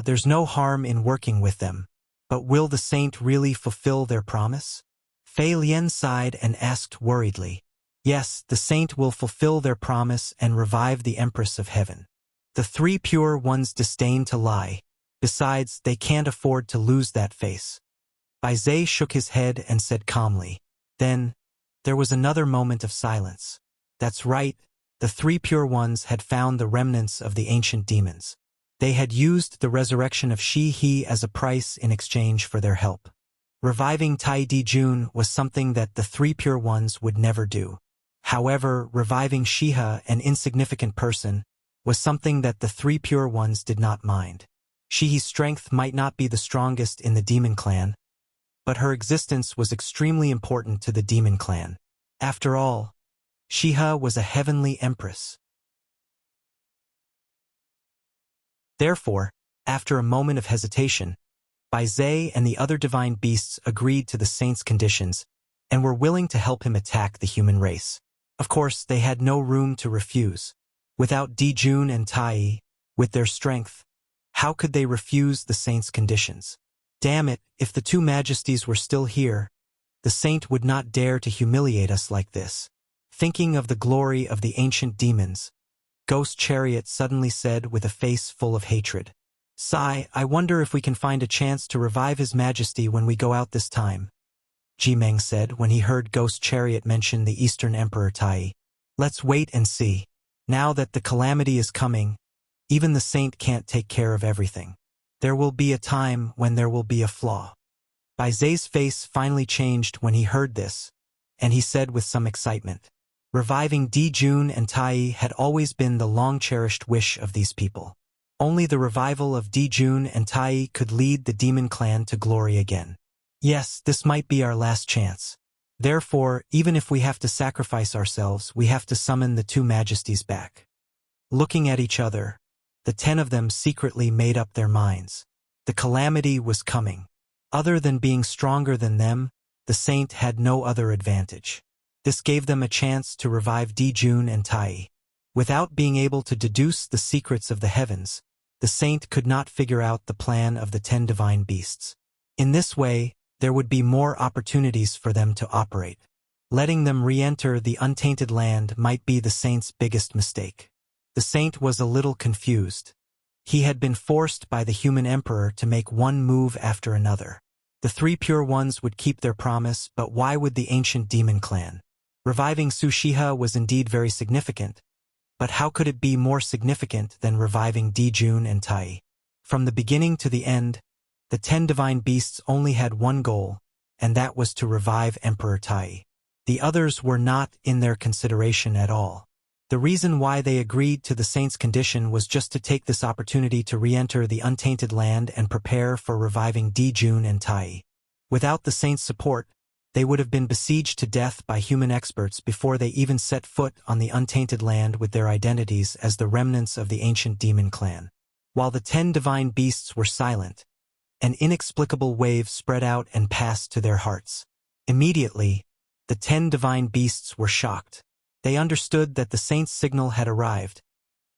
There's no harm in working with them. But will the saint really fulfill their promise?" Fei Lian sighed and asked worriedly. "Yes, the saint will fulfill their promise and revive the Empress of Heaven. The 3 pure ones disdain to lie. Besides, they can't afford to lose that face." Zhe shook his head and said calmly. Then, there was another moment of silence. That's right, the 3 pure ones had found the remnants of the ancient demons. They had used the resurrection of Shi He as a price in exchange for their help. Reviving Tai Di Jun was something that the 3 pure ones would never do. However, reviving Shiha, an insignificant person, was something that the 3 pure ones did not mind. Shihi's strength might not be the strongest in the demon clan, but her existence was extremely important to the demon clan. After all, Shiha was a heavenly empress. Therefore, after a moment of hesitation, Zhe and the other divine beasts agreed to the saint's conditions and were willing to help him attack the human race. Of course, they had no room to refuse. Without Dijun and Tai, with their strength, how could they refuse the saint's conditions? Damn it, if the 2 majesties were still here, the saint would not dare to humiliate us like this. Thinking of the glory of the ancient demons, Ghost Chariot suddenly said with a face full of hatred. "Sai, I wonder if we can find a chance to revive His Majesty when we go out this time," Jimeng said when he heard Ghost Chariot mention the Eastern Emperor Tai. "Let's wait and see. Now that the calamity is coming, even the saint can't take care of everything. There will be a time when there will be a flaw." Zhe's face finally changed when he heard this, and he said with some excitement, "Reviving Dijun and Tai had always been the long-cherished wish of these people. Only the revival of Dijun and Tai could lead the demon clan to glory again. Yes, this might be our last chance. Therefore, even if we have to sacrifice ourselves, we have to summon the 2 majesties back." Looking at each other, the 10 of them secretly made up their minds. The calamity was coming. Other than being stronger than them, the saint had no other advantage. This gave them a chance to revive Dijun and Tai. Without being able to deduce the secrets of the heavens, the saint could not figure out the plan of the 10 divine beasts. In this way, there would be more opportunities for them to operate. Letting them re-enter the untainted land might be the saint's biggest mistake. The saint was a little confused. He had been forced by the human emperor to make one move after another. The 3 pure ones would keep their promise, but why would the ancient demon clan? Reviving Sushiha was indeed very significant, but how could it be more significant than reviving Dijun and Tai? From the beginning to the end, the 10 divine beasts only had one goal, and that was to revive Emperor Tai. The others were not in their consideration at all. The reason why they agreed to the saint's condition was just to take this opportunity to re-enter the untainted land and prepare for reviving Dijun and Tai. Without the saint's support, they would have been besieged to death by human experts before they even set foot on the untainted land with their identities as the remnants of the ancient demon clan. While the 10 divine beasts were silent, an inexplicable wave spread out and passed to their hearts. Immediately, the 10 divine beasts were shocked. They understood that the saint's signal had arrived,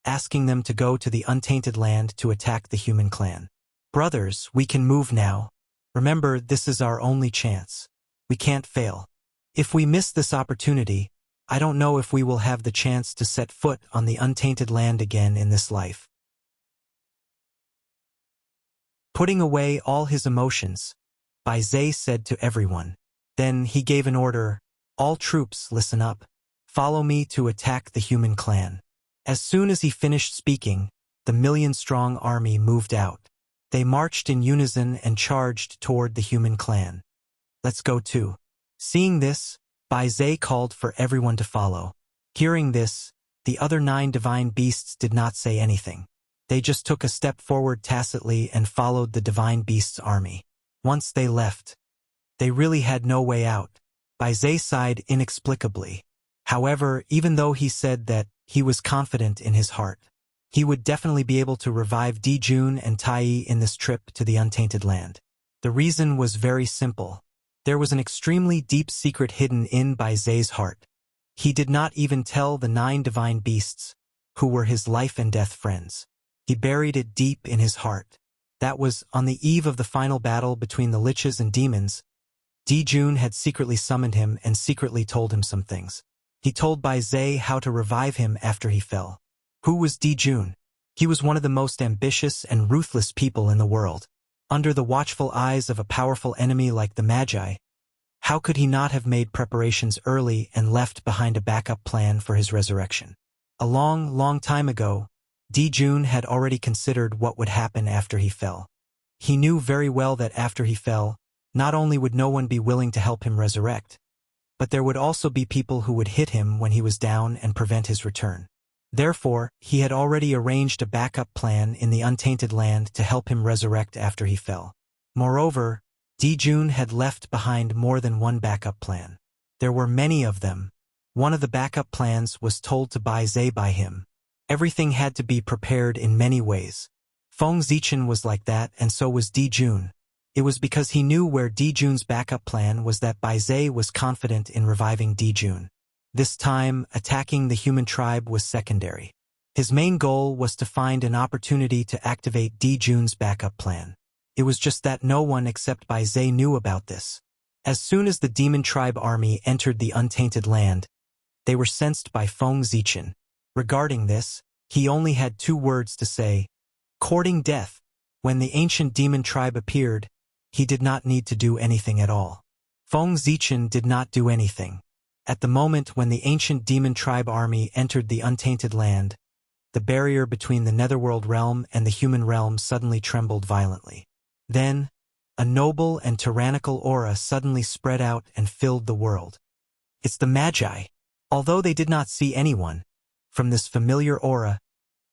asking them to go to the untainted land to attack the human clan. "Brothers, we can move now. Remember, this is our only chance. We can't fail. If we miss this opportunity, I don't know if we will have the chance to set foot on the untainted land again in this life. Putting away all his emotions, Bai Zhe said to everyone. Then he gave an order, "All troops, listen up. Follow me to attack the human clan." As soon as he finished speaking, the million-strong army moved out. They marched in unison and charged toward the human clan. "Let's go too." Seeing this, Bai Zhe called for everyone to follow. Hearing this, the other 9 divine beasts did not say anything. They just took a step forward tacitly and followed the divine beast's army. Once they left, they really had no way out. Bai Zhe sighed inexplicably. However, even though he said that he was confident in his heart, he would definitely be able to revive Di Jun and Tai in this trip to the untainted land. The reason was very simple. There was an extremely deep secret hidden in Bai Zhe's heart. He did not even tell the 9 divine beasts, who were his life and death friends. He buried it deep in his heart. That was, on the eve of the final battle between the liches and demons, Di Jun had secretly summoned him and secretly told him some things. He told Bai Zhe how to revive him after he fell. Who was Di Jun? He was one of the most ambitious and ruthless people in the world. Under the watchful eyes of a powerful enemy like the Magi, how could he not have made preparations early and left behind a backup plan for his resurrection? A long, long time ago, Di Jun had already considered what would happen after he fell. He knew very well that after he fell, not only would no one be willing to help him resurrect, but there would also be people who would hit him when he was down and prevent his return. Therefore, he had already arranged a backup plan in the untainted land to help him resurrect after he fell. Moreover, Di Jun had left behind more than one backup plan. There were many of them. One of the backup plans was told to Bai Zhe by him. Everything had to be prepared in many ways. Feng Zichen was like that, and so was Di Jun. It was because he knew where Di Jun's backup plan was that Bai Zhe was confident in reviving Di Jun. This time, attacking the human tribe was secondary. His main goal was to find an opportunity to activate Di Jun's backup plan. It was just that no one except Bai Zhe knew about this. As soon as the demon tribe army entered the untainted land, they were sensed by Feng Zichen. Regarding this, he only had 2 words to say: courting death. When the ancient demon tribe appeared, he did not need to do anything at all. Feng Zichen did not do anything. At the moment when the ancient demon tribe army entered the untainted land, the barrier between the netherworld realm and the human realm suddenly trembled violently. Then, a noble and tyrannical aura suddenly spread out and filled the world. It's the Magi. Although they did not see anyone, from this familiar aura,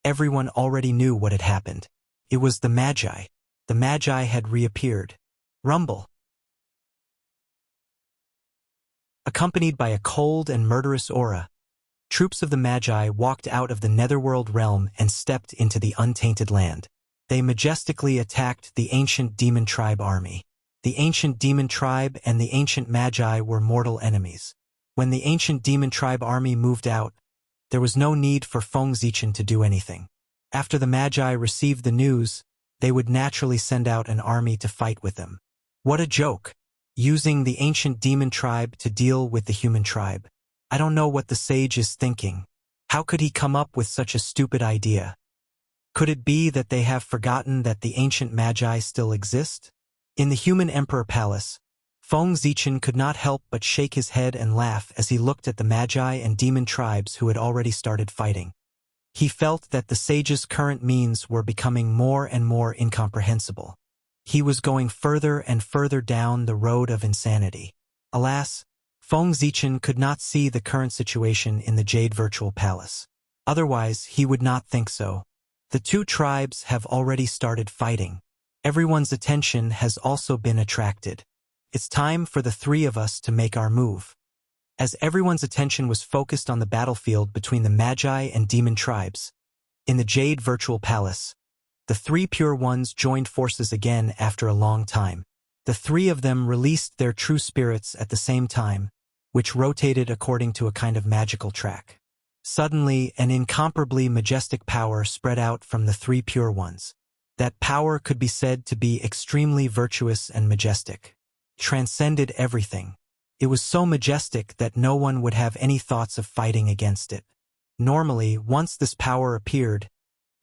everyone already knew what had happened. It was the Magi. The Magi had reappeared. Rumble. Accompanied by a cold and murderous aura, troops of the Magi walked out of the netherworld realm and stepped into the untainted land. They majestically attacked the ancient demon tribe army. The ancient demon tribe and the ancient Magi were mortal enemies. When the ancient demon tribe army moved out, there was no need for Feng Zichen to do anything. After the Magi received the news, they would naturally send out an army to fight with them. What a joke! Using the ancient demon tribe to deal with the human tribe. I don't know what the sage is thinking. How could he come up with such a stupid idea? Could it be that they have forgotten that the ancient Magi still exist? In the human emperor palace, Feng Zichen could not help but shake his head and laugh as he looked at the Magi and demon tribes who had already started fighting. He felt that the sage's current means were becoming more and more incomprehensible. He was going further and further down the road of insanity. Alas, Feng Zichen could not see the current situation in the Jade Virtual Palace. Otherwise, he would not think so. The 2 tribes have already started fighting. Everyone's attention has also been attracted. It's time for the 3 of us to make our move. As everyone's attention was focused on the battlefield between the Magi and demon tribes, in the Jade Virtual Palace, the 3 pure ones joined forces again after a long time. The 3 of them released their true spirits at the same time, which rotated according to a kind of magical track. Suddenly, an incomparably majestic power spread out from the 3 pure ones. That power could be said to be extremely virtuous and majestic. Transcended everything. It was so majestic that no one would have any thoughts of fighting against it. Normally, once this power appeared,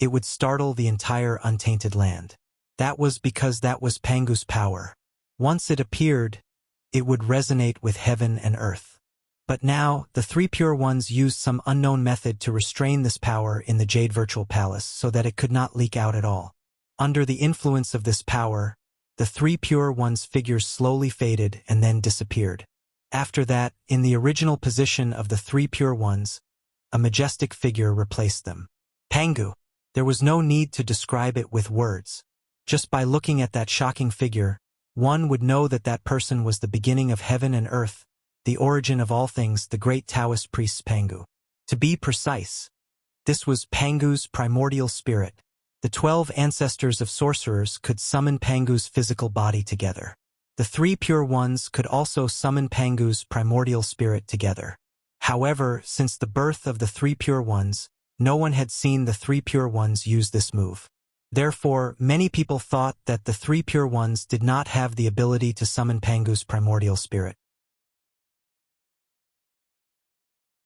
it would startle the entire untainted land. That was because that was Pangu's power. Once it appeared, it would resonate with heaven and earth. But now, the three pure ones used some unknown method to restrain this power in the Jade Virtual Palace so that it could not leak out at all. Under the influence of this power, the three pure ones' figures slowly faded and then disappeared. After that, in the original position of the three pure ones, a majestic figure replaced them. Pangu. There was no need to describe it with words. Just by looking at that shocking figure, one would know that that person was the beginning of heaven and earth, the origin of all things, the great Taoist priest Pangu. To be precise, this was Pangu's primordial spirit. The 12 ancestors of sorcerers could summon Pangu's physical body together. The three pure ones could also summon Pangu's primordial spirit together. However, since the birth of the three pure ones, no one had seen the three pure ones use this move. Therefore, many people thought that the three pure ones did not have the ability to summon Pangu's primordial spirit.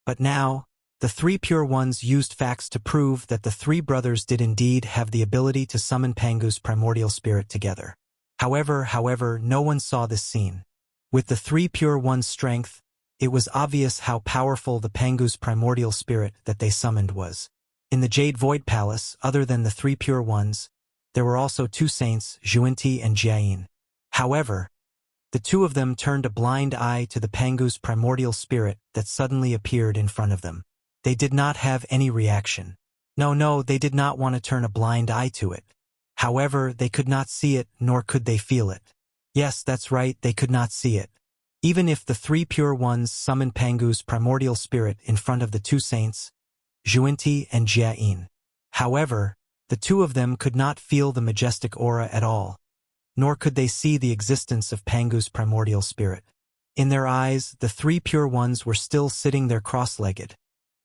But now, the three pure ones used facts to prove that the three brothers did indeed have the ability to summon Pangu's primordial spirit together. However, no one saw this scene. With the three pure ones' strength, it was obvious how powerful the Pangu's primordial spirit that they summoned was. In the Jade Void Palace, other than the three pure ones, there were also two saints, Xuanti and Jiayin. However, the two of them turned a blind eye to the Pangu's primordial spirit that suddenly appeared in front of them. They did not have any reaction. No, they did not want to turn a blind eye to it. However, they could not see it, nor could they feel it. Yes, that's right, they could not see it. Even if the three pure ones summoned Pangu's primordial spirit in front of the two saints, Xuanti and Jiayin. However, the two of them could not feel the majestic aura at all, nor could they see the existence of Pangu's primordial spirit. In their eyes, the three pure ones were still sitting there cross-legged,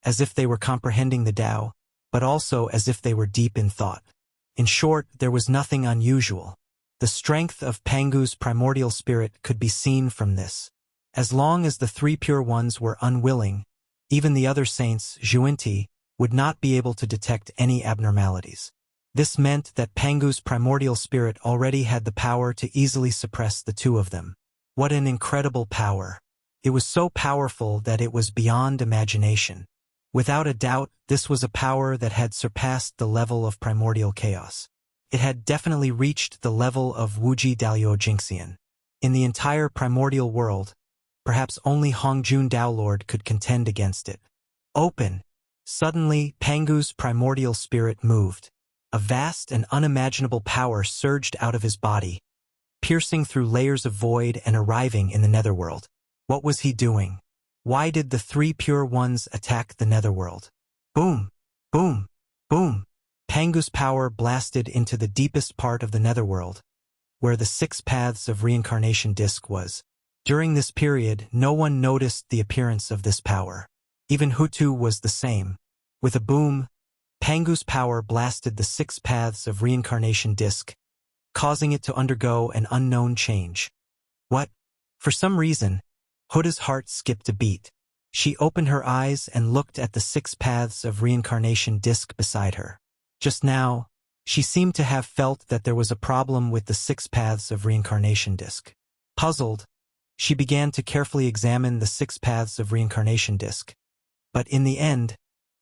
as if they were comprehending the Tao, but also as if they were deep in thought. In short, there was nothing unusual. The strength of Pangu's primordial spirit could be seen from this. As long as the three pure ones were unwilling, even the other saints, Xuanti, would not be able to detect any abnormalities. This meant that Pangu's primordial spirit already had the power to easily suppress the two of them. What an incredible power! It was so powerful that it was beyond imagination. Without a doubt, this was a power that had surpassed the level of primordial chaos. It had definitely reached the level of Wuxia Dalio Jingxian. In the entire primordial world, perhaps only Hongjun Daolord could contend against it. Open! Suddenly, Pangu's primordial spirit moved. A vast and unimaginable power surged out of his body, piercing through layers of void and arriving in the netherworld. What was he doing? Why did the three pure ones attack the netherworld? Boom! Boom! Boom! Pangu's power blasted into the deepest part of the netherworld, where the 6 paths of reincarnation disc was. During this period, no one noticed the appearance of this power. Even Hutu was the same. With a boom, Pangu's power blasted the 6 paths of reincarnation disc, causing it to undergo an unknown change. What? For some reason, Huda's heart skipped a beat. She opened her eyes and looked at the 6 paths of reincarnation disc beside her. Just now, she seemed to have felt that there was a problem with the 6 paths of reincarnation disc. Puzzled, she began to carefully examine the 6 paths of reincarnation disc. But in the end,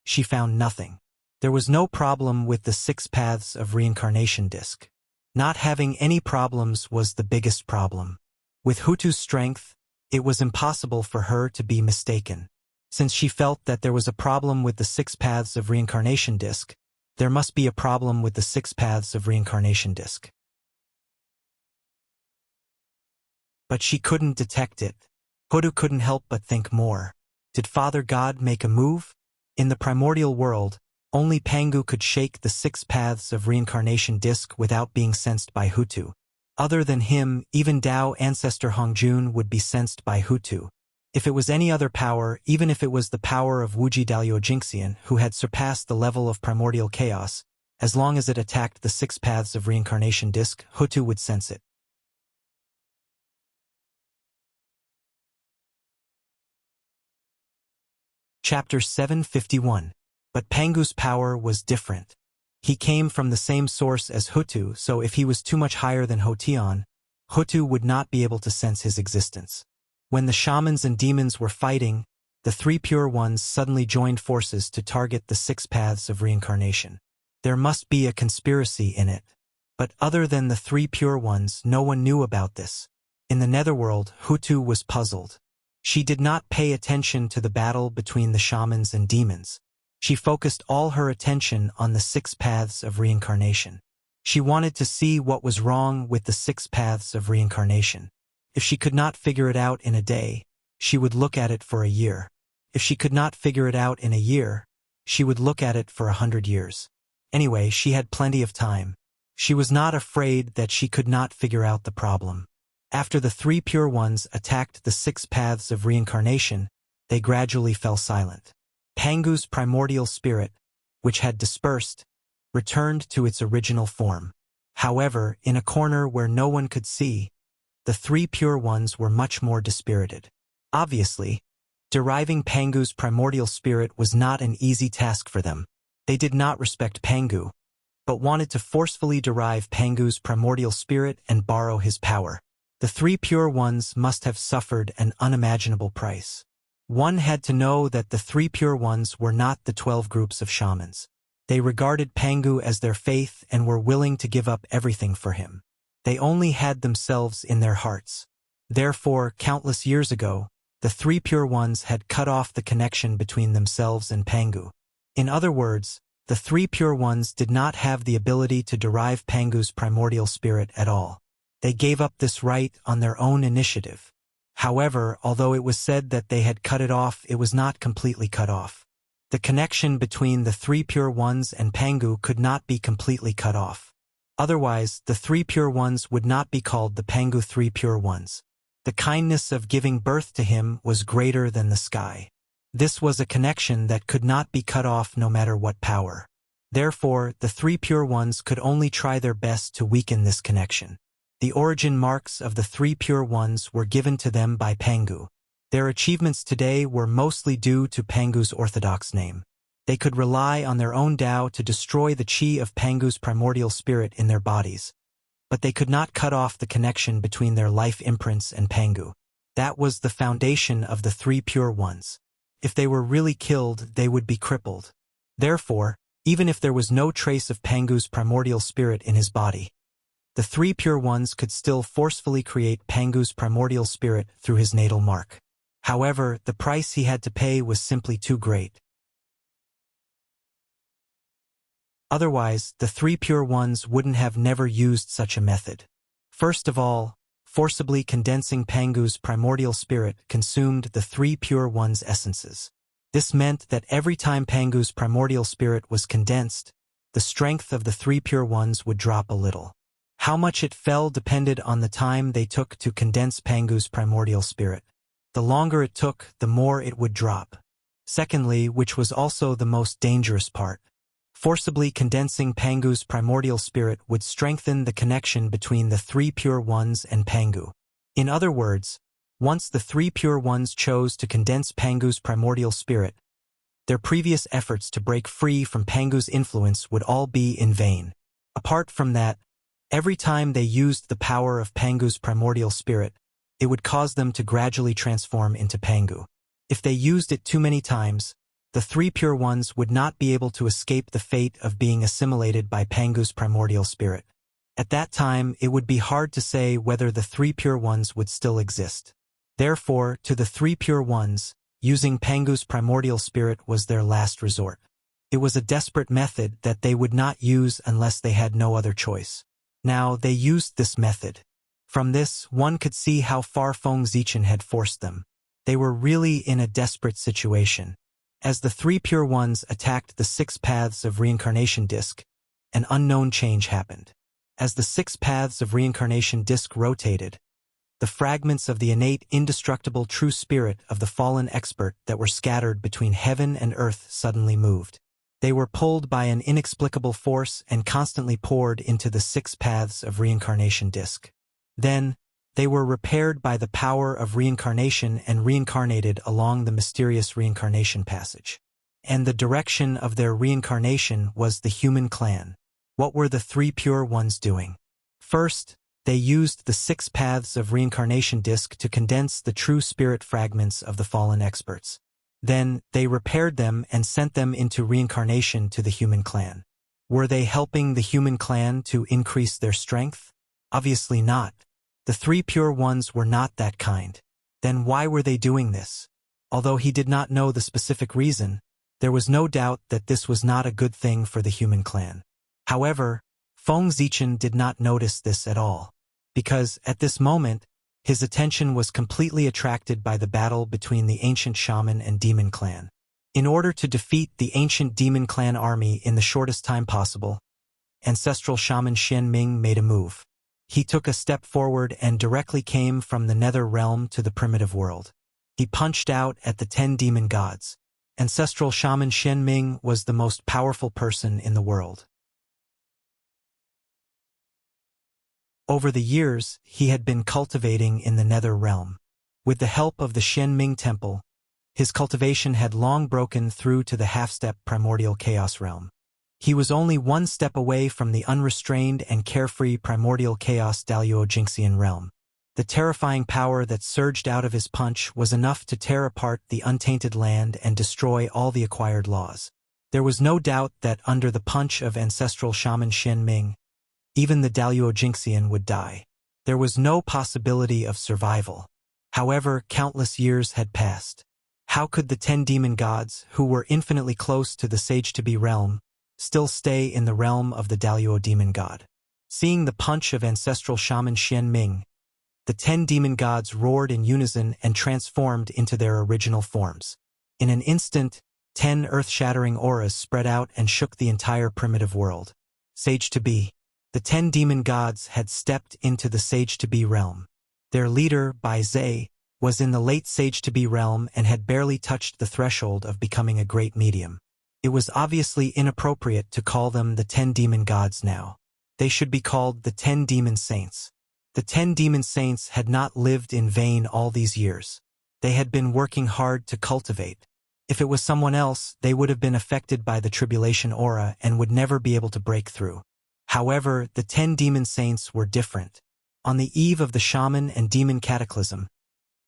she found nothing. There was no problem with the 6 paths of reincarnation disc. Not having any problems was the biggest problem. With Hutu's strength, it was impossible for her to be mistaken. Since she felt that there was a problem with the 6 paths of reincarnation disc, there must be a problem with the 6 paths of reincarnation disc. But she couldn't detect it. Hutu couldn't help but think more. Did Father God make a move? In the primordial world, only Pangu could shake the 6 paths of reincarnation disc without being sensed by Hutu. Other than him, even Tao ancestor Hongjun would be sensed by Hutu. If it was any other power, even if it was the power of Wuxia Dalio Jingxian, who had surpassed the level of primordial chaos, as long as it attacked the 6 paths of reincarnation disc, Hutu would sense it. Chapter 751. But Pangu's power was different. He came from the same source as Hutu, so if he was too much higher than Hotian, Hutu would not be able to sense his existence. When the shamans and demons were fighting, the three pure ones suddenly joined forces to target the 6 paths of reincarnation. There must be a conspiracy in it. But other than the three pure ones, no one knew about this. In the netherworld, Hutu was puzzled. She did not pay attention to the battle between the shamans and demons. She focused all her attention on the 6 paths of reincarnation. She wanted to see what was wrong with the 6 paths of reincarnation. If she could not figure it out in a day, she would look at it for a year. If she could not figure it out in a year, she would look at it for 100 years. Anyway, she had plenty of time. She was not afraid that she could not figure out the problem. After the 3 pure ones attacked the 6 paths of reincarnation, they gradually fell silent. Pangu's primordial spirit, which had dispersed, returned to its original form. However, in a corner where no one could see, the 3 pure ones were much more dispirited. Obviously, deriving Pangu's primordial spirit was not an easy task for them. They did not respect Pangu, but wanted to forcefully derive Pangu's primordial spirit and borrow his power. The 3 pure ones must have suffered an unimaginable price. One had to know that the 3 pure ones were not the 12 groups of shamans. They regarded Pangu as their faith and were willing to give up everything for him. They only had themselves in their hearts. Therefore, countless years ago, the 3 pure ones had cut off the connection between themselves and Pangu. In other words, the 3 pure ones did not have the ability to derive Pangu's primordial spirit at all. They gave up this right on their own initiative. However, although it was said that they had cut it off, it was not completely cut off. The connection between the 3 pure ones and Pangu could not be completely cut off. Otherwise, the 3 pure ones would not be called the Pangu 3 pure ones. The kindness of giving birth to him was greater than the sky. This was a connection that could not be cut off no matter what power. Therefore, the 3 pure ones could only try their best to weaken this connection. The origin marks of the 3 pure ones were given to them by Pangu. Their achievements today were mostly due to Pangu's orthodox name. They could rely on their own Tao to destroy the chi of Pangu's primordial spirit in their bodies, but they could not cut off the connection between their life imprints and Pangu. That was the foundation of the 3 pure ones. If they were really killed, they would be crippled. Therefore, even if there was no trace of Pangu's primordial spirit in his body, the 3 pure ones could still forcefully create Pangu's primordial spirit through his natal mark. However, the price he had to pay was simply too great. Otherwise, the 3 pure ones wouldn't have never used such a method. First of all, forcibly condensing Pangu's primordial spirit consumed the 3 pure ones' essences. This meant that every time Pangu's primordial spirit was condensed, the strength of the 3 pure ones would drop a little. How much it fell depended on the time they took to condense Pangu's primordial spirit. The longer it took, the more it would drop. Secondly, which was also the most dangerous part, forcibly condensing Pangu's primordial spirit would strengthen the connection between the 3 pure ones and Pangu. In other words, once the 3 pure ones chose to condense Pangu's primordial spirit, their previous efforts to break free from Pangu's influence would all be in vain. Apart from that, every time they used the power of Pangu's primordial spirit, it would cause them to gradually transform into Pangu. If they used it too many times, the 3 pure ones would not be able to escape the fate of being assimilated by Pangu's primordial spirit. At that time, it would be hard to say whether the 3 pure ones would still exist. Therefore, to the 3 pure ones, using Pangu's primordial spirit was their last resort. It was a desperate method that they would not use unless they had no other choice. Now, they used this method. From this, one could see how far Feng Zichen had forced them. They were really in a desperate situation. As the 3 pure ones attacked the 6 paths of reincarnation disc, an unknown change happened. As the 6 paths of reincarnation disc rotated, the fragments of the innate indestructible true spirit of the fallen expert that were scattered between heaven and earth suddenly moved. They were pulled by an inexplicable force and constantly poured into the 6 paths of reincarnation disc. Then, They were repaired by the power of reincarnation and reincarnated along the mysterious reincarnation passage. And the direction of their reincarnation was the human clan. What were the three pure ones doing? First, they used the 6 paths of reincarnation disc to condense the true spirit fragments of the fallen experts. Then, they repaired them and sent them into reincarnation to the human clan. Were they helping the human clan to increase their strength? Obviously not. The 3 pure ones were not that kind. Then why were they doing this? Although he did not know the specific reason, there was no doubt that this was not a good thing for the human clan. However, Feng Zichen did not notice this at all, because, at this moment, his attention was completely attracted by the battle between the ancient shaman and demon clan. In order to defeat the ancient demon clan army in the shortest time possible, ancestral shaman Xian Ming made a move. He took a step forward and directly came from the nether realm to the primitive world. He punched out at the 10 demon gods. Ancestral shaman Xian Ming was the most powerful person in the world. Over the years, he had been cultivating in the nether realm. With the help of the Xian Ming temple, his cultivation had long broken through to the half-step primordial chaos realm. He was only 1 step away from the unrestrained and carefree primordial chaos Daluo Jingxian realm. The terrifying power that surged out of his punch was enough to tear apart the untainted land and destroy all the acquired laws. There was no doubt that under the punch of ancestral shaman Xian Ming, even the Daluo Jingxian would die. There was no possibility of survival. However, countless years had passed. How could the 10 demon gods, who were infinitely close to the Sage-to-Be realm, still stay in the realm of the Daluo demon god? Seeing the punch of ancestral shaman Xian Ming, the 10 demon gods roared in unison and transformed into their original forms. In an instant, 10 earth-shattering auras spread out and shook the entire primitive world. Sage-to-Be. The 10 demon gods had stepped into the Sage-to-Be realm. Their leader, Bai Zhe, was in the late Sage-to-Be realm and had barely touched the threshold of becoming a great medium. It was obviously inappropriate to call them the 10 demon gods now. They should be called the 10 demon saints. The 10 demon saints had not lived in vain all these years. They had been working hard to cultivate. If it was someone else, they would have been affected by the tribulation aura and would never be able to break through. However, the 10 demon saints were different. On the eve of the shaman and demon cataclysm,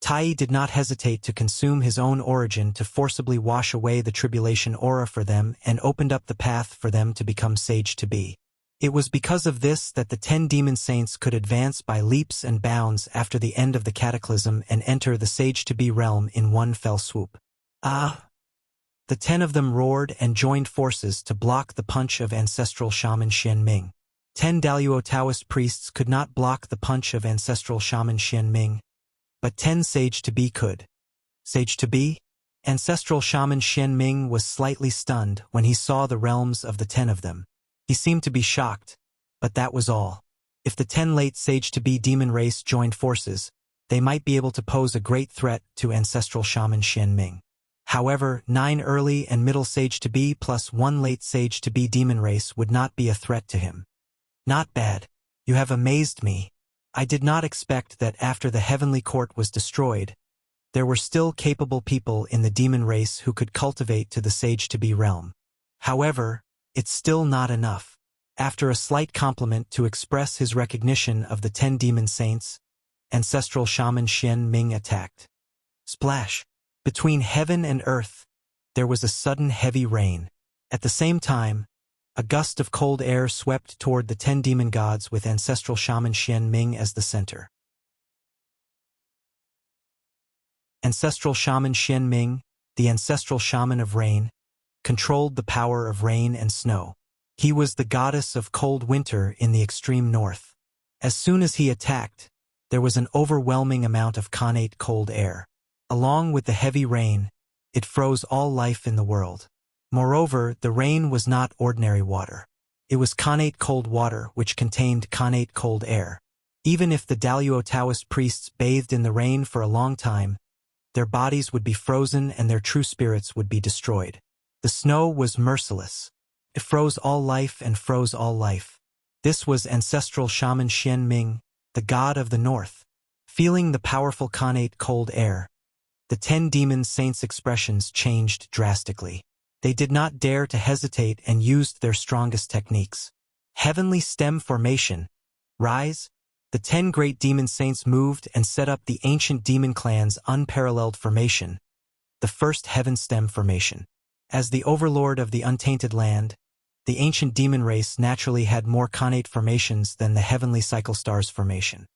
Tai did not hesitate to consume his own origin to forcibly wash away the tribulation aura for them and opened up the path for them to become Sage-to-Be. It was because of this that the 10 demon saints could advance by leaps and bounds after the end of the cataclysm and enter the Sage-to-Be realm in one fell swoop. Ah! The 10 of them roared and joined forces to block the punch of ancestral shaman Xian Ming. 10 Daluo Taoist priests could not block the punch of ancestral shaman Xian Ming, but 10 Sage-to-Be could. Sage-to-Be? Ancestral shaman Xian Ming was slightly stunned when he saw the realms of the 10 of them. He seemed to be shocked, but that was all. If the 10 late Sage-to-Be demon race joined forces, they might be able to pose a great threat to ancestral shaman Xian Ming. However, 9 early and middle Sage-to-Be plus 1 late Sage-to-Be demon race would not be a threat to him. Not bad. You have amazed me. I did not expect that after the heavenly court was destroyed, there were still capable people in the demon race who could cultivate to the Sage-to-Be realm. However, it's still not enough. After a slight compliment to express his recognition of the 10 demon saints, ancestral shaman Xian Ming attacked. Splash! Between heaven and earth, there was a sudden heavy rain. At the same time, a gust of cold air swept toward the 10 demon gods with ancestral shaman Xian Ming as the center. Ancestral shaman Xian Ming, the ancestral shaman of rain, controlled the power of rain and snow. He was the goddess of cold winter in the extreme north. As soon as he attacked, there was an overwhelming amount of connate cold air. Along with the heavy rain, it froze all life in the world. Moreover, the rain was not ordinary water. It was connate cold water which contained connate cold air. Even if the Daluo Taoist priests bathed in the rain for a long time, their bodies would be frozen and their true spirits would be destroyed. The snow was merciless. It froze all life and froze all life. This was ancestral shaman Xian Ming, the god of the north. Feeling the powerful Khanate cold air, the 10 demon saints' expressions changed drastically. They did not dare to hesitate and used their strongest techniques. Heavenly stem formation. Rise. The 10 great demon saints moved and set up the ancient demon clan's unparalleled formation, the first heaven stem formation. As the overlord of the untainted land, the ancient demon race naturally had more Khanate formations than the heavenly cycle stars formation.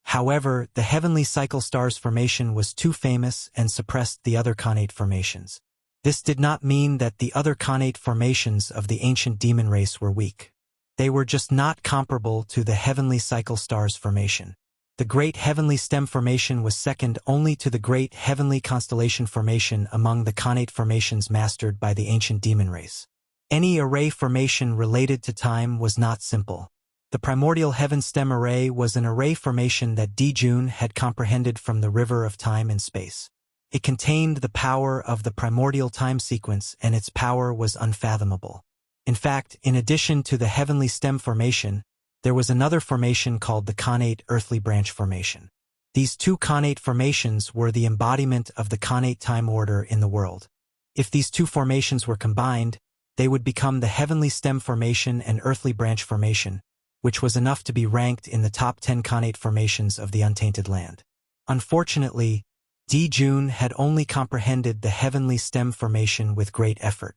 However, the heavenly cycle stars formation was too famous and suppressed the other Khanate formations. This did not mean that the other Khanate formations of the ancient demon race were weak. They were just not comparable to the heavenly cycle stars formation. The Great Heavenly Stem Formation was second only to the Great Heavenly Constellation Formation among the Khanate formations mastered by the ancient demon race. Any array formation related to time was not simple. The primordial heaven stem array was an array formation that Dijun had comprehended from the river of time and space. It contained the power of the primordial time sequence, and its power was unfathomable. In fact, in addition to the heavenly stem formation, there was another formation called the Khanate earthly branch formation. These two Khanate formations were the embodiment of the Khanate time order in the world. If these two formations were combined, they would become the heavenly stem formation and earthly branch formation, which was enough to be ranked in the top 10 Khanate formations of the untainted land. Unfortunately, Dijun had only comprehended the heavenly stem formation with great effort.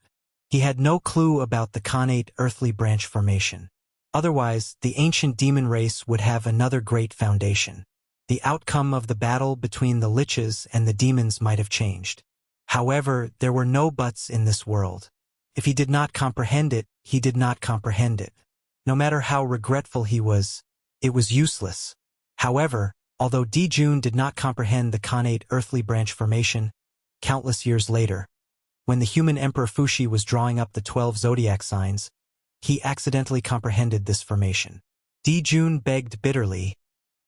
He had no clue about the Khanate earthly branch formation. Otherwise, the ancient demon race would have another great foundation. The outcome of the battle between the liches and the demons might have changed. However, there were no buts in this world. If he did not comprehend it, he did not comprehend it. No matter how regretful he was, it was useless. However, although Dijun did not comprehend the Khanate earthly branch formation, countless years later, when the human Emperor Fuxi was drawing up the 12 zodiac signs, he accidentally comprehended this formation. Dijun begged bitterly,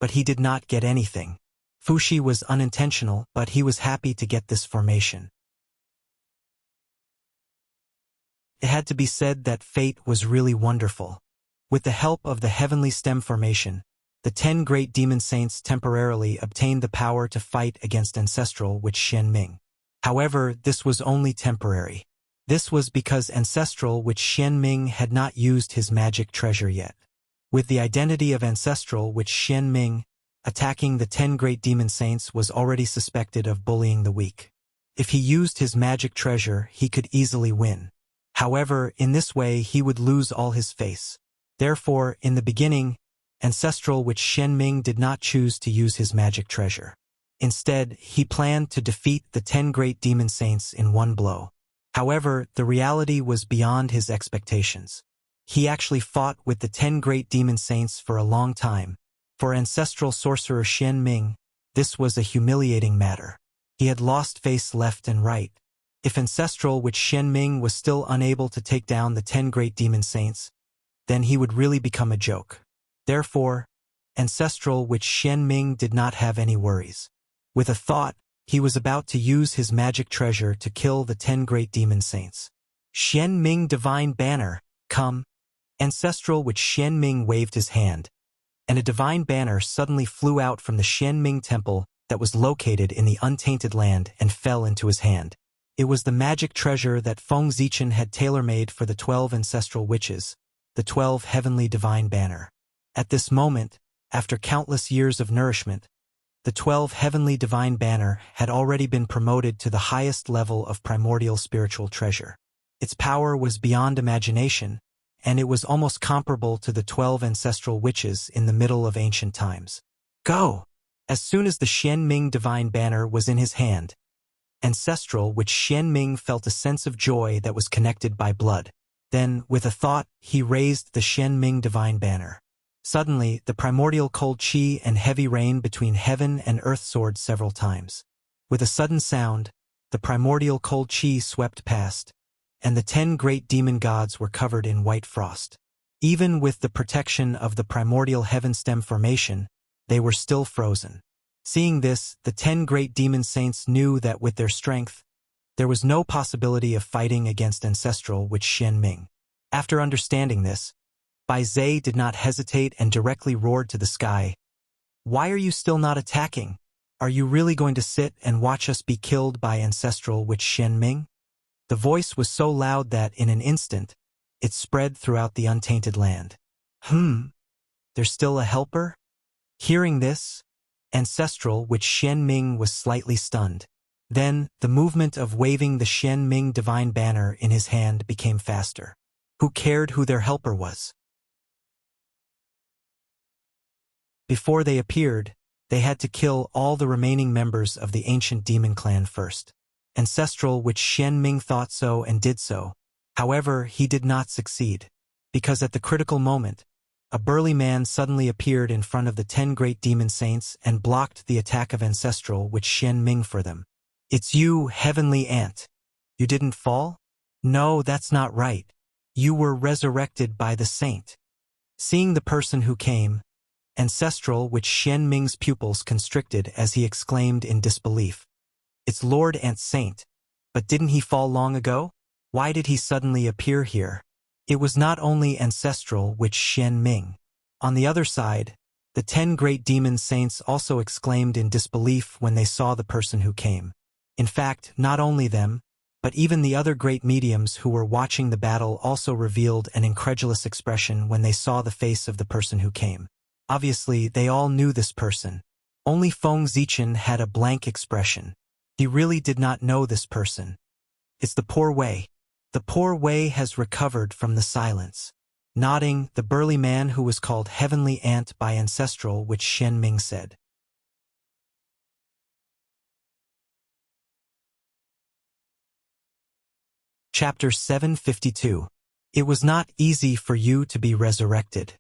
but he did not get anything. Fuxi was unintentional, but he was happy to get this formation. It had to be said that fate was really wonderful. With the help of the heavenly stem formation, the 10 great demon saints temporarily obtained the power to fight against Ancestral Witch Xianming. However, this was only temporary. This was because Ancestral Witch Xianming had not used his magic treasure yet. With the identity of Ancestral Witch Xianming, attacking the 10 great demon saints was already suspected of bullying the weak. If he used his magic treasure, he could easily win. However, in this way he would lose all his face. Therefore, in the beginning, Ancestral Witch Xianming did not choose to use his magic treasure. Instead, he planned to defeat the 10 great demon saints in one blow. However, the reality was beyond his expectations. He actually fought with the 10 great demon saints for a long time. For ancestral sorcerer Xianming, this was a humiliating matter. He had lost face left and right. If Ancestral Witch Xianming was still unable to take down the 10 great demon saints, then he would really become a joke. Therefore, Ancestral Witch Xianming did not have any worries. With a thought, he was about to use his magic treasure to kill the 10 great demon saints. Xianming Divine Banner, come. Ancestral Witch Xianming waved his hand, and a divine banner suddenly flew out from the Xianming temple that was located in the untainted land and fell into his hand. It was the magic treasure that Feng Zichen had tailor-made for the 12 ancestral witches, the 12 heavenly divine banner. At this moment, after countless years of nourishment, the 12 heavenly divine banner had already been promoted to the highest level of primordial spiritual treasure. Its power was beyond imagination, and it was almost comparable to the 12 ancestral witches in the middle of ancient times. Go! As soon as the Xianming divine banner was in his hand, Ancestral Witch Xianming felt a sense of joy that was connected by blood. Then, with a thought, he raised the Xianming divine banner. Suddenly, the primordial cold qi and heavy rain between heaven and earth soared several times. With a sudden sound, the primordial cold qi swept past, and the 10 great demon gods were covered in white frost. Even with the protection of the primordial heaven stem formation, they were still frozen. Seeing this, the 10 great demon saints knew that with their strength, there was no possibility of fighting against Ancestral Witch Xianming. After understanding this, Bai Zhe did not hesitate and directly roared to the sky, Why are you still not attacking? Are you really going to sit and watch us be killed by ancestral witch Xianming? The voice was so loud that, in an instant, it spread throughout the untainted land. There's still a helper? Hearing this, ancestral witch Xianming was slightly stunned. Then, the movement of waving the Xianming divine banner in his hand became faster. Who cared who their helper was? Before they appeared, they had to kill all the remaining members of the ancient demon clan first. Ancestral witch Xianming thought so and did so. However, he did not succeed, because at the critical moment, a burly man suddenly appeared in front of the 10 great demon saints and blocked the attack of ancestral witch Xianming for them. It's you, heavenly ant. You didn't fall? No, that's not right. You were resurrected by the saint. Seeing the person who came, ancestral witch Xianming's pupils constricted as he exclaimed in disbelief. It's Lord Ant Saint. But didn't he fall long ago? Why did he suddenly appear here? It was not only ancestral witch Xianming. On the other side, the 10 great demon saints also exclaimed in disbelief when they saw the person who came. In fact, not only them, but even the other great mediums who were watching the battle also revealed an incredulous expression when they saw the face of the person who came. Obviously, they all knew this person. Only Feng Zichen had a blank expression. He really did not know this person. It's the poor Wei. The poor Wei has recovered from the silence. Nodding, the burly man who was called Heavenly Ant by ancestral witch Xianming said. Chapter 752. It was not easy for you to be resurrected.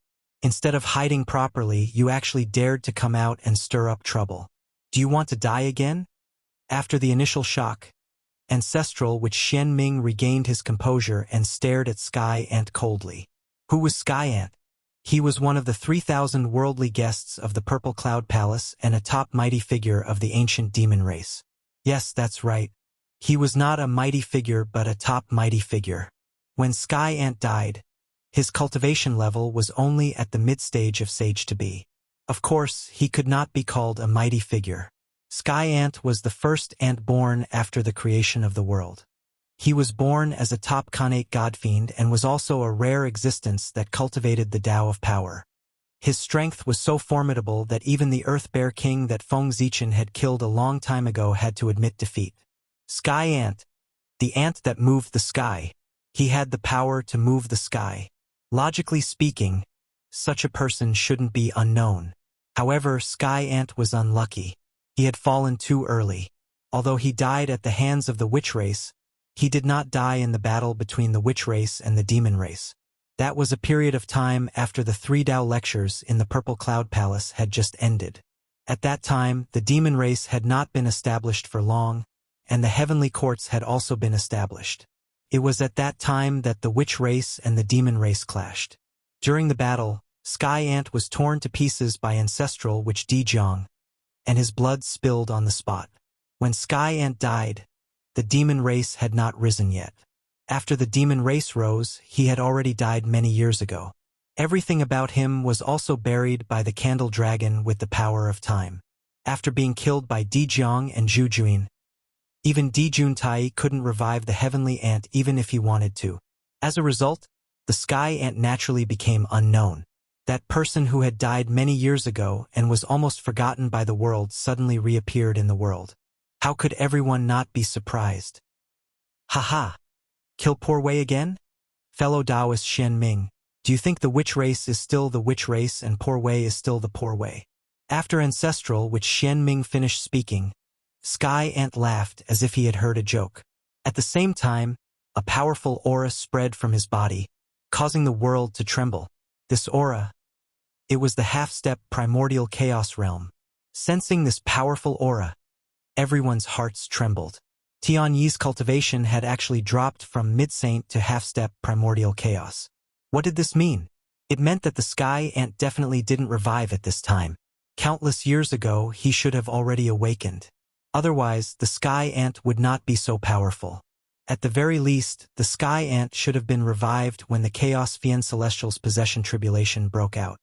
Instead of hiding properly, you actually dared to come out and stir up trouble. Do you want to die again? After the initial shock, ancestral witch Xianming regained his composure and stared at Sky Ant coldly. Who was Sky Ant? He was one of the 3,000 worldly guests of the Purple Cloud Palace and a top mighty figure of the ancient demon race. Yes, that's right. He was not a mighty figure but a top mighty figure. When Sky Ant died, his cultivation level was only at the mid-stage of Sage to be. Of course, he could not be called a mighty figure. Sky Ant was the first ant born after the creation of the world. He was born as a top Khanate godfiend and was also a rare existence that cultivated the Tao of power. His strength was so formidable that even the Earth Bear King that Feng Zichen had killed a long time ago had to admit defeat. Sky Ant, the ant that moved the sky. He had the power to move the sky. Logically speaking, such a person shouldn't be unknown. However, Sky Ant was unlucky. He had fallen too early. Although he died at the hands of the witch race, he did not die in the battle between the witch race and the demon race. That was a period of time after the 3 Tao lectures in the Purple Cloud Palace had just ended. At that time, the demon race had not been established for long, and the heavenly courts had also been established. It was at that time that the witch race and the demon race clashed. During the battle, Sky Ant was torn to pieces by ancestral witch Dijiang, and his blood spilled on the spot. When Sky Ant died, the demon race had not risen yet. After the demon race rose, he had already died many years ago. Everything about him was also buried by the candle dragon with the power of time. After being killed by Dijiang and Zhujuin, even Dijun Tai couldn't revive the heavenly ant even if he wanted to. As a result, the Sky Ant naturally became unknown. That person who had died many years ago and was almost forgotten by the world suddenly reappeared in the world. How could everyone not be surprised? Haha! Kill poor Wei again? Fellow Taoist Xianming, do you think the witch race is still the witch race and poor Wei is still the poor Wei? After ancestral witch Xianming finished speaking, Sky Ant laughed as if he had heard a joke. At the same time, a powerful aura spread from his body, causing the world to tremble. This aura, it was the half-step primordial chaos realm. Sensing this powerful aura, everyone's hearts trembled. Tianyi's cultivation had actually dropped from mid-saint to half-step primordial chaos. What did this mean? It meant that the Sky Ant definitely didn't revive at this time. Countless years ago, he should have already awakened. Otherwise, the Sky Ant would not be so powerful. At the very least, the Sky Ant should have been revived when the Chaos Fiend Celestial's possession tribulation broke out.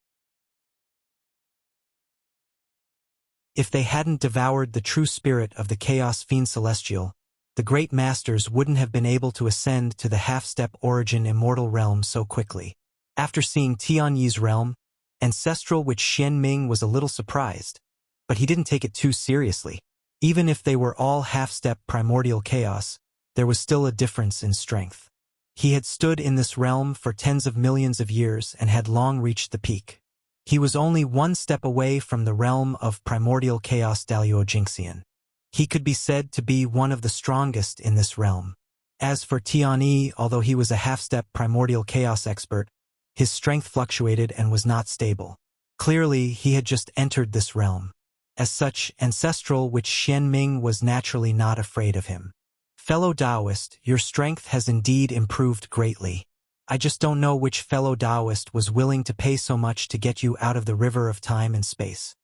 If they hadn't devoured the true spirit of the Chaos Fiend Celestial, the great masters wouldn't have been able to ascend to the half-step origin immortal realm so quickly. After seeing Tianyi's realm, Ancestral Witch Xianming was a little surprised, but he didn't take it too seriously. Even if they were all half-step primordial chaos, there was still a difference in strength. He had stood in this realm for tens of millions of years and had long reached the peak. He was only one step away from the realm of primordial chaos Daluojingxian. He could be said to be one of the strongest in this realm. As for Tianyi, although he was a half-step primordial chaos expert, his strength fluctuated and was not stable. Clearly, he had just entered this realm. As such, Ancestral Witch Xianming was naturally not afraid of him. Fellow Taoist, your strength has indeed improved greatly. I just don't know which fellow Taoist was willing to pay so much to get you out of the river of time and space.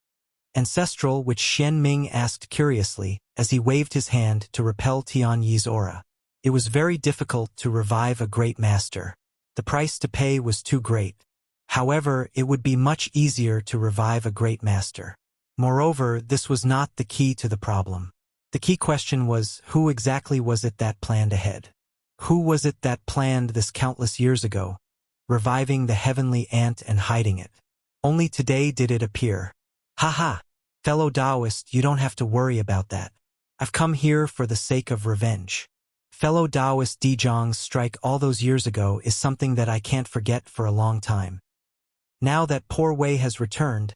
Ancestral Witch Xianming asked curiously, as he waved his hand to repel Tianyi's aura. It was very difficult to revive a great master. The price to pay was too great. However, it would be much easier to revive a great master. Moreover, this was not the key to the problem. The key question was, who exactly was it that planned ahead? Who was it that planned this countless years ago, reviving the heavenly ant and hiding it? Only today did it appear. Haha, fellow Taoist, you don't have to worry about that. I've come here for the sake of revenge. Fellow Taoist Dijong's strike all those years ago is something that I can't forget for a long time. Now that poor Wei has returned,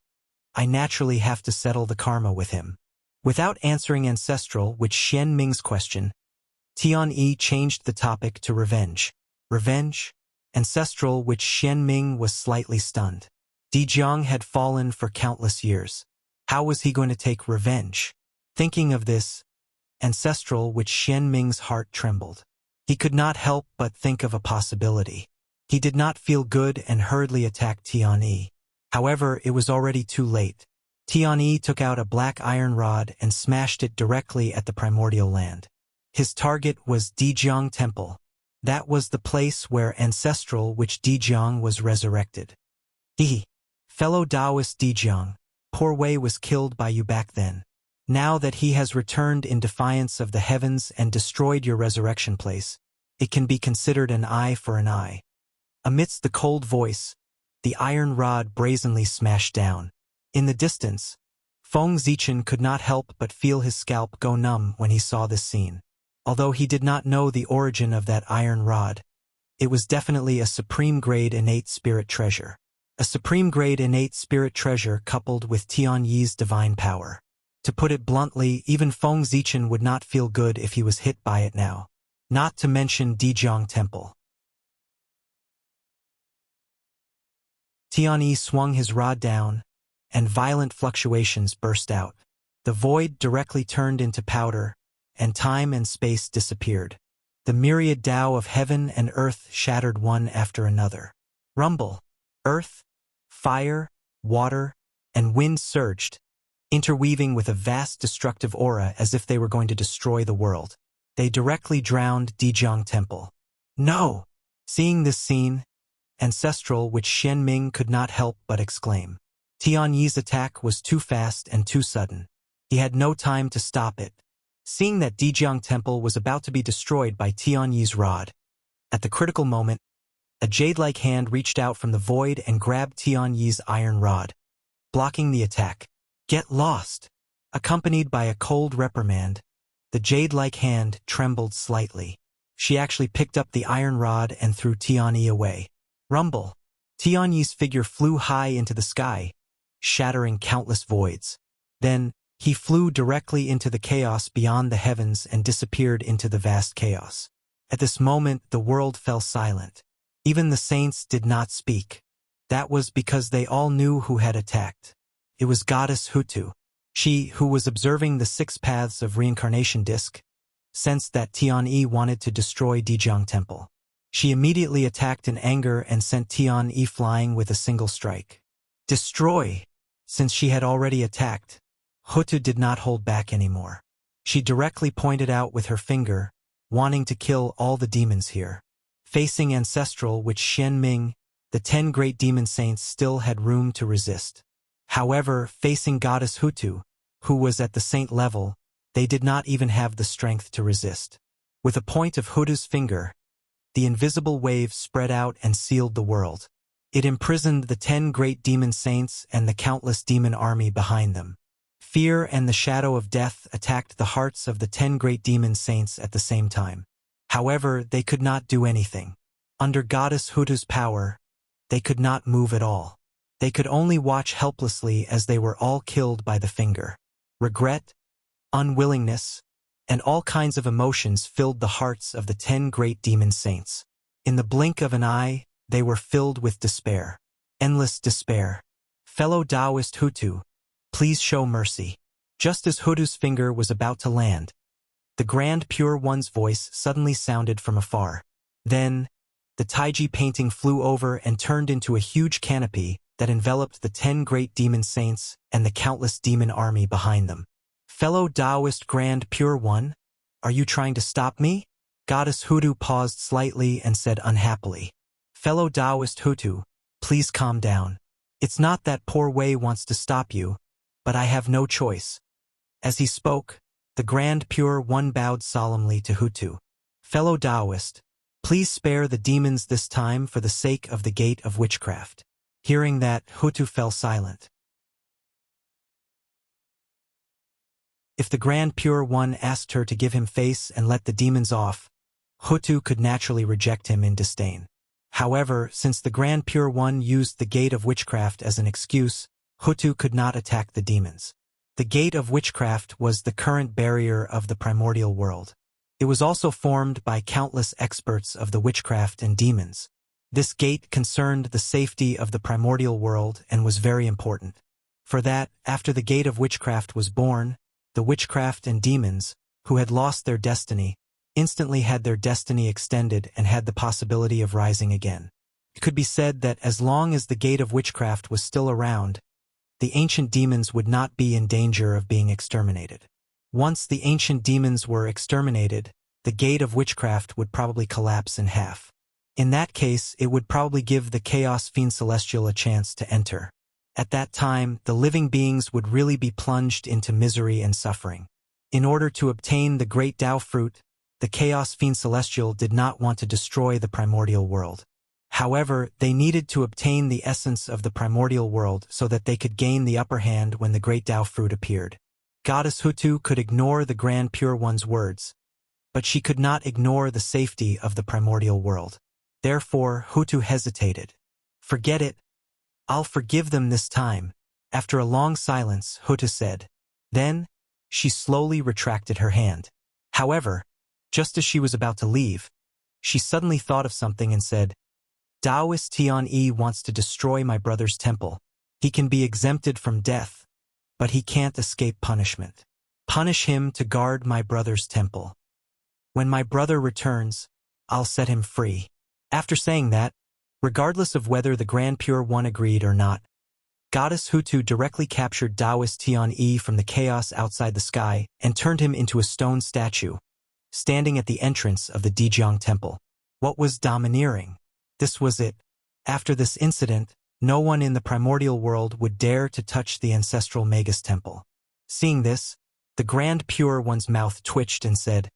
I naturally have to settle the karma with him. Without answering Ancestral Witch Xianming's question, Tianyi changed the topic to revenge. Revenge? Ancestral Witch Xianming was slightly stunned. Dijong had fallen for countless years. How was he going to take revenge? Thinking of this, Ancestral Witch Xianming's heart trembled. He could not help but think of a possibility. He did not feel good and hurriedly attacked Tianyi. However, it was already too late. Tianyi took out a black iron rod and smashed it directly at the primordial land. His target was Dijong Temple. That was the place where Ancestral Witch Dijong was resurrected. Fellow Taoist Dijong, poor Wei was killed by you back then. Now that he has returned in defiance of the heavens and destroyed your resurrection place, it can be considered an eye for an eye. Amidst the cold voice, the iron rod brazenly smashed down. In the distance, Feng Zichen could not help but feel his scalp go numb when he saw this scene. Although he did not know the origin of that iron rod, it was definitely a supreme-grade innate spirit treasure. A supreme-grade innate spirit treasure coupled with Tianyi's divine power. To put it bluntly, even Feng Zichen would not feel good if he was hit by it now. Not to mention Dijong Temple. Tianyi swung his rod down, and violent fluctuations burst out. The void directly turned into powder, and time and space disappeared. The myriad Tao of heaven and earth shattered one after another. Rumble, earth, fire, water, and wind surged, interweaving with a vast destructive aura as if they were going to destroy the world. They directly drowned Dijong Temple. No! Seeing this scene, Ancestral Witch Xianming could not help but exclaim. Tianyi's attack was too fast and too sudden. He had no time to stop it. Seeing that Dijong Temple was about to be destroyed by Tianyi's rod, at the critical moment, a jade-like hand reached out from the void and grabbed Tianyi's iron rod, blocking the attack. Get lost! Accompanied by a cold reprimand, the jade-like hand trembled slightly. She actually picked up the iron rod and threw Tianyi away. Rumble! Tianyi's figure flew high into the sky, shattering countless voids. Then, he flew directly into the chaos beyond the heavens and disappeared into the vast chaos. At this moment, the world fell silent. Even the saints did not speak. That was because they all knew who had attacked. It was Goddess Hutu. She, who was observing the 6 paths of reincarnation disc, sensed that Tianyi wanted to destroy Dijong Temple. She immediately attacked in anger and sent Tianyi flying with a single strike. Destroy! Since she had already attacked, Hutu did not hold back anymore. She directly pointed out with her finger, wanting to kill all the demons here. Facing Ancestral Witch Xianming, the 10 great demon saints still had room to resist. However, facing Goddess Hutu, who was at the saint level, they did not even have the strength to resist. With a point of Hutu's finger, the invisible wave spread out and sealed the world. It imprisoned the 10 great demon saints and the countless demon army behind them. Fear and the shadow of death attacked the hearts of the 10 great demon saints at the same time. However, they could not do anything. Under Goddess Hutu's power, they could not move at all. They could only watch helplessly as they were all killed by the finger. Regret, unwillingness, and all kinds of emotions filled the hearts of the 10 great demon saints. In the blink of an eye, they were filled with despair. Endless despair. Fellow Taoist Hutu, please show mercy. Just as Hutu's finger was about to land, the Grand Pure One's voice suddenly sounded from afar. Then, the Taiji painting flew over and turned into a huge canopy that enveloped the 10 great demon saints and the countless demon army behind them. Fellow Taoist Grand Pure One, are you trying to stop me? Goddess Hutu paused slightly and said unhappily. Fellow Taoist Hutu, please calm down. It's not that poor Wei wants to stop you, but I have no choice. As he spoke, the Grand Pure One bowed solemnly to Hutu. Fellow Taoist, please spare the demons this time for the sake of the gate of witchcraft. Hearing that, Hutu fell silent. If the Grand Pure One asked her to give him face and let the demons off, Hutu could naturally reject him in disdain. However, since the Grand Pure One used the gate of witchcraft as an excuse, Hutu could not attack the demons. The gate of witchcraft was the current barrier of the primordial world. It was also formed by countless experts of the witchcraft and demons. This gate concerned the safety of the primordial world and was very important. For that, after the gate of witchcraft was born, the witchcraft and demons, who had lost their destiny, instantly had their destiny extended and had the possibility of rising again. It could be said that as long as the gate of witchcraft was still around, the ancient demons would not be in danger of being exterminated. Once the ancient demons were exterminated, the gate of witchcraft would probably collapse in half. In that case, it would probably give the Chaos Fiend Celestial a chance to enter. At that time, the living beings would really be plunged into misery and suffering. In order to obtain the Great Tao Fruit, the Chaos Fiend Celestial did not want to destroy the primordial world. However, they needed to obtain the essence of the primordial world so that they could gain the upper hand when the Great Tao Fruit appeared. Goddess Hutu could ignore the Grand Pure One's words, but she could not ignore the safety of the primordial world. Therefore, Hutu hesitated. Forget it. I'll forgive them this time. After a long silence, Hutu said. Then, she slowly retracted her hand. However, just as she was about to leave, she suddenly thought of something and said, Taoist Tian-Yi wants to destroy my brother's temple. He can be exempted from death, but he can't escape punishment. Punish him to guard my brother's temple. When my brother returns, I'll set him free. After saying that, regardless of whether the Grand Pure One agreed or not, Goddess Hutu directly captured Taoist Tian-Yi from the chaos outside the sky and turned him into a stone statue, standing at the entrance of the Dijiang Temple. What was domineering? This was it. After this incident, no one in the primordial world would dare to touch the ancestral Magus Temple. Seeing this, the Grand Pure One's mouth twitched and said,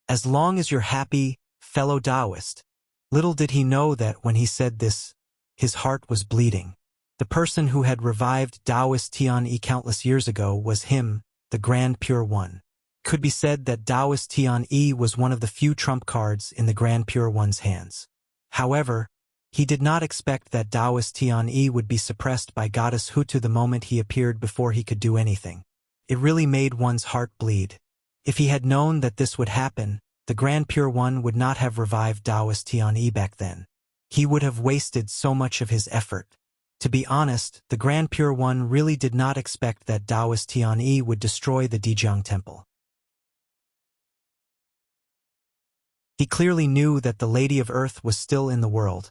As long as you're happy, fellow Taoist. Little did he know that when he said this, his heart was bleeding. The person who had revived Taoist Tian-Yi countless years ago was him, the Grand Pure One. It could be said that Taoist Tian-Yi was one of the few trump cards in the Grand Pure One's hands. However, he did not expect that Taoist Tian-Yi would be suppressed by Goddess Hutu the moment he appeared before he could do anything. It really made one's heart bleed. If he had known that this would happen, the Grand Pure One would not have revived Taoist Tian-Yi back then. He would have wasted so much of his effort. To be honest, the Grand Pure One really did not expect that Taoist Tian-Yi would destroy the Dijiang Temple. He clearly knew that the Lady of Earth was still in the world.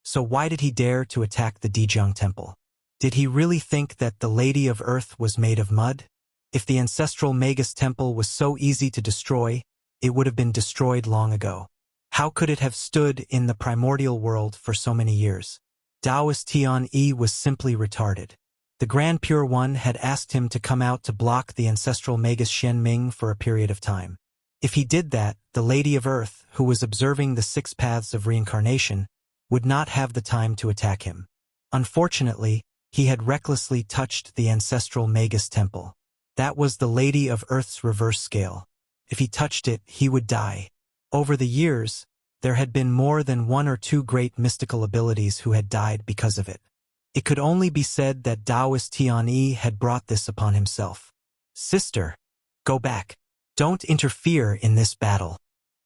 So why did he dare to attack the Dijiang Temple? Did he really think that the Lady of Earth was made of mud? If the ancestral Magus Temple was so easy to destroy, it would have been destroyed long ago. How could it have stood in the primordial world for so many years? Taoist Tian-Yi was simply retarded. The Grand Pure One had asked him to come out to block the ancestral Magus Xianming for a period of time. If he did that, the Lady of Earth, who was observing the 6 paths of reincarnation, would not have the time to attack him. Unfortunately, he had recklessly touched the ancestral Magus temple. That was the Lady of Earth's reverse scale. If he touched it, he would die. Over the years, there had been more than 1 or 2 great mystical abilities who had died because of it. It could only be said that Taoist Tianyi had brought this upon himself. Sister, go back. Don't interfere in this battle.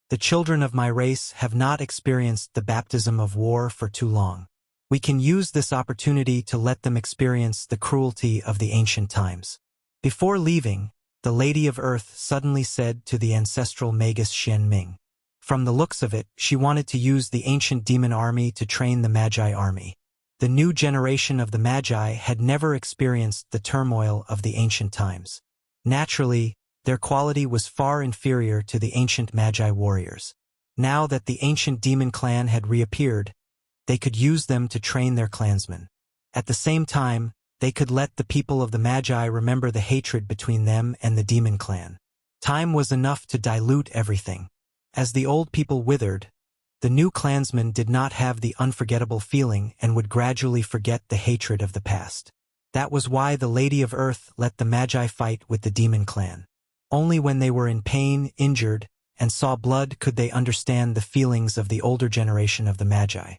The children of my race have not experienced the baptism of war for too long. We can use this opportunity to let them experience the cruelty of the ancient times. Before leaving, the Lady of Earth suddenly said to the ancestral Magus Xianming. From the looks of it, she wanted to use the ancient demon army to train the Magi army. The new generation of the Magi had never experienced the turmoil of the ancient times. Naturally, their quality was far inferior to the ancient Magi warriors. Now that the ancient demon clan had reappeared, they could use them to train their clansmen. At the same time, they could let the people of the Magi remember the hatred between them and the demon clan. Time was enough to dilute everything. As the old people withered, the new clansmen did not have the unforgettable feeling and would gradually forget the hatred of the past. That was why the Lady of Earth let the Magi fight with the demon clan. Only when they were in pain, injured, and saw blood could they understand the feelings of the older generation of the Magi.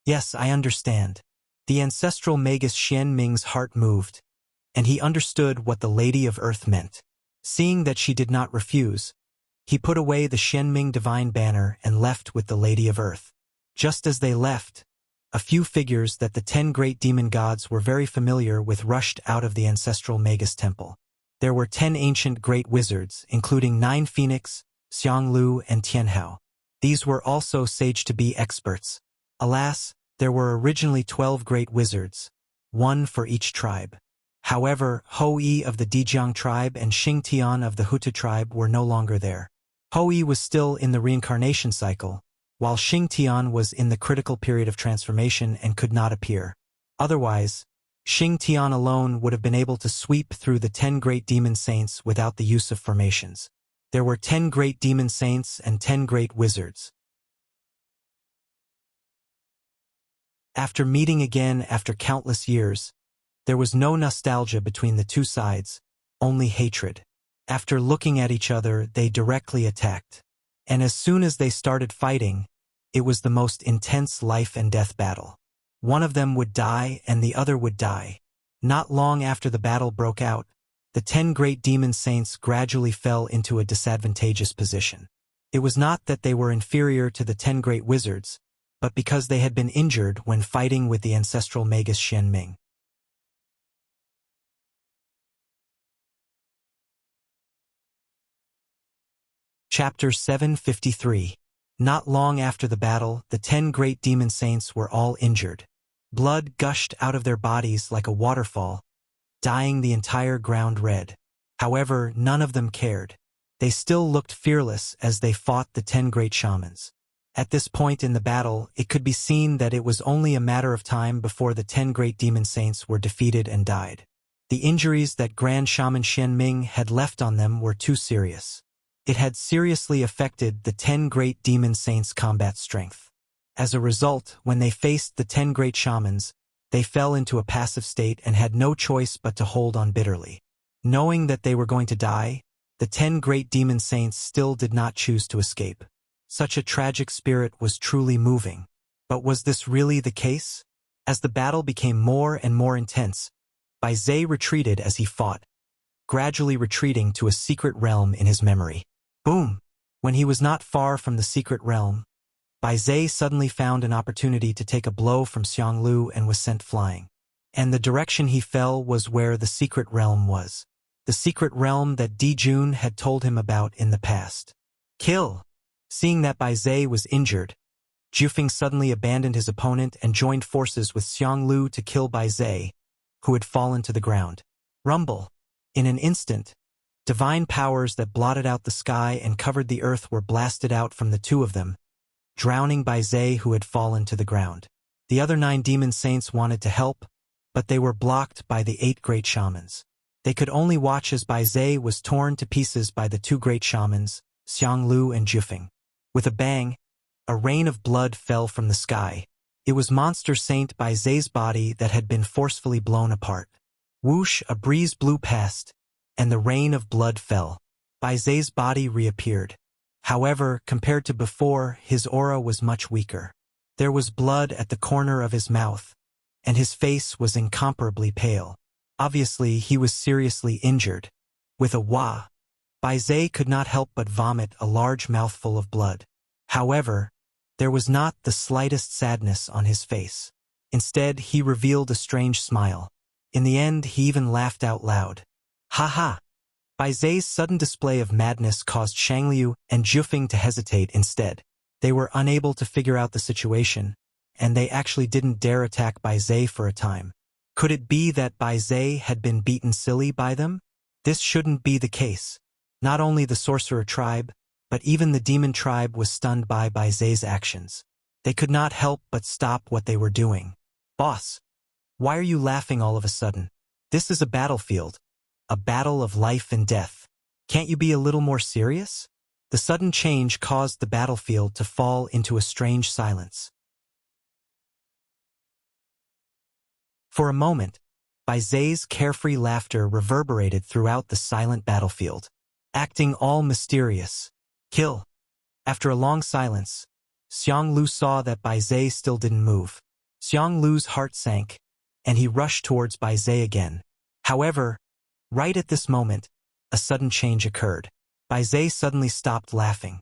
Yes, I understand. The ancestral Magus Xianming's heart moved, and he understood what the Lady of Earth meant. Seeing that she did not refuse, he put away the Xianming divine banner and left with the Lady of Earth. Just as they left, a few figures that the 10 great demon gods were very familiar with rushed out of the ancestral Magus temple. There were 10 ancient great wizards, including 9 Phoenix, Xianglu, and Tianhao. These were also sage-to-be experts. Alas, there were originally 12 great wizards, 1 for each tribe. However, Hou-Yi of the Dijiang tribe and Xing-Tian of the Hutu tribe were no longer there. Hou-Yi was still in the reincarnation cycle, while Xing-Tian was in the critical period of transformation and could not appear. Otherwise, Xing-Tian alone would have been able to sweep through the 10 great demon saints without the use of formations. There were 10 great demon saints and 10 great wizards. After meeting again after countless years, there was no nostalgia between the two sides, only hatred. After looking at each other, they directly attacked. And as soon as they started fighting, it was the most intense life and death battle. One of them would die and the other would die. Not long after the battle broke out, the 10 great demon saints gradually fell into a disadvantageous position. It was not that they were inferior to the 10 great wizards, but because they had been injured when fighting with the ancestral Magus Xianming. Chapter 753. Not long after the battle, the 10 great demon saints were all injured. Blood gushed out of their bodies like a waterfall, dyeing the entire ground red. However, none of them cared. They still looked fearless as they fought the 10 great shamans. At this point in the battle, it could be seen that it was only a matter of time before the 10 great demon saints were defeated and died. The injuries that Grand Shaman Xianming had left on them were too serious. It had seriously affected the 10 great demon saints' combat strength. As a result, when they faced the 10 great shamans, they fell into a passive state and had no choice but to hold on bitterly. Knowing that they were going to die, the 10 great demon saints still did not choose to escape. Such a tragic spirit was truly moving. But was this really the case? As the battle became more and more intense, Bai Zhe retreated as he fought, gradually retreating to a secret realm in his memory. Boom! When he was not far from the secret realm, Bai Zhe suddenly found an opportunity to take a blow from Xianglu and was sent flying. And the direction he fell was where the secret realm was. The secret realm that Di Jun had told him about in the past. Kill! Seeing that Bai Zhe was injured, Jufeng suddenly abandoned his opponent and joined forces with Xianglu to kill Bai Zhe, who had fallen to the ground. Rumble! In an instant, divine powers that blotted out the sky and covered the earth were blasted out from the two of them, drowning Bai Zhe, who had fallen to the ground. The other 9 demon saints wanted to help, but they were blocked by the 8 great shamans. They could only watch as Bai Zhe was torn to pieces by the 2 great shamans, Xiang Lu and Jufeng. With a bang, a rain of blood fell from the sky. It was Monster Saint Bai Zhe's body that had been forcefully blown apart. Whoosh, a breeze blew past, and the rain of blood fell. Bai Zhe's body reappeared. However, compared to before, his aura was much weaker. There was blood at the corner of his mouth, and his face was incomparably pale. Obviously, he was seriously injured. With a wah, Bai Zhe could not help but vomit a large mouthful of blood. However, there was not the slightest sadness on his face. Instead, he revealed a strange smile. In the end, he even laughed out loud. Ha ha! Bai Zhe's sudden display of madness caused Shangliu and Jufeng to hesitate instead. They were unable to figure out the situation, and they actually didn't dare attack Bai Zhe for a time. Could it be that Bai Zhe had been beaten silly by them? This shouldn't be the case. Not only the sorcerer tribe, but even the demon tribe was stunned by Bai Zhe's actions. They could not help but stop what they were doing. Boss, why are you laughing all of a sudden? This is a battlefield. A battle of life and death. Can't you be a little more serious? The sudden change caused the battlefield to fall into a strange silence. For a moment, Bai Zhe's carefree laughter reverberated throughout the silent battlefield, acting all mysterious. Kill. After a long silence, Xiang Lu saw that Bai Zhe still didn't move. Xiang Lu's heart sank, and he rushed towards Bai Zhe again. However, right at this moment, a sudden change occurred. Bai Zhe suddenly stopped laughing.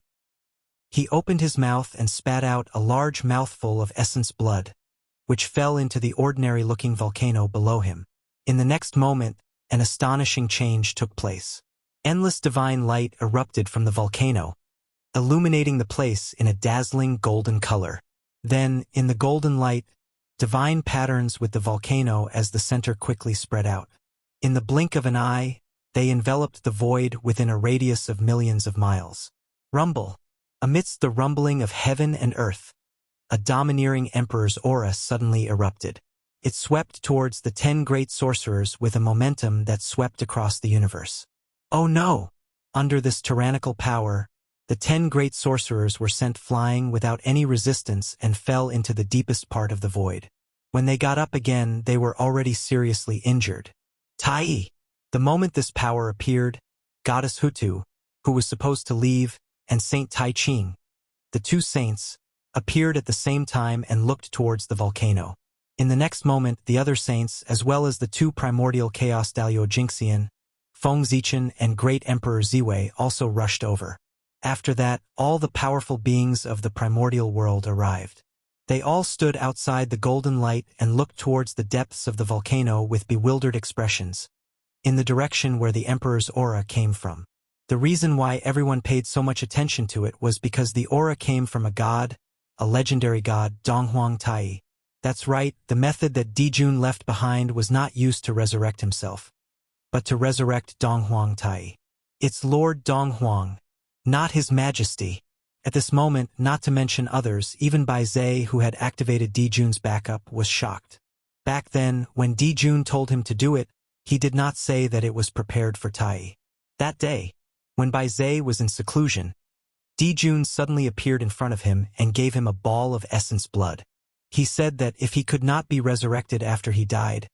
He opened his mouth and spat out a large mouthful of essence blood, which fell into the ordinary-looking volcano below him. In the next moment, an astonishing change took place. Endless divine light erupted from the volcano, illuminating the place in a dazzling golden color. Then, in the golden light, divine patterns with the volcano as the center quickly spread out. In the blink of an eye, they enveloped the void within a radius of millions of miles. Rumble. Amidst the rumbling of heaven and earth, a domineering emperor's aura suddenly erupted. It swept towards the 10 great sorcerers with a momentum that swept across the universe. Oh no! Under this tyrannical power, the 10 great sorcerers were sent flying without any resistance and fell into the deepest part of the void. When they got up again, they were already seriously injured. Tai! The moment this power appeared, Goddess Hutu, who was supposed to leave, and Saint Tai Ching, the 2 saints, appeared at the same time and looked towards the volcano. In the next moment, the other saints, as well as the 2 primordial chaos Dalio Jinxian, Feng Zichen and Great Emperor Ziwei also rushed over. After that, all the powerful beings of the primordial world arrived. They all stood outside the golden light and looked towards the depths of the volcano with bewildered expressions, in the direction where the Emperor's aura came from. The reason why everyone paid so much attention to it was because the aura came from a god, a legendary god, Donghuang Tai. That's right, the method that Dijun left behind was not used to resurrect himself, but to resurrect Donghuang Tai. It's Lord Donghuang, not His Majesty. At this moment, not to mention others, even Bai Zhe, who had activated Dijun's backup, was shocked. Back then, when Dijun told him to do it, he did not say that it was prepared for Tai. That day, when Bai Zhe was in seclusion, Dijun suddenly appeared in front of him and gave him a ball of essence blood. He said that if he could not be resurrected after he died,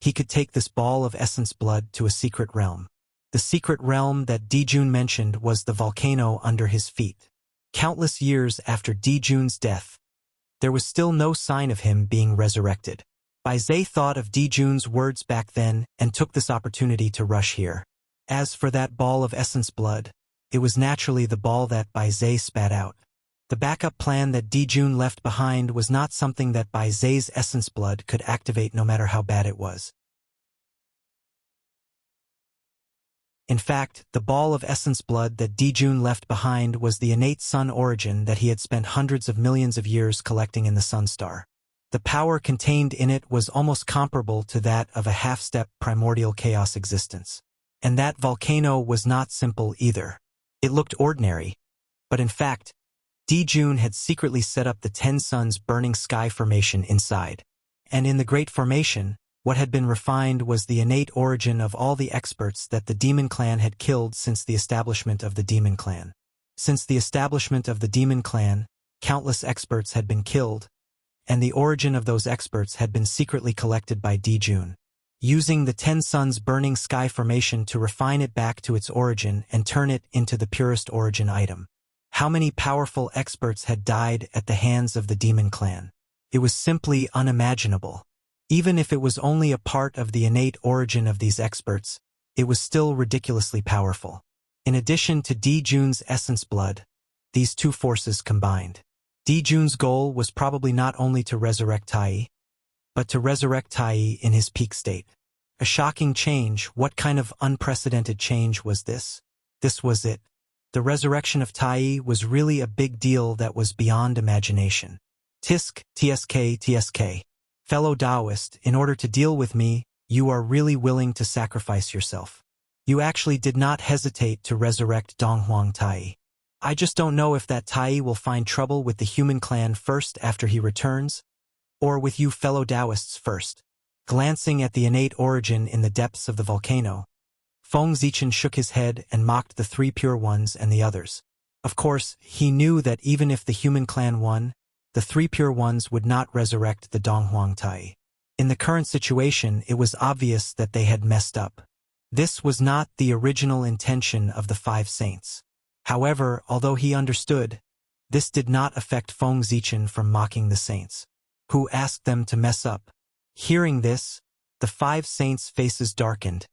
he could take this ball of essence blood to a secret realm. The secret realm that Dijun mentioned was the volcano under his feet. Countless years after Dijun's death, there was still no sign of him being resurrected. Bai Zhe thought of Dijun's words back then and took this opportunity to rush here. As for that ball of essence blood, it was naturally the ball that Bai Zhe spat out. The backup plan that Dijun left behind was not something that Bai Zhe's essence blood could activate no matter how bad it was. In fact, the ball of essence blood that Dijun left behind was the innate sun origin that he had spent hundreds of millions of years collecting in the sun star. The power contained in it was almost comparable to that of a half-step primordial chaos existence. And that volcano was not simple either. It looked ordinary, but in fact, Dijun had secretly set up the 10 suns burning sky formation inside. And in the Great Formation, What had been refined was the innate origin of all the experts that the Demon Clan had killed since the establishment of the Demon Clan. Since the establishment of the Demon Clan, countless experts had been killed, and the origin of those experts had been secretly collected by Dijun, using the Ten Suns Burning Sky formation to refine it back to its origin and turn it into the purest origin item. How many powerful experts had died at the hands of the Demon Clan? It was simply unimaginable. Even if it was only a part of the innate origin of these experts, it was still ridiculously powerful. In addition to Dijun's essence blood, these two forces combined. Dijun's goal was probably not only to resurrect Tai, but to resurrect Tai in his peak state. A shocking change. What kind of unprecedented change was this? This was it. The resurrection of Tai was really a big deal that was beyond imagination. TSK. Fellow Taoist, in order to deal with me, you are really willing to sacrifice yourself. You actually did not hesitate to resurrect Donghuang Tai. I just don't know if that Tai will find trouble with the human clan first after he returns, or with you fellow Taoists first. Glancing at the innate origin in the depths of the volcano, Feng Zichen shook his head and mocked the three pure ones and the others. Of course, he knew that even if the human clan won, the three pure ones would not resurrect the Donghuang Tai. In the current situation, it was obvious that they had messed up. This was not the original intention of the five saints. However, although he understood, this did not affect Feng Zichen from mocking the saints, who asked them to mess up. Hearing this, the five saints' faces darkened,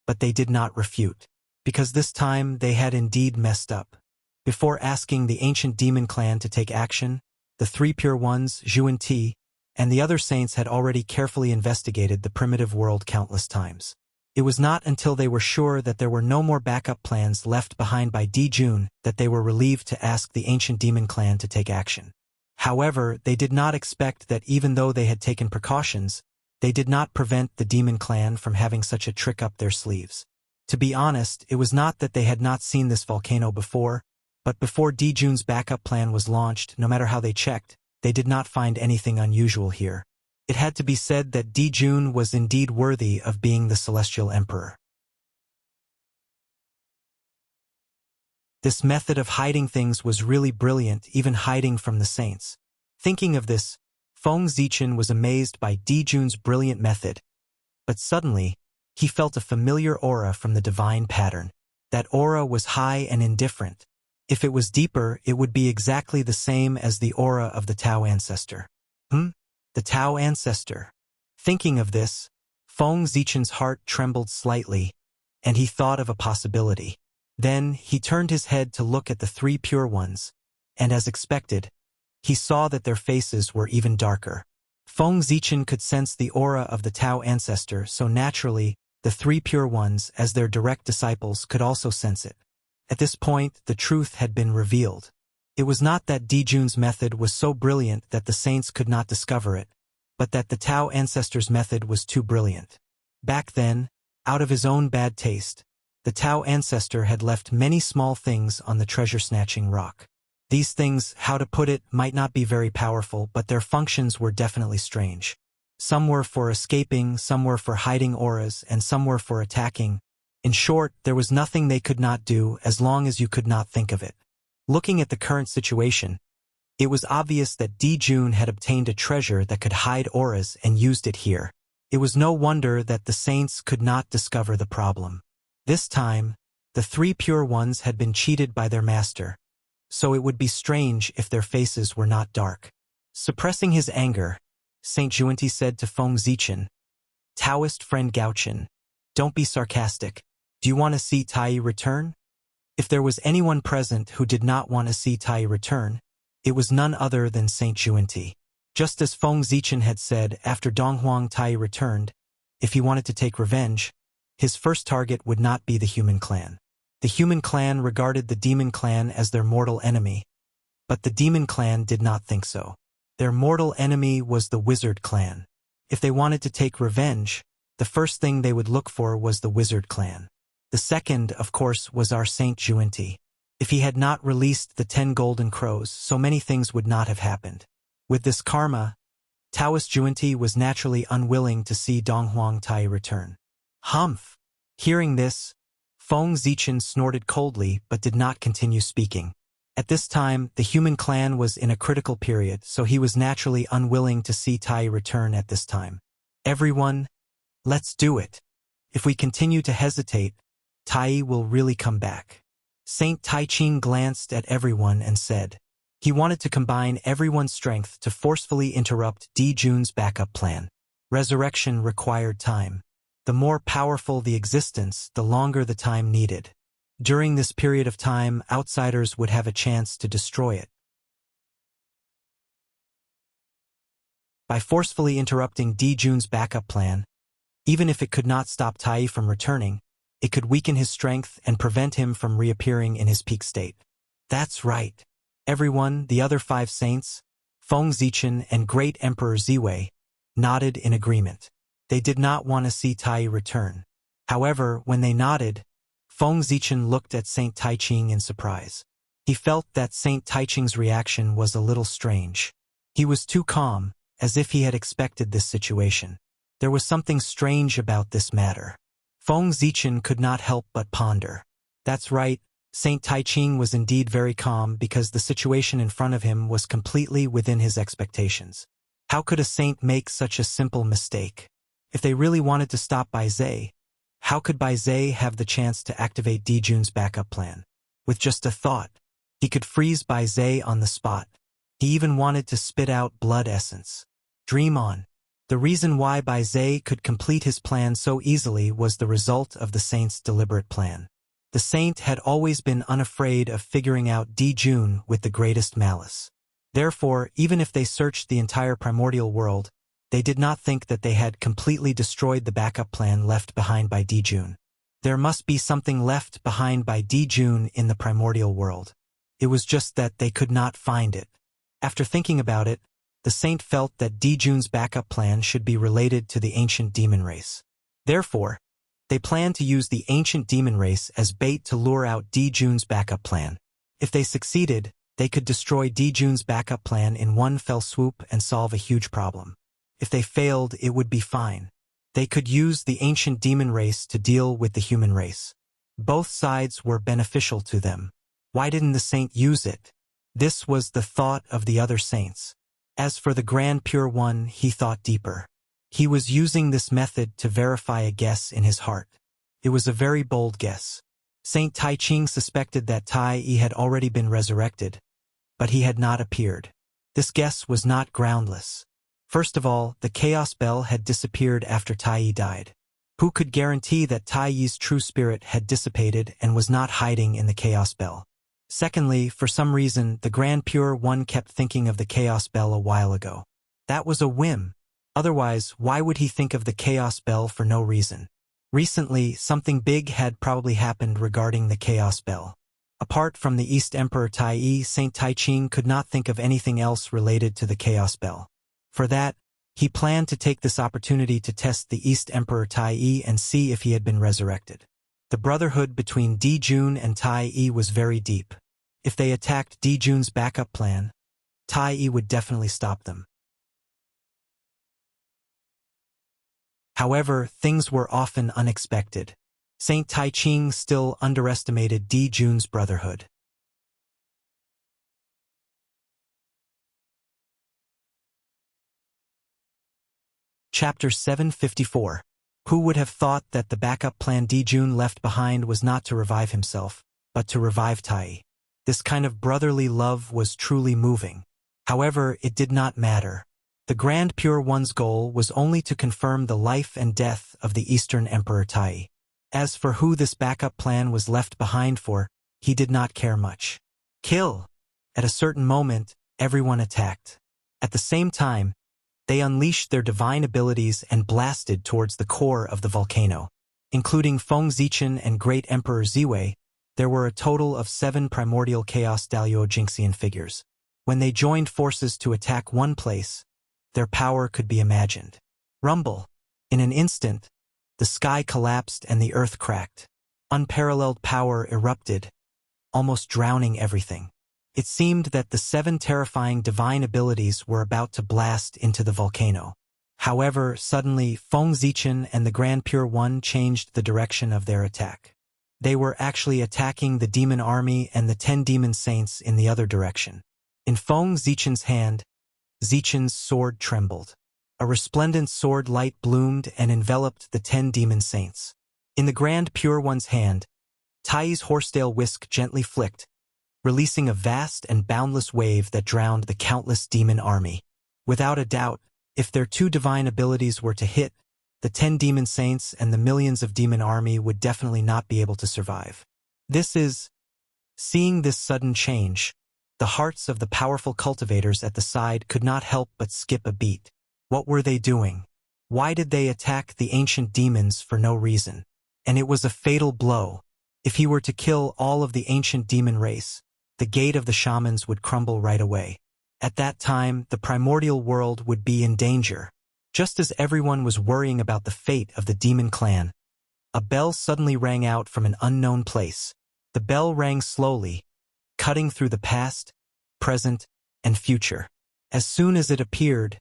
but they did not refute, because this time they had indeed messed up. Before asking the ancient demon clan to take action, the three pure ones, Zhu and Ti, and the other saints had already carefully investigated the primitive world countless times. It was not until they were sure that there were no more backup plans left behind by Dijun that they were relieved to ask the ancient demon clan to take action. However, they did not expect that even though they had taken precautions, they did not prevent the demon clan from having such a trick up their sleeves. To be honest, it was not that they had not seen this volcano before, but before Dijun's backup plan was launched, no matter how they checked, they did not find anything unusual here. It had to be said that Dijun was indeed worthy of being the Celestial Emperor. This method of hiding things was really brilliant, even hiding from the saints. Thinking of this, Feng Zichen was amazed by Dijun's brilliant method, but suddenly, he felt a familiar aura from the divine pattern. That aura was high and indifferent. If it was deeper, it would be exactly the same as the aura of the Tao ancestor. The Tao ancestor. Thinking of this, Feng Zichen's heart trembled slightly, and he thought of a possibility. Then he turned his head to look at the three pure ones, and as expected, he saw that their faces were even darker. Feng Zichen could sense the aura of the Tao ancestor, so naturally, the three pure ones, as their direct disciples, could also sense it. At this point, the truth had been revealed. It was not that Dijun's method was so brilliant that the saints could not discover it, but that the Tao ancestor's method was too brilliant. Back then, out of his own bad taste, the Tao ancestor had left many small things on the treasure-snatching rock. These things, how to put it, might not be very powerful, but their functions were definitely strange. Some were for escaping, some were for hiding auras, and some were for attacking. In short, there was nothing they could not do as long as you could not think of it. Looking at the current situation, it was obvious that Dijun had obtained a treasure that could hide auras and used it here. It was no wonder that the saints could not discover the problem. This time, the three pure ones had been cheated by their master, so it would be strange if their faces were not dark. Suppressing his anger, Saint Juanti said to Feng Zichen, "Taoist friend Gaochen, don't be sarcastic. Do you want to see Tai return?" If there was anyone present who did not want to see Tai return, it was none other than Saint Juanti. Just as Feng Zichen had said, after Donghuang Tai returned, if he wanted to take revenge, his first target would not be the human clan. The human clan regarded the demon clan as their mortal enemy, but the demon clan did not think so. Their mortal enemy was the wizard clan. If they wanted to take revenge, the first thing they would look for was the wizard clan. The second, of course, was our Saint Juanti. If he had not released the 10 golden crows, so many things would not have happened. With this karma, Taoist Junti was naturally unwilling to see Donghuang Tai return. Humph! Hearing this, Feng Zichen snorted coldly but did not continue speaking. At this time, the human clan was in a critical period, so he was naturally unwilling to see Tai return at this time. Everyone, let's do it. If we continue to hesitate, Tai will really come back. Saint Taiching glanced at everyone and said. He wanted to combine everyone's strength to forcefully interrupt Di Jun's backup plan. Resurrection required time. The more powerful the existence, the longer the time needed. During this period of time, outsiders would have a chance to destroy it. By forcefully interrupting Di Jun's backup plan, even if it could not stop Tai from returning, it could weaken his strength and prevent him from reappearing in his peak state. That's right. Everyone, the other 5 saints, Feng Zichen and Great Emperor Ziwei, nodded in agreement. They did not want to see Tai return. However, when they nodded, Feng Zichen looked at Saint Taiching in surprise. He felt that Saint Taiching's reaction was a little strange. He was too calm, as if he had expected this situation. There was something strange about this matter. Feng Zichen could not help but ponder. That's right. Saint Taiching was indeed very calm because the situation in front of him was completely within his expectations. How could a saint make such a simple mistake? If they really wanted to stop Bai Zhe, how could Bai Zhe have the chance to activate Di Jun's backup plan? With just a thought, he could freeze Bai Zhe on the spot. He even wanted to spit out blood essence. Dream on. The reason why Bai Zhe could complete his plan so easily was the result of the saint's deliberate plan. The saint had always been unafraid of figuring out Di Jun with the greatest malice. Therefore, even if they searched the entire primordial world, they did not think that they had completely destroyed the backup plan left behind by Di Jun. There must be something left behind by Di Jun in the primordial world. It was just that they could not find it. After thinking about it, the saint felt that Di Jun's backup plan should be related to the ancient demon race. Therefore, they planned to use the ancient demon race as bait to lure out Di Jun's backup plan. If they succeeded, they could destroy Di Jun's backup plan in one fell swoop and solve a huge problem. If they failed, it would be fine. They could use the ancient demon race to deal with the human race. Both sides were beneficial to them. Why didn't the saint use it? This was the thought of the other saints. As for the Grand Pure One, he thought deeper. He was using this method to verify a guess in his heart. It was a very bold guess. Saint Taiching suspected that Tai had already been resurrected, but he had not appeared. This guess was not groundless. First of all, the Chaos Bell had disappeared after Tai died. Who could guarantee that Tai's true spirit had dissipated and was not hiding in the Chaos Bell? Secondly, for some reason, the Grand Pure One kept thinking of the Chaos Bell a while ago. That was a whim. Otherwise, why would he think of the Chaos Bell for no reason? Recently, something big had probably happened regarding the Chaos Bell. Apart from the East Emperor Tai, Saint Taiching could not think of anything else related to the Chaos Bell. For that, he planned to take this opportunity to test the East Emperor Tai and see if he had been resurrected. The brotherhood between Di Jun and Tai was very deep. If they attacked Di Jun's backup plan, Tai would definitely stop them. However, things were often unexpected. Saint Taiching still underestimated Di Jun's brotherhood. Chapter 754. Who would have thought that the backup plan Di Jun left behind was not to revive himself, but to revive Tai? This kind of brotherly love was truly moving. However, it did not matter. The Grand Pure One's goal was only to confirm the life and death of the Eastern Emperor Tai. As for who this backup plan was left behind for, he did not care much. Kill! At a certain moment, everyone attacked. At the same time, they unleashed their divine abilities and blasted towards the core of the volcano. Including Feng Zichen and Great Emperor Ziwei, there were a total of 7 primordial Chaos Daluo Jinxian figures. When they joined forces to attack one place, their power could be imagined. Rumble! In an instant, the sky collapsed and the earth cracked. Unparalleled power erupted, almost drowning everything. It seemed that the 7 terrifying divine abilities were about to blast into the volcano. However, suddenly, Feng Zichen and the Grand Pure One changed the direction of their attack. They were actually attacking the demon army and the 10 demon saints in the other direction. In Feng Zichen's hand, Zichen's sword trembled. A resplendent sword light bloomed and enveloped the 10 demon saints. In the Grand Pure One's hand, Tai's horsetail whisk gently flicked, releasing a vast and boundless wave that drowned the countless demon army. Without a doubt, if their 2 divine abilities were to hit, the 10 demon saints and the millions of demon army would definitely not be able to survive. Seeing this sudden change, the hearts of the powerful cultivators at the side could not help but skip a beat. What were they doing? Why did they attack the ancient demons for no reason? And it was a fatal blow. If he were to kill all of the ancient demon race, the gate of the shamans would crumble right away. At that time, the primordial world would be in danger. Just as everyone was worrying about the fate of the demon clan, a bell suddenly rang out from an unknown place. The bell rang slowly, cutting through the past, present, and future. As soon as it appeared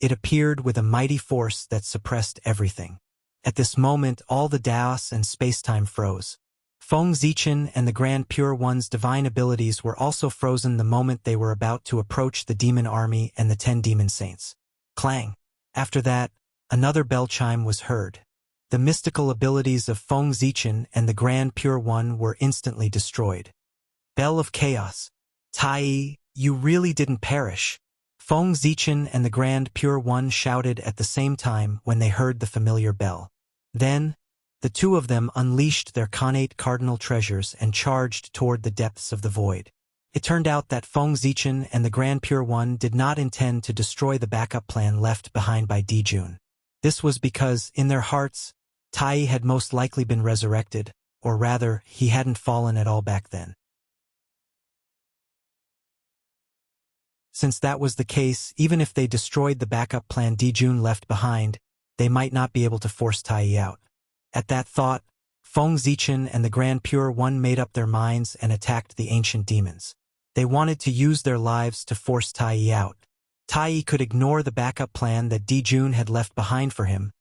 with a mighty force that suppressed everything. At this moment, all the Daos and spacetime froze. Feng Zichen and the Grand Pure One's divine abilities were also frozen the moment they were about to approach the demon army and the 10 demon saints. Clang! After that, another bell chime was heard. The mystical abilities of Feng Zichen and the Grand Pure One were instantly destroyed. Bell of Chaos. Tai, you really didn't perish. Feng Zichen and the Grand Pure One shouted at the same time when they heard the familiar bell. Then, the 2 of them unleashed their connate cardinal treasures and charged toward the depths of the void. It turned out that Feng Zichen and the Grand Pure One did not intend to destroy the backup plan left behind by Dijun. This was because, in their hearts, Tai had most likely been resurrected, or rather, he hadn't fallen at all back then. Since that was the case, even if they destroyed the backup plan Dijun left behind, they might not be able to force Tai out. At that thought, Feng Zichen and the Grand Pure One made up their minds and attacked the ancient demons. They wanted to use their lives to force Tai out. Tai could ignore the backup plan that Dijun had left behind for him,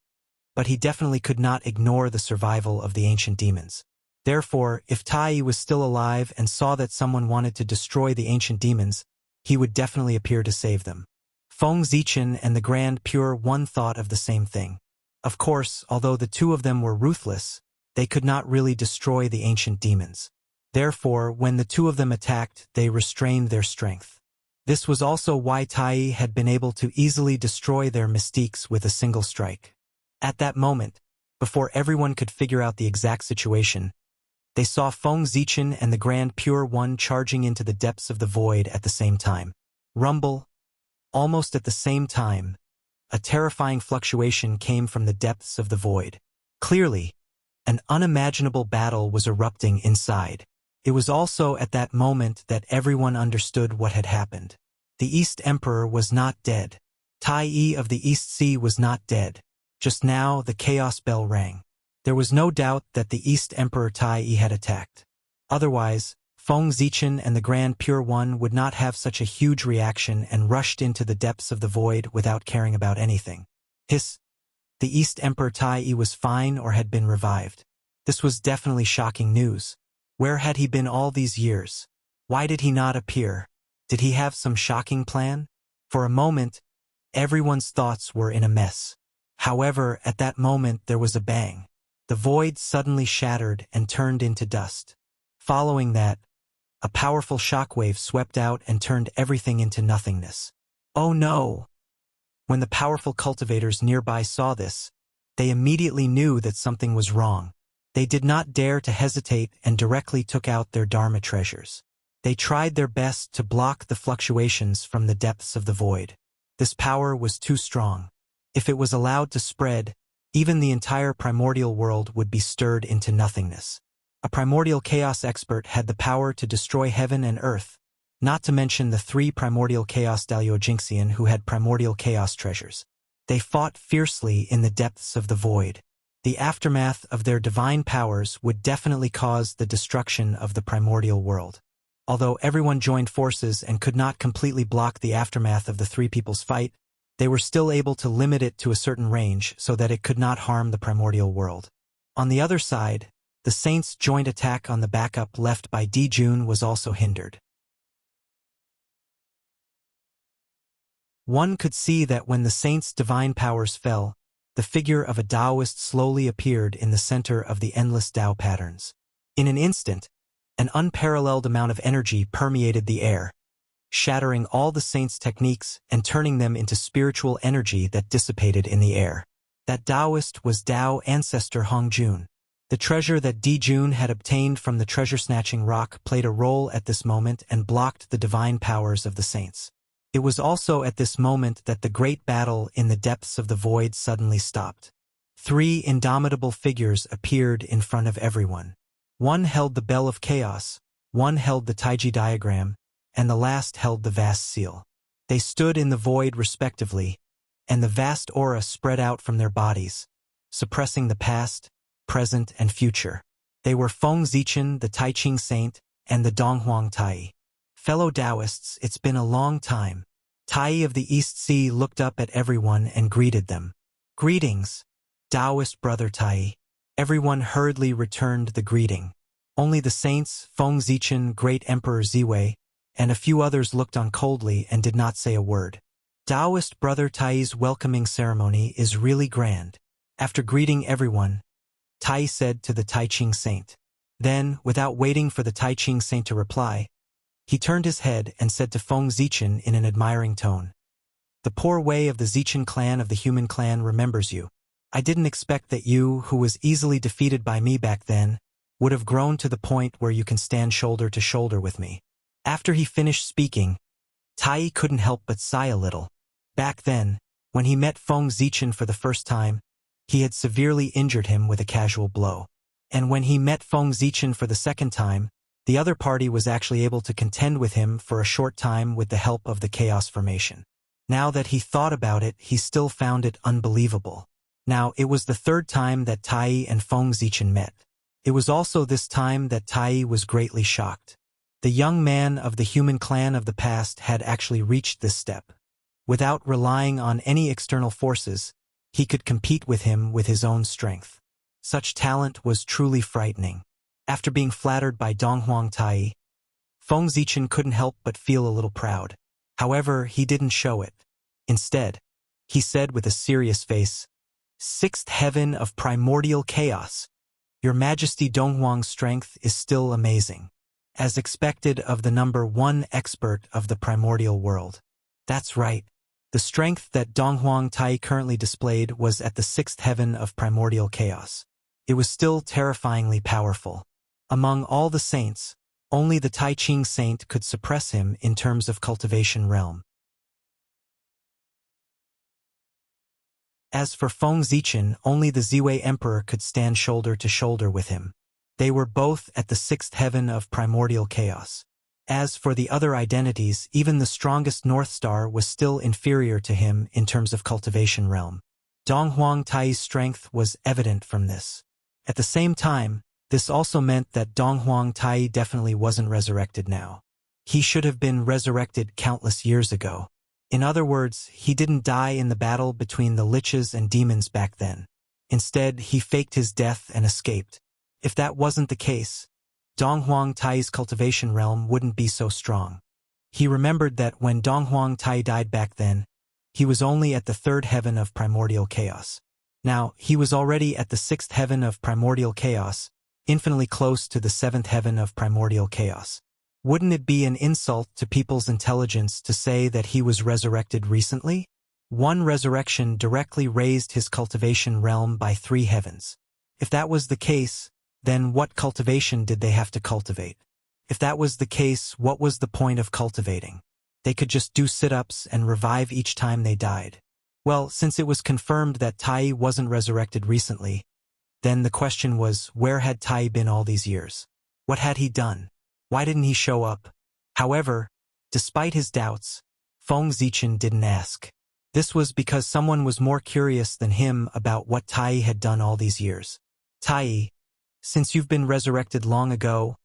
but he definitely could not ignore the survival of the ancient demons. Therefore, if Tai was still alive and saw that someone wanted to destroy the ancient demons, he would definitely appear to save them. Feng Zichen and the Grand Pure One thought of the same thing. Of course, although the 2 of them were ruthless, they could not really destroy the ancient demons. Therefore, when the 2 of them attacked, they restrained their strength. This was also why Tai had been able to easily destroy their mystiques with a single strike. At that moment, before everyone could figure out the exact situation, they saw Feng Zichen and the Grand Pure One charging into the depths of the void at the same time. Rumble! Almost at the same time, a terrifying fluctuation came from the depths of the void. Clearly, an unimaginable battle was erupting inside. It was also at that moment that everyone understood what had happened. The East Emperor was not dead. Tai of the East Sea was not dead. Just now, the Chaos Bell rang. There was no doubt that the East Emperor Tai had attacked. Otherwise, Feng Zichen and the Grand Pure One would not have such a huge reaction and rushed into the depths of the void without caring about anything. Hiss! The East Emperor Tai was fine or had been revived. This was definitely shocking news. Where had he been all these years? Why did he not appear? Did he have some shocking plan? For a moment, everyone's thoughts were in a mess. However, at that moment there was a bang. The void suddenly shattered and turned into dust. Following that, a powerful shockwave swept out and turned everything into nothingness. Oh no! When the powerful cultivators nearby saw this, they immediately knew that something was wrong. They did not dare to hesitate and directly took out their Dharma treasures. They tried their best to block the fluctuations from the depths of the void. This power was too strong. If it was allowed to spread, even the entire primordial world would be stirred into nothingness. A primordial chaos expert had the power to destroy heaven and earth, not to mention the 3 primordial chaos Dalyojinxian who had primordial chaos treasures. They fought fiercely in the depths of the void. The aftermath of their divine powers would definitely cause the destruction of the primordial world. Although everyone joined forces and could not completely block the aftermath of the three people's fight, they were still able to limit it to a certain range so that it could not harm the primordial world. On the other side, the Saints' joint attack on the backup left by Dijun was also hindered. One could see that when the Saints' divine powers fell, the figure of a Taoist slowly appeared in the center of the endless Tao patterns. In an instant, an unparalleled amount of energy permeated the air, shattering all the Saints' techniques and turning them into spiritual energy that dissipated in the air. That Taoist was Tao ancestor Hongjun. The treasure that Dijun had obtained from the treasure-snatching rock played a role at this moment and blocked the divine powers of the Saints. It was also at this moment that the great battle in the depths of the void suddenly stopped. Three indomitable figures appeared in front of everyone. One held the Bell of Chaos, one held the Taiji diagram, and the last held the vast seal. They stood in the void respectively, and the vast aura spread out from their bodies, suppressing the past, present, and future. They were Feng Zichen, the Taiching Saint, and the Donghuang Tai. Fellow Taoists, it's been a long time. Tai of the East Sea looked up at everyone and greeted them. Greetings, Taoist brother Tai. Everyone hurriedly returned the greeting. Only the Saints, Feng Zichen, Great Emperor Ziwei, and a few others looked on coldly and did not say a word. Taoist brother Tai's welcoming ceremony is really grand. After greeting everyone, Tai said to the Taiching Saint. Then, without waiting for the Taiching Saint to reply, he turned his head and said to Feng Zichen in an admiring tone, "The poor way of the Zichen clan of the human clan remembers you. I didn't expect that you, who was easily defeated by me back then, would have grown to the point where you can stand shoulder to shoulder with me." After he finished speaking, Tai couldn't help but sigh a little. Back then, when he met Feng Zichen for the first time, he had severely injured him with a casual blow. And when he met Feng Zichen for the second time, the other party was actually able to contend with him for a short time with the help of the chaos formation. Now that he thought about it, he still found it unbelievable. Now, it was the third time that Tai and Feng Zichen met. It was also this time that Tai was greatly shocked. The young man of the human clan of the past had actually reached this step. Without relying on any external forces, he could compete with him with his own strength. Such talent was truly frightening. After being flattered by Donghuang Tai, Feng Zichen couldn't help but feel a little proud. However, he didn't show it. Instead, he said with a serious face, "Sixth heaven of primordial chaos. Your Majesty Donghuang's strength is still amazing. As expected of the number one expert of the primordial world." That's right. The strength that Donghuang Tai currently displayed was at the sixth heaven of primordial chaos. It was still terrifyingly powerful. Among all the saints, only the Taiching Saint could suppress him in terms of cultivation realm. As for Feng Zichen, only the Ziwei Emperor could stand shoulder to shoulder with him. They were both at the sixth heaven of primordial chaos. As for the other identities, even the strongest North Star was still inferior to him in terms of cultivation realm. Donghuang Tai's strength was evident from this. At the same time, this also meant that Donghuang Tai definitely wasn't resurrected now. He should have been resurrected countless years ago. In other words, he didn't die in the battle between the liches and demons back then. Instead, he faked his death and escaped. If that wasn't the case, Donghuang Tai's cultivation realm wouldn't be so strong. He remembered that when Donghuang Tai died back then, he was only at the third heaven of primordial chaos. Now, he was already at the sixth heaven of primordial chaos, infinitely close to the seventh heaven of primordial chaos. Wouldn't it be an insult to people's intelligence to say that he was resurrected recently? One resurrection directly raised his cultivation realm by 3 heavens. If that was the case, then what cultivation did they have to cultivate? If that was the case, what was the point of cultivating? They could just do sit-ups and revive each time they died. Well, since it was confirmed that Tai wasn't resurrected recently, then the question was, where had Tai been all these years? What had he done? Why didn't he show up? However, despite his doubts, Feng Zichen didn't ask. This was because someone was more curious than him about what Tai had done all these years. Tai, since you've been resurrected long ago,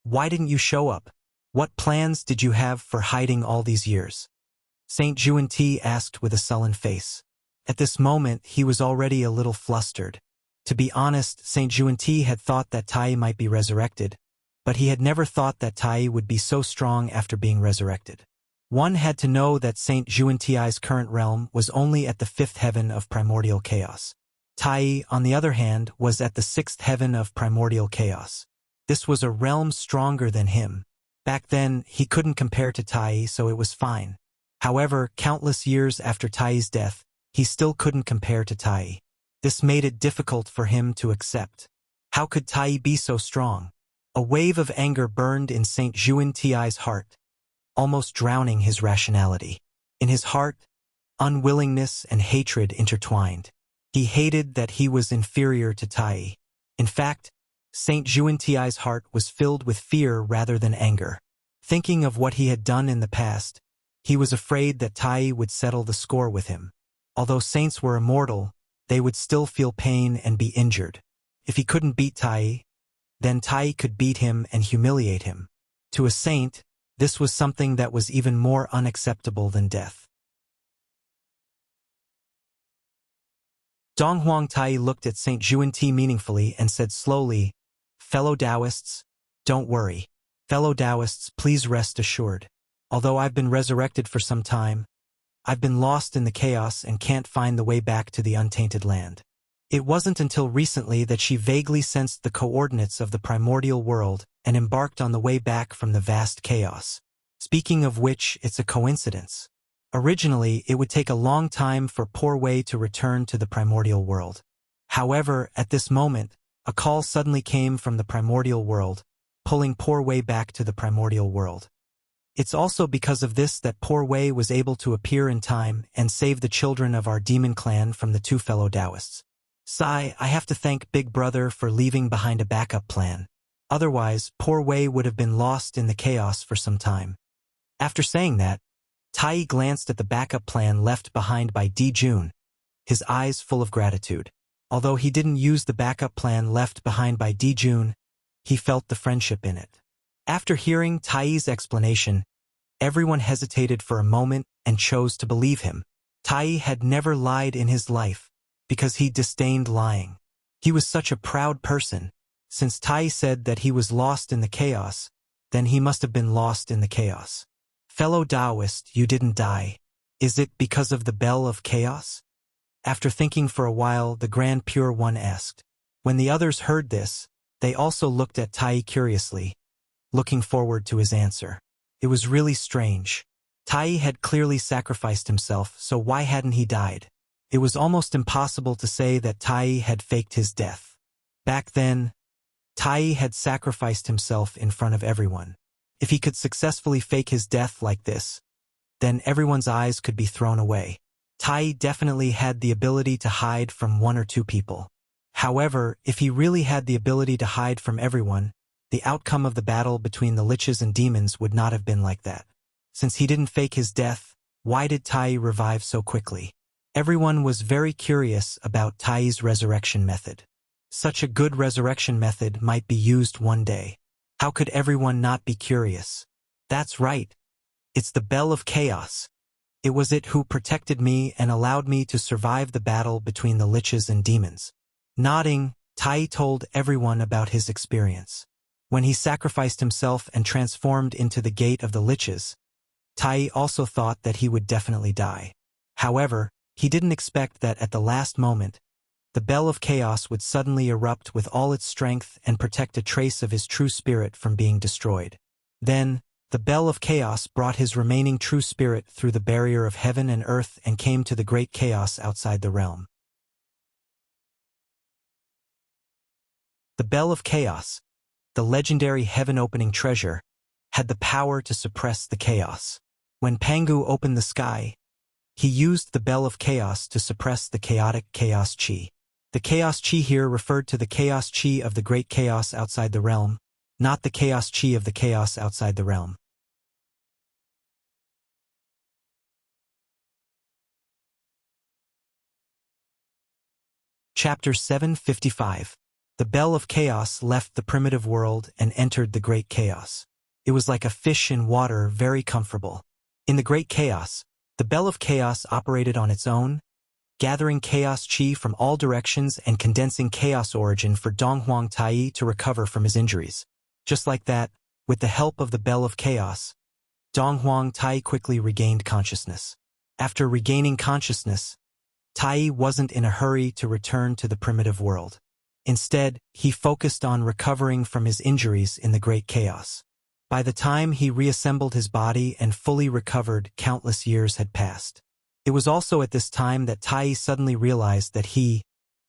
why didn't you show up? What plans did you have for hiding all these years? Saint Juan-Ti asked with a sullen face. At this moment, he was already a little flustered. To be honest, Saint Juan-Ti had thought that Tai might be resurrected, but he had never thought that Tai would be so strong after being resurrected. One had to know that Saint Juan-Ti's current realm was only at the 5th heaven of primordial chaos. Tai, on the other hand, was at the 6th heaven of primordial chaos. This was a realm stronger than him. Back then, he couldn't compare to Tai, so it was fine. However, countless years after Tai's death, he still couldn't compare to Tai. This made it difficult for him to accept. How could Tai be so strong? A wave of anger burned in Saint Juan-Ti's heart, almost drowning his rationality. In his heart, unwillingness and hatred intertwined. He hated that he was inferior to Tai. In fact, Saint Juan-Ti's heart was filled with fear rather than anger. Thinking of what he had done in the past, he was afraid that Tai would settle the score with him. Although saints were immortal, they would still feel pain and be injured. If he couldn't beat Tai, then Tai could beat him and humiliate him. To a saint, this was something that was even more unacceptable than death. Dong Huang Tai looked at Saint Juan-Ti meaningfully and said slowly, "Fellow Taoists, don't worry. Fellow Taoists, please rest assured. Although I've been resurrected for some time, I've been lost in the chaos and can't find the way back to the untainted land." It wasn't until recently that she vaguely sensed the coordinates of the primordial world and embarked on the way back from the vast chaos. Speaking of which, it's a coincidence. Originally, it would take a long time for poor Wei to return to the primordial world. However, at this moment, a call suddenly came from the primordial world, pulling poor Wei back to the primordial world. It's also because of this that poor Wei was able to appear in time and save the children of our demon clan from the two fellow Taoists. Sai, I have to thank Big Brother for leaving behind a backup plan. Otherwise, poor Wei would have been lost in the chaos for some time. After saying that, Tai glanced at the backup plan left behind by Di Jun, his eyes full of gratitude. Although he didn't use the backup plan left behind by Di Jun, he felt the friendship in it. After hearing Tai's explanation, everyone hesitated for a moment and chose to believe him. Tai had never lied in his life, because he disdained lying. He was such a proud person. Since Tai said that he was lost in the chaos, then he must have been lost in the chaos. Fellow Taoist, you didn't die. Is it because of the bell of chaos? After thinking for a while, the Grand Pure One asked. When the others heard this, they also looked at Tai curiously, looking forward to his answer. It was really strange. Tai had clearly sacrificed himself, so why hadn't he died? It was almost impossible to say that Tai had faked his death. Back then, Tai had sacrificed himself in front of everyone. If he could successfully fake his death like this, then everyone's eyes could be thrown away. Tai definitely had the ability to hide from one or two people. However, if he really had the ability to hide from everyone, the outcome of the battle between the liches and demons would not have been like that. Since he didn't fake his death, why did Tai revive so quickly? Everyone was very curious about Tai's resurrection method. Such a good resurrection method might be used one day. How could everyone not be curious? That's right. It's the Bell of Chaos. It was it who protected me and allowed me to survive the battle between the liches and demons. Nodding, Tai told everyone about his experience. When he sacrificed himself and transformed into the gate of the liches, Tai also thought that he would definitely die. However, he didn't expect that at the last moment, the Bell of Chaos would suddenly erupt with all its strength and protect a trace of his true spirit from being destroyed. Then, the Bell of Chaos brought his remaining true spirit through the barrier of heaven and earth and came to the great chaos outside the realm. The Bell of Chaos, the legendary heaven-opening treasure, had the power to suppress the chaos. When Pangu opened the sky, he used the Bell of Chaos to suppress the chaotic chaos chi. The chaos chi here referred to the chaos chi of the great chaos outside the realm, not the chaos chi of the chaos outside the realm. Chapter 755. The Bell of Chaos left the primitive world and entered the great chaos. It was like a fish in water, very comfortable. In the Great Chaos, the Bell of Chaos operated on its own, gathering chaos chi from all directions and condensing chaos origin for Donghuang Tai to recover from his injuries. Just like that, with the help of the Bell of Chaos, Donghuang Tai quickly regained consciousness. After regaining consciousness, Tai wasn't in a hurry to return to the primitive world. Instead, he focused on recovering from his injuries in the Great Chaos. By the time he reassembled his body and fully recovered, countless years had passed. It was also at this time that Tai suddenly realized that he,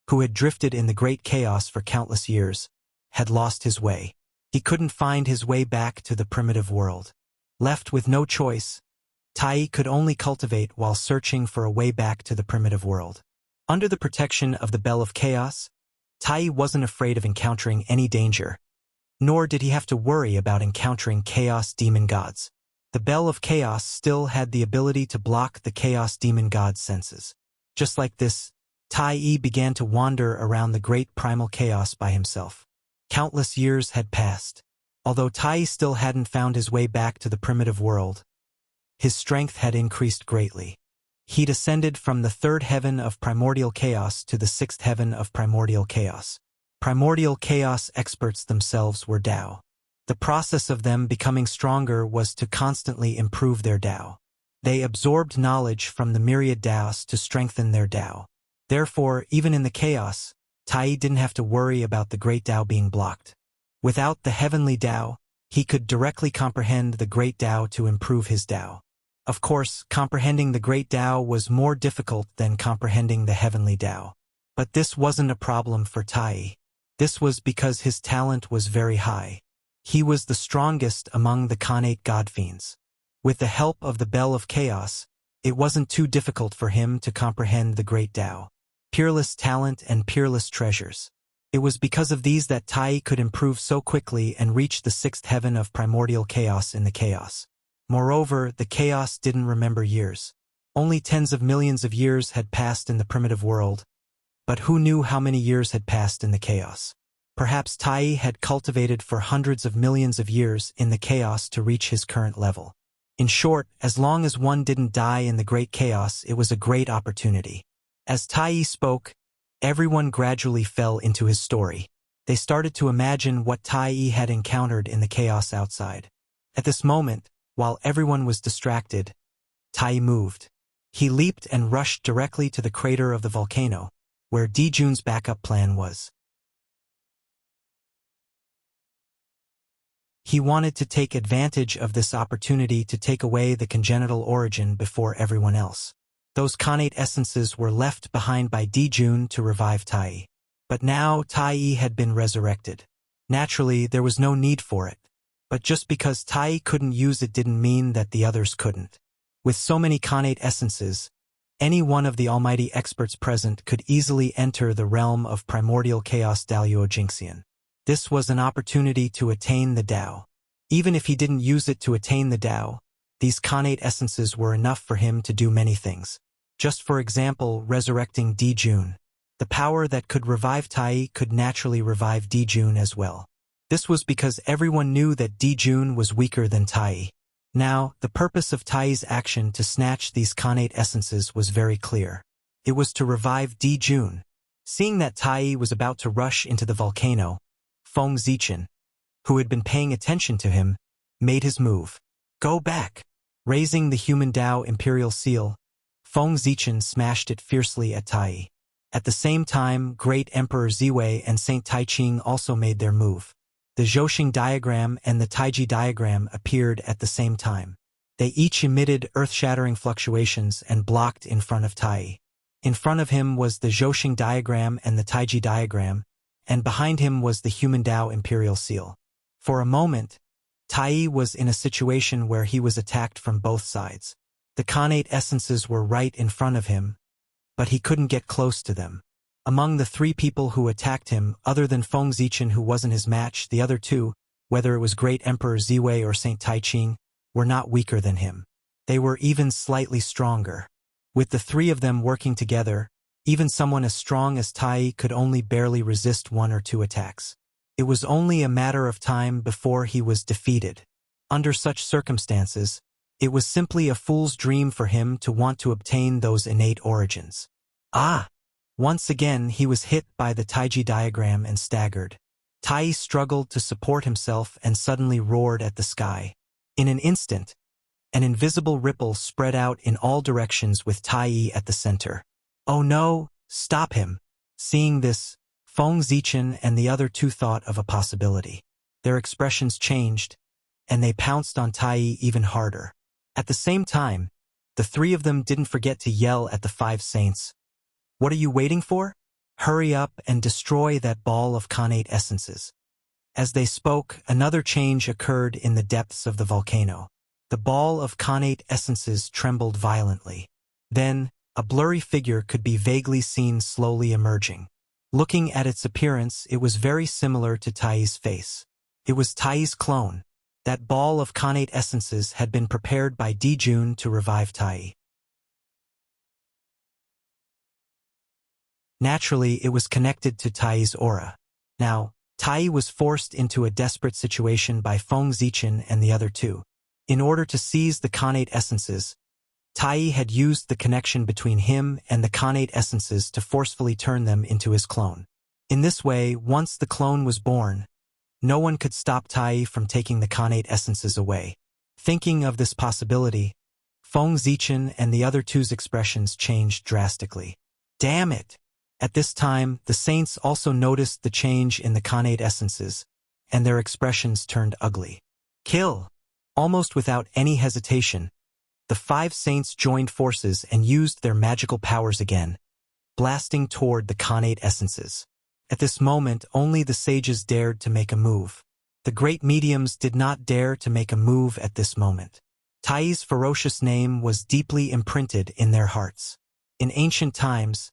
who had drifted in the Great Chaos for countless years, had lost his way. He couldn't find his way back to the primitive world. Left with no choice, Tai could only cultivate while searching for a way back to the primitive world. Under the protection of the Bell of Chaos, Tai wasn't afraid of encountering any danger, nor did he have to worry about encountering chaos demon gods. The Bell of Chaos still had the ability to block the chaos demon god's senses. Just like this, Tai began to wander around the great primal chaos by himself. Countless years had passed. Although Tai still hadn't found his way back to the primitive world, his strength had increased greatly. He'd ascended from the third heaven of primordial chaos to the sixth heaven of primordial chaos. Primordial chaos experts themselves were Tao. The process of them becoming stronger was to constantly improve their Tao. They absorbed knowledge from the myriad Taos to strengthen their Tao. Therefore, even in the chaos, Tai didn't have to worry about the great Tao being blocked. Without the heavenly Tao, he could directly comprehend the great Tao to improve his Tao. Of course, comprehending the great Tao was more difficult than comprehending the heavenly Tao. But this wasn't a problem for Tai. This was because his talent was very high. He was the strongest among the Khanate god-fiends. With the help of the Bell of Chaos, it wasn't too difficult for him to comprehend the great Tao. Peerless talent and peerless treasures. It was because of these that Tai could improve so quickly and reach the sixth heaven of primordial chaos in the chaos. Moreover, the chaos didn't remember years. Only tens of millions of years had passed in the primitive world, but who knew how many years had passed in the chaos? Perhaps Tai had cultivated for hundreds of millions of years in the chaos to reach his current level. In short, as long as one didn't die in the great chaos, it was a great opportunity. As Tai spoke, everyone gradually fell into his story. They started to imagine what Tai had encountered in the chaos outside. At this moment, while everyone was distracted, Tai moved. He leaped and rushed directly to the crater of the volcano, where Dijun's backup plan was. He wanted to take advantage of this opportunity to take away the congenital origin before everyone else. Those Khanate essences were left behind by Dijun to revive Tai. But now Tai had been resurrected. Naturally, there was no need for it. But just because Tai couldn't use it didn't mean that the others couldn't. With so many Khanate essences, any one of the almighty experts present could easily enter the realm of primordial chaos Daluo Jingxian. This was an opportunity to attain the Tao. Even if he didn't use it to attain the Tao, these Khanate essences were enough for him to do many things. Just for example, resurrecting Dijun. The power that could revive Tai could naturally revive Dijun as well. This was because everyone knew that Dijun was weaker than Tai. Now, the purpose of Tai's action to snatch these Khanate essences was very clear. It was to revive Dijun. Seeing that Tai was about to rush into the volcano, Feng Zichen, who had been paying attention to him, made his move. Go back! Raising the human Tao imperial seal, Feng Zichen smashed it fiercely at Tai. At the same time, Great Emperor Ziwei and Saint Taiching also made their move. The Zhouxing diagram and the Taiji diagram appeared at the same time. They each emitted earth-shattering fluctuations and blocked in front of Tai. In front of him was the Zhouxing diagram and the Taiji diagram, and behind him was the human Tao imperial seal. For a moment, Tai was in a situation where he was attacked from both sides. The Khanate essences were right in front of him, but he couldn't get close to them. Among the three people who attacked him, other than Feng Zichen who wasn't his match, the other two, whether it was Great Emperor Ziwei or Saint Taiching, were not weaker than him. They were even slightly stronger. With the three of them working together, even someone as strong as Tai could only barely resist one or two attacks. It was only a matter of time before he was defeated. Under such circumstances, it was simply a fool's dream for him to want to obtain those innate origins. Ah! Once again he was hit by the Taiji diagram and staggered. Tai struggled to support himself and suddenly roared at the sky. In an instant, an invisible ripple spread out in all directions with Tai at the center. Oh no, stop him! Seeing this, Feng Zichen and the other two thought of a possibility. Their expressions changed, and they pounced on Tai even harder. At the same time, the three of them didn't forget to yell at the five saints. What are you waiting for? Hurry up and destroy that ball of Khanate essences. As they spoke, another change occurred in the depths of the volcano. The ball of Khanate essences trembled violently. Then, a blurry figure could be vaguely seen slowly emerging. Looking at its appearance, it was very similar to Tai's face. It was Tai's clone. That ball of Khanate essences had been prepared by Dijun to revive Tai. Naturally, it was connected to Tai's aura. Now, Tai was forced into a desperate situation by Feng Zichen and the other two. In order to seize the Khanate essences, Tai had used the connection between him and the Khanate essences to forcefully turn them into his clone. In this way, once the clone was born, no one could stop Tai from taking the Khanate essences away. Thinking of this possibility, Feng Zichen and the other two's expressions changed drastically. Damn it! At this time, the saints also noticed the change in the Khanate essences, and their expressions turned ugly. Kill! Almost without any hesitation, the five saints joined forces and used their magical powers again, blasting toward the Khanate essences. At this moment, only the sages dared to make a move. The great mediums did not dare to make a move at this moment. Tai's ferocious name was deeply imprinted in their hearts. In ancient times,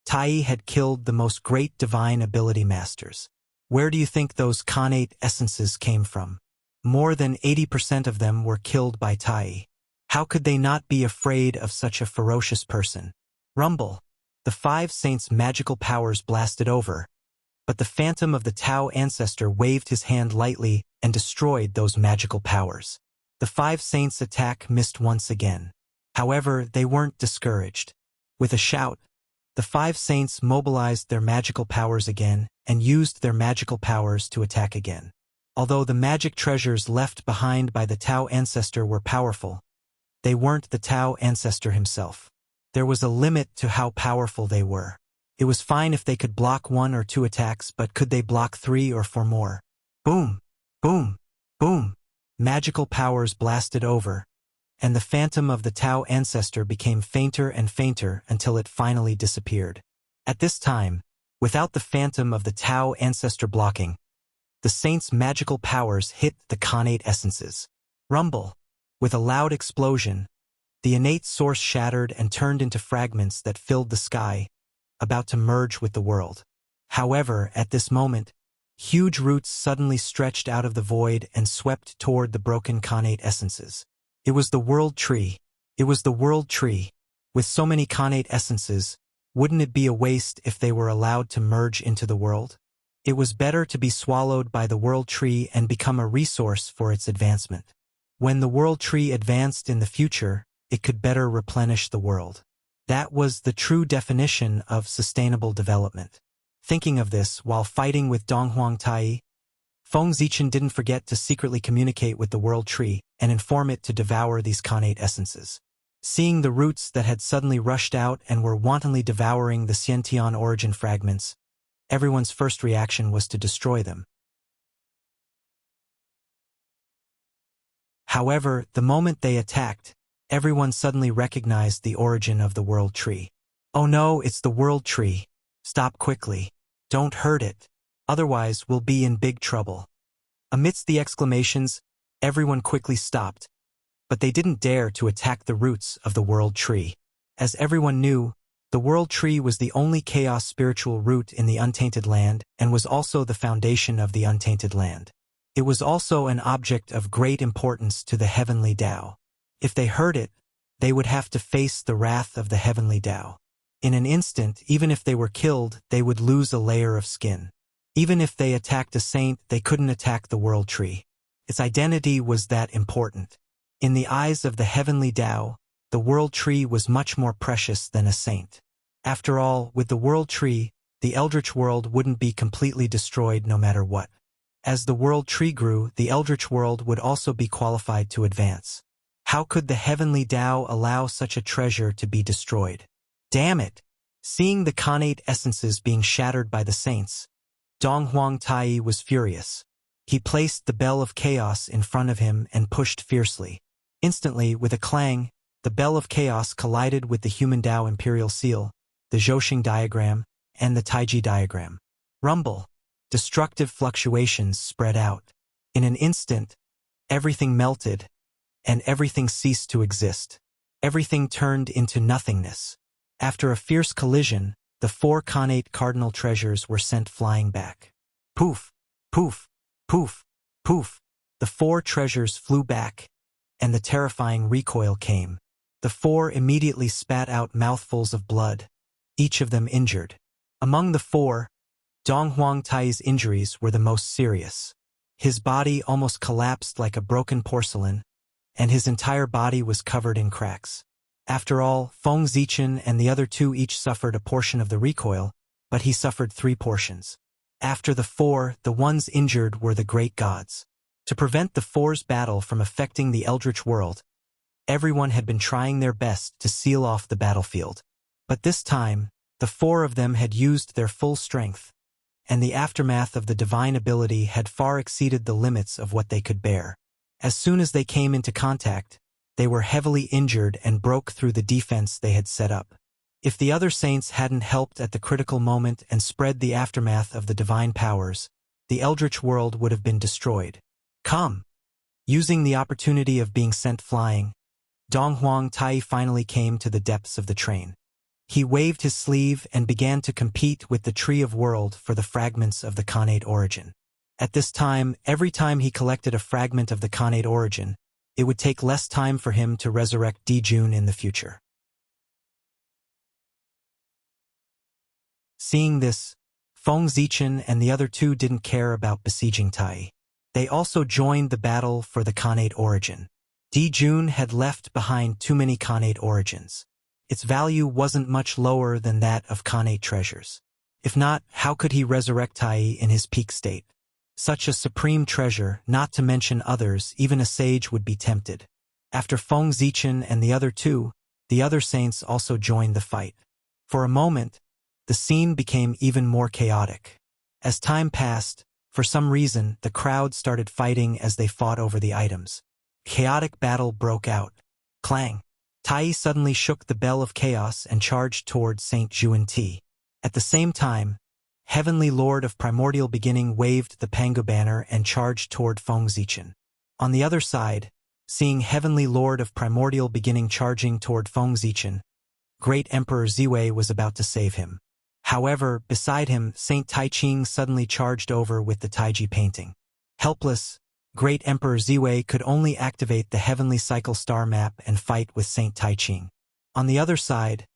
Tai had killed the most great divine ability masters. Where do you think those Khanate essences came from? More than 80% of them were killed by Tai. How could they not be afraid of such a ferocious person? Rumble! The five saints' magical powers blasted over, but the phantom of the Tao ancestor waved his hand lightly and destroyed those magical powers. The five saints' attack missed once again. However, they weren't discouraged. With a shout, the five saints mobilized their magical powers again and used their magical powers to attack again. Although the magic treasures left behind by the Tao ancestor were powerful, they weren't the Tao ancestor himself. There was a limit to how powerful they were. It was fine if they could block 1 or 2 attacks, but could they block 3 or 4 more? Boom! Boom! Boom! Magical powers blasted over, and the phantom of the Tao ancestor became fainter and fainter until it finally disappeared. At this time, without the phantom of the Tao ancestor blocking, the saints' magical powers hit the Khanate essences. Rumble! With a loud explosion, the innate source shattered and turned into fragments that filled the sky, about to merge with the world. However, at this moment, huge roots suddenly stretched out of the void and swept toward the broken Khanate essences. It was the world tree. It was the world tree. With so many Khanate essences, wouldn't it be a waste if they were allowed to merge into the world? It was better to be swallowed by the world tree and become a resource for its advancement. When the world tree advanced in the future, it could better replenish the world. That was the true definition of sustainable development. Thinking of this while fighting with Donghuang Tai, Feng Zichen didn't forget to secretly communicate with the world tree and inform it to devour these Khanate essences. Seeing the roots that had suddenly rushed out and were wantonly devouring the Xiantian origin fragments, everyone's first reaction was to destroy them. However, the moment they attacked, everyone suddenly recognized the origin of the world tree. Oh no, it's the world tree. Stop quickly. Don't hurt it. Otherwise, we'll be in big trouble. Amidst the exclamations, everyone quickly stopped, but they didn't dare to attack the roots of the world tree. As everyone knew, the world tree was the only chaos spiritual root in the untainted land and was also the foundation of the untainted land. It was also an object of great importance to the heavenly Tao. If they hurt it, they would have to face the wrath of the heavenly Tao. In an instant, even if they were killed, they would lose a layer of skin. Even if they attacked a saint, they couldn't attack the world tree. Its identity was that important. In the eyes of the heavenly Tao, the world tree was much more precious than a saint. After all, with the world tree, the eldritch world wouldn't be completely destroyed no matter what. As the world tree grew, the eldritch world would also be qualified to advance. How could the heavenly Tao allow such a treasure to be destroyed? Damn it! Seeing the Khanate essences being shattered by the saints, Dong Huang Tai was furious. He placed the Bell of Chaos in front of him and pushed fiercely. Instantly, with a clang, the Bell of Chaos collided with the Human Tao Imperial Seal, the Zhouxing diagram, and the Taiji diagram. Rumble. Destructive fluctuations spread out. In an instant, everything melted, and everything ceased to exist. Everything turned into nothingness. After a fierce collision, the 4 Khanate cardinal treasures were sent flying back. Poof, poof, poof, poof. The 4 treasures flew back, and the terrifying recoil came. The 4 immediately spat out mouthfuls of blood, each of them injured. Among the 4, Dong Huang Tai's injuries were the most serious. His body almost collapsed like a broken porcelain, and his entire body was covered in cracks. After all, Feng Zichen and the other 2 each suffered a portion of the recoil, but he suffered 3 portions. After the 4, the ones injured were the great gods. To prevent the 4's battle from affecting the eldritch world, everyone had been trying their best to seal off the battlefield. But this time, the 4 of them had used their full strength, and the aftermath of the divine ability had far exceeded the limits of what they could bear. As soon as they came into contact, they were heavily injured and broke through the defense they had set up. If the other saints hadn't helped at the critical moment and spread the aftermath of the divine powers, the eldritch world would have been destroyed. Come! Using the opportunity of being sent flying, Dong Huang Tai finally came to the depths of the train. He waved his sleeve and began to compete with the Tree of World for the fragments of the Khanate origin. At this time, every time he collected a fragment of the Khanate origin, it would take less time for him to resurrect Dijun in the future. Seeing this, Feng Zichen and the other 2 didn't care about besieging Tai. They also joined the battle for the Khanate origin. Dijun had left behind too many Khanate origins. Its value wasn't much lower than that of Khanate treasures. If not, how could he resurrect Tai in his peak state? Such a supreme treasure, not to mention others, even a sage would be tempted. After Feng Zichen and the other 2, the other saints also joined the fight. For a moment, the scene became even more chaotic. As time passed, for some reason, the crowd started fighting as they fought over the items. Chaotic battle broke out. Clang! Tai suddenly shook the Bell of Chaos and charged toward Saint Juan-Ti. At the same time, Heavenly Lord of Primordial Beginning waved the Pangu banner and charged toward Feng Zichen. On the other side, seeing Heavenly Lord of Primordial Beginning charging toward Feng Zichen, Great Emperor Ziwei was about to save him. However, beside him, Saint Taiching suddenly charged over with the Taiji painting. Helpless, Great Emperor Ziwei could only activate the Heavenly Cycle Star Map and fight with Saint Taiching. On the other side,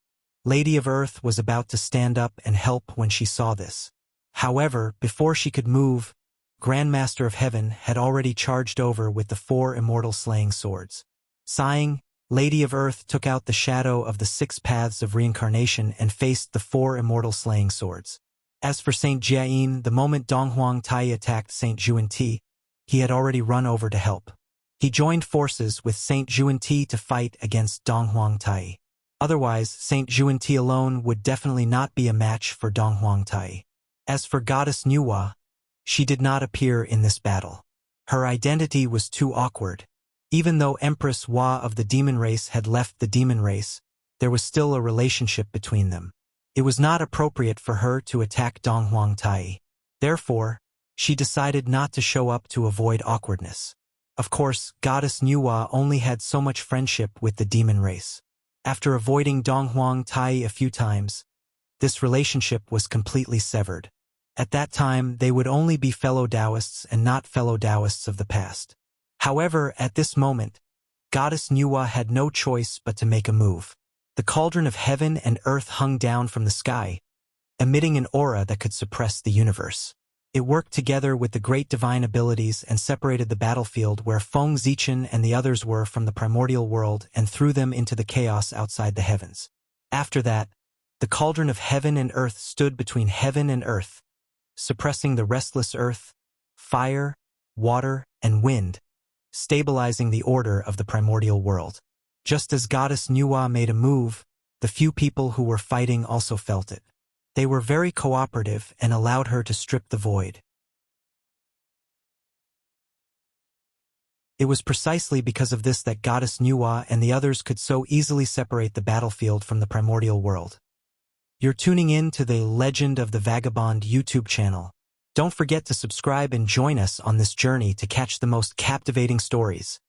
Lady of Earth was about to stand up and help when she saw this. However, before she could move, Grandmaster of Heaven had already charged over with the 4 immortal slaying swords. Sighing, Lady of Earth took out the shadow of the 6 paths of reincarnation and faced the 4 immortal slaying swords. As for Saint Jiayin, the moment Dong Huang Tai attacked Saint Juan-Ti, he had already run over to help. He joined forces with Saint Juan-Ti to fight against Dong Huang Tai. Otherwise, Saint Juan-Ti alone would definitely not be a match for Dong Huang Tai. As for Goddess Nuwa, she did not appear in this battle. Her identity was too awkward. Even though Empress Hua of the demon race had left the demon race, there was still a relationship between them. It was not appropriate for her to attack Dong Huang Tai. Therefore, she decided not to show up to avoid awkwardness. Of course, Goddess Nuwa only had so much friendship with the demon race. After avoiding Dong Huang Tai a few times, this relationship was completely severed. At that time, they would only be fellow Taoists and not fellow Taoists of the past. However, at this moment, Goddess Nuwa had no choice but to make a move. The cauldron of heaven and earth hung down from the sky, emitting an aura that could suppress the universe. It worked together with the great divine abilities and separated the battlefield where Feng Zichen and the others were from the primordial world and threw them into the chaos outside the heavens. After that, the cauldron of heaven and earth stood between heaven and earth, suppressing the restless earth, fire, water, and wind, stabilizing the order of the primordial world. Just as Goddess Nuwa made a move, the few people who were fighting also felt it. They were very cooperative and allowed her to strip the void. It was precisely because of this that Goddess Nuwa and the others could so easily separate the battlefield from the primordial world. You're tuning in to the Legend of the Vagabond YouTube channel. Don't forget to subscribe and join us on this journey to catch the most captivating stories.